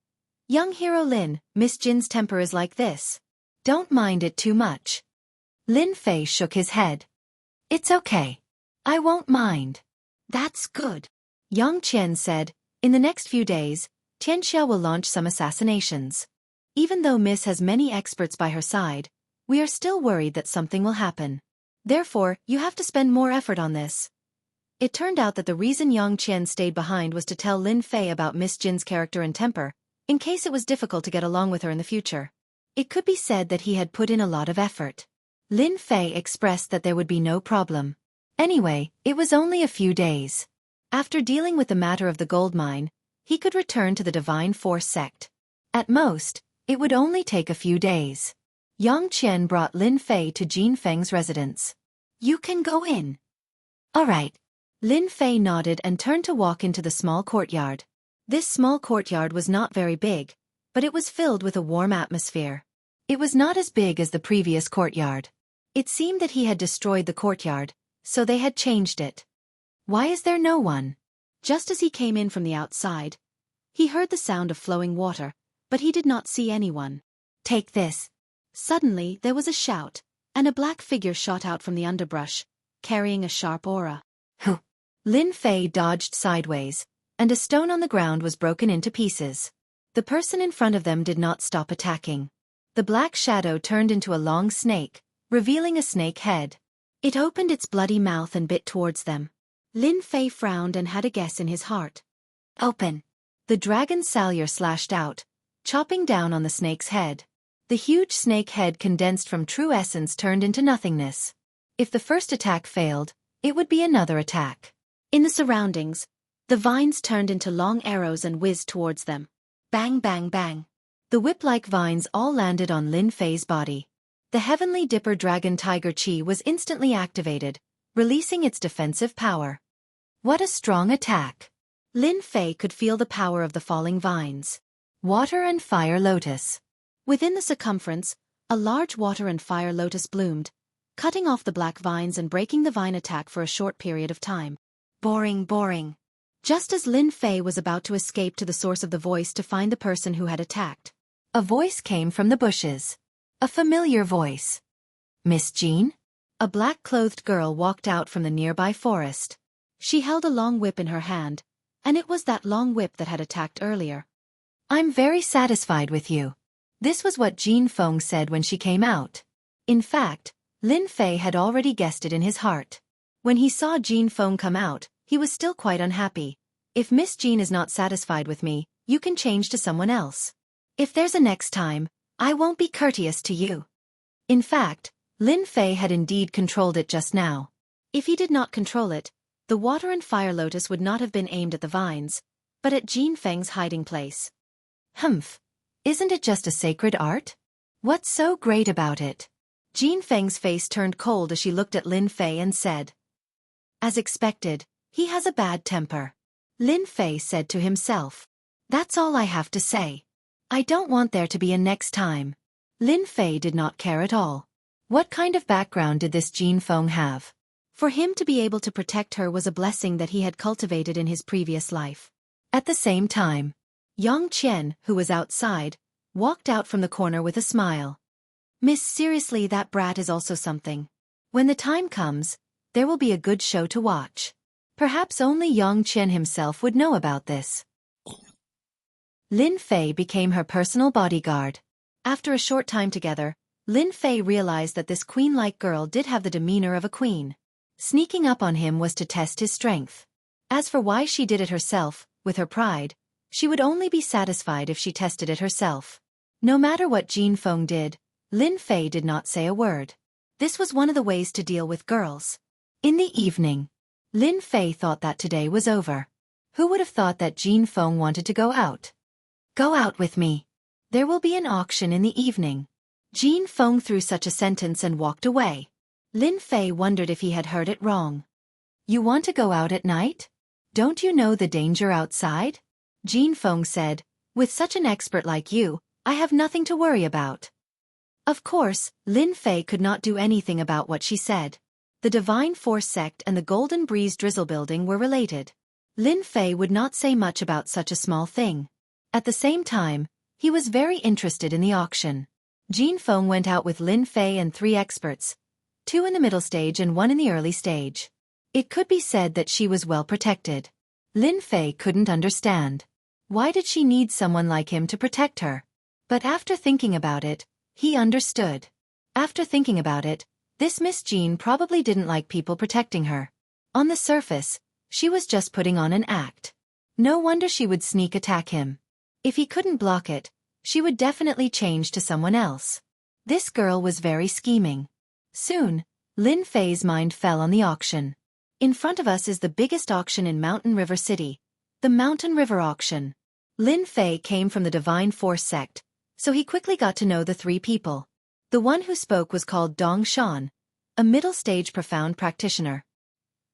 Young hero Lin, Miss Jin's temper is like this. Don't mind it too much. Lin Fei shook his head. It's okay. I won't mind. That's good. Xianxia said, in the next few days, Xianxia will launch some assassinations. Even though Miss has many experts by her side, we are still worried that something will happen. Therefore, you have to spend more effort on this. It turned out that the reason Xianxia stayed behind was to tell Lin Fei about Miss Jin's character and temper, in case it was difficult to get along with her in the future. It could be said that he had put in a lot of effort. Lin Fei expressed that there would be no problem. Anyway, it was only a few days. After dealing with the matter of the gold mine, he could return to the Divine Force sect. At most, it would only take a few days. Xianxia brought Lin Fei to Jin Feng's residence. You can go in. All right. Lin Fei nodded and turned to walk into the small courtyard. This small courtyard was not very big, but it was filled with a warm atmosphere. It was not as big as the previous courtyard. It seemed that he had destroyed the courtyard, so they had changed it. Why is there no one? Just as he came in from the outside, he heard the sound of flowing water, but he did not see anyone. Take this. Suddenly, there was a shout, and a black figure shot out from the underbrush, carrying a sharp aura. Huh. Lin Fei dodged sideways, and a stone on the ground was broken into pieces. The person in front of them did not stop attacking. The black shadow turned into a long snake, revealing a snake head. It opened its bloody mouth and bit towards them. Lin Fei frowned and had a guess in his heart. Open. The dragon's salyer slashed out, chopping down on the snake's head. The huge snake head condensed from true essence turned into nothingness. If the first attack failed, it would be another attack. In the surroundings, the vines turned into long arrows and whizzed towards them. Bang bang bang. The whip-like vines all landed on Lin Fei's body. The Heavenly Dipper Dragon Tiger Chi was instantly activated, releasing its defensive power. What a strong attack! Lin Fei could feel the power of the falling vines. Water and Fire Lotus. Within the circumference, a large water and fire lotus bloomed, cutting off the black vines and breaking the vine attack for a short period of time. Boring, boring. Just as Lin Fei was about to escape to the source of the voice to find the person who had attacked, a voice came from the bushes. A familiar voice. Miss Jean? A black-clothed girl walked out from the nearby forest. She held a long whip in her hand, and it was that long whip that had attacked earlier. I'm very satisfied with you. This was what Jin Feng said when she came out. In fact, Lin Fei had already guessed it in his heart. When he saw Jin Feng come out, he was still quite unhappy. If Miss Jean is not satisfied with me, you can change to someone else. If there's a next time, I won't be courteous to you. In fact, Lin Fei had indeed controlled it just now. If he did not control it, the water and fire lotus would not have been aimed at the vines, but at Jin Feng's hiding place. Humph. Isn't it just a sacred art? What's so great about it? Jin Feng's face turned cold as she looked at Lin Fei and said. As expected, he has a bad temper. Lin Fei said to himself. That's all I have to say. I don't want there to be a next time. Lin Fei did not care at all. What kind of background did this Jin Feng have? For him to be able to protect her was a blessing that he had cultivated in his previous life. At the same time, Xianxia, who was outside, walked out from the corner with a smile. Miss, seriously, that brat is also something. When the time comes, there will be a good show to watch. Perhaps only Xianxia himself would know about this. Lin Fei became her personal bodyguard. After a short time together, Lin Fei realized that this queen-like girl did have the demeanor of a queen. Sneaking up on him was to test his strength. As for why she did it herself, with her pride, she would only be satisfied if she tested it herself. No matter what Jin Feng did, Lin Fei did not say a word. This was one of the ways to deal with girls. In the evening, Lin Fei thought that today was over. Who would have thought that Jin Feng wanted to go out? Go out with me. There will be an auction in the evening. Jin Feng threw such a sentence and walked away. Lin Fei wondered if he had heard it wrong. You want to go out at night? Don't you know the danger outside? Jin Feng said, with such an expert like you, I have nothing to worry about. Of course, Lin Fei could not do anything about what she said. The Divine Force sect and the Golden Breeze Drizzle building were related. Lin Fei would not say much about such a small thing. At the same time, he was very interested in the auction. Jin Feng went out with Lin Fei and 3 experts, 2 in the middle stage and 1 in the early stage. It could be said that she was well protected. Lin Fei couldn't understand. Why did she need someone like him to protect her? But after thinking about it, he understood. After thinking about it, this Miss Jean probably didn't like people protecting her. On the surface, she was just putting on an act. No wonder she would sneak attack him. If he couldn't block it, she would definitely change to someone else. This girl was very scheming. Soon, Lin Fei's mind fell on the auction. In front of us is the biggest auction in Mountain River City, the Mountain River Auction. Lin Fei came from the Divine Force sect, so he quickly got to know the 3 people. The one who spoke was called Dong Shan, a middle-stage profound practitioner.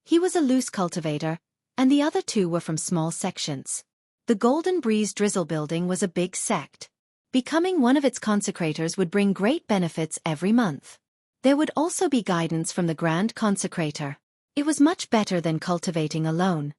He was a loose cultivator, and the other 2 were from small sections. The Golden Breeze Drizzle building was a big sect. Becoming one of its consecrators would bring great benefits every month. There would also be guidance from the Grand Consecrator. It was much better than cultivating alone.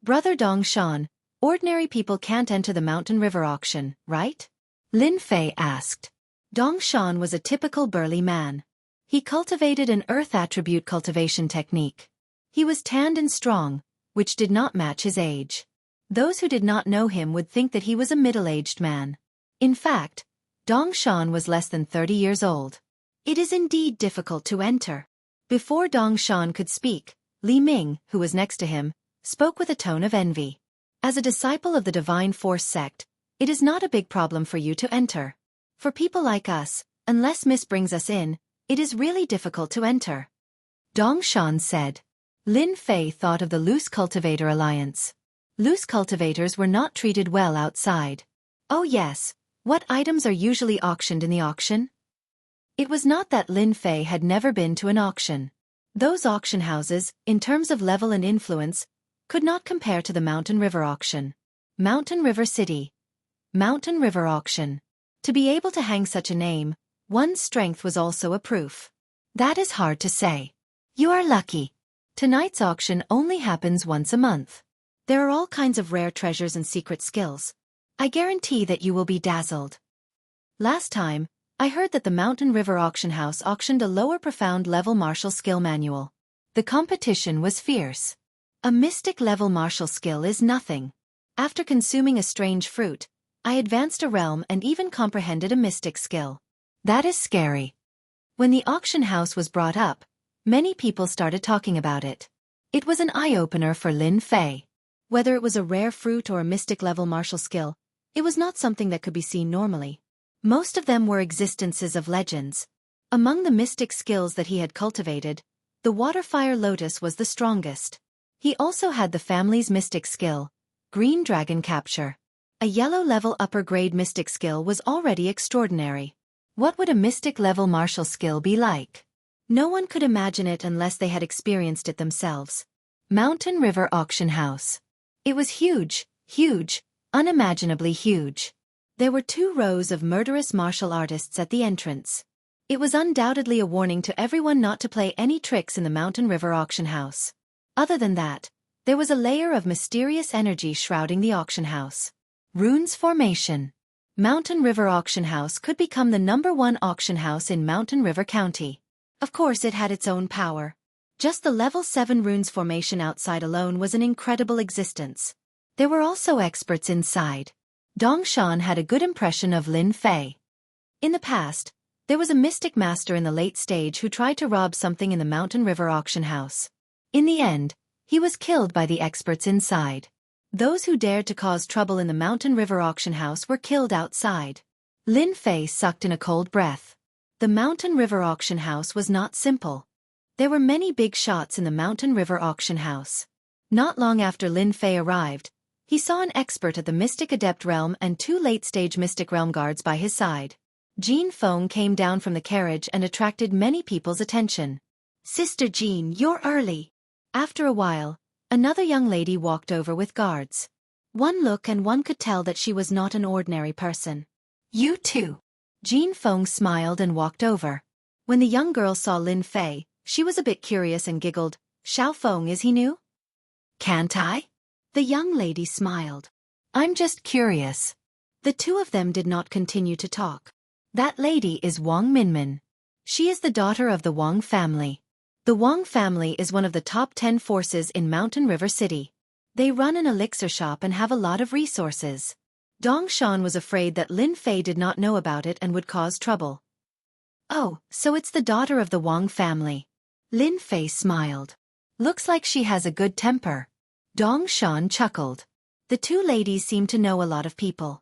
Brother Dong Shan, ordinary people can't enter the Mountain River Auction, right? Lin Fei asked. Dong Shan was a typical burly man. He cultivated an earth attribute cultivation technique. He was tanned and strong, which did not match his age. Those who did not know him would think that he was a middle-aged man. In fact, Dong Shan was less than 30 years old. It is indeed difficult to enter. Before Dong Shan could speak, Li Ming, who was next to him, spoke with a tone of envy. As a disciple of the Divine Force sect, it is not a big problem for you to enter. For people like us, unless Miss brings us in, it is really difficult to enter. Dong Shan said. Lin Fei thought of the Loose Cultivator Alliance. Loose cultivators were not treated well outside. Oh yes, what items are usually auctioned in the auction? It was not that Lin Fei had never been to an auction. Those auction houses, in terms of level and influence, could not compare to the Mountain River Auction. Mountain River City. Mountain River Auction. To be able to hang such a name, one's strength was also a proof. That is hard to say. You are lucky. Tonight's auction only happens once a month. There are all kinds of rare treasures and secret skills. I guarantee that you will be dazzled. Last time, I heard that the Mountain River Auction House auctioned a lower profound level martial skill manual. The competition was fierce. A mystic level martial skill is nothing. After consuming a strange fruit, I advanced a realm and even comprehended a mystic skill. That is scary. When the auction house was brought up, many people started talking about it. It was an eye-opener for Lin Fei. Whether it was a rare fruit or a mystic level martial skill, it was not something that could be seen normally. Most of them were existences of legends. Among the mystic skills that he had cultivated, the Waterfire Lotus was the strongest. He also had the family's mystic skill, Green Dragon Capture. A yellow level upper grade mystic skill was already extraordinary. What would a mystic level martial skill be like? No one could imagine it unless they had experienced it themselves. Mountain River Auction House. It was huge, huge, unimaginably huge. There were 2 rows of murderous martial artists at the entrance. It was undoubtedly a warning to everyone not to play any tricks in the Mountain River Auction House. Other than that, there was a layer of mysterious energy shrouding the auction house. Runes Formation. Mountain River Auction House could become the #1 auction house in Mountain River County. Of course it had its own power. Just the level 7 runes formation outside alone was an incredible existence. There were also experts inside. Dong Shan had a good impression of Lin Fei. In the past, there was a mystic master in the late stage who tried to rob something in the Mountain River Auction House. In the end, he was killed by the experts inside. Those who dared to cause trouble in the Mountain River Auction House were killed outside. Lin Fei sucked in a cold breath. The Mountain River Auction House was not simple. There were many big shots in the Mountain River Auction House. Not long after Lin Fei arrived, He saw an expert at the Mystic Adept realm and 2 late-stage Mystic Realm guards by his side. Jean Feng came down from the carriage and attracted many people's attention. "Sister Jean, you're early." After a while, another young lady walked over with guards. One look and one could tell that she was not an ordinary person. "You too." Jean Feng smiled and walked over. When the young girl saw Lin Fei, she was a bit curious and giggled. "Xiao Feng, is he new?" "Can't I?" The young lady smiled. "I'm just curious." The two of them did not continue to talk. "That lady is Wang Minmin. She is the daughter of the Wang family. The Wang family is one of the top 10 forces in Mountain River City. They run an elixir shop and have a lot of resources." Dong Shan was afraid that Lin Fei did not know about it and would cause trouble. "Oh, so it's the daughter of the Wang family." Lin Fei smiled. "Looks like she has a good temper." Dong Shan chuckled. The two ladies seemed to know a lot of people.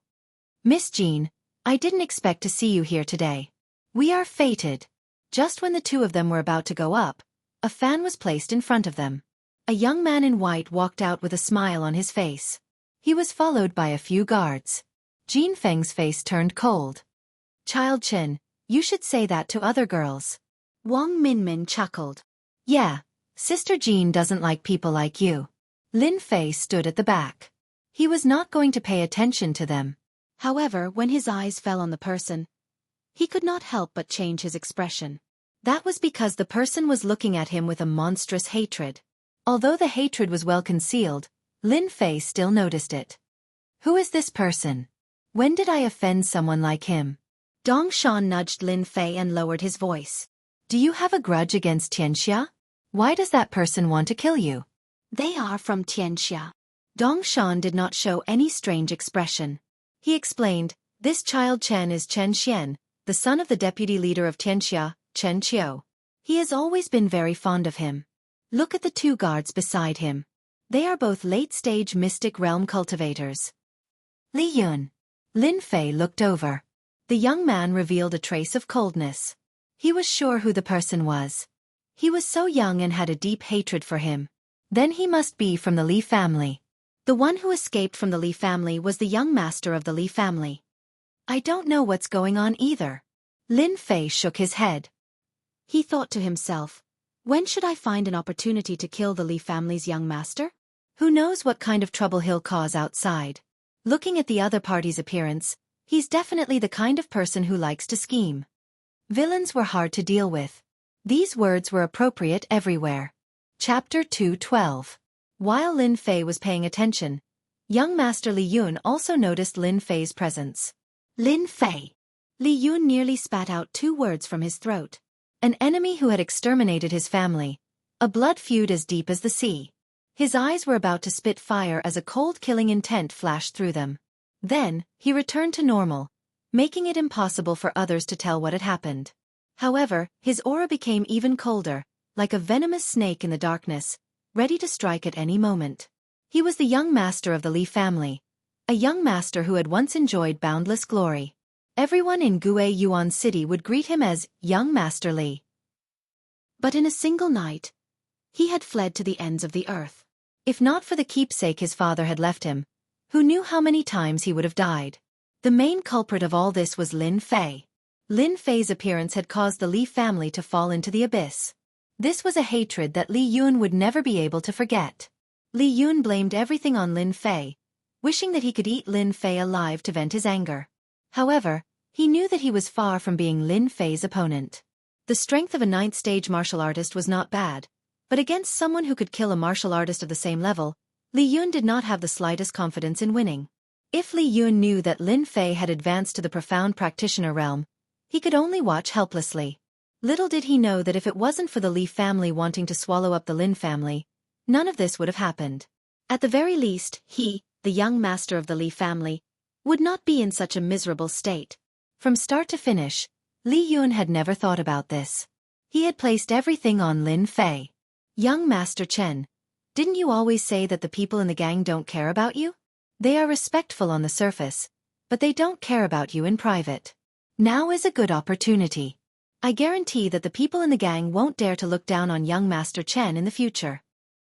"Miss Jean, I didn't expect to see you here today. We are fated." Just when the two of them were about to go up, a fan was placed in front of them. A young man in white walked out with a smile on his face. He was followed by a few guards. Jean Feng's face turned cold. "Child Chen, you should say that to other girls." Wang Minmin chuckled. "Yeah, Sister Jean doesn't like people like you." Lin Fei stood at the back. He was not going to pay attention to them. However, when his eyes fell on the person, he could not help but change his expression. That was because the person was looking at him with a monstrous hatred. Although the hatred was well concealed, Lin Fei still noticed it. "Who is this person? When did I offend someone like him?" Dong Shan nudged Lin Fei and lowered his voice. "Do you have a grudge against Xianxia? Why does that person want to kill you?" "They are from Xianxia." Dong Shan did not show any strange expression. He explained, "This child Chen is Chen Xian, the son of the deputy leader of Xianxia, Chen Qiu. He has always been very fond of him. Look at the two guards beside him. They are both late-stage Mystic Realm cultivators." "Li Yun." Lin Fei looked over. The young man revealed a trace of coldness. He was sure who the person was. He was so young and had a deep hatred for him. Then he must be from the Li family. The one who escaped from the Li family was the young master of the Li family. "I don't know what's going on either." Lin Fei shook his head. He thought to himself, "When should I find an opportunity to kill the Li family's young master? Who knows what kind of trouble he'll cause outside." Looking at the other party's appearance, he's definitely the kind of person who likes to scheme. Villains were hard to deal with. These words were appropriate everywhere. Chapter 212. While Lin Fei was paying attention, young Master Li Yun also noticed Lin Fei's presence. "Lin Fei." Li Yun nearly spat out 2 words from his throat. An enemy who had exterminated his family. A blood feud as deep as the sea. His eyes were about to spit fire as a cold killing intent flashed through them. Then, he returned to normal, making it impossible for others to tell what had happened. However, his aura became even colder, like a venomous snake in the darkness, ready to strike at any moment. He was the young master of the Li family, a young master who had once enjoyed boundless glory. Everyone in Gue Yuan City would greet him as Young Master Li. But in a single night, he had fled to the ends of the earth. If not for the keepsake his father had left him, who knew how many times he would have died? The main culprit of all this was Lin Fei. Lin Fei's appearance had caused the Li family to fall into the abyss. This was a hatred that Li Yun would never be able to forget. Li Yun blamed everything on Lin Fei, wishing that he could eat Lin Fei alive to vent his anger. However, he knew that he was far from being Lin Fei's opponent. The strength of a 9th-stage martial artist was not bad, but against someone who could kill a martial artist of the same level, Li Yun did not have the slightest confidence in winning. If Li Yun knew that Lin Fei had advanced to the profound practitioner realm, he could only watch helplessly. Little did he know that if it wasn't for the Li family wanting to swallow up the Lin family, none of this would have happened. At the very least, he, the young master of the Li family, would not be in such a miserable state. From start to finish, Li Yun had never thought about this. He had placed everything on Lin Fei. "Young Master Chen, didn't you always say that the people in the gang don't care about you? They are respectful on the surface, but they don't care about you in private. Now is a good opportunity. I guarantee that the people in the gang won't dare to look down on young Master Chen in the future."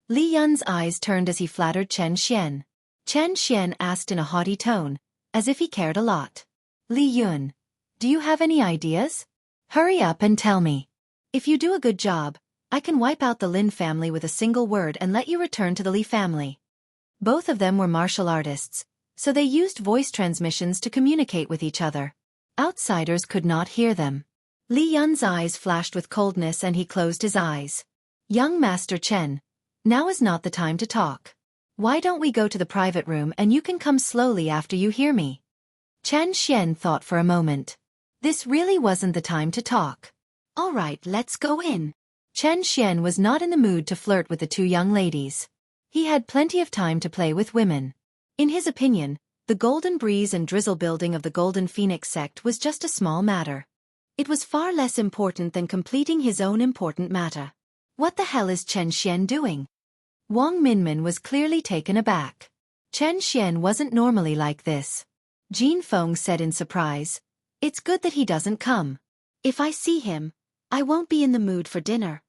Li Yun's eyes turned as he flattered Chen Xian. Chen Xian asked in a haughty tone, as if he cared a lot. Li Yun, do you have any ideas? Hurry up and tell me. If you do a good job, I can wipe out the Lin family with a single word and let you return to the Li family. Both of them were martial artists, so they used voice transmissions to communicate with each other. Outsiders could not hear them. Li Yun's eyes flashed with coldness and he closed his eyes. Young Master Chen, now is not the time to talk. Why don't we go to the private room and you can come slowly after you hear me? Chen Xian thought for a moment. This really wasn't the time to talk. All right, let's go in. Chen Xian was not in the mood to flirt with the two young ladies. He had plenty of time to play with women. In his opinion, the Golden Breeze and Drizzle building of the Golden Phoenix sect was just a small matter. It was far less important than completing his own important matter. What the hell is Chen Xian doing? Wang Minmin was clearly taken aback. Chen Xian wasn't normally like this. Jin Feng said in surprise, "It's good that he doesn't come. If I see him, I won't be in the mood for dinner."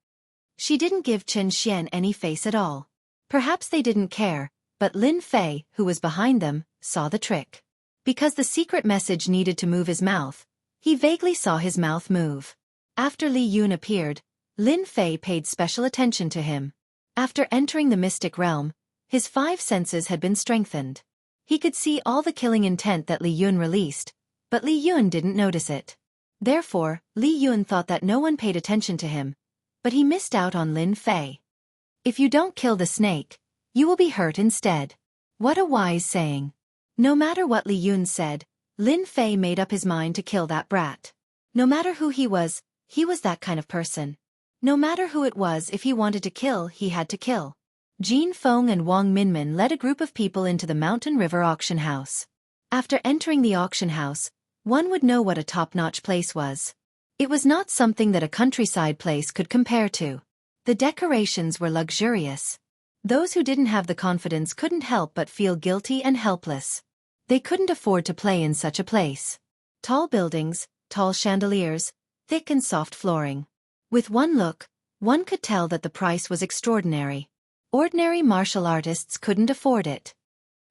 She didn't give Chen Xian any face at all. Perhaps they didn't care, but Lin Fei, who was behind them, saw the trick. Because the secret message needed to move his mouth, he vaguely saw his mouth move. After Li Yun appeared, Lin Fei paid special attention to him. After entering the mystic realm, his 5 senses had been strengthened. He could see all the killing intent that Li Yun released, but Li Yun didn't notice it. Therefore, Li Yun thought that no one paid attention to him, but he missed out on Lin Fei. If you don't kill the snake, you will be hurt instead. What a wise saying. No matter what Li Yun said, Lin Fei made up his mind to kill that brat. No matter who he was that kind of person. No matter who it was, if he wanted to kill, he had to kill. Jin Feng and Wang Minmin led a group of people into the Mountain River auction house. After entering the auction house, one would know what a top-notch place was. It was not something that a countryside place could compare to. The decorations were luxurious. Those who didn't have the confidence couldn't help but feel guilty and helpless. They couldn't afford to play in such a place. Tall buildings, tall chandeliers, thick and soft flooring. With one look, one could tell that the price was extraordinary. Ordinary martial artists couldn't afford it.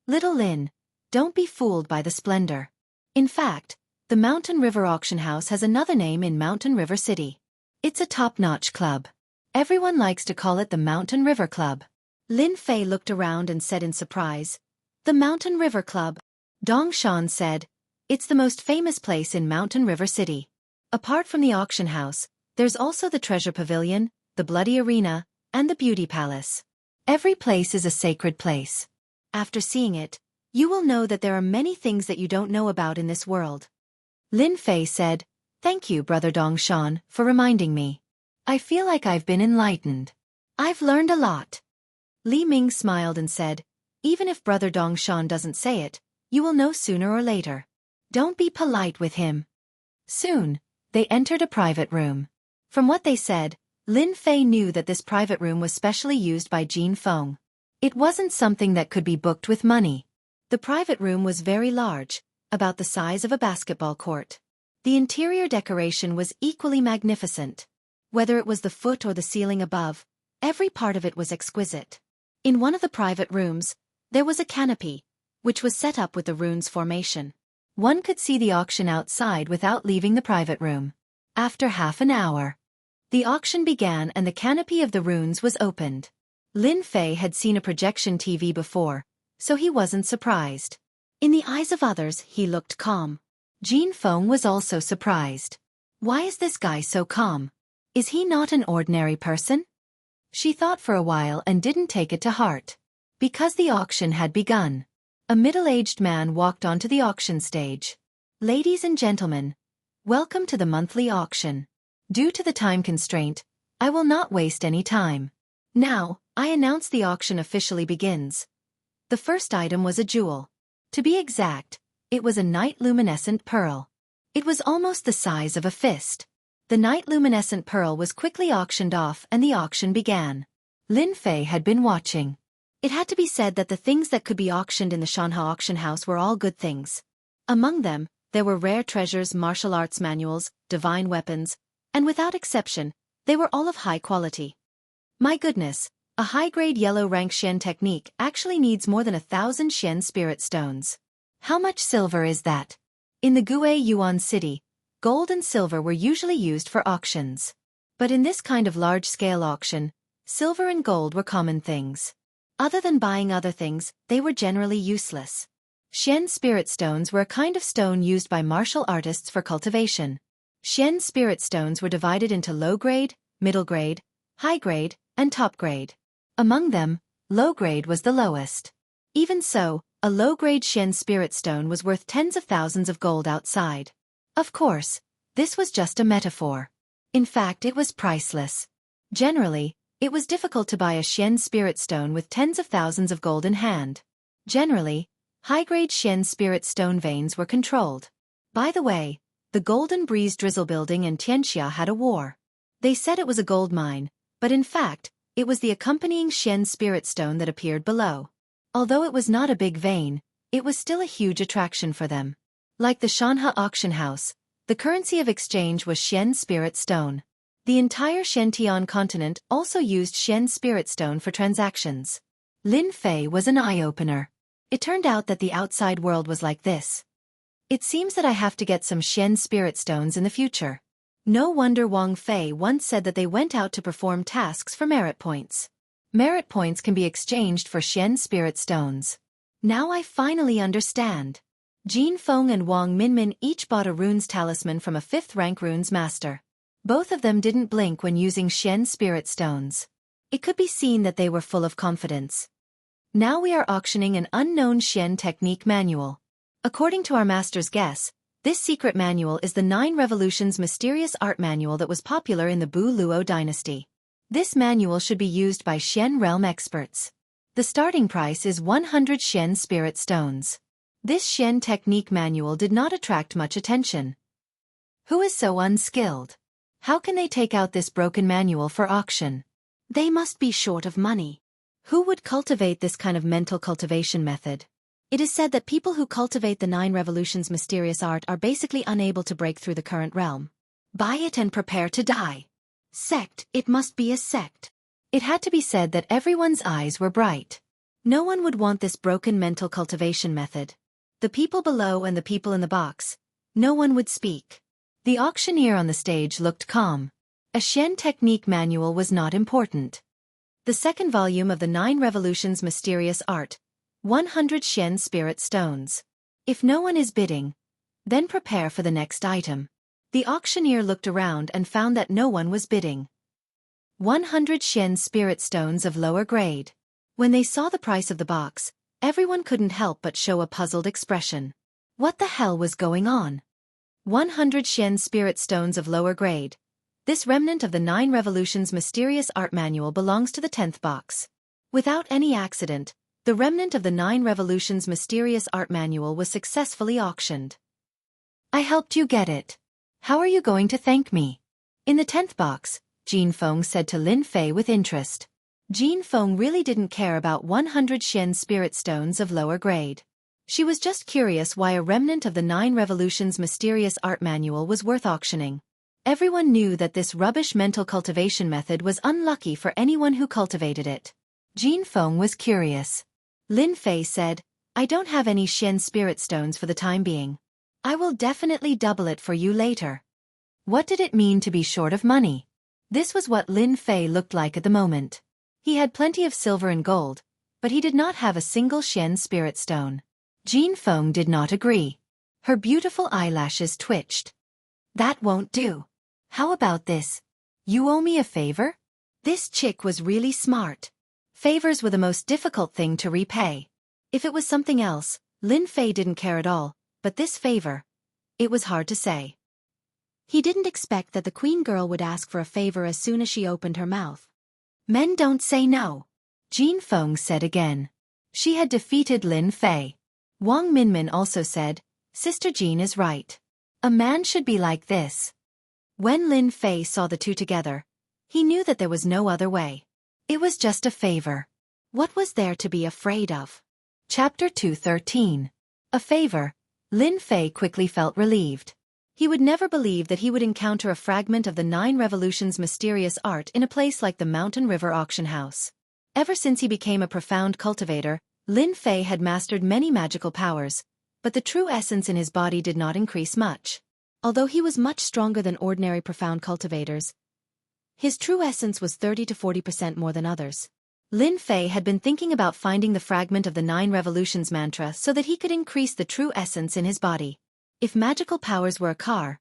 Little Lin, don't be fooled by the splendor. In fact, the Mountain River Auction House has another name in Mountain River City. It's a top-notch club. Everyone likes to call it the Mountain River Club. Lin Fei looked around and said in surprise, "The Mountain River Club?" Dong Shan said, "It's the most famous place in Mountain River City. Apart from the auction house, there's also the Treasure Pavilion, the Bloody Arena, and the Beauty Palace. Every place is a sacred place. After seeing it, you will know that there are many things that you don't know about in this world." Lin Fei said, "Thank you, Brother Dong Shan, for reminding me. I feel like I've been enlightened. I've learned a lot." Li Ming smiled and said, "Even if Brother Dong Shan doesn't say it, you will know sooner or later. Don't be polite with him." Soon, they entered a private room. From what they said, Lin Fei knew that this private room was specially used by Jin Feng. It wasn't something that could be booked with money. The private room was very large, about the size of a basketball court. The interior decoration was equally magnificent. Whether it was the foot or the ceiling above, every part of it was exquisite. In one of the private rooms, there was a canopy, which was set up with the runes formation. One could see the auction outside without leaving the private room. After half an hour, the auction began and the canopy of the runes was opened. Lin Fei had seen a projection TV before, so he wasn't surprised. In the eyes of others, he looked calm. Jin Feng was also surprised. Why is this guy so calm? Is he not an ordinary person? She thought for a while and didn't take it to heart. Because the auction had begun. A middle-aged man walked onto the auction stage. "Ladies and gentlemen, welcome to the monthly auction. Due to the time constraint, I will not waste any time. Now, I announce the auction officially begins." The first item was a jewel. To be exact, it was a night luminescent pearl. It was almost the size of a fist. The night luminescent pearl was quickly auctioned off and the auction began. Lin Fei had been watching. It had to be said that the things that could be auctioned in the Shanha auction house were all good things. Among them, there were rare treasures, martial arts manuals, divine weapons, and without exception, they were all of high quality. My goodness, A high-grade yellow rank Shen technique actually needs more than 1,000 Shen spirit stones. How much silver is that? In the Gue Yuan city, gold and silver were usually used for auctions. But in this kind of large-scale auction, silver and gold were common things. Other than buying other things, they were generally useless. Shen spirit stones were a kind of stone used by martial artists for cultivation. Shen spirit stones were divided into low grade, middle grade, high grade, and top grade. Among them, low grade was the lowest. Even so, a low-grade Shen spirit stone was worth tens of thousands of gold outside. Of course, this was just a metaphor. In fact, it was priceless. Generally, it was difficult to buy a Shen spirit stone with tens of thousands of gold in hand. Generally, high-grade Shen spirit stone veins were controlled. By the way, the Golden Breeze Drizzle Building in Xianxia had a war. They said it was a gold mine, but in fact, it was the accompanying Shen spirit stone that appeared below. Although it was not a big vein, it was still a huge attraction for them. Like the Shanhe auction house, the currency of exchange was Shen spirit stone. The entire Shentian continent also used Shen spirit stone for transactions. Lin Fei was an eye-opener. It turned out that the outside world was like this. It seems that I have to get some Shen spirit stones in the future. No wonder Wang Fei once said that they went out to perform tasks for merit points. Merit points can be exchanged for Shen spirit stones. Now I finally understand. Jin Feng and Wang Minmin each bought a runes talisman from a 5th-rank runes master. Both of them didn't blink when using Shen spirit stones. It could be seen that they were full of confidence. Now we are auctioning an unknown Shen technique manual. According to our master's guess, this secret manual is the 9 Revolutions mysterious art manual that was popular in the Bu Luo dynasty. This manual should be used by Shen realm experts. The starting price is 100 Shen spirit stones. This Shen technique manual did not attract much attention. Who is so unskilled? How can they take out this broken manual for auction? They must be short of money. Who would cultivate this kind of mental cultivation method? It is said that people who cultivate the 9 Revolutions mysterious art are basically unable to break through the current realm. Buy it and prepare to die. Sect, it must be a sect. It had to be said that everyone's eyes were bright. No one would want this broken mental cultivation method. The people below and the people in the box. No one would speak. The auctioneer on the stage looked calm. A Shen technique manual was not important. The second volume of the 9 Revolutions mysterious art. 100 Shen spirit stones. If no one is bidding, then prepare for the next item. The auctioneer looked around and found that no one was bidding. 100 Shen spirit stones of lower grade. When they saw the price of the box, everyone couldn't help but show a puzzled expression. What the hell was going on? 100 Shen spirit stones of lower grade. This remnant of the 9 Revolutions mysterious art manual belongs to the 10th box. Without any accident, the remnant of the 9 Revolutions mysterious art manual was successfully auctioned. I helped you get it. How are you going to thank me? In the 10th box, Jin Feng said to Lin Fei with interest. Jin Feng really didn't care about 100 Shen spirit stones of lower grade. She was just curious why a remnant of the 9 Revolutions mysterious art manual was worth auctioning. Everyone knew that this rubbish mental cultivation method was unlucky for anyone who cultivated it. Jin Feng was curious. Lin Fei said, I don't have any Shen spirit stones for the time being. I will definitely double it for you later. What did it mean to be short of money? This was what Lin Fei looked like at the moment. He had plenty of silver and gold, but he did not have a single Shen spirit stone. Jin Feng did not agree. Her beautiful eyelashes twitched. That won't do. How about this? You owe me a favor? This chick was really smart. Favors were the most difficult thing to repay. If it was something else, Lin Fei didn't care at all, but this favor, it was hard to say. He didn't expect that the queen girl would ask for a favor as soon as she opened her mouth. Men don't say no, Jin Feng said again. She had defeated Lin Fei. Wang Minmin also said, Sister Jin is right. A man should be like this. When Lin Fei saw the two together, he knew that there was no other way. It was just a favor. What was there to be afraid of? Chapter 213. A favor. Lin Fei quickly felt relieved. He would never believe that he would encounter a fragment of the 9 Revolutions mysterious art in a place like the Mountain River Auction House. Ever since he became a profound cultivator, Lin Fei had mastered many magical powers, but the true essence in his body did not increase much. Although he was much stronger than ordinary profound cultivators, his true essence was 30 to 40% more than others. Lin Fei had been thinking about finding the fragment of the 9 revolutions mantra so that he could increase the true essence in his body. If magical powers were a car,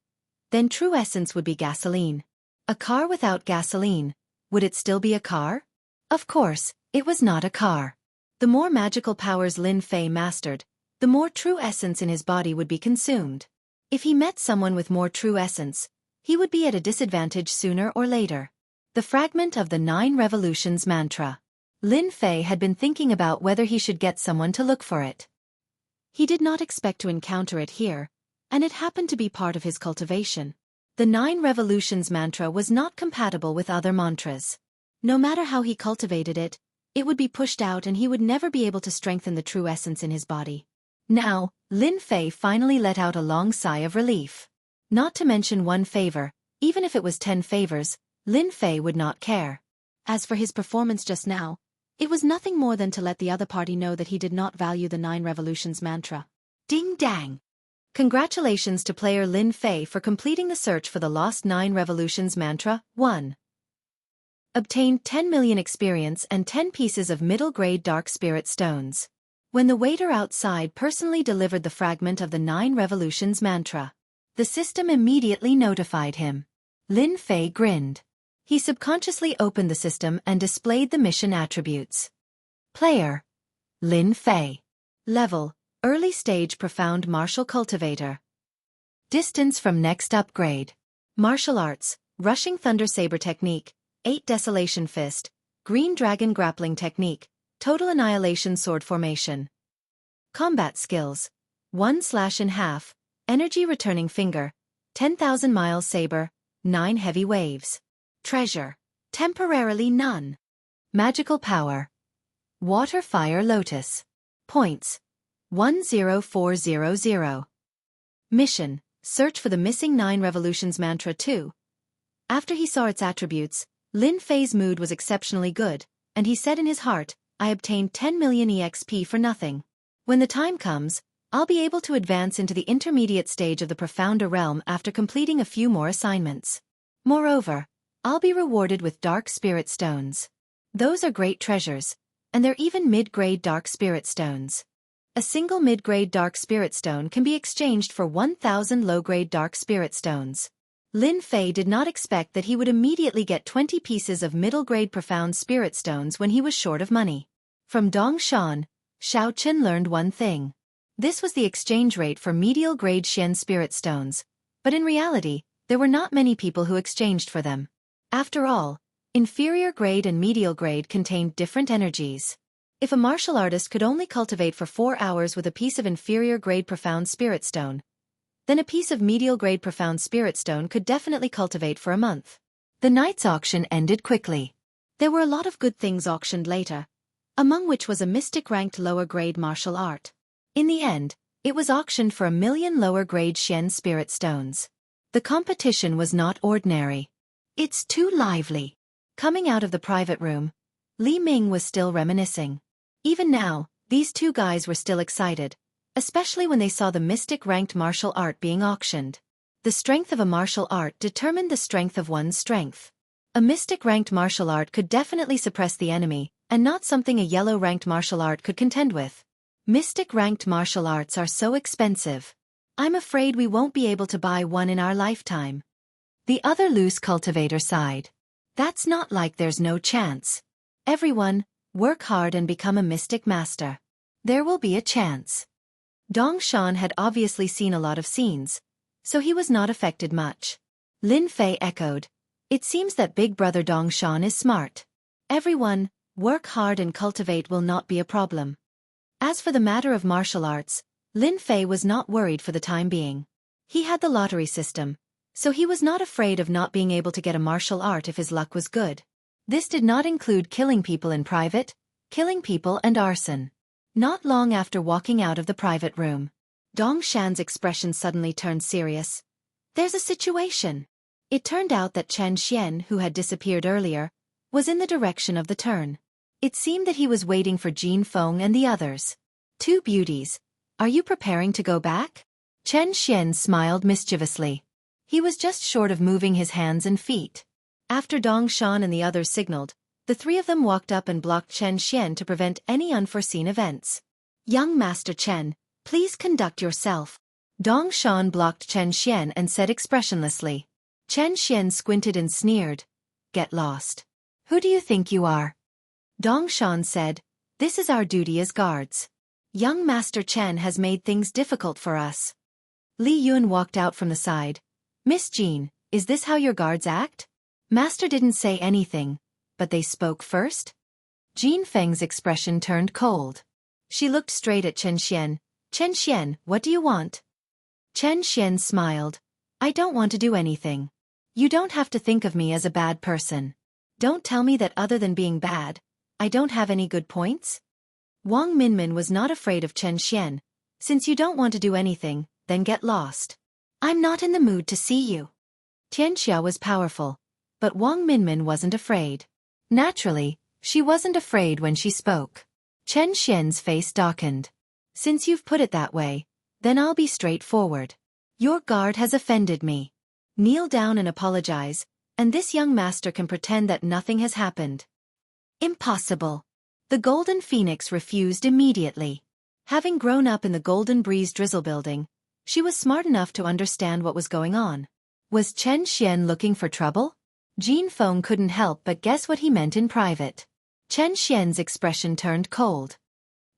then true essence would be gasoline. A car without gasoline, would it still be a car? Of course, it was not a car. The more magical powers Lin Fei mastered, the more true essence in his body would be consumed. If he met someone with more true essence, he would be at a disadvantage sooner or later. The fragment of the 9 revolutions mantra. Lin Fei had been thinking about whether he should get someone to look for it. He did not expect to encounter it here, and it happened to be part of his cultivation. The 9 revolutions mantra was not compatible with other mantras. No matter how he cultivated it, it would be pushed out and he would never be able to strengthen the true essence in his body. Now, Lin Fei finally let out a long sigh of relief. Not to mention one favor, even if it was 10 favors, Lin Fei would not care. As for his performance just now, it was nothing more than to let the other party know that he did not value the 9 revolutions mantra. Ding dang! Congratulations to player Lin Fei for completing the search for the lost 9 revolutions mantra. 1. Obtained 10 million experience and 10 pieces of middle-grade dark spirit stones. When the waiter outside personally delivered the fragment of the 9 revolutions mantra, the system immediately notified him. Lin Fei grinned. He subconsciously opened the system and displayed the mission attributes. Player: Lin Fei. Level: Early Stage Profound Martial Cultivator. Distance from next upgrade: Martial Arts, Rushing Thunder Saber Technique, 8 Desolation Fist, Green Dragon Grappling Technique, Total Annihilation Sword Formation. Combat Skills: 1 Slash in Half, Energy Returning Finger, 10,000 Miles Saber, 9 Heavy Waves. Treasure: temporarily none. Magical Power: Water Fire Lotus. Points: 10400. Mission: Search for the missing 9 revolutions mantra 2. After he saw its attributes, Lin Fei's mood was exceptionally good, and he said in his heart, I obtained 10 million EXP for nothing. When the time comes, I'll be able to advance into the intermediate stage of the profounder realm after completing a few more assignments. Moreover, I'll be rewarded with dark spirit stones. Those are great treasures, and they're even mid-grade dark spirit stones. A single mid-grade dark spirit stone can be exchanged for 1,000 low-grade dark spirit stones. Lin Fei did not expect that he would immediately get 20 pieces of middle-grade profound spirit stones when he was short of money. From Dong Shan, Xiao Qin learned one thing. This was the exchange rate for medial-grade Xian spirit stones, but in reality, there were not many people who exchanged for them. After all, inferior grade and medial grade contained different energies. If a martial artist could only cultivate for 4 hours with a piece of inferior grade profound spirit stone, then a piece of medial grade profound spirit stone could definitely cultivate for a month. The night's auction ended quickly. There were a lot of good things auctioned later, among which was a mystic ranked lower grade martial art. In the end, it was auctioned for 1 million lower grade Xian spirit stones. The competition was not ordinary. It's too lively. Coming out of the private room, Li Ming was still reminiscing. Even now, these two guys were still excited, especially when they saw the mystic-ranked martial art being auctioned. The strength of a martial art determined the strength of one's strength. A mystic-ranked martial art could definitely suppress the enemy, and not something a yellow-ranked martial art could contend with. Mystic-ranked martial arts are so expensive. I'm afraid we won't be able to buy one in our lifetime. The other loose cultivator sighed. That's not like there's no chance. Everyone, work hard and become a mystic master. There will be a chance. Dong Shan had obviously seen a lot of scenes, so he was not affected much. Lin Fei echoed. It seems that big brother Dong Shan is smart. Everyone, work hard and cultivate will not be a problem. As for the matter of martial arts, Lin Fei was not worried for the time being. He had the lottery system, so he was not afraid of not being able to get a martial art if his luck was good. This did not include killing people in private, killing people and arson. Not long after walking out of the private room, Dong Shan's expression suddenly turned serious. There's a situation. It turned out that Chen Xian, who had disappeared earlier, was in the direction of the turn. It seemed that he was waiting for Jin Feng and the others. Two beauties. Are you preparing to go back? Chen Xian smiled mischievously. He was just short of moving his hands and feet. After Dong Shan and the others signaled, the three of them walked up and blocked Chen Xian to prevent any unforeseen events. Young Master Chen, please conduct yourself. Dong Shan blocked Chen Xian and said expressionlessly. Chen Xian squinted and sneered. Get lost. Who do you think you are? Dong Shan said, this is our duty as guards. Young Master Chen has made things difficult for us. Li Yun walked out from the side. Miss Jean, is this how your guards act? Master didn't say anything, but they spoke first? Jin Feng's expression turned cold. She looked straight at Chen Xian. Chen Xian, what do you want? Chen Xian smiled. I don't want to do anything. You don't have to think of me as a bad person. Don't tell me that other than being bad, I don't have any good points? Wang Minmin was not afraid of Chen Xian. Since you don't want to do anything, then get lost. I'm not in the mood to see you. Xianxia was powerful, but Wang Minmin wasn't afraid. Naturally, she wasn't afraid when she spoke. Chen Xian's face darkened. Since you've put it that way, then I'll be straightforward. Your guard has offended me. Kneel down and apologize, and this young master can pretend that nothing has happened. Impossible. The Golden Phoenix refused immediately. Having grown up in the Golden Breeze Drizzle building, she was smart enough to understand what was going on. Was Chen Xian looking for trouble? Jin Feng couldn't help but guess what he meant in private. Chen Xian's expression turned cold.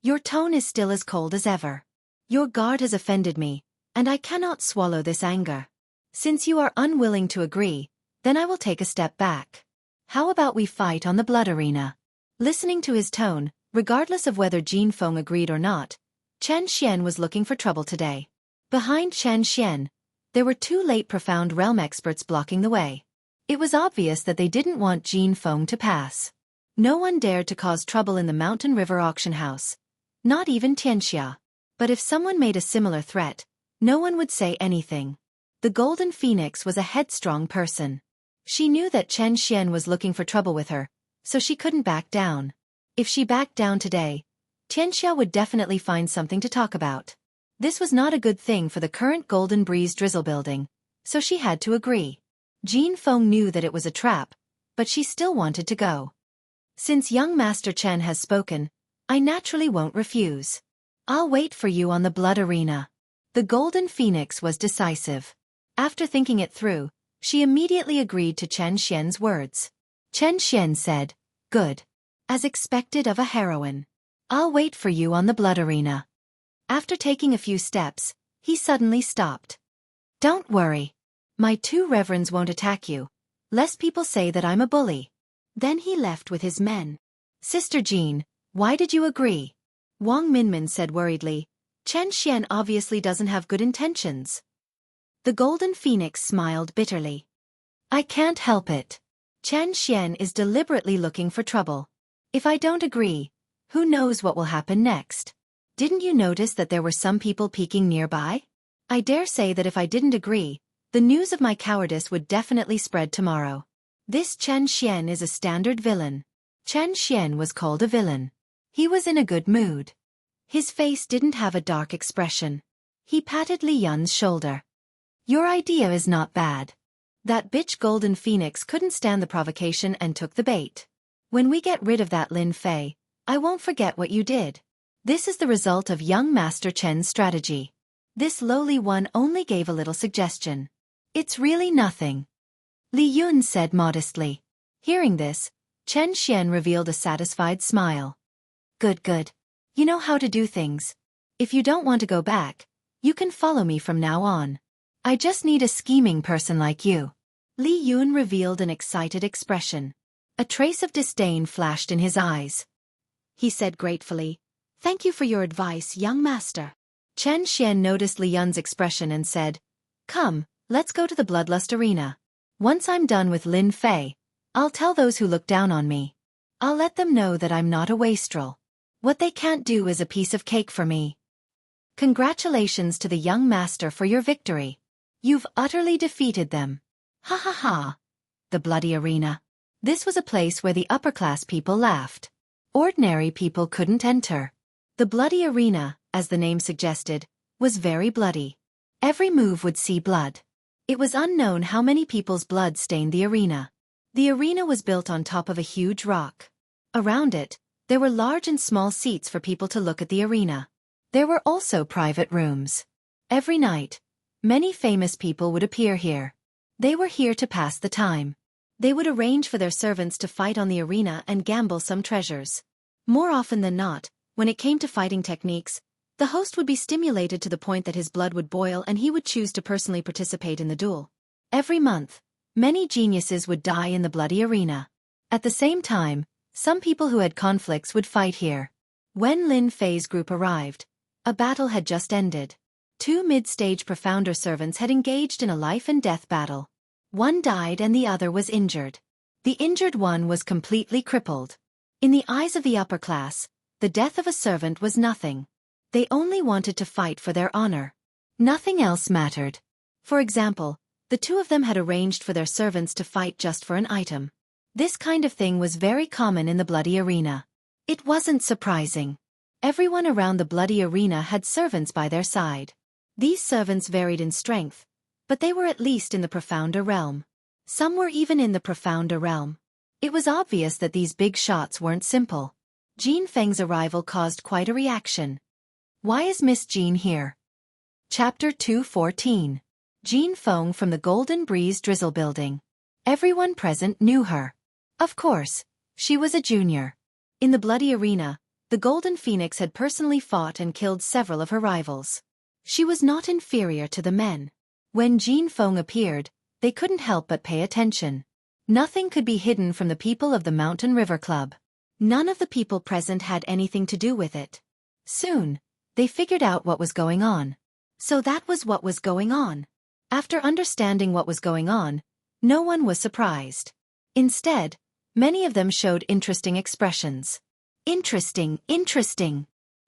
Your tone is still as cold as ever. Your guard has offended me, and I cannot swallow this anger. Since you are unwilling to agree, then I will take a step back. How about we fight on the blood arena? Listening to his tone, regardless of whether Jin Feng agreed or not, Chen Xian was looking for trouble today. Behind Chen Xian, there were two late profound realm experts blocking the way. It was obvious that they didn't want Jin Feng to pass. No one dared to cause trouble in the Mountain River auction house. Not even Xianxia. But if someone made a similar threat, no one would say anything. The Golden Phoenix was a headstrong person. She knew that Chen Xian was looking for trouble with her, so she couldn't back down. If she backed down today, Xianxia would definitely find something to talk about. This was not a good thing for the current Golden Breeze Drizzle building, so she had to agree. Jin Feng knew that it was a trap, but she still wanted to go. Since young Master Chen has spoken, I naturally won't refuse. I'll wait for you on the blood arena. The Golden Phoenix was decisive. After thinking it through, she immediately agreed to Chen Xian's words. Chen Xian said, good. As expected of a heroine. I'll wait for you on the blood arena. After taking a few steps, he suddenly stopped. Don't worry. My two reverends won't attack you, lest people say that I'm a bully. Then he left with his men. Sister Jean, why did you agree? Wang Minmin said worriedly. Chen Xian obviously doesn't have good intentions. The Golden Phoenix smiled bitterly. I can't help it. Chen Xian is deliberately looking for trouble. If I don't agree, who knows what will happen next? Didn't you notice that there were some people peeking nearby? I dare say that if I didn't agree, the news of my cowardice would definitely spread tomorrow. This Chen Xian is a standard villain. Chen Xian was called a villain. He was in a good mood. His face didn't have a dark expression. He patted Li Yun's shoulder. Your idea is not bad. That bitch Golden Phoenix couldn't stand the provocation and took the bait. When we get rid of that Lin Fei, I won't forget what you did. This is the result of young Master Chen's strategy. This lowly one only gave a little suggestion. It's really nothing. Li Yun said modestly. Hearing this, Chen Xian revealed a satisfied smile. Good, good. You know how to do things. If you don't want to go back, you can follow me from now on. I just need a scheming person like you. Li Yun revealed an excited expression. A trace of disdain flashed in his eyes. He said gratefully, Thank you for your advice, young master. Chen Xian noticed Li Yun's expression and said, Come, let's go to the Bloodlust Arena. Once I'm done with Lin Fei, I'll tell those who look down on me. I'll let them know that I'm not a wastrel. What they can't do is a piece of cake for me. Congratulations to the young master for your victory. You've utterly defeated them. Ha ha ha. The bloody arena. This was a place where the upper-class people laughed. Ordinary people couldn't enter. The bloody arena, as the name suggested, was very bloody. Every move would see blood. It was unknown how many people's blood stained the arena. The arena was built on top of a huge rock. Around it, there were large and small seats for people to look at the arena. There were also private rooms. Every night, many famous people would appear here. They were here to pass the time. They would arrange for their servants to fight on the arena and gamble some treasures. More often than not, when it came to fighting techniques, the host would be stimulated to the point that his blood would boil and he would choose to personally participate in the duel. Every month, many geniuses would die in the bloody arena. At the same time, some people who had conflicts would fight here. When Lin Fei's group arrived, a battle had just ended. Two mid-stage profounder servants had engaged in a life-and-death battle. One died and the other was injured. The injured one was completely crippled. In the eyes of the upper class, the death of a servant was nothing. They only wanted to fight for their honor. Nothing else mattered. For example, the two of them had arranged for their servants to fight just for an item. This kind of thing was very common in the bloody arena. It wasn't surprising. Everyone around the bloody arena had servants by their side. These servants varied in strength, but they were at least in the profounder realm. Some were even in the profounder realm. It was obvious that these big shots weren't simple. Jin Feng's arrival caused quite a reaction. Why is Miss Jean here? Chapter 214. Jean Feng from the Golden Breeze Drizzle Building. Everyone present knew her. Of course, she was a junior. In the bloody arena, the Golden Phoenix had personally fought and killed several of her rivals. She was not inferior to the men. When Jean Feng appeared, they couldn't help but pay attention. Nothing could be hidden from the people of the Mountain River Club. None of the people present had anything to do with it. Soon, they figured out what was going on. So that was what was going on. After understanding what was going on, no one was surprised. Instead, many of them showed interesting expressions. Interesting.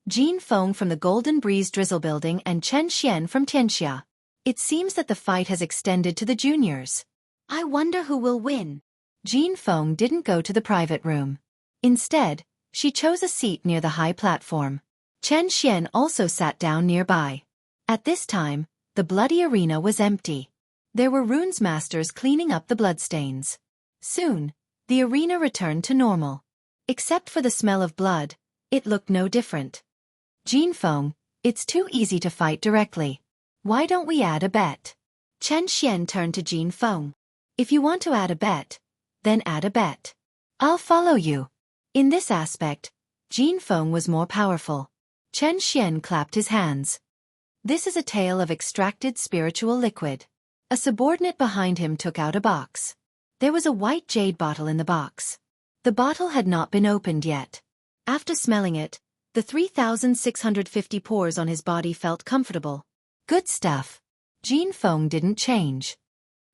Jean Feng from the Golden Breeze Drizzle Building and Chen Xian from Xianxia. It seems that the fight has extended to the juniors. I wonder who will win. Jean Feng didn't go to the private room. Instead, she chose a seat near the high platform. Chen Xian also sat down nearby. At this time, the bloody arena was empty. There were runes masters cleaning up the bloodstains. Soon, the arena returned to normal. Except for the smell of blood, it looked no different. Jean Feng, it's too easy to fight directly. Why don't we add a bet? Chen Xian turned to Jean Feng. If you want to add a bet, then add a bet. I'll follow you. In this aspect, Jean Feng was more powerful. Chen Xian clapped his hands. This is a tale of extracted spiritual liquid. A subordinate behind him took out a box. There was a white jade bottle in the box. The bottle had not been opened yet. After smelling it, the 3,650 pores on his body felt comfortable. Good stuff. Jean Feng didn't change.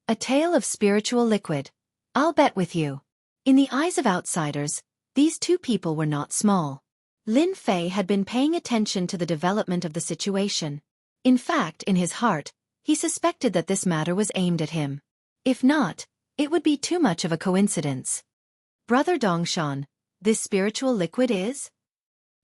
A tale of spiritual liquid. I'll bet with you. In the eyes of outsiders, these two people were not small. Lin Fei had been paying attention to the development of the situation. In fact, in his heart, he suspected that this matter was aimed at him. If not, it would be too much of a coincidence. Brother Dongshan, this spiritual liquid is?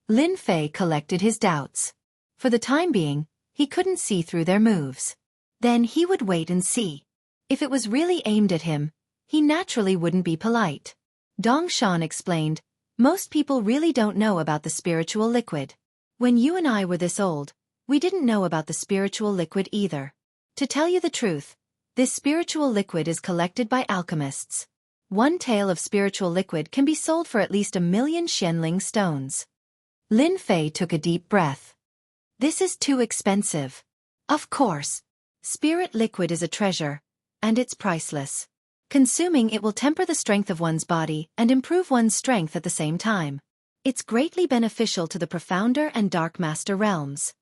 Lin Fei collected his doubts. For the time being, he couldn't see through their moves. Then he would wait and see. If it was really aimed at him, he naturally wouldn't be polite. Dongshan explained, most people really don't know about the spiritual liquid. When you and I were this old, we didn't know about the spiritual liquid either. To tell you the truth, this spiritual liquid is collected by alchemists. One tael of spiritual liquid can be sold for at least 1,000,000 Xianling stones. Lin Fei took a deep breath. This is too expensive. Of course. Spirit liquid is a treasure, and it's priceless. Consuming it will temper the strength of one's body and improve one's strength at the same time. It's greatly beneficial to the profounder and dark master realms.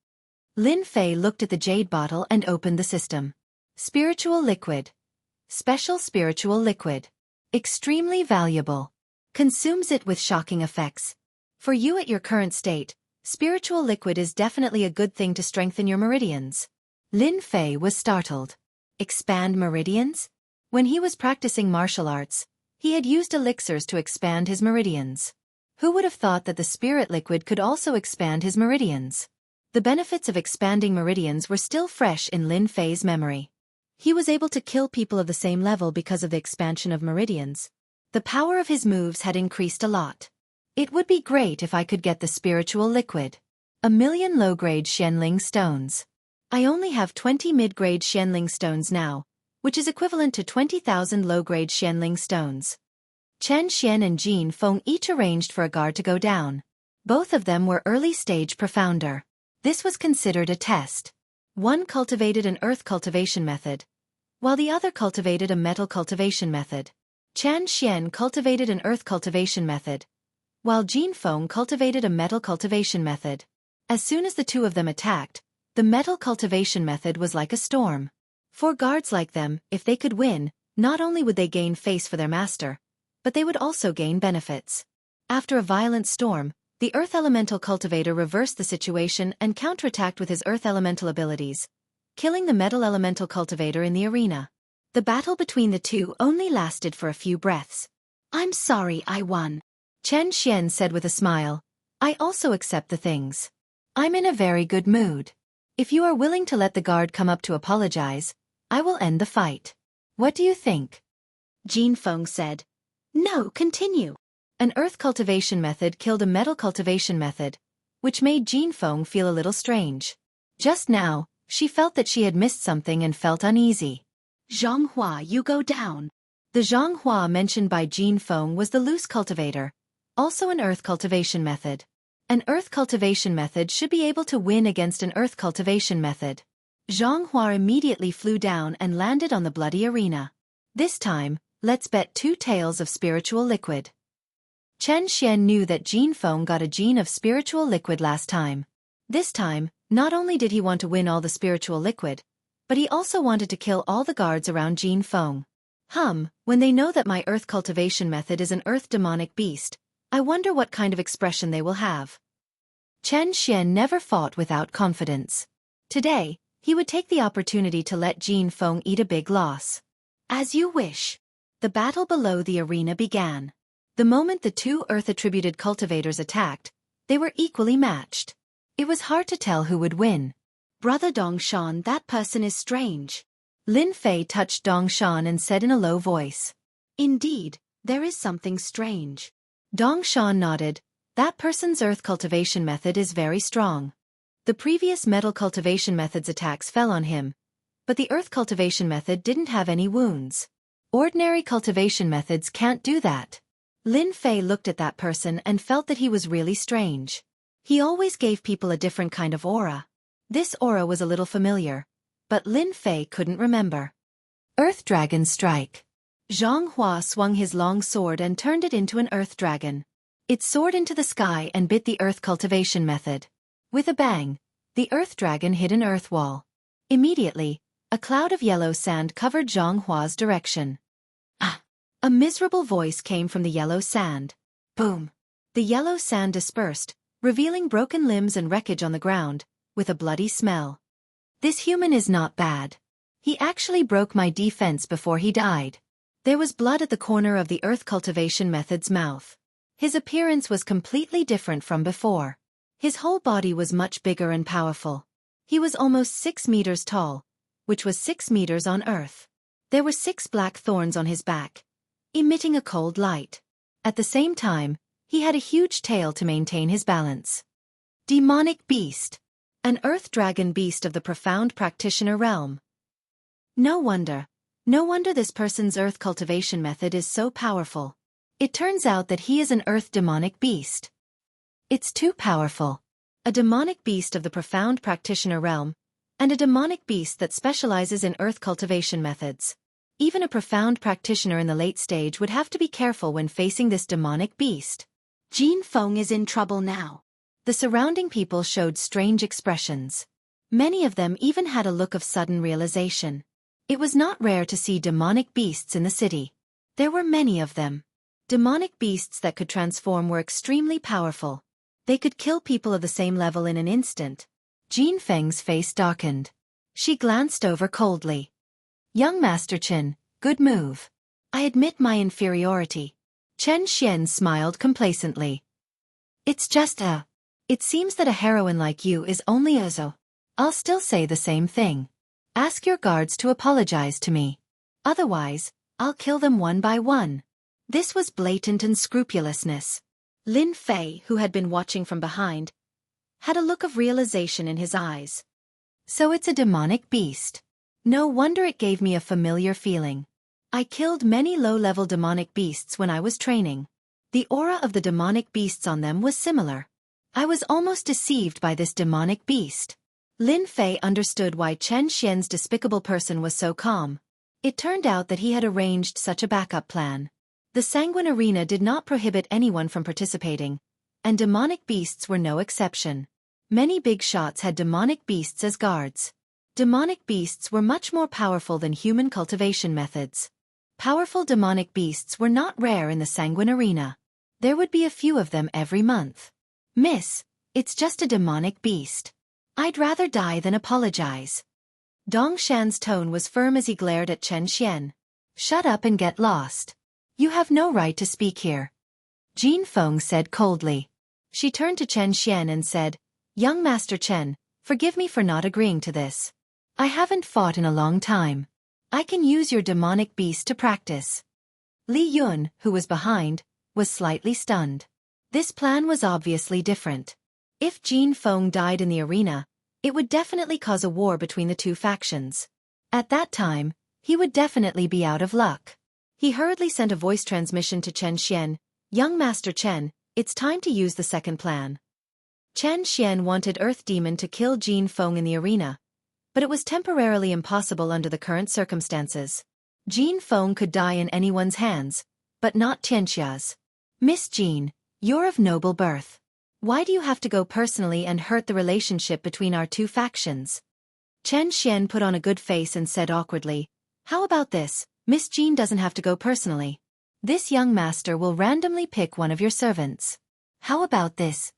Lin Fei looked at the jade bottle and opened the system. Spiritual liquid. Special spiritual liquid. Extremely valuable. Consumes it with shocking effects. For you at your current state, spiritual liquid is definitely a good thing to strengthen your meridians. Lin Fei was startled. Expand meridians? When he was practicing martial arts, he had used elixirs to expand his meridians. Who would have thought that the spirit liquid could also expand his meridians? The benefits of expanding meridians were still fresh in Lin Fei's memory. He was able to kill people of the same level because of the expansion of meridians. The power of his moves had increased a lot. It would be great if I could get the spiritual liquid. 1,000,000 low-grade Xianling stones. I only have 20 mid-grade Xianling stones now, which is equivalent to 20,000 low-grade Xianling stones. Chen Xian and Jin Feng each arranged for a guard to go down. Both of them were early-stage profounder. This was considered a test. One cultivated an earth cultivation method, while the other cultivated a metal cultivation method. Chen Xian cultivated an earth cultivation method, while Jin Feng cultivated a metal cultivation method. As soon as the two of them attacked, the metal cultivation method was like a storm. For guards like them, if they could win, not only would they gain face for their master, but they would also gain benefits. After a violent storm, the Earth Elemental Cultivator reversed the situation and counterattacked with his Earth Elemental abilities, killing the Metal Elemental Cultivator in the arena. The battle between the two only lasted for a few breaths. "I'm sorry I won," Chen Xian said with a smile. "I also accept the things. I'm in a very good mood. If you are willing to let the guard come up to apologize, I will end the fight. What do you think?" Jin Feng said. "No, continue." An earth cultivation method killed a metal cultivation method, which made Jin Feng feel a little strange. Just now, she felt that she had missed something and felt uneasy. "Jianghu, you go down." The Jianghu mentioned by Jin Feng was the loose cultivator, also an earth cultivation method. An earth cultivation method should be able to win against an earth cultivation method. Jianghu immediately flew down and landed on the bloody arena. This time, let's bet 2 taels of spiritual liquid. Chen Xian knew that Jin Feng got a gene of spiritual liquid last time. This time, not only did he want to win all the spiritual liquid, but he also wanted to kill all the guards around Jin Feng. When they know that my earth cultivation method is an earth demonic beast, I wonder what kind of expression they will have. Chen Xian never fought without confidence. Today, he would take the opportunity to let Jin Feng eat a big loss. As you wish. The battle below the arena began. The moment the two earth-attributed cultivators attacked, they were equally matched. It was hard to tell who would win. "Brother Dongshan, that person is strange." Lin Fei touched Dongshan and said in a low voice. "Indeed, there is something strange." Dongshan nodded. "That person's earth cultivation method is very strong. The previous metal cultivation method's attacks fell on him, but the earth cultivation method didn't have any wounds. Ordinary cultivation methods can't do that." Lin Fei looked at that person and felt that he was really strange. He always gave people a different kind of aura. This aura was a little familiar, but Lin Fei couldn't remember. Earth Dragon Strike. Zhang Hua swung his long sword and turned it into an earth dragon. It soared into the sky and bit the earth cultivation method. With a bang, the earth dragon hit an earth wall. Immediately, a cloud of yellow sand covered Zhang Hua's direction. "Ah!" A miserable voice came from the yellow sand. Boom! The yellow sand dispersed, revealing broken limbs and wreckage on the ground, with a bloody smell. "This human is not bad. He actually broke my defense before he died." There was blood at the corner of the earth cultivation method's mouth. His appearance was completely different from before. His whole body was much bigger and powerful. He was almost 6 meters tall, which was 6 meters on earth. There were 6 black thorns on his back, emitting a cold light. At the same time, he had a huge tail to maintain his balance. Demonic Beast. An earth dragon beast of the profound practitioner realm. No wonder this person's earth cultivation method is so powerful. It turns out that he is an earth demonic beast. It's too powerful. A demonic beast of the profound practitioner realm, and a demonic beast that specializes in earth cultivation methods. Even a profound practitioner in the late stage would have to be careful when facing this demonic beast. Jin Feng is in trouble now. The surrounding people showed strange expressions. Many of them even had a look of sudden realization. It was not rare to see demonic beasts in the city. There were many of them. Demonic beasts that could transform were extremely powerful. They could kill people of the same level in an instant. Jin Feng's face darkened. She glanced over coldly. "Young Master Chen, good move. I admit my inferiority." Chen Xian smiled complacently. It's just a... It seems that a heroine like you is only a zo. I'll still say the same thing. Ask your guards to apologize to me. Otherwise, I'll kill them one by one. This was blatant unscrupulousness. Lin Fei, who had been watching from behind, had a look of realization in his eyes. So it's a demonic beast. No wonder it gave me a familiar feeling. I killed many low-level demonic beasts when I was training. The aura of the demonic beasts on them was similar. I was almost deceived by this demonic beast. Lin Fei understood why Chen Xian's despicable person was so calm. It turned out that he had arranged such a backup plan. The Sanguine Arena did not prohibit anyone from participating, and demonic beasts were no exception. Many big shots had demonic beasts as guards. Demonic beasts were much more powerful than human cultivation methods. Powerful demonic beasts were not rare in the Sanguine Arena. There would be a few of them every month. Miss, it's just a demonic beast. I'd rather die than apologize. Dong Shan's tone was firm as he glared at Chen Xian. Shut up and get lost. You have no right to speak here. Jin Feng said coldly. She turned to Chen Xian and said, Young Master Chen, forgive me for not agreeing to this. I haven't fought in a long time. I can use your demonic beast to practice. Li Yun, who was behind, was slightly stunned. This plan was obviously different. If Jin Feng died in the arena, it would definitely cause a war between the two factions. At that time, he would definitely be out of luck. He hurriedly sent a voice transmission to Chen Xian. Young Master Chen, it's time to use the second plan. Chen Xian wanted Earth Demon to kill Jin Feng in the arena, but it was temporarily impossible under the current circumstances. Jin Feng could die in anyone's hands, but not Xianxia's. Miss Jin, you're of noble birth. Why do you have to go personally and hurt the relationship between our two factions? Chen Xian put on a good face and said awkwardly, How about this? Miss Jin doesn't have to go personally. This young master will randomly pick one of your servants. How about this?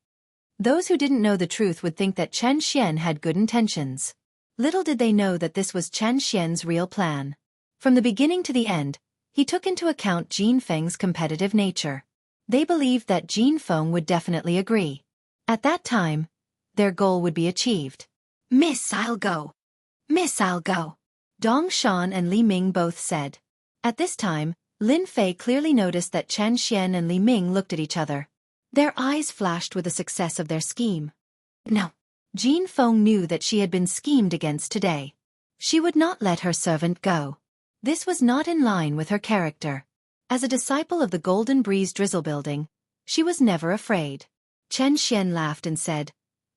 Those who didn't know the truth would think that Chen Xian had good intentions. Little did they know that this was Chen Xian's real plan. From the beginning to the end, he took into account Jin Feng's competitive nature. They believed that Jin Feng would definitely agree. At that time, their goal would be achieved. Miss, I'll go. Miss, I'll go. Dong Shan and Li Ming both said. At this time, Lin Fei clearly noticed that Chen Xian and Li Ming looked at each other. Their eyes flashed with the success of their scheme. No. Jin Feng knew that she had been schemed against today. She would not let her servant go. This was not in line with her character. As a disciple of the Golden Breeze Drizzle Building, she was never afraid. Chen Xian laughed and said,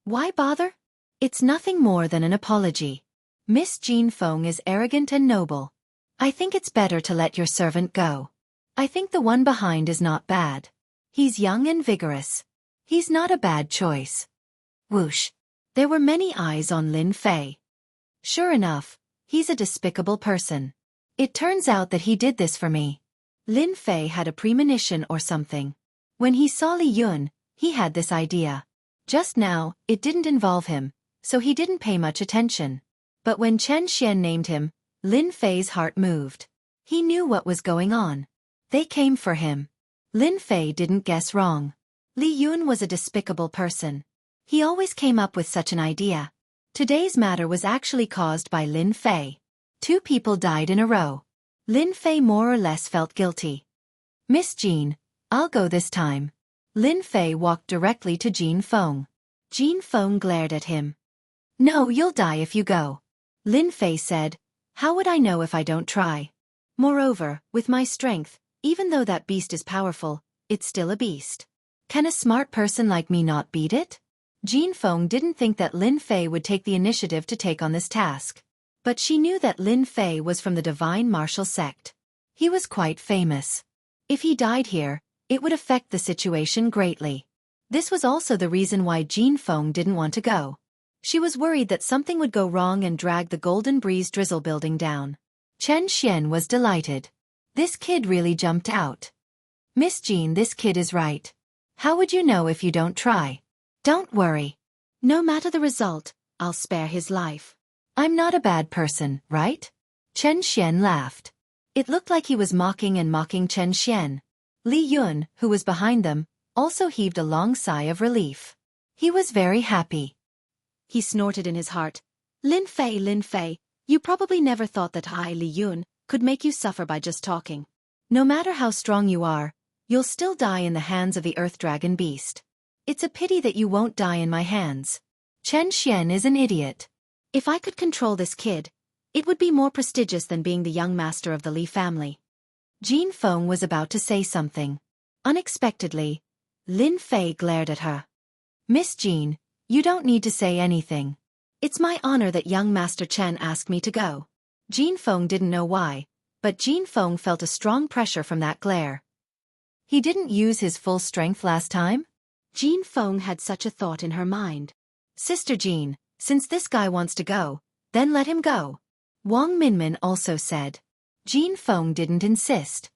Why bother? It's nothing more than an apology. Miss Jin Feng is arrogant and noble. I think it's better to let your servant go. I think the one behind is not bad. He's young and vigorous. He's not a bad choice. Whoosh. There were many eyes on Lin Fei. Sure enough, he's a despicable person. It turns out that he did this for me. Lin Fei had a premonition or something. When he saw Li Yun, he had this idea. Just now, it didn't involve him, so he didn't pay much attention. But when Chen Xian named him, Lin Fei's heart moved. He knew what was going on. They came for him. Lin Fei didn't guess wrong. Li Yun was a despicable person. He always came up with such an idea. Today's matter was actually caused by Lin Fei. 2 people died in a row. Lin Fei more or less felt guilty. Miss Jin, I'll go this time. Lin Fei walked directly to Jin Feng. Jin Feng glared at him. No, you'll die if you go. Lin Fei said, How would I know if I don't try? Moreover, with my strength, even though that beast is powerful, it's still a beast. Can a smart person like me not beat it? Jin Feng didn't think that Lin Fei would take the initiative to take on this task. But she knew that Lin Fei was from the Divine Martial Sect. He was quite famous. If he died here, it would affect the situation greatly. This was also the reason why Jin Feng didn't want to go. She was worried that something would go wrong and drag the Golden Breeze Drizzle Building down. Chen Xian was delighted. This kid really jumped out. Miss Jin, this kid is right. How would you know if you don't try? Don't worry. No matter the result, I'll spare his life. I'm not a bad person, right? Chen Xian laughed. It looked like he was mocking Chen Xian. Li Yun, who was behind them, also heaved a long sigh of relief. He was very happy. He snorted in his heart. Lin Fei, you probably never thought that I, Li Yun, could make you suffer by just talking. No matter how strong you are, you'll still die in the hands of the Earth Dragon Beast. It's a pity that you won't die in my hands. Chen Xian is an idiot. If I could control this kid, it would be more prestigious than being the young master of the Li family. Jin Feng was about to say something. Unexpectedly, Lin Fei glared at her. Miss Jean, you don't need to say anything. It's my honor that young Master Chen asked me to go. Jin Feng didn't know why, but Jin Feng felt a strong pressure from that glare. He didn't use his full strength last time? Jin Feng had such a thought in her mind. Sister Jean, since this guy wants to go, then let him go. Wang Minmin also said. Jin Feng didn't insist.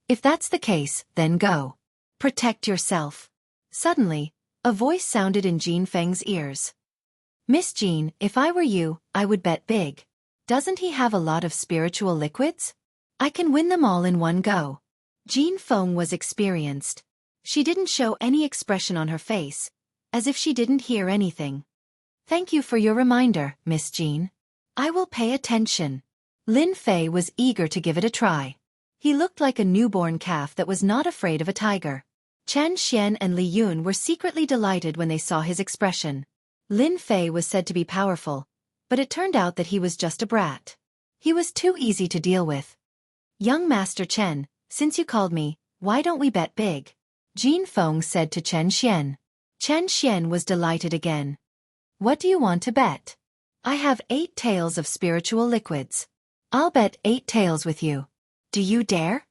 If that's the case, then go. Protect yourself. Suddenly, a voice sounded in Jin Feng's ears. Miss Jean, if I were you, I would bet big. Doesn't he have a lot of spiritual liquids? I can win them all in one go. Jin Feng was experienced. She didn't show any expression on her face, as if she didn't hear anything. Thank you for your reminder, Miss Jean. I will pay attention. Lin Fei was eager to give it a try. He looked like a newborn calf that was not afraid of a tiger. Chen Xian and Li Yun were secretly delighted when they saw his expression. Lin Fei was said to be powerful, but it turned out that he was just a brat. He was too easy to deal with. Young Master Chen, since you called me, why don't we bet big? Jin Feng said to Chen Xian. Chen Xian was delighted again. What do you want to bet? I have 8 taels of spiritual liquids. I'll bet 8 taels with you. Do you dare?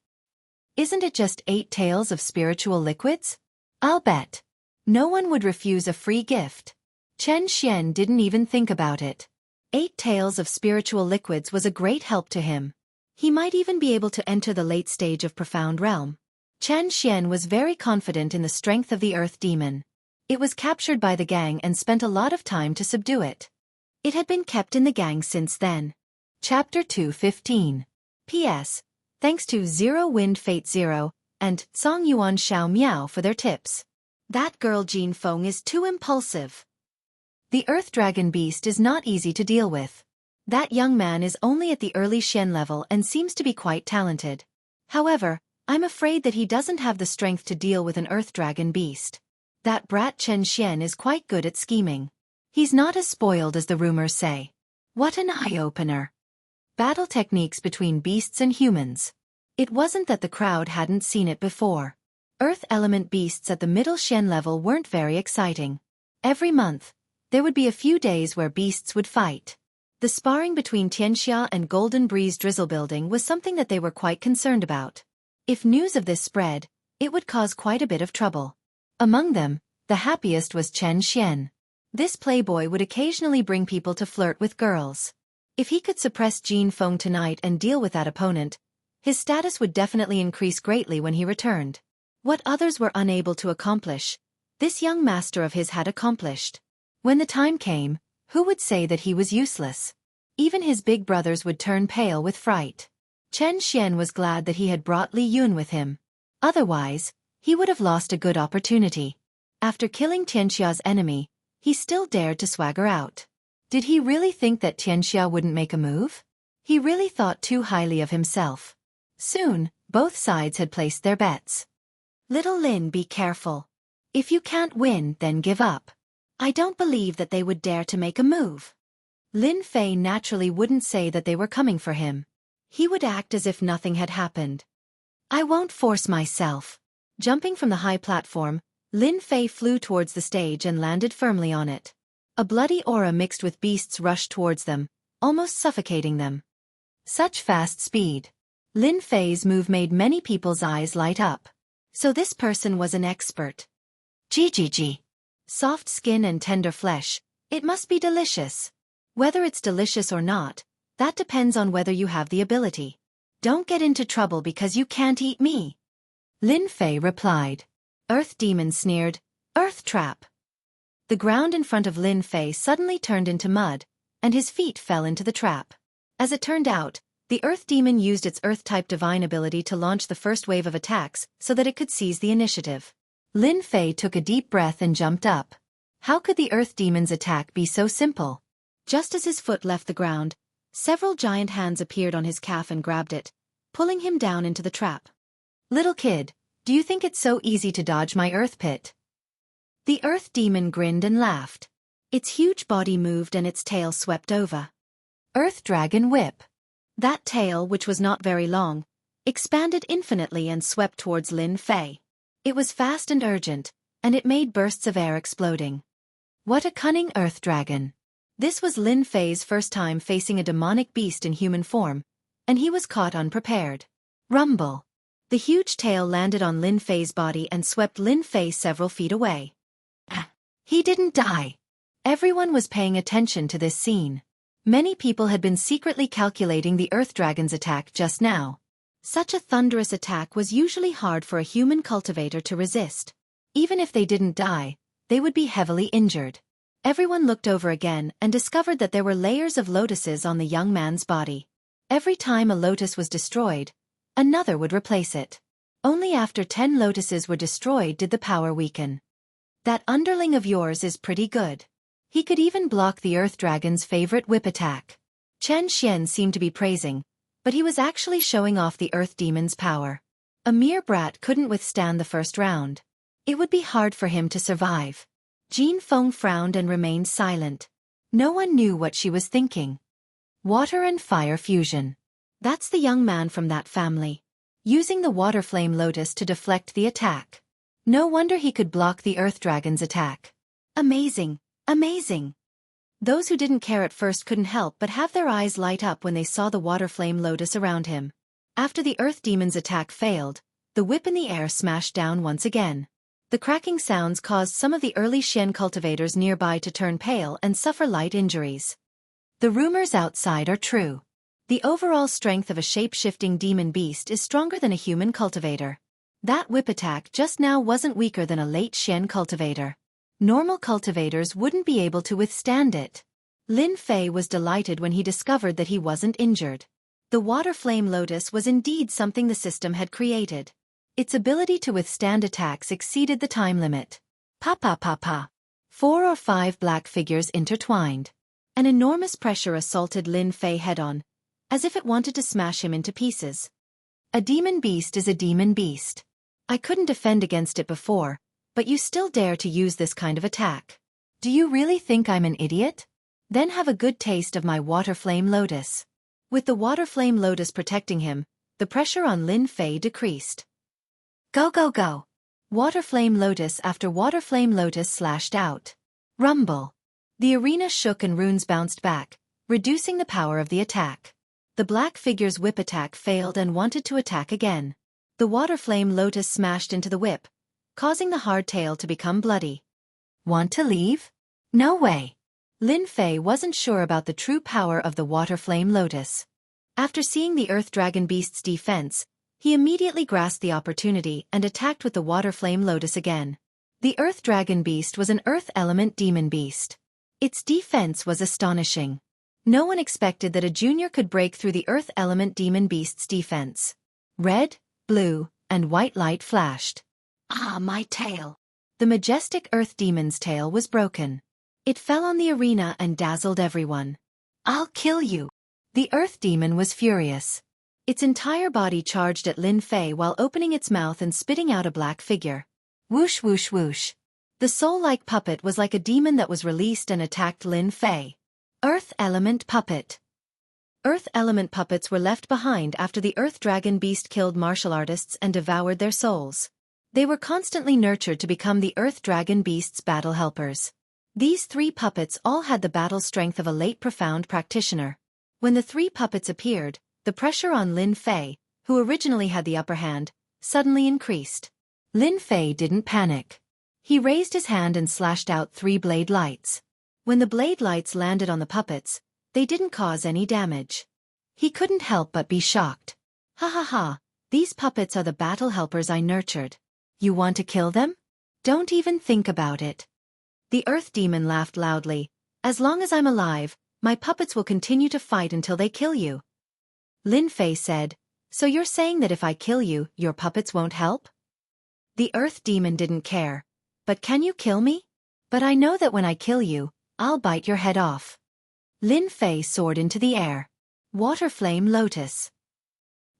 Isn't it just 8 taels of spiritual liquids? I'll bet. No one would refuse a free gift. Chen Xian didn't even think about it. 8 taels of spiritual liquids was a great help to him. He might even be able to enter the late stage of Profound Realm. Chen Xian was very confident in the strength of the Earth Demon. It was captured by the gang and spent a lot of time to subdue it. It had been kept in the gang since then. Chapter 2:15. P.S. Thanks to Zero Wind Fate Zero and Song Yuan Xiao Miao for their tips. That girl Jin Feng is too impulsive. The Earth Dragon Beast is not easy to deal with. That young man is only at the early Shen level and seems to be quite talented. However, I'm afraid that he doesn't have the strength to deal with an Earth Dragon Beast. That brat Chen Xian is quite good at scheming. He's not as spoiled as the rumors say. What an eye-opener. Battle techniques between beasts and humans. It wasn't that the crowd hadn't seen it before. Earth element beasts at the middle Shen level weren't very exciting. Every month, there would be a few days where beasts would fight. The sparring between Xianxia and Golden Breeze Drizzle Building was something that they were quite concerned about. If news of this spread, it would cause quite a bit of trouble. Among them, the happiest was Chen Xian. This playboy would occasionally bring people to flirt with girls. If he could suppress Jin Feng tonight and deal with that opponent, his status would definitely increase greatly when he returned. What others were unable to accomplish, this young master of his had accomplished. When the time came, who would say that he was useless? Even his big brothers would turn pale with fright. Chen Xian was glad that he had brought Li Yun with him. Otherwise, he would have lost a good opportunity. After killing Xianxia's enemy, he still dared to swagger out. Did he really think that Xianxia wouldn't make a move? He really thought too highly of himself. Soon, both sides had placed their bets. Little Lin, be careful. If you can't win, then give up. I don't believe that they would dare to make a move. Lin Fei naturally wouldn't say that they were coming for him. He would act as if nothing had happened. I won't force myself. Jumping from the high platform, Lin Fei flew towards the stage and landed firmly on it. A bloody aura mixed with beasts rushed towards them, almost suffocating them. Such fast speed. Lin Fei's move made many people's eyes light up. So this person was an expert. GGG. Soft skin and tender flesh, it must be delicious. Whether it's delicious or not, that depends on whether you have the ability. Don't get into trouble because you can't eat me. Lin Fei replied. Earth Demon sneered, Earth Trap. The ground in front of Lin Fei suddenly turned into mud, and his feet fell into the trap. As it turned out, the Earth Demon used its Earth-type divine ability to launch the first wave of attacks so that it could seize the initiative. Lin Fei took a deep breath and jumped up. How could the earth demon's attack be so simple? Just as his foot left the ground, several giant hands appeared on his calf and grabbed it, pulling him down into the trap. Little kid, do you think it's so easy to dodge my earth pit? The earth demon grinned and laughed. Its huge body moved and its tail swept over. Earth Dragon Whip. That tail, which was not very long, expanded infinitely and swept towards Lin Fei. It was fast and urgent, and it made bursts of air exploding. What a cunning earth dragon. This was Lin Fei's first time facing a demonic beast in human form, and he was caught unprepared. Rumble. The huge tail landed on Lin Fei's body and swept Lin Fei several feet away. He didn't die. Everyone was paying attention to this scene. Many people had been secretly calculating the earth dragon's attack just now. Such a thunderous attack was usually hard for a human cultivator to resist. Even if they didn't die, they would be heavily injured. Everyone looked over again and discovered that there were layers of lotuses on the young man's body. Every time a lotus was destroyed, another would replace it. Only after 10 lotuses were destroyed did the power weaken. That underling of yours is pretty good. He could even block the earth dragon's favorite whip attack. Chen Xian seemed to be praising, but he was actually showing off the earth demon's power. A mere brat couldn't withstand the first round. It would be hard for him to survive. Jin Feng frowned and remained silent. No one knew what she was thinking. Water and fire fusion. That's the young man from that family. Using the water flame lotus to deflect the attack. No wonder he could block the earth dragon's attack. Amazing, amazing. Those who didn't care at first couldn't help but have their eyes light up when they saw the water flame lotus around him. After the earth demon's attack failed, the whip in the air smashed down once again. The cracking sounds caused some of the early Xian cultivators nearby to turn pale and suffer light injuries. The rumors outside are true. The overall strength of a shape-shifting demon beast is stronger than a human cultivator. That whip attack just now wasn't weaker than a late Xian cultivator. Normal cultivators wouldn't be able to withstand it. Lin Fei was delighted when he discovered that he wasn't injured. The water flame lotus was indeed something the system had created. Its ability to withstand attacks exceeded the time limit. Pa pa pa pa. 4 or 5 black figures intertwined. An enormous pressure assaulted Lin Fei head-on, as if it wanted to smash him into pieces. A demon beast is a demon beast. I couldn't defend against it before, but you still dare to use this kind of attack. Do you really think I'm an idiot? Then have a good taste of my water flame lotus. With the water flame lotus protecting him, the pressure on Lin Fei decreased. Go go go. Water flame lotus after water flame lotus slashed out. Rumble. The arena shook and runes bounced back, reducing the power of the attack. The black figure's whip attack failed and wanted to attack again. The water flame lotus smashed into the whip, causing the hard tail to become bloody. Want to leave? No way. Lin Fei wasn't sure about the true power of the water flame lotus. After seeing the earth dragon beast's defense, he immediately grasped the opportunity and attacked with the water flame lotus again. The earth dragon beast was an earth element demon beast. Its defense was astonishing. No one expected that a junior could break through the earth element demon beast's defense. Red, blue, and white light flashed. Ah, my tail! The majestic earth demon's tail was broken. It fell on the arena and dazzled everyone. I'll kill you! The earth demon was furious. Its entire body charged at Lin Fei while opening its mouth and spitting out a black figure. Whoosh whoosh whoosh. The soul-like puppet was like a demon that was released and attacked Lin Fei. Earth element puppet. Earth element puppets were left behind after the earth dragon beast killed martial artists and devoured their souls. They were constantly nurtured to become the earth dragon beast's battle helpers. These 3 puppets all had the battle strength of a late profound practitioner. When the 3 puppets appeared, the pressure on Lin Fei, who originally had the upper hand, suddenly increased. Lin Fei didn't panic. He raised his hand and slashed out 3 blade lights. When the blade lights landed on the puppets, they didn't cause any damage. He couldn't help but be shocked. Ha ha ha, these puppets are the battle helpers I nurtured. You want to kill them? Don't even think about it. The earth demon laughed loudly. As long as I'm alive, my puppets will continue to fight until they kill you. Lin Fei said, so you're saying that if I kill you, your puppets won't help? The Earth Demon didn't care. But can you kill me? But I know that when I kill you, I'll bite your head off. Lin Fei soared into the air. Water Flame Lotus.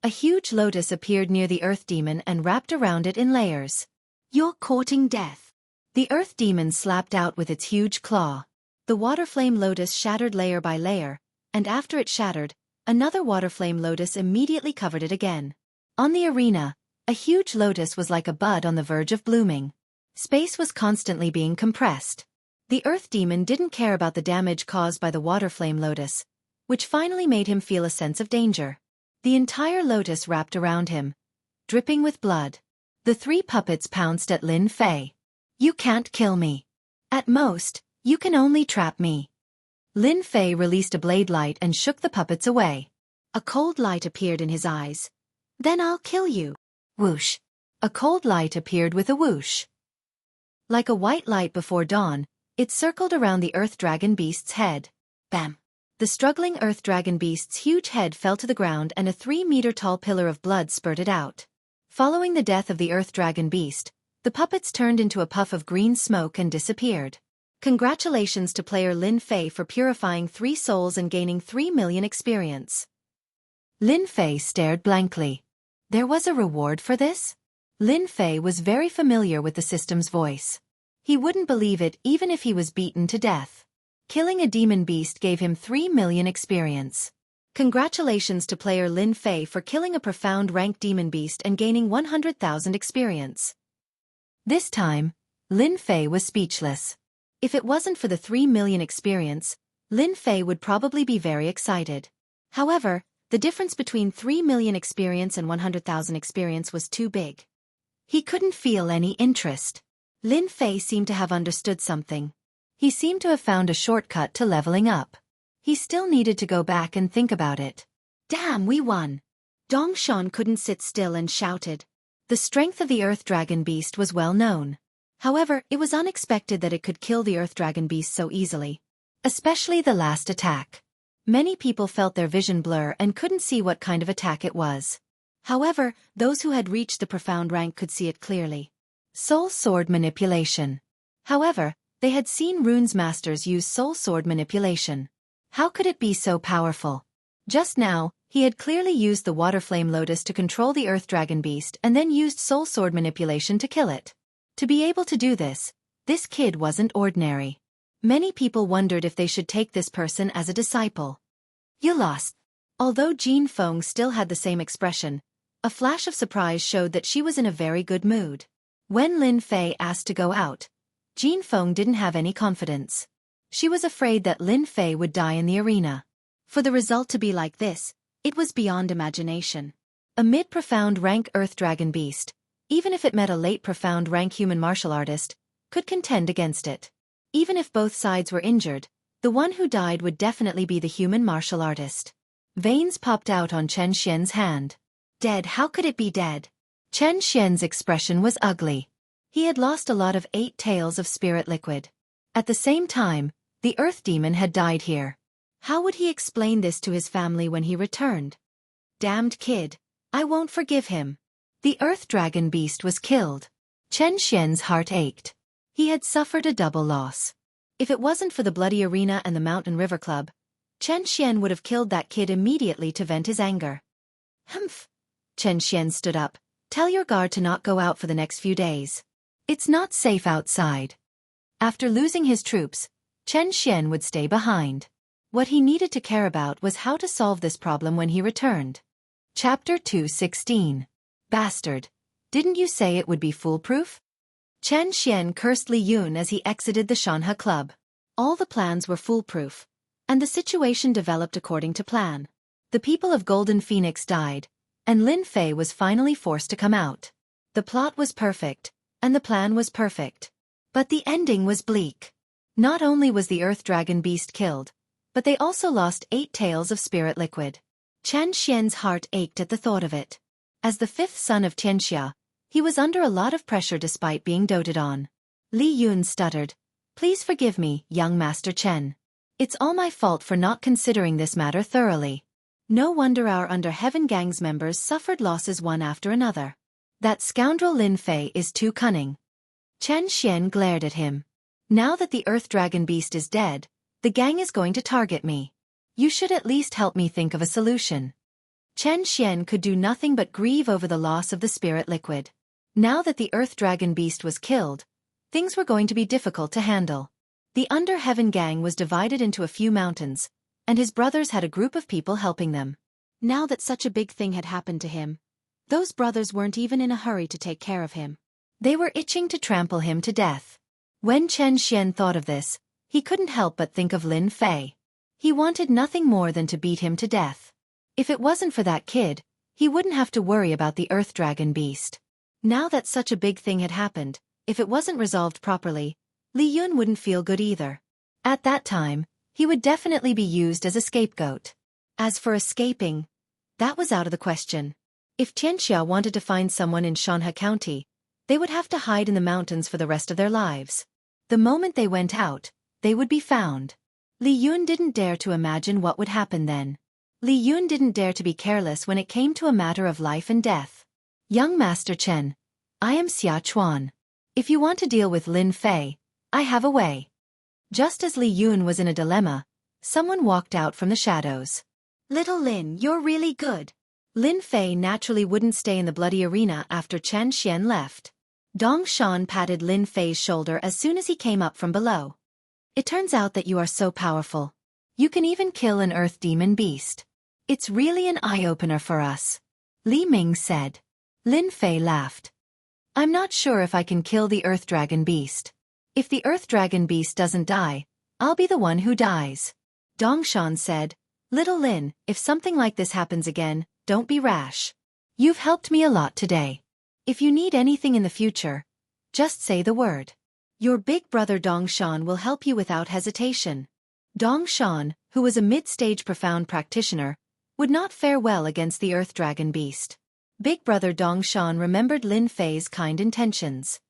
A huge lotus appeared near the Earth Demon and wrapped around it in layers. You're courting death. The Earth Demon slapped out with its huge claw. The Water Flame Lotus shattered layer by layer, and after it shattered, another Water Flame Lotus immediately covered it again. On the arena, a huge lotus was like a bud on the verge of blooming. Space was constantly being compressed. The Earth Demon didn't care about the damage caused by the Water Flame Lotus, which finally made him feel a sense of danger. The entire lotus wrapped around him, dripping with blood. The three puppets pounced at Lin Fei. You can't kill me. At most, you can only trap me. Lin Fei released a blade light and shook the puppets away. A cold light appeared in his eyes. Then I'll kill you. Whoosh. A cold light appeared with a whoosh. Like a white light before dawn, it circled around the Earth Dragon Beast's head. Bam! The struggling Earth Dragon Beast's huge head fell to the ground and a 3-meter-tall pillar of blood spurted out. Following the death of the Earth Dragon Beast, the puppets turned into a puff of green smoke and disappeared. Congratulations to player Lin Fei for purifying 3 souls and gaining 3 million experience. Lin Fei stared blankly. There was a reward for this? Lin Fei was very familiar with the system's voice. He wouldn't believe it even if he was beaten to death. Killing a demon beast gave him 3 million experience. Congratulations to player Lin Fei for killing a profound rank demon beast and gaining 100,000 experience. This time, Lin Fei was speechless. If it wasn't for the 3 million experience, Lin Fei would probably be very excited. However, the difference between 3 million experience and 100,000 experience was too big. He couldn't feel any interest. Lin Fei seemed to have understood something. He seemed to have found a shortcut to leveling up. He still needed to go back and think about it. Damn, we won! Dong Shan couldn't sit still and shouted. The strength of the Earth Dragon Beast was well known. However, it was unexpected that it could kill the Earth Dragon Beast so easily. Especially the last attack. Many people felt their vision blur and couldn't see what kind of attack it was. However, those who had reached the profound rank could see it clearly. Soul Sword Manipulation. However, they had seen Rune's masters use Soul Sword Manipulation. How could it be so powerful? Just now, he had clearly used the Water Flame Lotus to control the Earth Dragon Beast and then used Soul Sword Manipulation to kill it. To be able to do this kid wasn't ordinary. Many people wondered if they should take this person as a disciple. You lost. Although Jean Feng still had the same expression, a flash of surprise showed that she was in a very good mood. When Lin Fei asked to go out, Jean Feng didn't have any confidence. She was afraid that Lin Fei would die in the arena. For the result to be like this, it was beyond imagination. A mid-profound rank Earth Dragon Beast, even if it met a late profound rank human martial artist, could contend against it. Even if both sides were injured, the one who died would definitely be the human martial artist. Veins popped out on Chen Xian's hand. Dead, how could it be dead? Chen Xian's expression was ugly. He had lost a lot of 8 taels of spirit liquid. At the same time, the Earth Demon had died here. How would he explain this to his family when he returned? Damned kid. I won't forgive him. The Earth Dragon Beast was killed. Chen Xian's heart ached. He had suffered a double loss. If it wasn't for the Bloody Arena and the Mountain River Club, Chen Xian would have killed that kid immediately to vent his anger. Humph. Chen Xian stood up. Tell your guard to not go out for the next few days. It's not safe outside. After losing his troops, Chen Xian would stay behind. What he needed to care about was how to solve this problem when he returned. Chapter 216. Bastard. Didn't you say it would be foolproof? Chen Xian cursed Li Yun as he exited the Shanhe Club. All the plans were foolproof, and the situation developed according to plan. The people of Golden Phoenix died, and Lin Fei was finally forced to come out. The plot was perfect, and the plan was perfect. But the ending was bleak. Not only was the Earth Dragon Beast killed, but they also lost 8 taels of spirit liquid. Chen Xian's heart ached at the thought of it. As the 5th son of Xianxia, he was under a lot of pressure despite being doted on. Li Yun stuttered. Please forgive me, young Master Chen. It's all my fault for not considering this matter thoroughly. No wonder our Under Heaven Gang's members suffered losses one after another. That scoundrel Lin Fei is too cunning. Chen Xian glared at him. Now that the Earth Dragon Beast is dead, the gang is going to target me. You should at least help me think of a solution. Chen Xian could do nothing but grieve over the loss of the spirit liquid. Now that the Earth Dragon Beast was killed, things were going to be difficult to handle. The Under Heaven gang was divided into a few mountains, and his brothers had a group of people helping them. Now that such a big thing had happened to him, those brothers weren't even in a hurry to take care of him. They were itching to trample him to death. When Chen Xian thought of this, he couldn't help but think of Lin Fei. He wanted nothing more than to beat him to death. If it wasn't for that kid, he wouldn't have to worry about the Earth Dragon Beast. Now that such a big thing had happened, if it wasn't resolved properly, Li Yun wouldn't feel good either. At that time, he would definitely be used as a scapegoat. As for escaping, that was out of the question. If Xianxia wanted to find someone in Xianxia County, they would have to hide in the mountains for the rest of their lives. The moment they went out, they would be found. Li Yun didn't dare to imagine what would happen then. Li Yun didn't dare to be careless when it came to a matter of life and death. Young Master Chen, I am Xia Chuan. If you want to deal with Lin Fei, I have a way. Just as Li Yun was in a dilemma, someone walked out from the shadows. Little Lin, you're really good. Lin Fei naturally wouldn't stay in the bloody arena after Chen Xian left. Dong Shan patted Lin Fei's shoulder as soon as he came up from below. It turns out that you are so powerful. You can even kill an earth demon beast. It's really an eye-opener for us. Li Ming said. Lin Fei laughed. I'm not sure if I can kill the Earth Dragon Beast. If the Earth Dragon Beast doesn't die, I'll be the one who dies. Dongshan said, Little Lin, if something like this happens again, don't be rash. You've helped me a lot today. If you need anything in the future, just say the word. Your big brother Dongshan will help you without hesitation. Dongshan, who was a mid-stage profound practitioner, would not fare well against the Earth Dragon Beast. Big brother Dongshan remembered Lin Fei's kind intentions.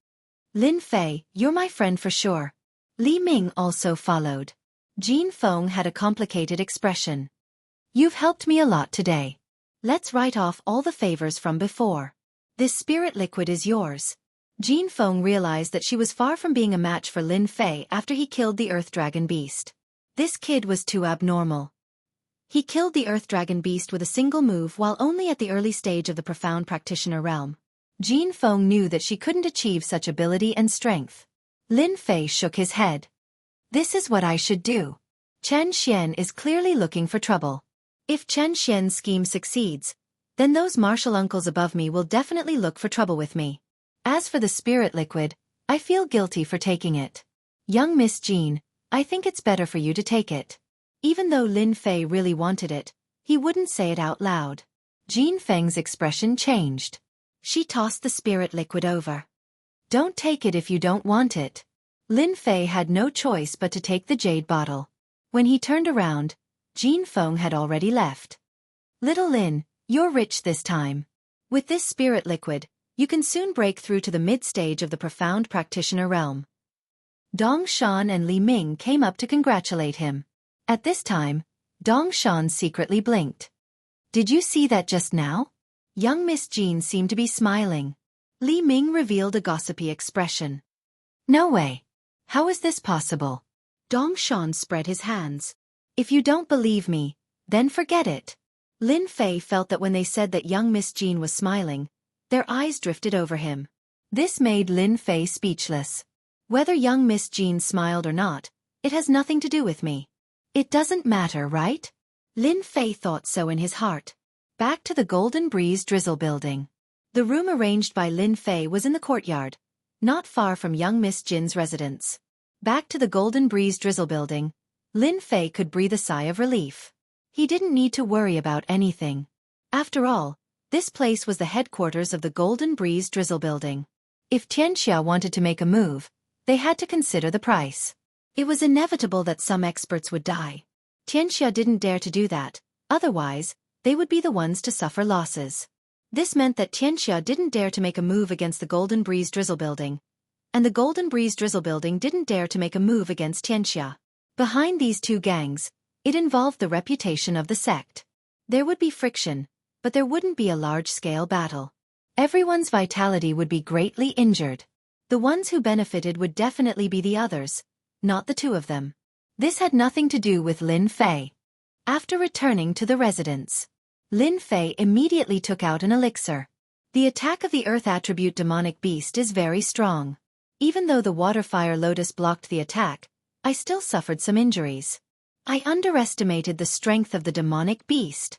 Lin Fei, you're my friend for sure. Li Ming also followed. Jin Feng had a complicated expression. You've helped me a lot today. Let's write off all the favors from before. This spirit liquid is yours. Jin Feng realized that she was far from being a match for Lin Fei after he killed the Earth Dragon Beast. This kid was too abnormal. He killed the Earth Dragon Beast with a single move while only at the early stage of the profound practitioner realm. Jin Feng knew that she couldn't achieve such ability and strength. Lin Fei shook his head. This is what I should do. Chen Xian is clearly looking for trouble. If Chen Xian's scheme succeeds, then those martial uncles above me will definitely look for trouble with me. As for the spirit liquid, I feel guilty for taking it. Young Miss Jean, I think it's better for you to take it. Even though Lin Fei really wanted it, he wouldn't say it out loud. Jin Feng's expression changed. She tossed the spirit liquid over. Don't take it if you don't want it. Lin Fei had no choice but to take the jade bottle. When he turned around, Jin Feng had already left. Little Lin, you're rich this time. With this spirit liquid, you can soon break through to the mid-stage of the profound practitioner realm. Dong Shan and Li Ming came up to congratulate him. At this time, Dong Shan secretly blinked. Did you see that just now? Young Miss Jean seemed to be smiling. Li Ming revealed a gossipy expression. No way. How is this possible? Dong Shan spread his hands. If you don't believe me, then forget it. Lin Fei felt that when they said that young Miss Jean was smiling, their eyes drifted over him. This made Lin Fei speechless. Whether young Miss Jean smiled or not, it has nothing to do with me. It doesn't matter, right? Lin Fei thought so in his heart. Back to the Golden Breeze Drizzle building. The room arranged by Lin Fei was in the courtyard, not far from young Miss Jin's residence. Back to the Golden Breeze Drizzle building, Lin Fei could breathe a sigh of relief. He didn't need to worry about anything. After all, this place was the headquarters of the Golden Breeze Drizzle building. If Xianxia wanted to make a move, they had to consider the price. It was inevitable that some experts would die. Xianxia didn't dare to do that, otherwise, they would be the ones to suffer losses. This meant that Xianxia didn't dare to make a move against the Golden Breeze Drizzle building, and the Golden Breeze Drizzle building didn't dare to make a move against Xianxia. Behind these two gangs, it involved the reputation of the sect. There would be friction, but there wouldn't be a large-scale battle. Everyone's vitality would be greatly injured. The ones who benefited would definitely be the others, not the two of them. This had nothing to do with Lin Fei. After returning to the residence, Lin Fei immediately took out an elixir. The attack of the earth attribute demonic beast is very strong. Even though the water fire lotus blocked the attack, I still suffered some injuries. I underestimated the strength of the demonic beast.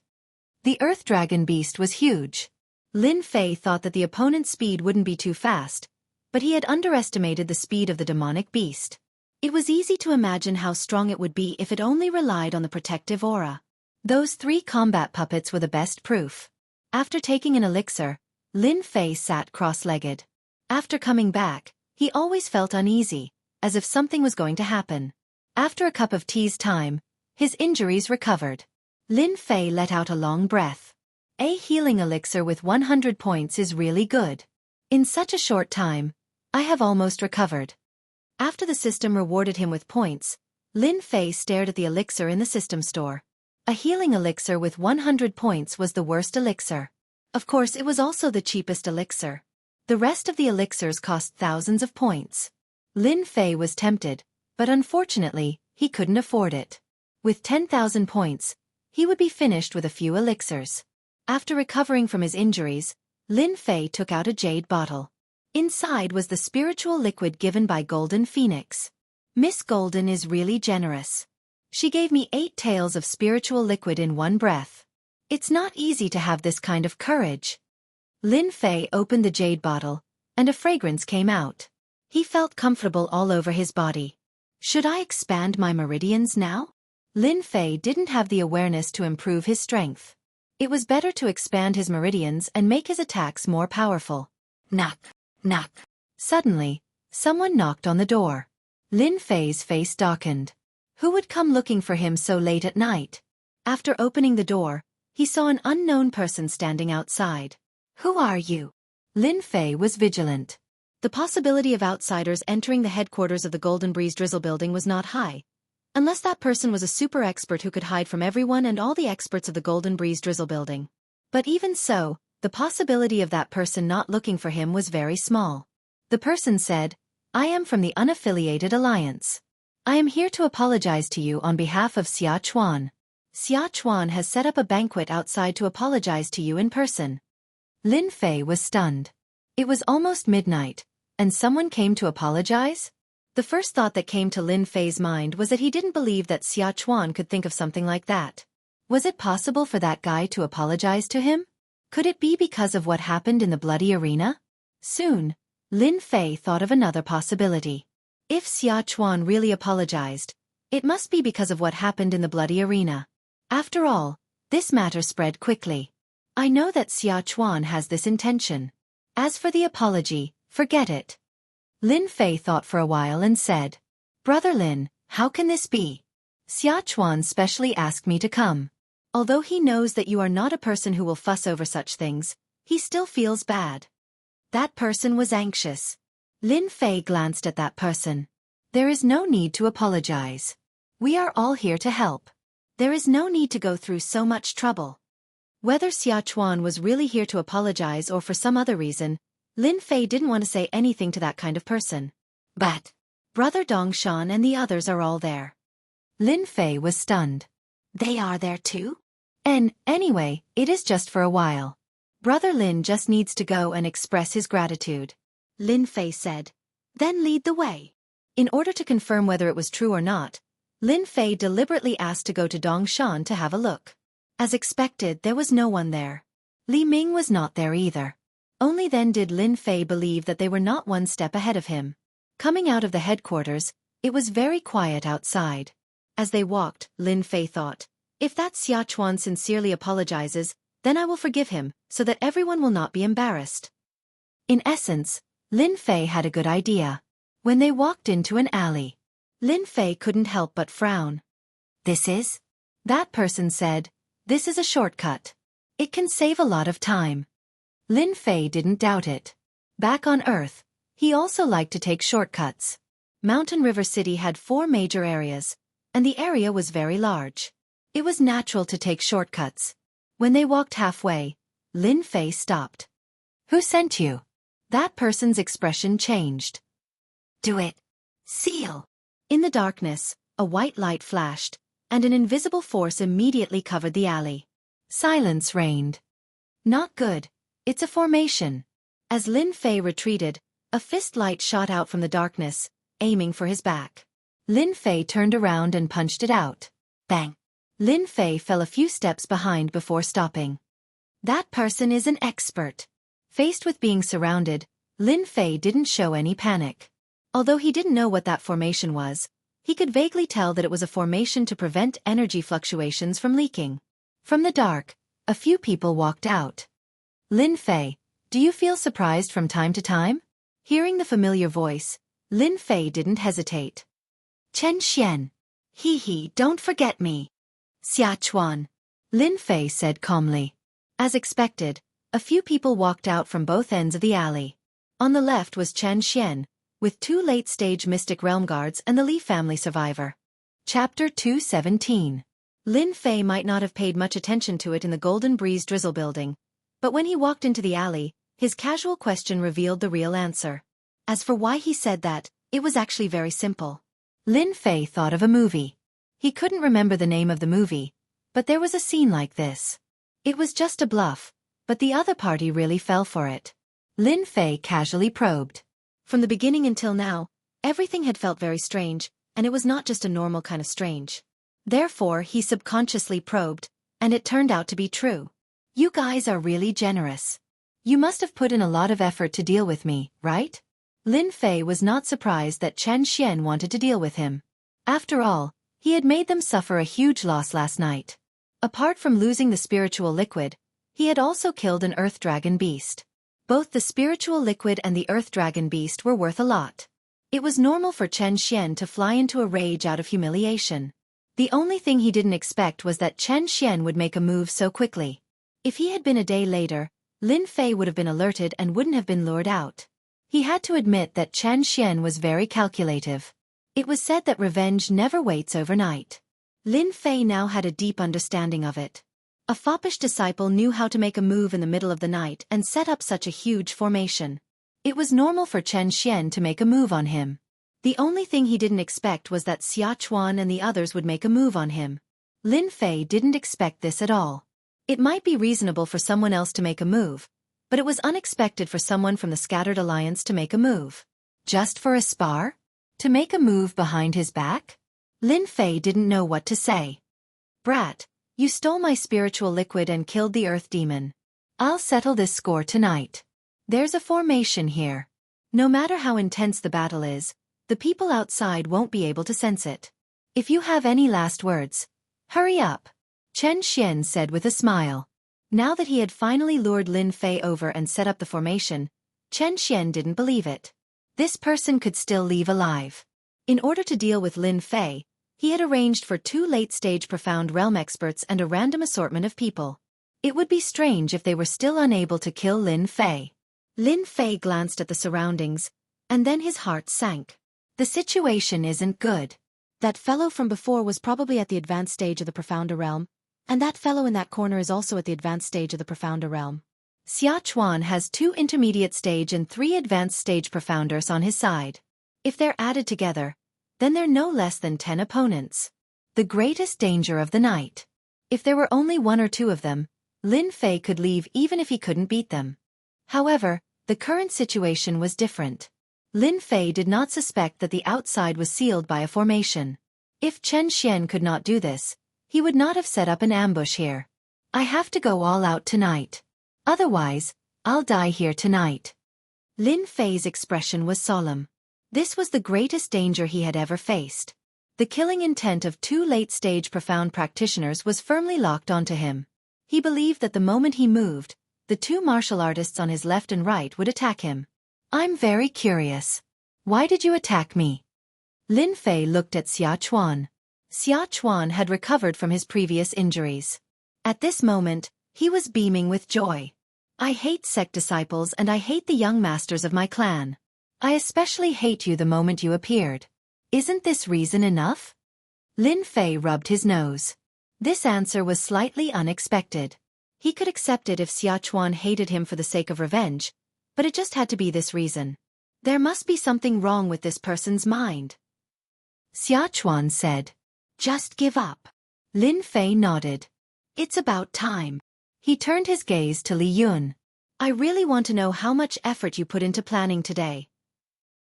The earth dragon beast was huge. Lin Fei thought that the opponent's speed wouldn't be too fast, but he had underestimated the speed of the demonic beast. It was easy to imagine how strong it would be if it only relied on the protective aura. Those 3 combat puppets were the best proof. After taking an elixir, Lin Fei sat cross-legged. After coming back, he always felt uneasy, as if something was going to happen. After a cup of tea's time, his injuries recovered. Lin Fei let out a long breath. A healing elixir with 100 points is really good. In such a short time, I have almost recovered. After the system rewarded him with points, Lin Fei stared at the elixir in the system store. A healing elixir with 100 points was the worst elixir. Of course, it was also the cheapest elixir. The rest of the elixirs cost thousands of points. Lin Fei was tempted, but unfortunately, he couldn't afford it. With 10,000 points, he would be finished with a few elixirs. After recovering from his injuries, Lin Fei took out a jade bottle. Inside was the spiritual liquid given by Golden Phoenix. Miss Golden is really generous. She gave me 8 tails of spiritual liquid in one breath. It's not easy to have this kind of courage. Lin Fei opened the jade bottle, and a fragrance came out. He felt comfortable all over his body. Should I expand my meridians now? Lin Fei didn't have the awareness to improve his strength. It was better to expand his meridians and make his attacks more powerful. Knock, knock. Suddenly, someone knocked on the door. Lin Fei's face darkened. Who would come looking for him so late at night? After opening the door, he saw an unknown person standing outside. Who are you? Lin Fei was vigilant. The possibility of outsiders entering the headquarters of the Golden Breeze Drizzle building was not high, unless that person was a super expert who could hide from everyone and all the experts of the Golden Breeze Drizzle building. But even so, the possibility of that person not looking for him was very small. The person said, I am from the Unaffiliated Alliance. I am here to apologize to you on behalf of Xia Chuan. Xia Chuan has set up a banquet outside to apologize to you in person. Lin Fei was stunned. It was almost midnight, and someone came to apologize? The first thought that came to Lin Fei's mind was that he didn't believe that Xia Chuan could think of something like that. Was it possible for that guy to apologize to him? Could it be because of what happened in the bloody arena? Soon, Lin Fei thought of another possibility. If Xia Chuan really apologized, it must be because of what happened in the bloody arena. After all, this matter spread quickly. I know that Xia Chuan has this intention. As for the apology, forget it. Lin Fei thought for a while and said, Brother Lin, how can this be? Xia Chuan specially asked me to come. Although he knows that you are not a person who will fuss over such things, he still feels bad. That person was anxious. Lin Fei glanced at that person. There is no need to apologize. We are all here to help. There is no need to go through so much trouble. Whether Xia Chuan was really here to apologize or for some other reason, Lin Fei didn't want to say anything to that kind of person. But Brother Dongshan and the others are all there. Lin Fei was stunned. They are there too? And, anyway, it is just for a while. Brother Lin just needs to go and express his gratitude. Lin Fei said. Then lead the way. In order to confirm whether it was true or not, Lin Fei deliberately asked to go to Dongshan to have a look. As expected, there was no one there. Li Ming was not there either. Only then did Lin Fei believe that they were not one step ahead of him. Coming out of the headquarters, it was very quiet outside. As they walked, Lin Fei thought, if that Xia Chuan sincerely apologizes, then I will forgive him, so that everyone will not be embarrassed. In essence, Lin Fei had a good idea. When they walked into an alley, Lin Fei couldn't help but frown. This is? That person said, this is a shortcut. It can save a lot of time. Lin Fei didn't doubt it. Back on Earth, he also liked to take shortcuts. Mountain River City had 4 major areas, and the area was very large. It was natural to take shortcuts. When they walked halfway, Lin Fei stopped. Who sent you? That person's expression changed. Do it. Seal. In the darkness, a white light flashed, and an invisible force immediately covered the alley. Silence reigned. Not good. It's a formation. As Lin Fei retreated, a fist light shot out from the darkness, aiming for his back. Lin Fei turned around and punched it out. Bang. Lin Fei fell a few steps behind before stopping. That person is an expert. Faced with being surrounded, Lin Fei didn't show any panic. Although he didn't know what that formation was, he could vaguely tell that it was a formation to prevent energy fluctuations from leaking. From the dark, a few people walked out. Lin Fei, do you feel surprised from time to time? Hearing the familiar voice, Lin Fei didn't hesitate. Chen Xian. He, don't forget me. Xia Chuan. Lin Fei said calmly. As expected, a few people walked out from both ends of the alley. On the left was Chen Xian, with 2 late-stage Mystic Realm Guards and the Li family survivor. Chapter 217. Lin Fei might not have paid much attention to it in the Golden Breeze Drizzle building, but when he walked into the alley, his casual question revealed the real answer. As for why he said that, it was actually very simple. Lin Fei thought of a movie. He couldn't remember the name of the movie, but there was a scene like this. It was just a bluff, but the other party really fell for it. Lin Fei casually probed. From the beginning until now, everything had felt very strange, and it was not just a normal kind of strange. Therefore, he subconsciously probed, and it turned out to be true. You guys are really generous. You must have put in a lot of effort to deal with me, right? Lin Fei was not surprised that Chen Xian wanted to deal with him. After all, he had made them suffer a huge loss last night. Apart from losing the spiritual liquid, he had also killed an Earth Dragon beast. Both the spiritual liquid and the Earth Dragon beast were worth a lot. It was normal for Chen Xian to fly into a rage out of humiliation. The only thing he didn't expect was that Chen Xian would make a move so quickly. If he had been a day later, Lin Fei would have been alerted and wouldn't have been lured out. He had to admit that Chen Xian was very calculative. It was said that revenge never waits overnight. Lin Fei now had a deep understanding of it. A foppish disciple knew how to make a move in the middle of the night and set up such a huge formation. It was normal for Chen Xian to make a move on him. The only thing he didn't expect was that Xia Chuan and the others would make a move on him. Lin Fei didn't expect this at all. It might be reasonable for someone else to make a move, but it was unexpected for someone from the Scattered Alliance to make a move. Just for a spar? To make a move behind his back? Lin Fei didn't know what to say. Brat, you stole my spiritual liquid and killed the Earth Demon. I'll settle this score tonight. There's a formation here. No matter how intense the battle is, the people outside won't be able to sense it. If you have any last words, hurry up, Chen Xian said with a smile. Now that he had finally lured Lin Fei over and set up the formation, Chen Xian didn't believe it. This person could still leave alive. In order to deal with Lin Fei, he had arranged for 2 late-stage Profound Realm experts and a random assortment of people. It would be strange if they were still unable to kill Lin Fei. Lin Fei glanced at the surroundings, and then his heart sank. The situation isn't good. That fellow from before was probably at the advanced stage of the Profounder Realm, and that fellow in that corner is also at the advanced stage of the Profounder Realm. Xia Chuan has 2 intermediate stage and 3 advanced stage Profounders on his side. If they're added together, then they're no less than 10 opponents. The greatest danger of the night. If there were only 1 or 2 of them, Lin Fei could leave even if he couldn't beat them. However, the current situation was different. Lin Fei did not suspect that the outside was sealed by a formation. If Chen Xian could not do this, he would not have set up an ambush here. I have to go all out tonight. Otherwise, I'll die here tonight. Lin Fei's expression was solemn. This was the greatest danger he had ever faced. The killing intent of 2 late-stage profound practitioners was firmly locked onto him. He believed that the moment he moved, the 2 martial artists on his left and right would attack him. I'm very curious. Why did you attack me? Lin Fei looked at Xia Chuan. Xia Chuan had recovered from his previous injuries. At this moment, he was beaming with joy. I hate sect disciples and I hate the young masters of my clan. I especially hate you the moment you appeared. Isn't this reason enough? Lin Fei rubbed his nose. This answer was slightly unexpected. He could accept it if Xiachuan hated him for the sake of revenge, but it just had to be this reason. There must be something wrong with this person's mind. Xiachuan said. Just give up. Lin Fei nodded. It's about time. He turned his gaze to Li Yun. I really want to know how much effort you put into planning today.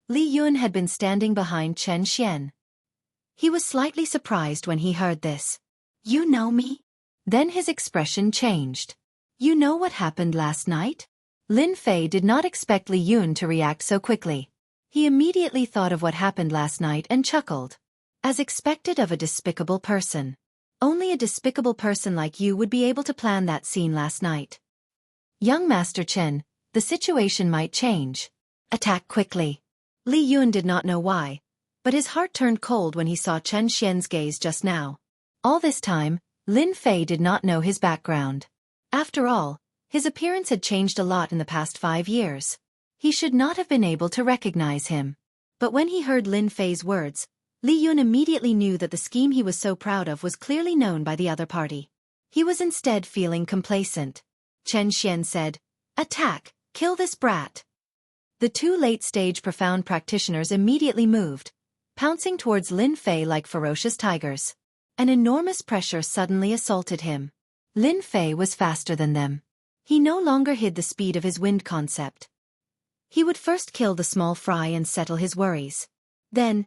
Li Yun had been standing behind Chen Xian. He was slightly surprised when he heard this. You know me? Then his expression changed. You know what happened last night? Lin Fei did not expect Li Yun to react so quickly. He immediately thought of what happened last night and chuckled. As expected of a despicable person. Only a despicable person like you would be able to plan that scene last night. Young Master Chen, the situation might change. Attack quickly. Li Yun did not know why, but his heart turned cold when he saw Chen Xian's gaze just now. All this time, Lin Fei did not know his background. After all, his appearance had changed a lot in the past 5 years. He should not have been able to recognize him. But when he heard Lin Fei's words, Li Yun immediately knew that the scheme he was so proud of was clearly known by the other party. He was instead feeling complacent. Chen Xian said, Attack, kill this brat. The 2 late-stage profound practitioners immediately moved, pouncing towards Lin Fei like ferocious tigers. An enormous pressure suddenly assaulted him. Lin Fei was faster than them. He no longer hid the speed of his wind concept. He would first kill the small fry and settle his worries. Then,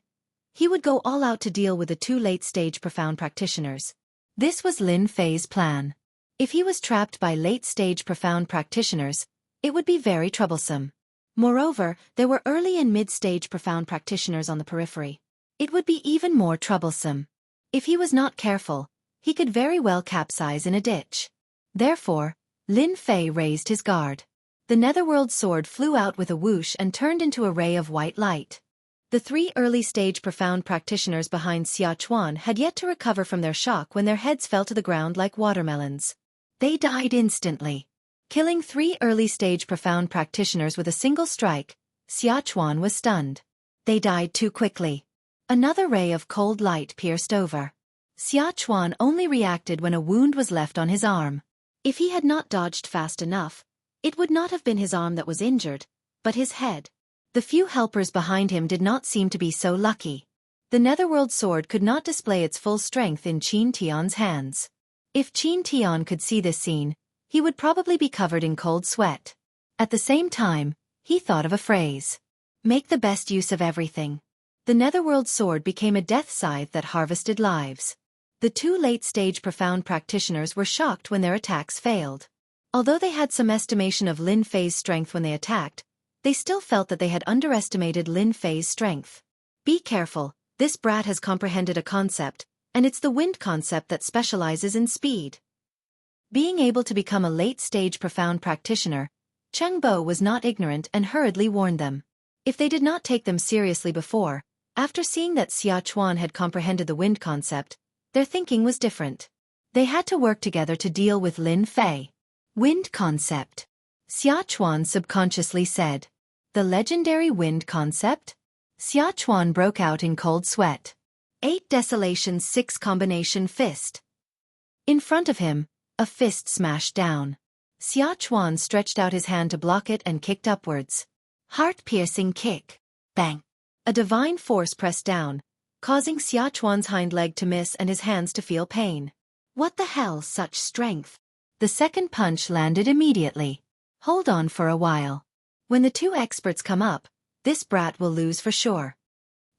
he would go all out to deal with the 2 late-stage profound practitioners. This was Lin Fei's plan. If he was trapped by late-stage profound practitioners, it would be very troublesome. Moreover, there were early and mid-stage profound practitioners on the periphery. It would be even more troublesome. If he was not careful, he could very well capsize in a ditch. Therefore, Lin Fei raised his guard. The netherworld sword flew out with a whoosh and turned into a ray of white light. The 3 early-stage profound practitioners behind Xiachuan had yet to recover from their shock when their heads fell to the ground like watermelons. They died instantly. Killing 3 early-stage profound practitioners with a single strike, Xiachuan was stunned. They died too quickly. Another ray of cold light pierced over. Xiachuan only reacted when a wound was left on his arm. If he had not dodged fast enough, it would not have been his arm that was injured, but his head. The few helpers behind him did not seem to be so lucky. The netherworld sword could not display its full strength in Qin Tian's hands. If Qin Tian could see this scene, he would probably be covered in cold sweat. At the same time, he thought of a phrase. Make the best use of everything. The netherworld sword became a death scythe that harvested lives. The 2 late-stage profound practitioners were shocked when their attacks failed. Although they had some estimation of Lin Fei's strength when they attacked, they still felt that they had underestimated Lin Fei's strength. Be careful, this brat has comprehended a concept, and it's the wind concept that specializes in speed. Being able to become a late-stage profound practitioner, Cheng Bo was not ignorant and hurriedly warned them. If they did not take them seriously before, after seeing that Xiachuan had comprehended the wind concept, their thinking was different. They had to work together to deal with Lin Fei. Wind concept. Xiachuan subconsciously said. The legendary wind concept? Xiachuan broke out in cold sweat. 8 Desolation 6 Combination Fist. In front of him, a fist smashed down. Xiachuan stretched out his hand to block it and kicked upwards. Heart-piercing kick. Bang. A divine force pressed down, causing Xiachuan's hind leg to miss and his hands to feel pain. What the hell, such strength? The second punch landed immediately. Hold on for a while. When the 2 experts come up, this brat will lose for sure.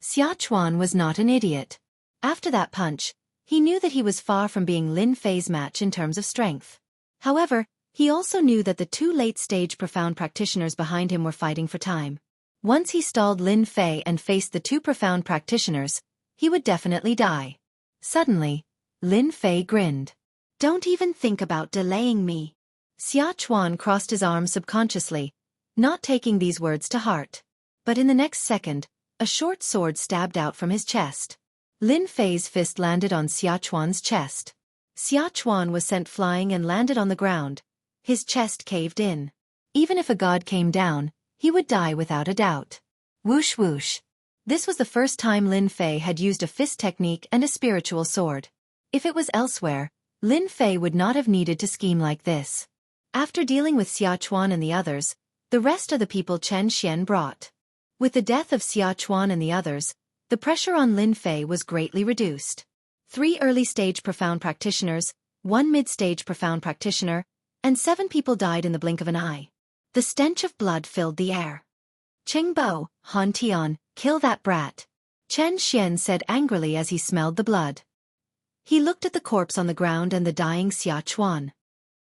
Xiachuan was not an idiot. After that punch, he knew that he was far from being Lin Fei's match in terms of strength. However, he also knew that the 2 late-stage profound practitioners behind him were fighting for time. Once he stalled Lin Fei and faced the 2 profound practitioners, he would definitely die. Suddenly, Lin Fei grinned. Don't even think about delaying me. Xiachuan crossed his arms subconsciously, not taking these words to heart. But in the next second, a short sword stabbed out from his chest. Lin Fei's fist landed on Xiachuan's chest. Xiachuan was sent flying and landed on the ground. His chest caved in. Even if a god came down, he would die without a doubt. Whoosh whoosh. This was the first time Lin Fei had used a fist technique and a spiritual sword. If it was elsewhere, Lin Fei would not have needed to scheme like this. After dealing with Xia Chuan and the others, the rest of the people Chen Xian brought. With the death of Xia Chuan and the others, the pressure on Lin Fei was greatly reduced. 3 early-stage profound practitioners, 1 mid-stage profound practitioner, and 7 people died in the blink of an eye. The stench of blood filled the air. "Qingbo, Han Tian, kill that brat," Chen Xian said angrily as he smelled the blood. He looked at the corpse on the ground and the dying Xia Chuan.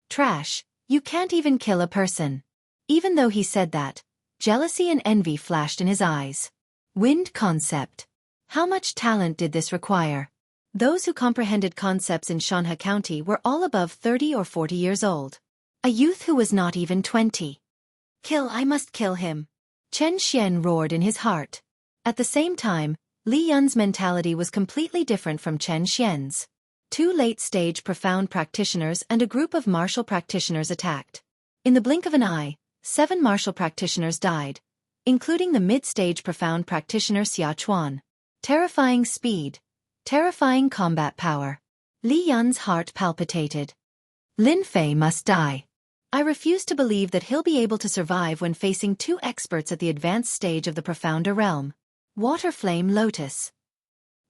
"Trash, you can't even kill a person." Even though he said that, jealousy and envy flashed in his eyes. Wind concept. How much talent did this require? Those who comprehended concepts in Xianxia County were all above 30 or 40 years old. A youth who was not even 20. "Kill, I must kill him," Chen Xian roared in his heart. At the same time, Li Yun's mentality was completely different from Chen Xian's. 2 late-stage profound practitioners and a group of martial practitioners attacked. In the blink of an eye, 7 martial practitioners died, including the mid-stage profound practitioner Xia Chuan. Terrifying speed. Terrifying combat power. Li Yun's heart palpitated. Lin Fei must die. I refuse to believe that he'll be able to survive when facing 2 experts at the advanced stage of the profounder realm. Water Flame Lotus.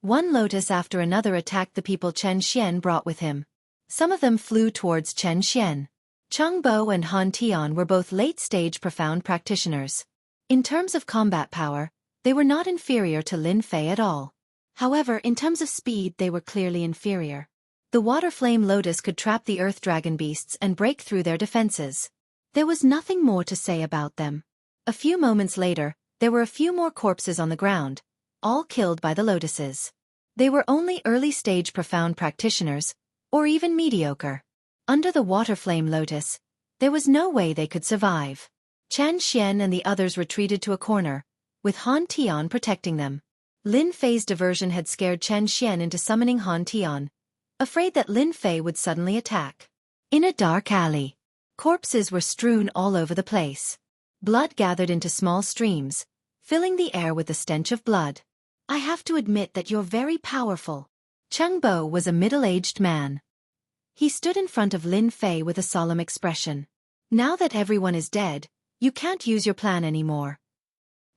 1 lotus after another attacked the people Chen Xian brought with him. Some of them flew towards Chen Xian. Changbo and Han Tian were both late-stage profound practitioners. In terms of combat power, they were not inferior to Lin Fei at all. However, in terms of speed they were clearly inferior. The Water Flame Lotus could trap the Earth Dragon beasts and break through their defenses. There was nothing more to say about them. A few moments later, there were a few more corpses on the ground, all killed by the lotuses. They were only early-stage profound practitioners, or even mediocre. Under the Water Flame Lotus, there was no way they could survive. Chen Xian and the others retreated to a corner, with Han Tian protecting them. Lin Fei's diversion had scared Chen Xian into summoning Han Tian, afraid that Lin Fei would suddenly attack. In a dark alley, corpses were strewn all over the place. Blood gathered into small streams, filling the air with the stench of blood. "I have to admit that you're very powerful." Chengbo was a middle-aged man. He stood in front of Lin Fei with a solemn expression. "Now that everyone is dead, you can't use your plan anymore."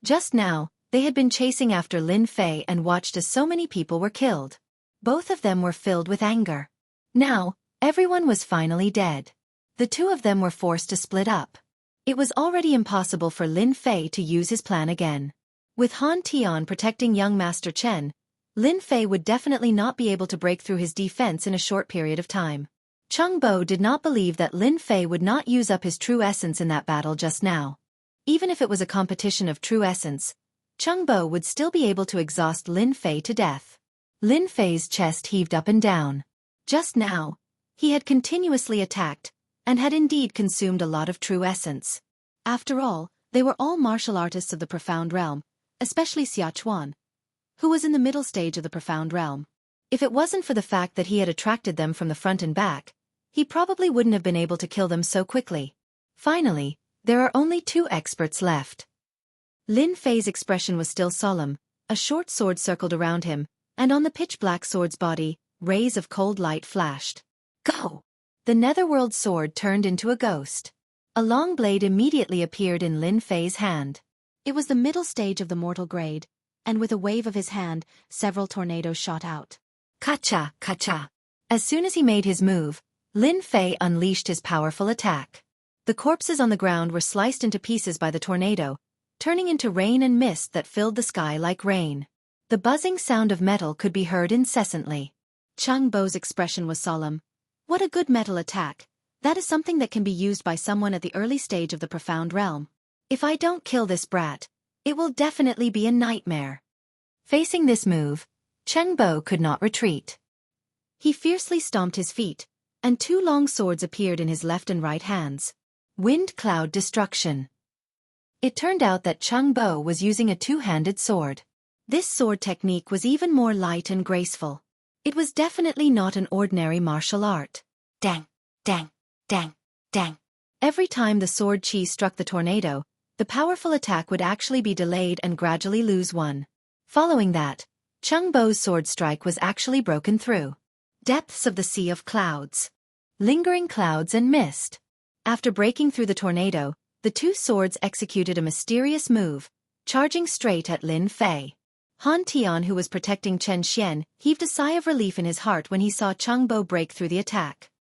Just now, they had been chasing after Lin Fei and watched as so many people were killed. Both of them were filled with anger. Now, everyone was finally dead. The 2 of them were forced to split up. It was already impossible for Lin Fei to use his plan again. With Han Tian protecting young Master Chen, Lin Fei would definitely not be able to break through his defense in a short period of time. Chengbo did not believe that Lin Fei would not use up his true essence in that battle just now. Even if it was a competition of true essence, Chengbo would still be able to exhaust Lin Fei to death. Lin Fei's chest heaved up and down. Just now, he had continuously attacked, and had indeed consumed a lot of true essence. After all, they were all martial artists of the profound realm, especially Xia Chuan, who was in the middle stage of the profound realm. If it wasn't for the fact that he had attracted them from the front and back, he probably wouldn't have been able to kill them so quickly. Finally, there are only 2 experts left. Lin Fei's expression was still solemn, a short sword circled around him, and on the pitch-black sword's body, rays of cold light flashed. "Go!" The netherworld sword turned into a ghost. A long blade immediately appeared in Lin Fei's hand. It was the middle stage of the mortal grade, and with a wave of his hand, several tornadoes shot out. Kacha, kacha. As soon as he made his move, Lin Fei unleashed his powerful attack. The corpses on the ground were sliced into pieces by the tornado, turning into rain and mist that filled the sky like rain. The buzzing sound of metal could be heard incessantly. Changbo's expression was solemn. "What a good metal attack. That is something that can be used by someone at the early stage of the profound realm. If I don't kill this brat, it will definitely be a nightmare." Facing this move, Chengbo could not retreat. He fiercely stomped his feet, and 2 long swords appeared in his left and right hands. Wind Cloud Destruction. It turned out that Chengbo was using a 2-handed sword. This sword technique was even more light and graceful. It was definitely not an ordinary martial art. Dang, dang, dang, dang. Every time the sword chi struck the tornado, the powerful attack would actually be delayed and gradually lose 1. Following that, Chengbo's sword strike was actually broken through. Depths of the sea of clouds. Lingering clouds and mist. After breaking through the tornado, the two swords executed a mysterious move, charging straight at Lin Fei. Han Tian, who was protecting Chen Xian, heaved a sigh of relief in his heart when he saw Cheng Bo break through the attack.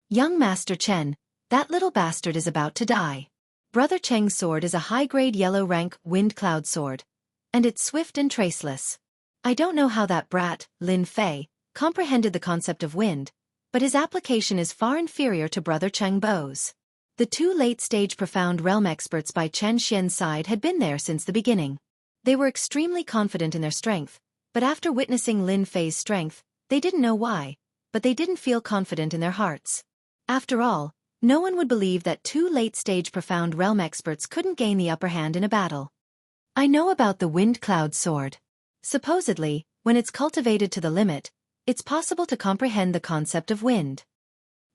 Young Master Chen, that little bastard is about to die. Brother Cheng's sword is a high-grade yellow-rank wind cloud sword, and it's swift and traceless. I don't know how that brat, Lin Fei, comprehended the concept of wind, but his application is far inferior to Brother Cheng Bo's. The two late-stage profound realm experts by Chen Xian's side had been there since the beginning. They were extremely confident in their strength, but after witnessing Lin Fei's strength, they didn't know why, but they didn't feel confident in their hearts. After all, no one would believe that two late-stage profound realm experts couldn't gain the upper hand in a battle. I know about the wind cloud sword. Supposedly, when it's cultivated to the limit, it's possible to comprehend the concept of wind.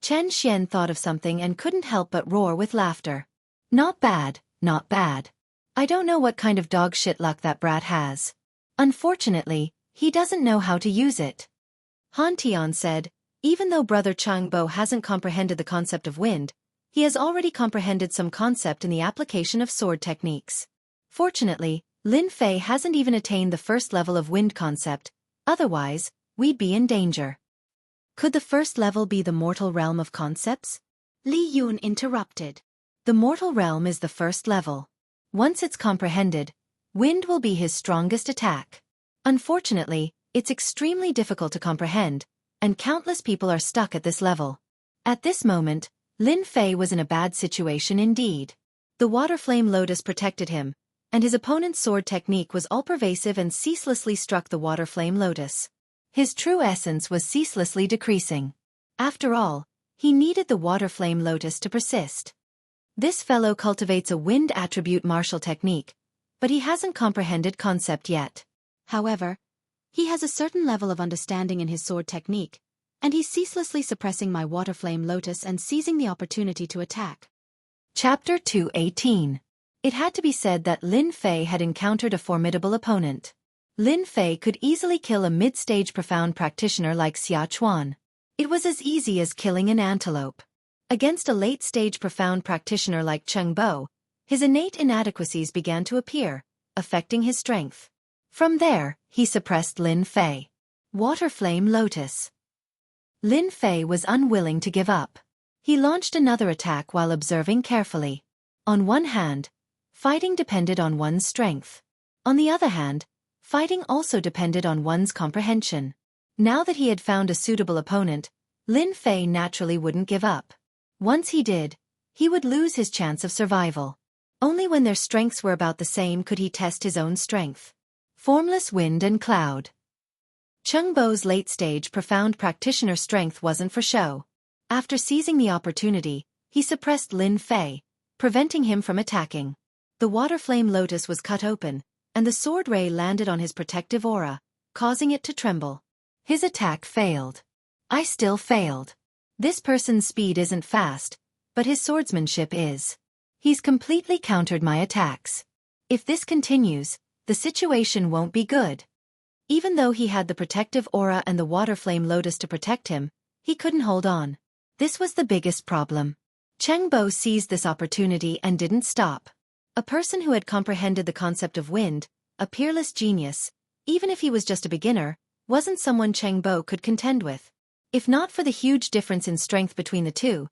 Chen Xian thought of something and couldn't help but roar with laughter. Not bad, not bad. I don't know what kind of dog shit luck that brat has. Unfortunately, he doesn't know how to use it. Han Tian said, even though Brother Cheng Bo hasn't comprehended the concept of wind, he has already comprehended some concept in the application of sword techniques. Fortunately, Lin Fei hasn't even attained the first level of wind concept, otherwise, we'd be in danger. Could the first level be the mortal realm of concepts? Li Yun interrupted. The mortal realm is the first level. Once it's comprehended, wind will be his strongest attack. Unfortunately, it's extremely difficult to comprehend, and countless people are stuck at this level. At this moment, Lin Fei was in a bad situation indeed. The water flame lotus protected him, and his opponent's sword technique was all-pervasive and ceaselessly struck the water flame lotus. His true essence was ceaselessly decreasing. After all, he needed the water flame lotus to persist. This fellow cultivates a wind attribute martial technique, but he hasn't comprehended concept yet. However, he has a certain level of understanding in his sword technique, and he's ceaselessly suppressing my water flame lotus and seizing the opportunity to attack. Chapter 218. It had to be said that Lin Fei had encountered a formidable opponent. Lin Fei could easily kill a mid-stage profound practitioner like Xia Chuan. It was as easy as killing an antelope. Against a late-stage profound practitioner like Cheng Bo, his innate inadequacies began to appear, affecting his strength. From there, he suppressed Lin Fei. Water Flame Lotus. Lin Fei was unwilling to give up. He launched another attack while observing carefully. On one hand, fighting depended on one's strength. On the other hand, fighting also depended on one's comprehension. Now that he had found a suitable opponent, Lin Fei naturally wouldn't give up. Once he did, he would lose his chance of survival. Only when their strengths were about the same could he test his own strength. Formless wind and cloud. Cheng Bo's late-stage profound practitioner strength wasn't for show. After seizing the opportunity, he suppressed Lin Fei, preventing him from attacking. The water flame lotus was cut open, and the sword ray landed on his protective aura, causing it to tremble. His attack failed. I still failed. This person's speed isn't fast, but his swordsmanship is. He's completely countered my attacks. If this continues, the situation won't be good. Even though he had the protective aura and the water flame lotus to protect him, he couldn't hold on. This was the biggest problem. Cheng Bo seized this opportunity and didn't stop. A person who had comprehended the concept of wind, a peerless genius, even if he was just a beginner, wasn't someone Cheng Bo could contend with. If not for the huge difference in strength between the two,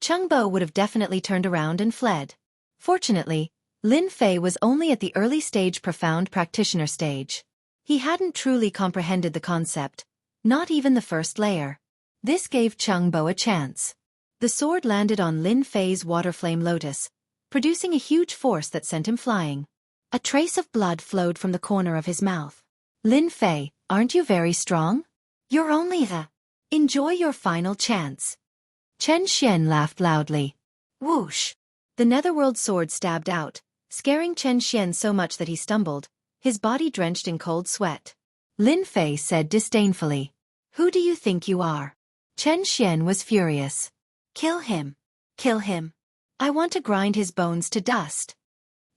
Cheng Bo would have definitely turned around and fled. Fortunately, Lin Fei was only at the early stage profound practitioner stage. He hadn't truly comprehended the concept, not even the first layer. This gave Cheng Bo a chance. The sword landed on Lin Fei's water flame lotus, producing a huge force that sent him flying. A trace of blood flowed from the corner of his mouth. Lin Fei, aren't you very strong? You're only the... Enjoy your final chance. Chen Xian laughed loudly. Whoosh! The netherworld sword stabbed out, scaring Chen Xian so much that he stumbled, his body drenched in cold sweat. Lin Fei said disdainfully, "Who do you think you are?" Chen Xian was furious. "Kill him. Kill him. I want to grind his bones to dust."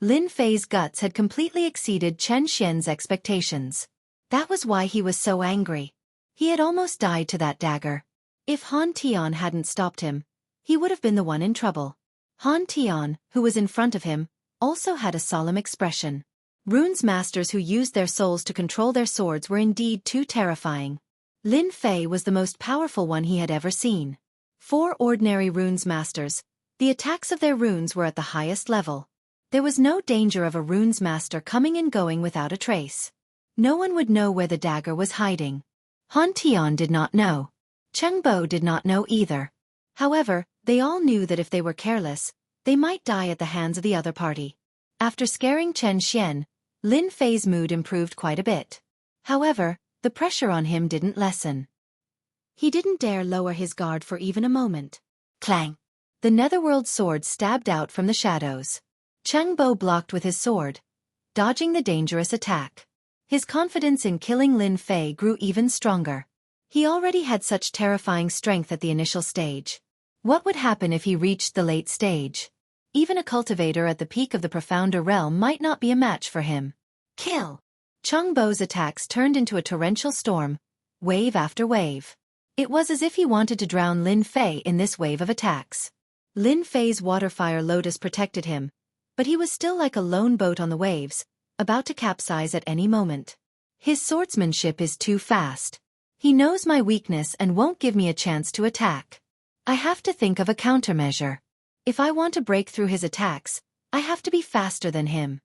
Lin Fei's guts had completely exceeded Chen Xian's expectations. That was why he was so angry. He had almost died to that dagger. If Han Tian hadn't stopped him, he would have been the one in trouble. Han Tian, who was in front of him, also had a solemn expression. Runes masters who used their souls to control their swords were indeed too terrifying. Lin Fei was the most powerful one he had ever seen. 4 ordinary runes masters, the attacks of their runes were at the highest level. There was no danger of a runes master coming and going without a trace. No one would know where the dagger was hiding. Han Tian did not know. Cheng Bo did not know either. However, they all knew that if they were careless, they might die at the hands of the other party. After scaring Chen Xian, Lin Fei's mood improved quite a bit. However, the pressure on him didn't lessen. He didn't dare lower his guard for even a moment. Clang! The netherworld sword stabbed out from the shadows. Cheng Bo blocked with his sword, dodging the dangerous attack. His confidence in killing Lin Fei grew even stronger. He already had such terrifying strength at the initial stage. What would happen if he reached the late stage? Even a cultivator at the peak of the profounder realm might not be a match for him. Kill! Cheng Bo's attacks turned into a torrential storm, wave after wave. It was as if he wanted to drown Lin Fei in this wave of attacks. Lin Fei's waterfire lotus protected him, but he was still like a lone boat on the waves, about to capsize at any moment. His swordsmanship is too fast. He knows my weakness and won't give me a chance to attack. I have to think of a countermeasure. If I want to break through his attacks, I have to be faster than him.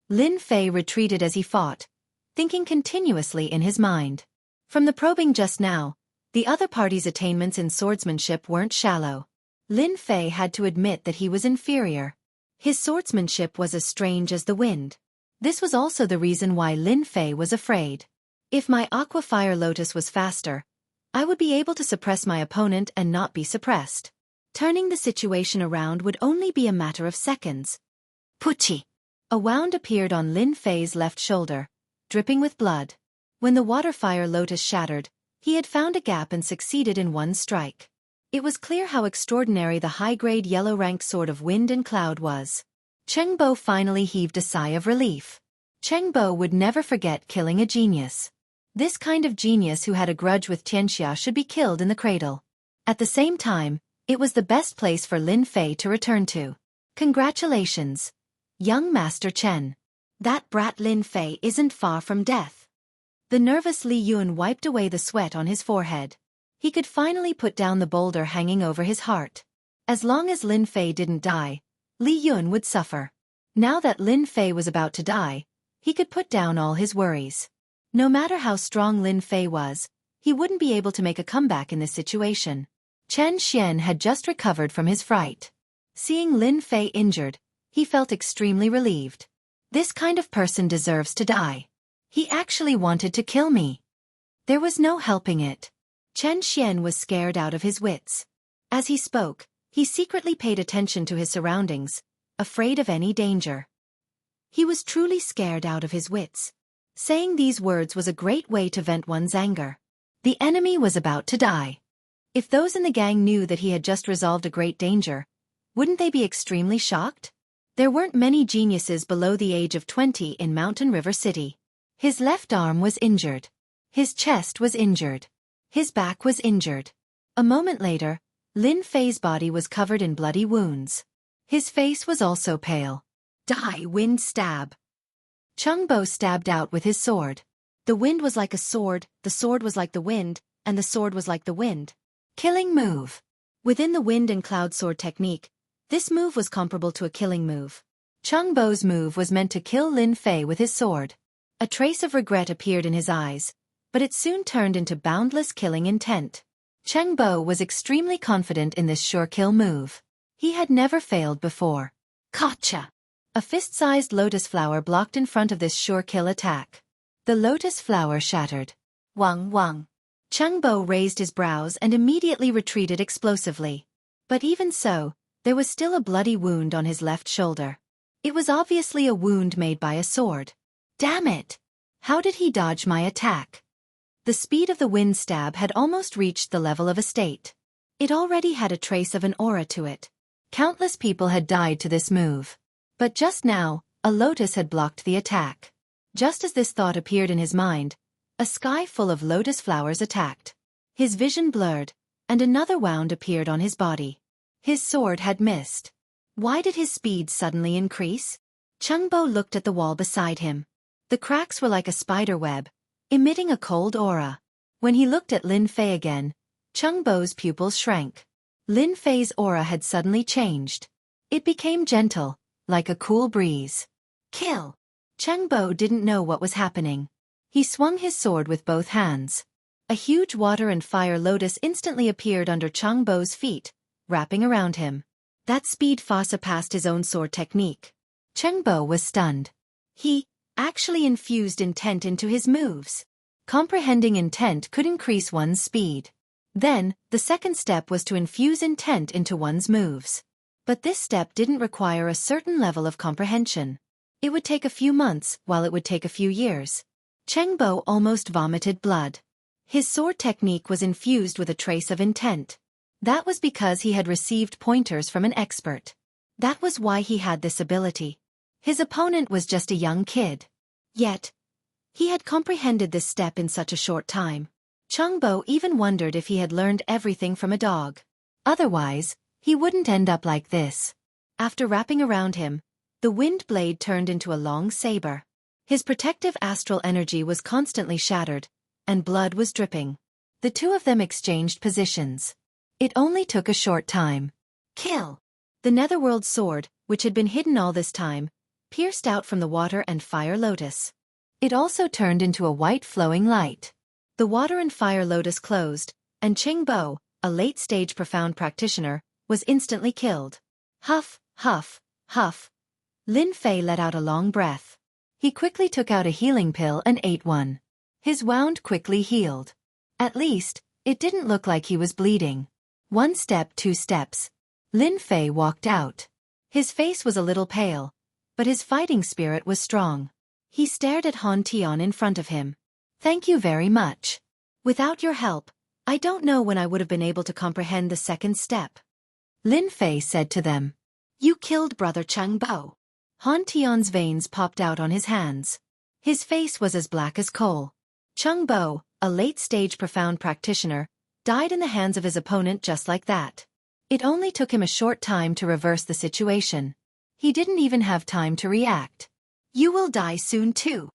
Lin Fei retreated as he fought, thinking continuously in his mind. From the probing just now, the other party's attainments in swordsmanship weren't shallow. Lin Fei had to admit that he was inferior. His swordsmanship was as strange as the wind. This was also the reason why Lin Fei was afraid. If my aqua fire lotus was faster, I would be able to suppress my opponent and not be suppressed. Turning the situation around would only be a matter of seconds. Puchi! A wound appeared on Lin Fei's left shoulder, dripping with blood. When the water fire lotus shattered, he had found a gap and succeeded in one strike. It was clear how extraordinary the high-grade yellow-ranked sword of wind and cloud was. Cheng Bo finally heaved a sigh of relief. Cheng Bo would never forget killing a genius. This kind of genius who had a grudge with Xianxia should be killed in the cradle. At the same time, it was the best place for Lin Fei to return to. Congratulations, young Master Chen. That brat Lin Fei isn't far from death. The nervous Li Yun wiped away the sweat on his forehead. He could finally put down the boulder hanging over his heart. As long as Lin Fei didn't die, Li Yun would suffer. Now that Lin Fei was about to die, he could put down all his worries. No matter how strong Lin Fei was, he wouldn't be able to make a comeback in this situation. Chen Xian had just recovered from his fright. Seeing Lin Fei injured, he felt extremely relieved. This kind of person deserves to die. He actually wanted to kill me. There was no helping it. Chen Xian was scared out of his wits. As he spoke, he secretly paid attention to his surroundings, afraid of any danger. He was truly scared out of his wits. Saying these words was a great way to vent one's anger. The enemy was about to die. If those in the gang knew that he had just resolved a great danger, wouldn't they be extremely shocked? There weren't many geniuses below the age of 20 in Mountain River City. His left arm was injured. His chest was injured. His back was injured. A moment later, Lin Fei's body was covered in bloody wounds. His face was also pale. Die, wind stab. Cheng Bo stabbed out with his sword. The wind was like a sword, the sword was like the wind, and the sword was like the wind. Killing move. Within the wind and cloud sword technique, this move was comparable to a killing move. Cheng Bo's move was meant to kill Lin Fei with his sword. A trace of regret appeared in his eyes, but it soon turned into boundless killing intent. Cheng Bo was extremely confident in this sure kill move. He had never failed before. Gotcha! A fist-sized lotus flower blocked in front of this sure kill attack. The lotus flower shattered. Wang wang. Cheng Bo raised his brows and immediately retreated explosively. But even so, there was still a bloody wound on his left shoulder. It was obviously a wound made by a sword. Damn it! How did he dodge my attack? The speed of the wind stab had almost reached the level of a state. It already had a trace of an aura to it. Countless people had died to this move. But just now, a lotus had blocked the attack. Just as this thought appeared in his mind, a sky full of lotus flowers attacked. His vision blurred, and another wound appeared on his body. His sword had missed. Why did his speed suddenly increase? Chengbo looked at the wall beside him. The cracks were like a spider web, emitting a cold aura. When he looked at Lin Fei again, Chengbo's pupils shrank. Lin Fei's aura had suddenly changed. It became gentle, like a cool breeze. Kill! Chengbo didn't know what was happening. He swung his sword with both hands. A huge water and fire lotus instantly appeared under Chengbo's feet, wrapping around him. That speed far surpassed his own sword technique. Chengbo was stunned. He actually infused intent into his moves. Comprehending intent could increase one's speed. Then, the second step was to infuse intent into one's moves. But this step didn't require a certain level of comprehension. It would take a few months, while it would take a few years. Chengbo almost vomited blood. His sword technique was infused with a trace of intent. That was because he had received pointers from an expert. That was why he had this ability. His opponent was just a young kid. Yet, he had comprehended this step in such a short time. Chengbo even wondered if he had learned everything from a dog. Otherwise, he wouldn't end up like this. After wrapping around him, the wind blade turned into a long saber. His protective astral energy was constantly shattered, and blood was dripping. The two of them exchanged positions. It only took a short time. Kill! The netherworld sword, which had been hidden all this time, pierced out from the water and fire lotus. It also turned into a white flowing light. The water and fire lotus closed, and Chengbo, a late-stage profound practitioner, was instantly killed. Huff, huff, huff. Lin Fei let out a long breath. He quickly took out a healing pill and ate one. His wound quickly healed. At least, it didn't look like he was bleeding. One step, two steps. Lin Fei walked out. His face was a little pale, but his fighting spirit was strong. He stared at Han Tian in front of him. Thank you very much. Without your help, I don't know when I would have been able to comprehend the second step. Lin Fei said to them. You killed Brother Chengbo. Han Tian's veins popped out on his hands. His face was as black as coal. Chengbo, a late-stage profound practitioner, died in the hands of his opponent just like that. It only took him a short time to reverse the situation. He didn't even have time to react. You will die soon too.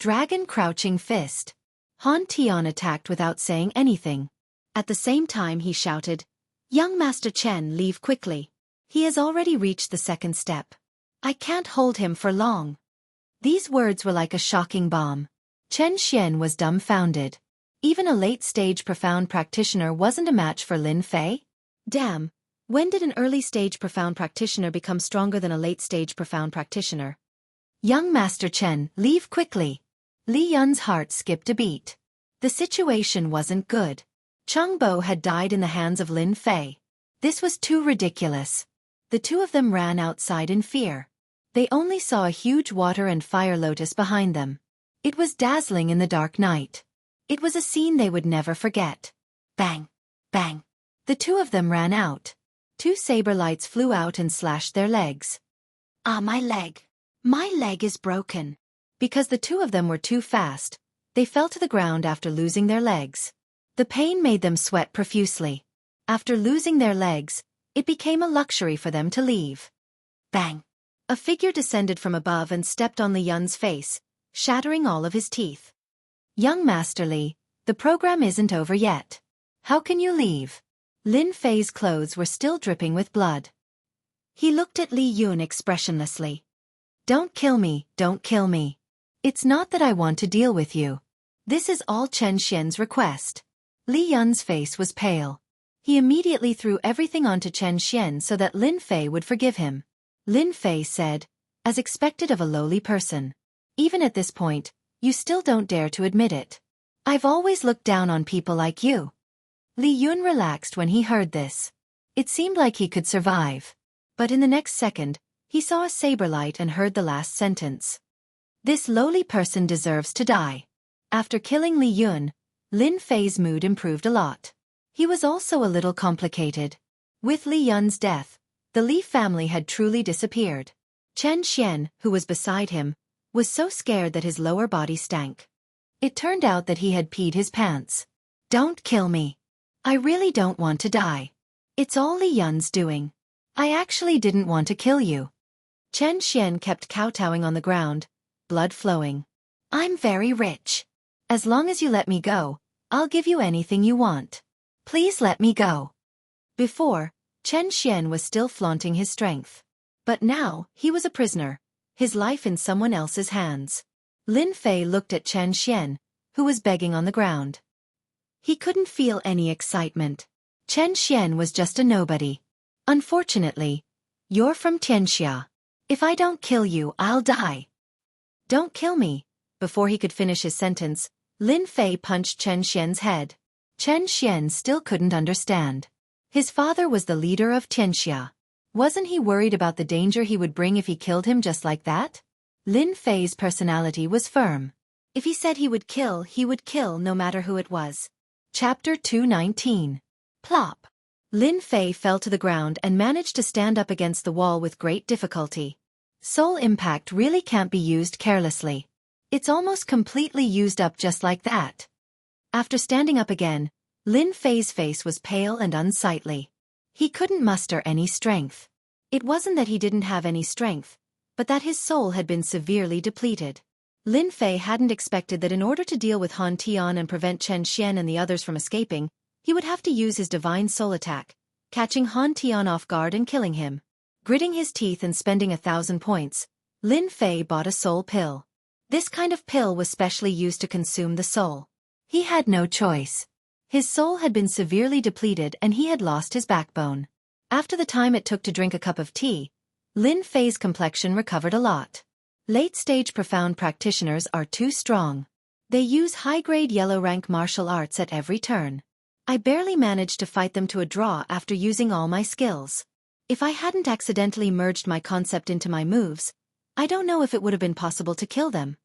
Dragon crouching fist. Han Tian attacked without saying anything. At the same time he shouted, Young Master Chen, leave quickly. He has already reached the second step. I can't hold him for long. These words were like a shocking bomb. Chen Xian was dumbfounded. Even a late-stage profound practitioner wasn't a match for Lin Fei? Damn, when did an early-stage profound practitioner become stronger than a late-stage profound practitioner? Young Master Chen, leave quickly. Li Yun's heart skipped a beat. The situation wasn't good. Chengbo had died in the hands of Lin Fei. This was too ridiculous. The two of them ran outside in fear. They only saw a huge water and fire lotus behind them. It was dazzling in the dark night. It was a scene they would never forget. Bang! Bang! The two of them ran out. Two saber lights flew out and slashed their legs. Ah, my leg! My leg is broken. Because the two of them were too fast, they fell to the ground after losing their legs. The pain made them sweat profusely. After losing their legs, it became a luxury for them to leave. Bang! A figure descended from above and stepped on Li Yun's face, shattering all of his teeth. Young Master Li, the program isn't over yet. How can you leave? Lin Fei's clothes were still dripping with blood. He looked at Li Yun expressionlessly. Don't kill me, don't kill me. It's not that I want to deal with you. This is all Chen Xian's request. Li Yun's face was pale. He immediately threw everything onto Chen Xian so that Lin Fei would forgive him. Lin Fei said, as expected of a lowly person. Even at this point, you still don't dare to admit it. I've always looked down on people like you. Li Yun relaxed when he heard this. It seemed like he could survive. But in the next second, he saw a saber light and heard the last sentence. This lowly person deserves to die. After killing Li Yun, Lin Fei's mood improved a lot. He was also a little complicated. With Li Yun's death, the Li family had truly disappeared. Chen Xian, who was beside him, was so scared that his lower body stank. It turned out that he had peed his pants. Don't kill me. I really don't want to die. It's all Li Yun's doing. I actually didn't want to kill you. Chen Xian kept kowtowing on the ground, blood flowing. I'm very rich. As long as you let me go, I'll give you anything you want. Please let me go. Before, Chen Xian was still flaunting his strength. But now, he was a prisoner, his life in someone else's hands. Lin Fei looked at Chen Xian, who was begging on the ground. He couldn't feel any excitement. Chen Xian was just a nobody. Unfortunately, you're from Xianxia. If I don't kill you, I'll die. Don't kill me. Before he could finish his sentence, Lin Fei punched Chen Xian's head. Chen Xian still couldn't understand. His father was the leader of Xianxia. Wasn't he worried about the danger he would bring if he killed him just like that? Lin Fei's personality was firm. If he said he would kill no matter who it was. Chapter 219. Plop. Lin Fei fell to the ground and managed to stand up against the wall with great difficulty. Soul impact really can't be used carelessly. It's almost completely used up just like that. After standing up again, Lin Fei's face was pale and unsightly. He couldn't muster any strength. It wasn't that he didn't have any strength, but that his soul had been severely depleted. Lin Fei hadn't expected that in order to deal with Han Tian and prevent Chen Xian and the others from escaping, he would have to use his divine soul attack, catching Han Tian off guard and killing him. Gritting his teeth and spending 1,000 points, Lin Fei bought a soul pill. This kind of pill was specially used to consume the soul. He had no choice. His soul had been severely depleted and he had lost his backbone. After the time it took to drink a cup of tea, Lin Fei's complexion recovered a lot. Late-stage profound practitioners are too strong. They use high-grade yellow-rank martial arts at every turn. I barely managed to fight them to a draw after using all my skills. If I hadn't accidentally merged my concept into my moves, I don't know if it would have been possible to kill them.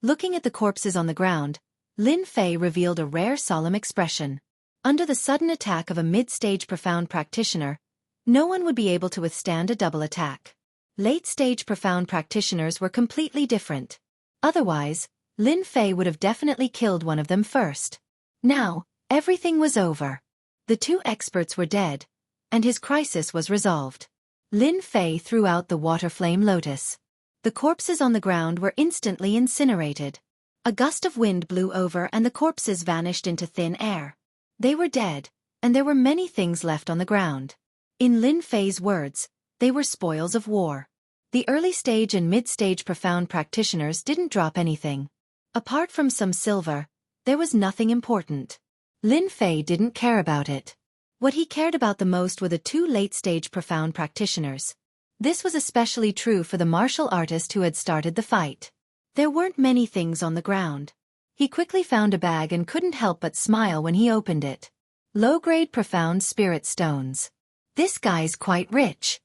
Looking at the corpses on the ground, Lin Fei revealed a rare solemn expression. Under the sudden attack of a mid-stage profound practitioner, no one would be able to withstand a double attack. Late-stage profound practitioners were completely different. Otherwise, Lin Fei would have definitely killed one of them first. Now, everything was over. The two experts were dead, and his crisis was resolved. Lin Fei threw out the water flame lotus. The corpses on the ground were instantly incinerated. A gust of wind blew over and the corpses vanished into thin air. They were dead, and there were many things left on the ground. In Lin Fei's words, they were spoils of war. The early-stage and mid-stage profound practitioners didn't drop anything. Apart from some silver, there was nothing important. Lin Fei didn't care about it. What he cared about the most were the two late-stage profound practitioners. This was especially true for the martial artist who had started the fight. There weren't many things on the ground. He quickly found a bag and couldn't help but smile when he opened it. Low-grade profound spirit stones. This guy's quite rich.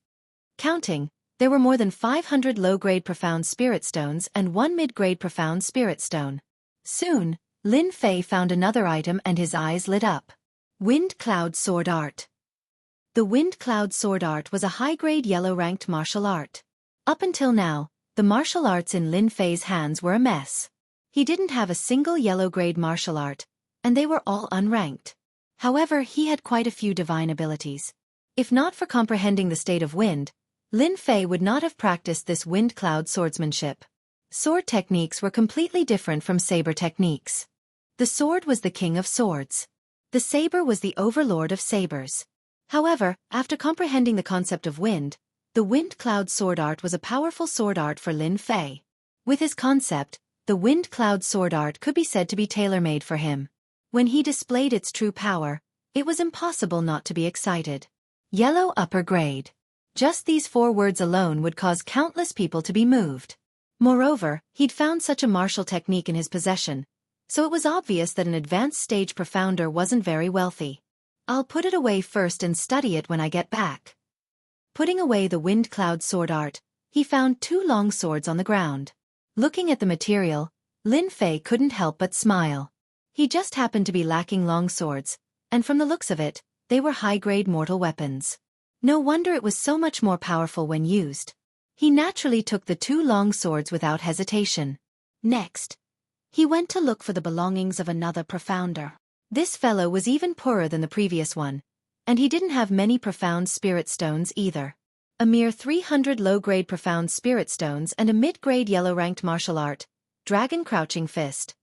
Counting, there were more than 500 low-grade profound spirit stones and 1 mid-grade profound spirit stone. Soon, Lin Fei found another item and his eyes lit up. Wind Cloud Sword Art. The Wind Cloud Sword Art was a high-grade yellow-ranked martial art. Up until now, the martial arts in Lin Fei's hands were a mess. He didn't have a single yellow-grade martial art, and they were all unranked. However, he had quite a few divine abilities. If not for comprehending the state of wind, Lin Fei would not have practiced this wind cloud swordsmanship. Sword techniques were completely different from saber techniques. The sword was the king of swords. The saber was the overlord of sabers. However, after comprehending the concept of wind, the wind cloud sword art was a powerful sword art for Lin Fei. With his concept, the wind cloud sword art could be said to be tailor-made for him. When he displayed its true power, it was impossible not to be excited. Yellow upper grade. Just these 4 words alone would cause countless people to be moved. Moreover, he'd found such a martial technique in his possession, so it was obvious that an advanced stage profounder wasn't very wealthy. I'll put it away first and study it when I get back. Putting away the wind cloud sword art, he found 2 long swords on the ground. Looking at the material, Lin Fei couldn't help but smile. He just happened to be lacking long swords, and from the looks of it, they were high-grade mortal weapons. No wonder it was so much more powerful when used. He naturally took the 2 long swords without hesitation. Next, he went to look for the belongings of another profounder. This fellow was even poorer than the previous one, and he didn't have many profound spirit stones either. A mere 300 low-grade profound spirit stones and a mid-grade yellow-ranked martial art, dragon crouching fist.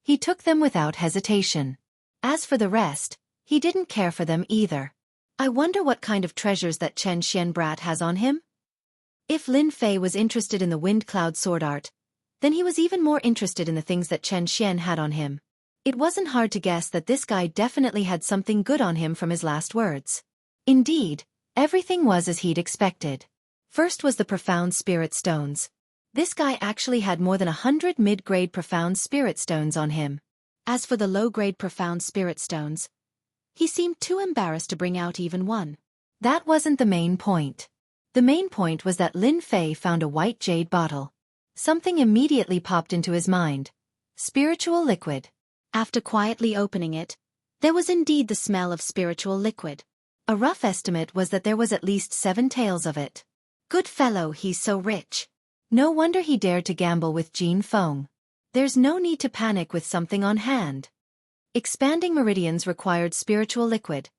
He took them without hesitation. As for the rest, he didn't care for them either. I wonder what kind of treasures that Xianxia brat has on him? If Lin Fei was interested in the wind cloud sword art, then he was even more interested in the things that Xianxia had on him. It wasn't hard to guess that this guy definitely had something good on him from his last words. Indeed, everything was as he'd expected. First was the profound spirit stones. This guy actually had more than 100 mid-grade profound spirit stones on him. As for the low-grade profound spirit stones, he seemed too embarrassed to bring out even one. That wasn't the main point. The main point was that Lin Fei found a white jade bottle. Something immediately popped into his mind. Spiritual liquid. After quietly opening it, there was indeed the smell of spiritual liquid. A rough estimate was that there was at least 7 taels of it. Good fellow, he's so rich. No wonder he dared to gamble with Jin Feng. There's no need to panic with something on hand. Expanding meridians required spiritual liquid,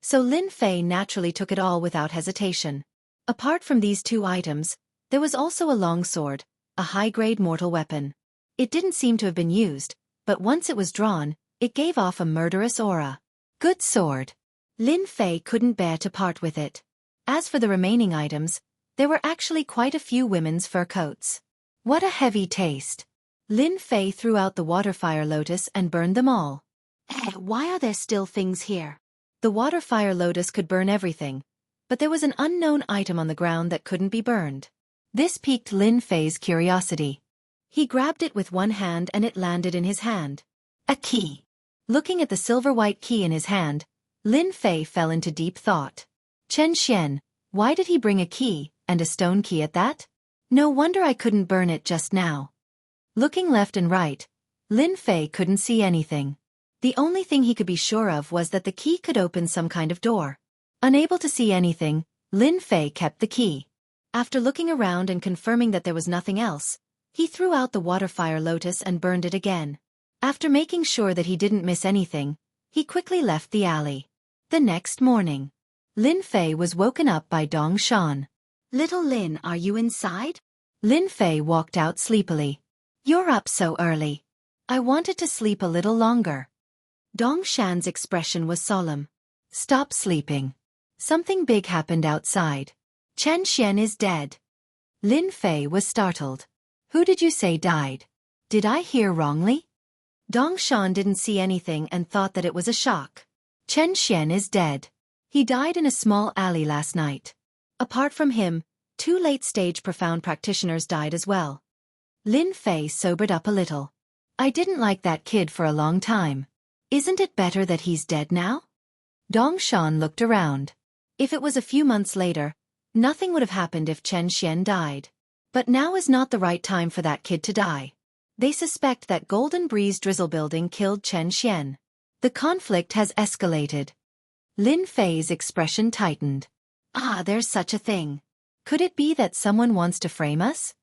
so Lin Fei naturally took it all without hesitation. Apart from these 2 items, there was also a long sword, a high-grade mortal weapon. It didn't seem to have been used, but once it was drawn, it gave off a murderous aura. Good sword. Lin Fei couldn't bear to part with it. As for the remaining items, there were actually quite a few women's fur coats. What a heavy taste. Lin Fei threw out the water fire lotus and burned them all. Why are there still things here? The water fire lotus could burn everything, but there was an unknown item on the ground that couldn't be burned. This piqued Lin Fei's curiosity. He grabbed it with one hand and it landed in his hand. A key. Looking at the silver-white key in his hand, Lin Fei fell into deep thought. Xianxia, why did he bring a key, and a stone key at that? No wonder I couldn't burn it just now. Looking left and right, Lin Fei couldn't see anything. The only thing he could be sure of was that the key could open some kind of door. Unable to see anything, Lin Fei kept the key. After looking around and confirming that there was nothing else, he threw out the water fire lotus and burned it again. After making sure that he didn't miss anything, he quickly left the alley. The next morning, Lin Fei was woken up by Dong Shan. Little Lin, are you inside? Lin Fei walked out sleepily. You're up so early. I wanted to sleep a little longer. Dong Shan's expression was solemn. Stop sleeping. Something big happened outside. Xianxia is dead. Lin Fei was startled. Who did you say died? Did I hear wrongly? Dong Shan didn't see anything and thought that it was a shock. Xianxia is dead. He died in a small alley last night. Apart from him, 2 late-stage profound practitioners died as well. Lin Fei sobered up a little. I didn't like that kid for a long time. Isn't it better that he's dead now? Dong Shan looked around. If it was a few months later, nothing would have happened if Xianxia died. But now is not the right time for that kid to die. They suspect that Golden Breeze Drizzle Building killed Xianxia. The conflict has escalated. Lin Fei's expression tightened. There's such a thing. Could it be that someone wants to frame us?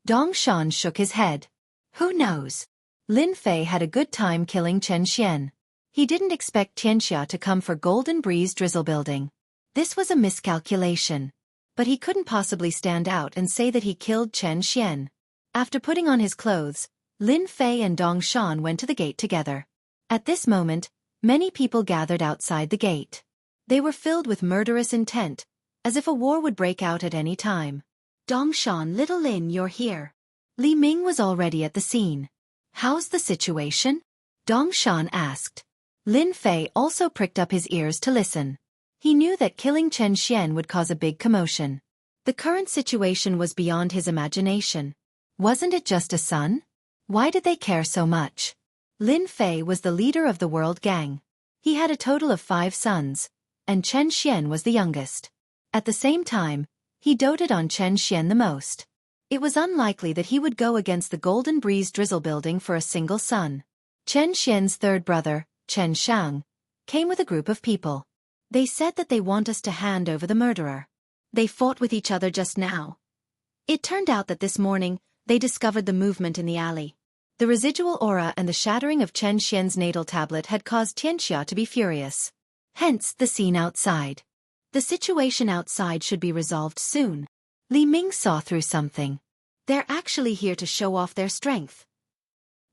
Dong Shan shook his head. Who knows? Lin Fei had a good time killing Xianxia. He didn't expect Xianxia to come for Golden Breeze Drizzle Building. This was a miscalculation. But he couldn't possibly stand out and say that he killed Xianxia. After putting on his clothes, Lin Fei and Dong Shan went to the gate together. At this moment, many people gathered outside the gate. They were filled with murderous intent, as if a war would break out at any time. Dong Shan, little Lin, you're here. Li Ming was already at the scene. How's the situation? Dong Shan asked. Lin Fei also pricked up his ears to listen. He knew that killing Xianxia would cause a big commotion. The current situation was beyond his imagination. Wasn't it just a son? Why did they care so much? Lin Fei was the leader of the World Gang. He had a total of 5 sons, and Xianxia was the youngest. At the same time, he doted on Xianxia the most. It was unlikely that he would go against the Golden Breeze Drizzle Building for a single son. Xianxia's third brother, Chen Shang, came with a group of people. They said that they want us to hand over the murderer. They fought with each other just now. It turned out that this morning, they discovered the movement in the alley. The residual aura and the shattering of Chen Xian's natal tablet had caused Xianxia to be furious. Hence, the scene outside. The situation outside should be resolved soon. Li Ming saw through something. They're actually here to show off their strength.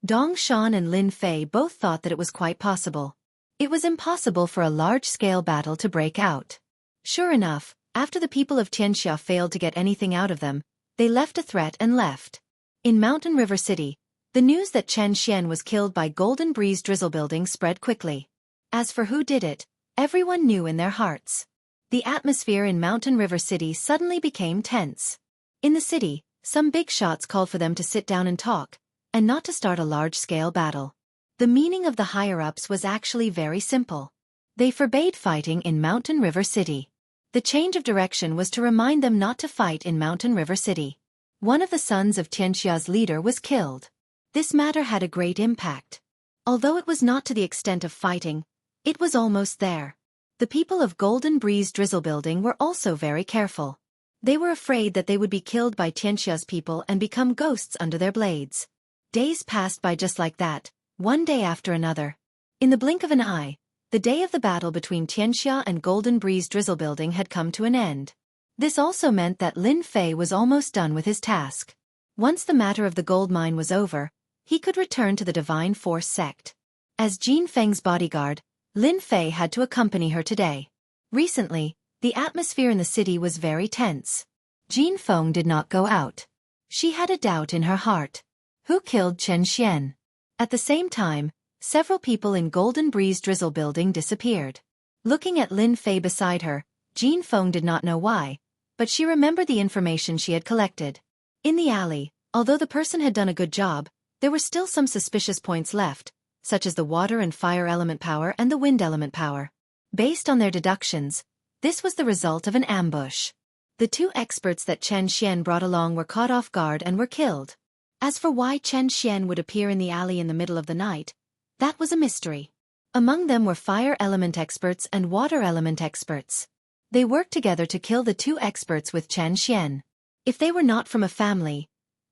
Dong Shan and Lin Fei both thought that it was quite possible. It was impossible for a large-scale battle to break out. Sure enough, after the people of Xianxia failed to get anything out of them, they left a threat and left. In Mountain River City, the news that Chen Xian was killed by Golden Breeze Drizzle Building spread quickly. As for who did it, everyone knew in their hearts. The atmosphere in Mountain River City suddenly became tense. In the city, some big shots called for them to sit down and talk, and not to start a large-scale battle. The meaning of the higher-ups was actually very simple. They forbade fighting in Mountain River City. The change of direction was to remind them not to fight in Mountain River City. One of the sons of Xianxia's leader was killed. This matter had a great impact. Although it was not to the extent of fighting, it was almost there. The people of Golden Breeze Drizzle Building were also very careful. They were afraid that they would be killed by Xianxia's people and become ghosts under their blades. Days passed by just like that, one day after another. In the blink of an eye, the day of the battle between Xianxia and Golden Breeze Drizzle Building had come to an end. This also meant that Lin Fei was almost done with his task. Once the matter of the gold mine was over, he could return to the Divine Force sect. As Jin Feng's bodyguard, Lin Fei had to accompany her today. Recently, the atmosphere in the city was very tense. Jin Feng did not go out. She had a doubt in her heart. Who killed Chen Xian? At the same time, several people in Golden Breeze Drizzle Building disappeared. Looking at Lin Fei beside her, Jin Feng did not know why, but she remembered the information she had collected. In the alley, although the person had done a good job, there were still some suspicious points left, such as the water and fire element power and the wind element power. Based on their deductions, this was the result of an ambush. The two experts that Chen Xian brought along were caught off guard and were killed. As for why Chen Xian would appear in the alley in the middle of the night, that was a mystery. Among them were fire element experts and water element experts. They worked together to kill the two experts with Chen Xian. If they were not from a family,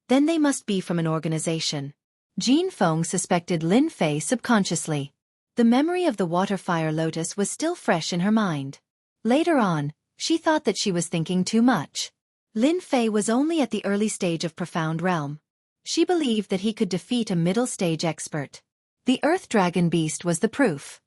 then they must be from an organization. Jin Feng suspected Lin Fei subconsciously. The memory of the water-fire lotus was still fresh in her mind. Later on, she thought that she was thinking too much. Lin Fei was only at the early stage of Profound Realm. She believed that he could defeat a middle-stage expert. The Earth Dragon Beast was the proof.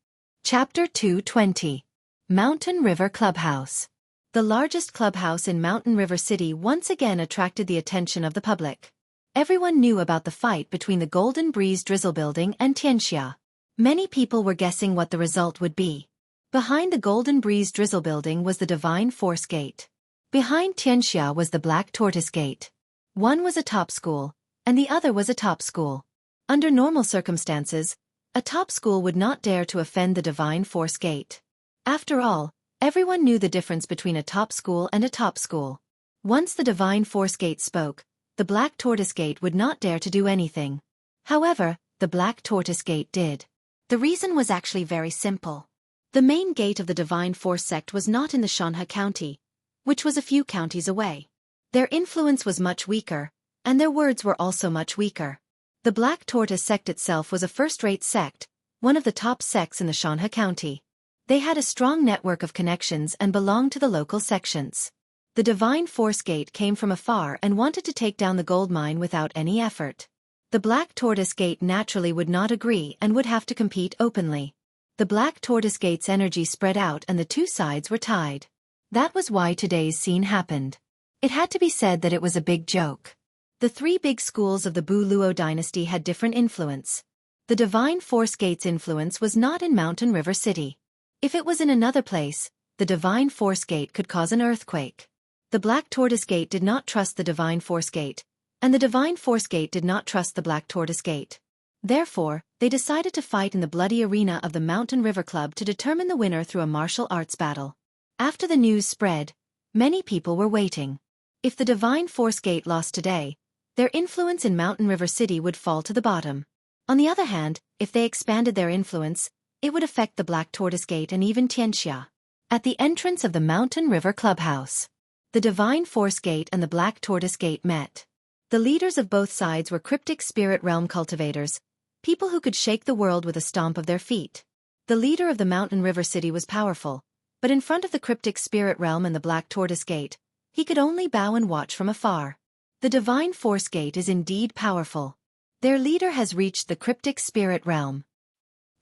Chapter 220. Mountain River Clubhouse. The largest clubhouse in Mountain River City once again attracted the attention of the public. Everyone knew about the fight between the Golden Breeze Drizzle Building and Xianxia. Many people were guessing what the result would be. Behind the Golden Breeze Drizzle Building was the Divine Force Gate. Behind Xianxia was the Black Tortoise Gate. One was a top school, and the other was a top school. Under normal circumstances, a top school would not dare to offend the Divine Force Gate. After all, everyone knew the difference between a top school and a top school. Once the Divine Force Gate spoke, the Black Tortoise Gate would not dare to do anything. However, the Black Tortoise Gate did. The reason was actually very simple. The main gate of the Divine Force sect was not in the Xianxia County, which was a few counties away. Their influence was much weaker, and their words were also much weaker. The Black Tortoise sect itself was a first-rate sect, one of the top sects in the Xianxia County. They had a strong network of connections and belonged to the local sections. The Divine Force Gate came from afar and wanted to take down the gold mine without any effort. The Black Tortoise Gate naturally would not agree and would have to compete openly. The Black Tortoise Gate's energy spread out and the two sides were tied. That was why today's scene happened. It had to be said that it was a big joke. The three big schools of the Bu Luo dynasty had different influence. The Divine Force Gate's influence was not in Mountain River City. If it was in another place, the Divine Force Gate could cause an earthquake. The Black Tortoise Gate did not trust the Divine Force Gate, and the Divine Force Gate did not trust the Black Tortoise Gate. Therefore, they decided to fight in the bloody arena of the Mountain River Club to determine the winner through a martial arts battle. After the news spread, many people were waiting. If the Divine Force Gate lost today, their influence in Mountain River City would fall to the bottom. On the other hand, if they expanded their influence, it would affect the Black Tortoise Gate and even Xianxia. At the entrance of the Mountain River Clubhouse, the Divine Force Gate and the Black Tortoise Gate met. The leaders of both sides were cryptic spirit realm cultivators, people who could shake the world with a stomp of their feet. The leader of the mountain river city was powerful, but in front of the cryptic spirit realm and the Black Tortoise Gate, he could only bow and watch from afar. The Divine Force Gate is indeed powerful. Their leader has reached the cryptic spirit realm.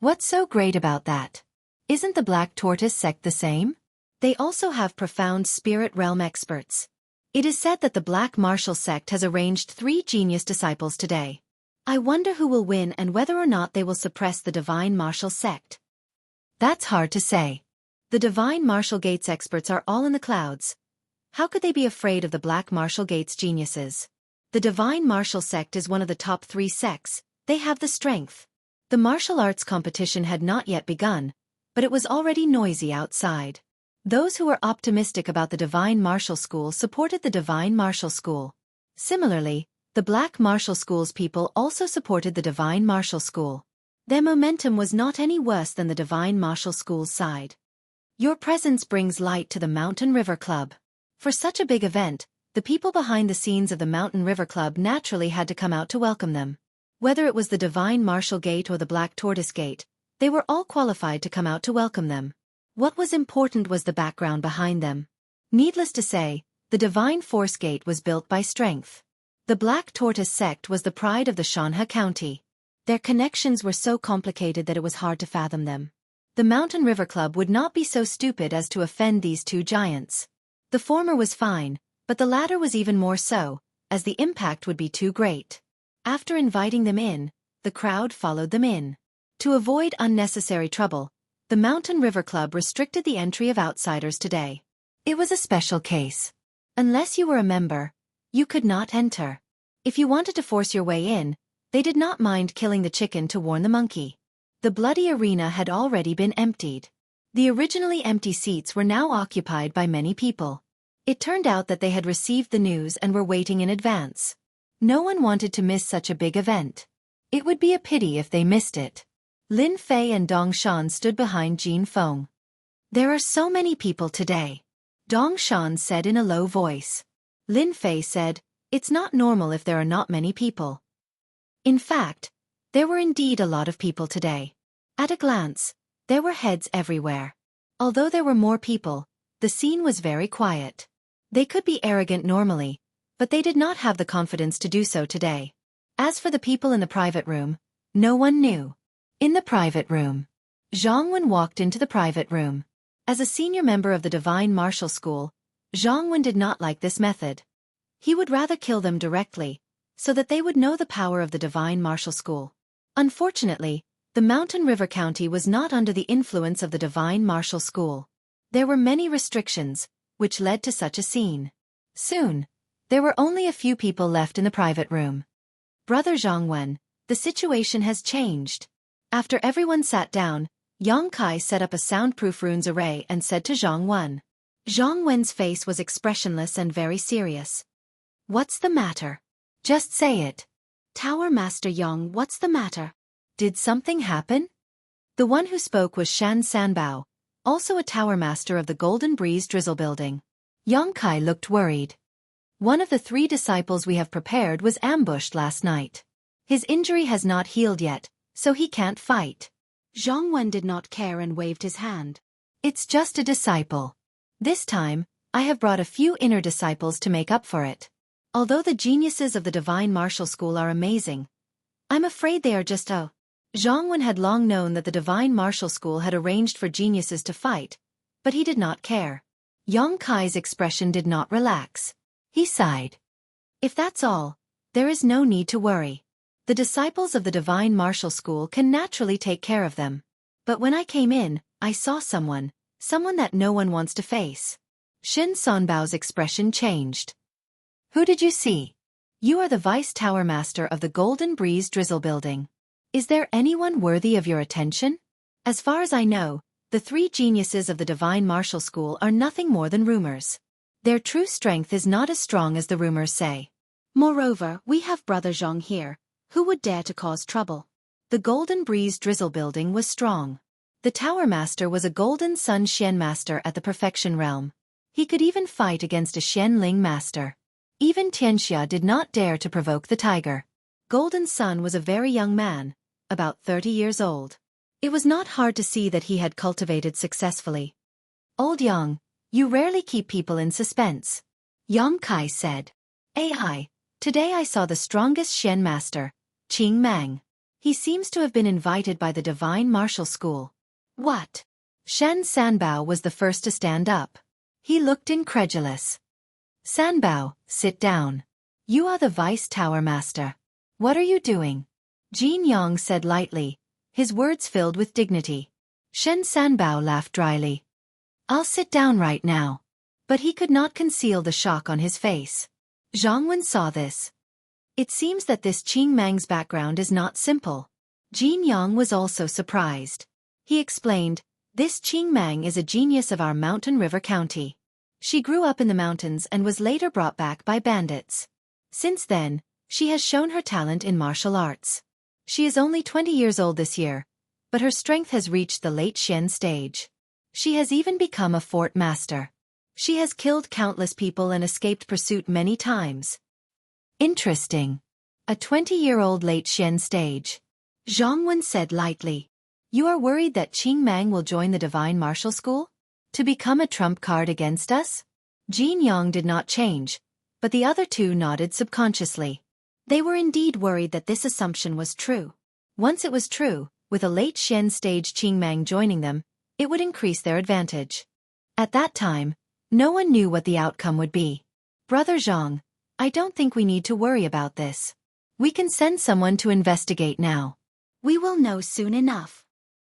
What's so great about that? Isn't the Black Tortoise sect the same? They also have profound spirit realm experts. It is said that the Black Martial sect has arranged 3 genius disciples today. I wonder who will win and whether or not they will suppress the Divine Martial sect. That's hard to say. The Divine Martial Gates experts are all in the clouds. How could they be afraid of the Black Martial Gates geniuses? The Divine Martial sect is one of the top 3 sects. They have the strength. The martial arts competition had not yet begun, but it was already noisy outside. Those who were optimistic about the Divine Martial School supported the Divine Martial School. Similarly, the Black Martial School's people also supported the Divine Martial School. Their momentum was not any worse than the Divine Martial School's side. Your presence brings light to the Mountain River Club. For such a big event, the people behind the scenes of the Mountain River Club naturally had to come out to welcome them. Whether it was the Divine Martial Gate or the Black Tortoise Gate, they were all qualified to come out to welcome them. What was important was the background behind them. Needless to say, the Divine Force Gate was built by strength. The Black Tortoise sect was the pride of the Xianxia County. Their connections were so complicated that it was hard to fathom them. The Mountain River Club would not be so stupid as to offend these 2 giants. The former was fine, but the latter was even more so, as the impact would be too great. After inviting them in, the crowd followed them in. To avoid unnecessary trouble, the Mountain River Club restricted the entry of outsiders today. It was a special case. Unless you were a member, you could not enter. If you wanted to force your way in, they did not mind killing the chicken to warn the monkey. The bloody arena had already been emptied. The originally empty seats were now occupied by many people. It turned out that they had received the news and were waiting in advance. No one wanted to miss such a big event. It would be a pity if they missed it. Lin Fei and Dong Shan stood behind Jin Feng. There are so many people today, Dong Shan said in a low voice. Lin Fei said, it's not normal if there are not many people. In fact, there were indeed a lot of people today. At a glance, there were heads everywhere. Although there were more people, the scene was very quiet. They could be arrogant normally, but they did not have the confidence to do so today. As for the people in the private room, no one knew. In the private room, Zhang Wen walked into the private room. As a senior member of the Divine Martial School, Zhang Wen did not like this method. He would rather kill them directly, so that they would know the power of the Divine Martial School. Unfortunately, the Mountain River County was not under the influence of the Divine Martial School. There were many restrictions, which led to such a scene. Soon, there were only a few people left in the private room. Brother Zhang Wen, the situation has changed. After everyone sat down, Yang Kai set up a soundproof runes array and said to Zhang Wen. Zhang Wen's face was expressionless and very serious. What's the matter? Just say it. Tower Master Yang, what's the matter? Did something happen? The one who spoke was Shan Sanbao, also a tower master of the Golden Breeze Drizzle Building. Yang Kai looked worried. One of the 3 disciples we have prepared was ambushed last night. His injury has not healed yet, so he can't fight. Zhang Wen did not care and waved his hand. It's just a disciple. This time, I have brought a few inner disciples to make up for it. Although the geniuses of the Divine Martial School are amazing, I'm afraid they are just Zhang Wen had long known that the Divine Martial School had arranged for geniuses to fight, but he did not care. Yang Kai's expression did not relax. He sighed. If that's all, there is no need to worry. The disciples of the Divine Martial School can naturally take care of them. But when I came in, I saw someone that no one wants to face. Shin Sanbao's expression changed. Who did you see? You are the Vice Tower Master of the Golden Breeze Drizzle Building. Is there anyone worthy of your attention? As far as I know, the 3 geniuses of the Divine Martial School are nothing more than rumors. Their true strength is not as strong as the rumors say. Moreover, we have Brother Zhang here. Who would dare to cause trouble? The Golden Breeze Drizzle Building was strong. The Tower Master was a Golden Sun Xian Master at the Perfection Realm. He could even fight against a Xian Ling Master. Even Xianxia did not dare to provoke the tiger. Golden Sun was a very young man, about 30 years old. It was not hard to see that he had cultivated successfully. Old Yang, you rarely keep people in suspense. Yang Kai said. Hi. Today I saw the strongest Shen master, Qing Mang. He seems to have been invited by the Divine Martial School. What? Shen Sanbao was the first to stand up. He looked incredulous. Sanbao, sit down. You are the Vice Tower Master. What are you doing? Jin Yang said lightly, his words filled with dignity. Shen Sanbao laughed dryly. I'll sit down right now. But he could not conceal the shock on his face. Zhang Wen saw this. It seems that this Qing Mang's background is not simple. Jin Yang was also surprised. He explained, this Qing Mang is a genius of our Mountain River County. She grew up in the mountains and was later brought back by bandits. Since then, she has shown her talent in martial arts. She is only 20 years old this year, but her strength has reached the late Xian stage. She has even become a fort master. She has killed countless people and escaped pursuit many times. Interesting. A 20-year-old late Xian stage. Zhang Wen said lightly. You are worried that Qing Mang will join the Divine Martial School? To become a trump card against us? Jin Yang did not change, but the other two nodded subconsciously. They were indeed worried that this assumption was true. Once it was true, with a late Xian stage Qing Mang joining them, it would increase their advantage. At that time, no one knew what the outcome would be. Brother Zhang, I don't think we need to worry about this. We can send someone to investigate now. We will know soon enough.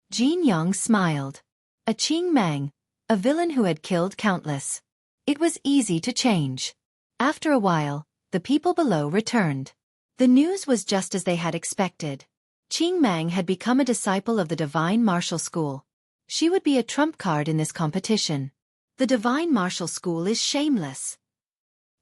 Jin Yang smiled. A Qing Mang, a villain who had killed countless. It was easy to change. After a while, the people below returned. The news was just as they had expected. Qing Mang had become a disciple of the Divine Martial School. She would be a trump card in this competition. The Divine Martial School is shameless.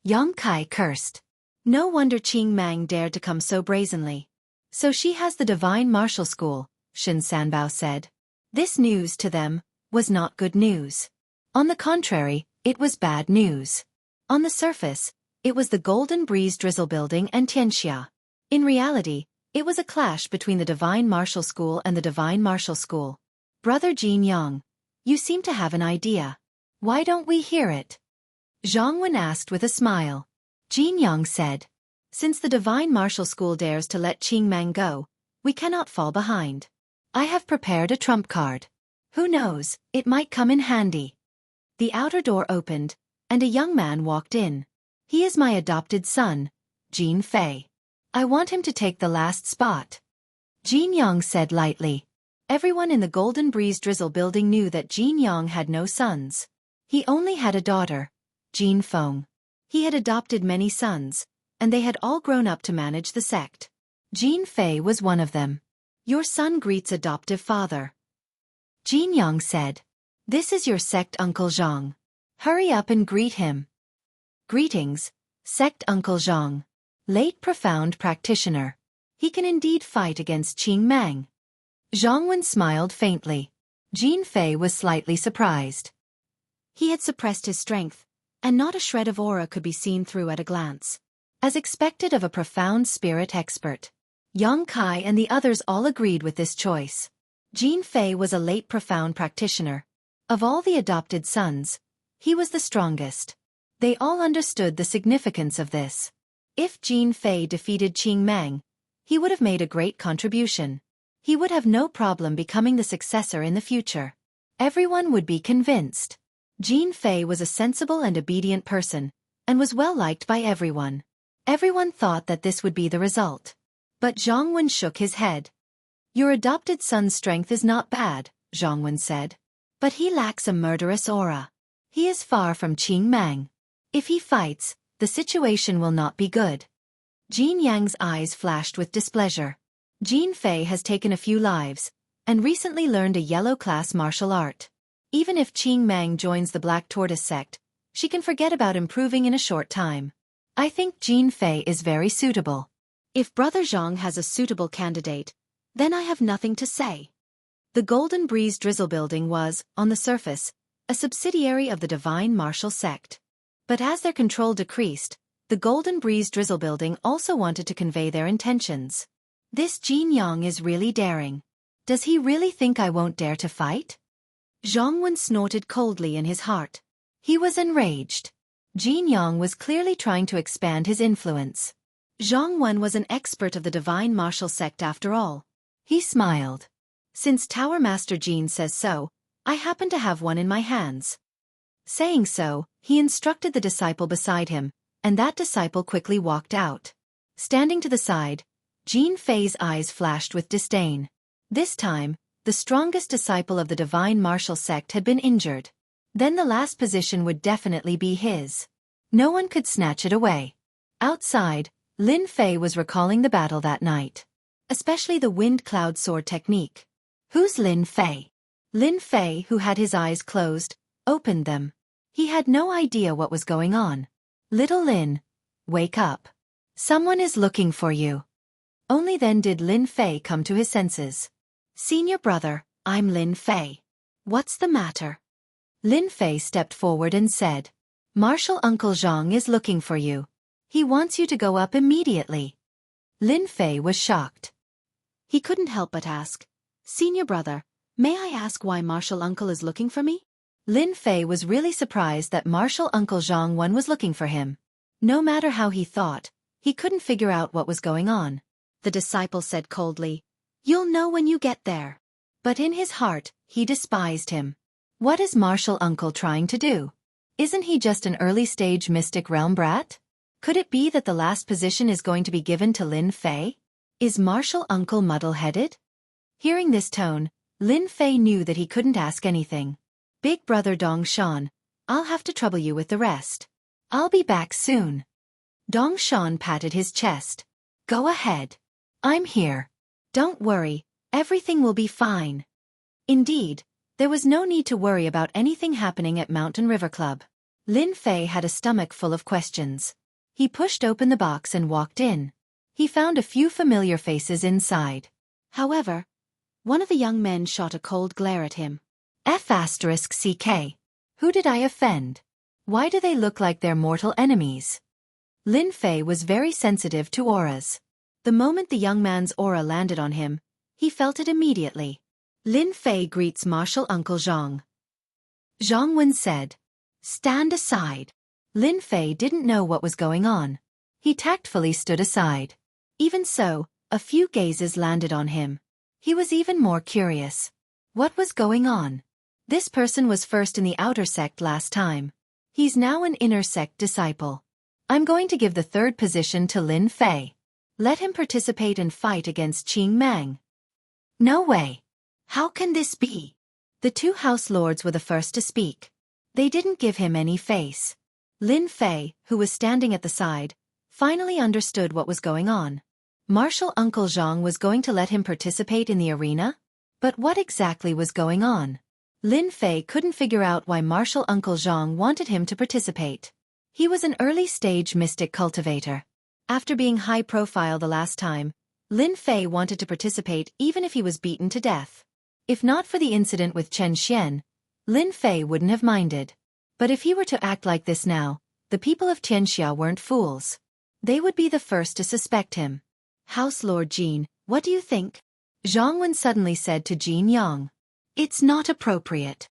Yang Kai cursed. No wonder Qing Mang dared to come so brazenly. So she has the Divine Martial School, Shen Sanbao said. This news to them was not good news. On the contrary, it was bad news. On the surface, it was the Golden Breeze Drizzle Building and Xianxia. In reality, it was a clash between the Divine Martial School and the Divine Martial School. Brother Jin Yang, you seem to have an idea. Why don't we hear it? Zhang Wen asked with a smile. Jin Yang said, since the Divine Martial School dares to let Qing Mang go, we cannot fall behind. I have prepared a trump card. Who knows, it might come in handy. The outer door opened, and a young man walked in. He is my adopted son, Jin Fei. I want him to take the last spot. Jin Yang said lightly. Everyone in the Golden Breeze Drizzle Building knew that Jin Yang had no sons. He only had a daughter, Jin Feng. He had adopted many sons, and they had all grown up to manage the sect. Jin Fei was one of them. Your son greets adoptive father. Jin Yang said. This is your sect Uncle Zhang. Hurry up and greet him. Greetings, sect Uncle Zhang. Late profound practitioner. He can indeed fight against Qing Mang. Zhang Wen smiled faintly. Jin Fei was slightly surprised. He had suppressed his strength, and not a shred of aura could be seen through at a glance. As expected of a profound spirit expert. Yang Kai and the others all agreed with this choice. Jin Fei was a late profound practitioner. Of all the adopted sons, he was the strongest. They all understood the significance of this. If Jin Fei defeated Qing Mang, he would have made a great contribution. He would have no problem becoming the successor in the future. Everyone would be convinced. Jin Fei was a sensible and obedient person, and was well liked by everyone. Everyone thought that this would be the result. But Zhang Wen shook his head. Your adopted son's strength is not bad, Zhang Wen said. But he lacks a murderous aura. He is far from Qing Mang. If he fights, the situation will not be good. Jin Yang's eyes flashed with displeasure. Jin Fei has taken a few lives, and recently learned a yellow class martial art. Even if Qing Mang joins the Black Tortoise sect, she can forget about improving in a short time. I think Jin Fei is very suitable. If Brother Zhang has a suitable candidate, then I have nothing to say. The Golden Breeze Drizzle Building was, on the surface, a subsidiary of the Divine Martial Sect. But as their control decreased, The Golden Breeze Drizzle Building also wanted to convey their intentions. This Jianghu is really daring. Does he really think I won't dare to fight? Jianghu snorted coldly in his heart. He was enraged. Jianghu was clearly trying to expand his influence. Jianghu was an expert of the divine martial sect after all. He smiled. Since Tower Master Jin says so, I happen to have one in my hands. Saying so, he instructed the disciple beside him, and that disciple quickly walked out. Standing to the side, Jin Fei's eyes flashed with disdain. This time, the strongest disciple of the divine martial sect had been injured. Then the last position would definitely be his. No one could snatch it away. Outside, Lin Fei was recalling the battle that night. Especially the wind cloud sword technique. Who's Lin Fei? Lin Fei, who had his eyes closed, opened them. He had no idea what was going on. Little Lin, wake up. Someone is looking for you. Only then did Lin Fei come to his senses. Senior brother, I'm Lin Fei. What's the matter? Lin Fei stepped forward and said, Martial Uncle Zhang is looking for you. He wants you to go up immediately. Lin Fei was shocked. He couldn't help but ask, Senior brother, may I ask why Martial Uncle is looking for me? Lin Fei was really surprised that Martial Uncle Zhang was looking for him. No matter how he thought, he couldn't figure out what was going on. The disciple said coldly, You'll know when you get there. But in his heart, he despised him. What is Martial Uncle trying to do? Isn't he just an early-stage mystic realm brat? Could it be that the last position is going to be given to Lin Fei? Is Martial Uncle muddle-headed? Hearing this tone, Lin Fei knew that he couldn't ask anything. Big brother Dong Shan, I'll have to trouble you with the rest. I'll be back soon. Dong Shan patted his chest. Go ahead. I'm here. Don't worry, everything will be fine. Indeed, there was no need to worry about anything happening at Mountain River Club. Lin Fei had a stomach full of questions. He pushed open the box and walked in. He found a few familiar faces inside. However, one of the young men shot a cold glare at him. F***CK. Who did I offend? Why do they look like they're mortal enemies? Lin Fei was very sensitive to auras. The moment the young man's aura landed on him, he felt it immediately. Lin Fei greets Martial Uncle Zhang. Zhang Wen said, Stand aside. Lin Fei didn't know what was going on. He tactfully stood aside. Even so, a few gazes landed on him. He was even more curious. What was going on? This person was first in the outer sect last time. He's now an inner sect disciple. I'm going to give the third position to Lin Fei. Let him participate and fight against Qing Mang. No way. How can this be? The two house lords were the first to speak. They didn't give him any face. Lin Fei, who was standing at the side, finally understood what was going on. Martial Uncle Zhang was going to let him participate in the arena? But what exactly was going on? Lin Fei couldn't figure out why Martial Uncle Zhang wanted him to participate. He was an early-stage mystic cultivator. After being high-profile the last time, Lin Fei wanted to participate even if he was beaten to death. If not for the incident with Chen Xian, Lin Fei wouldn't have minded. But if he were to act like this now, the people of Xianxia weren't fools. They would be the first to suspect him. House Lord Jin, what do you think? Zhang Wen suddenly said to Jin Yang. It's not appropriate.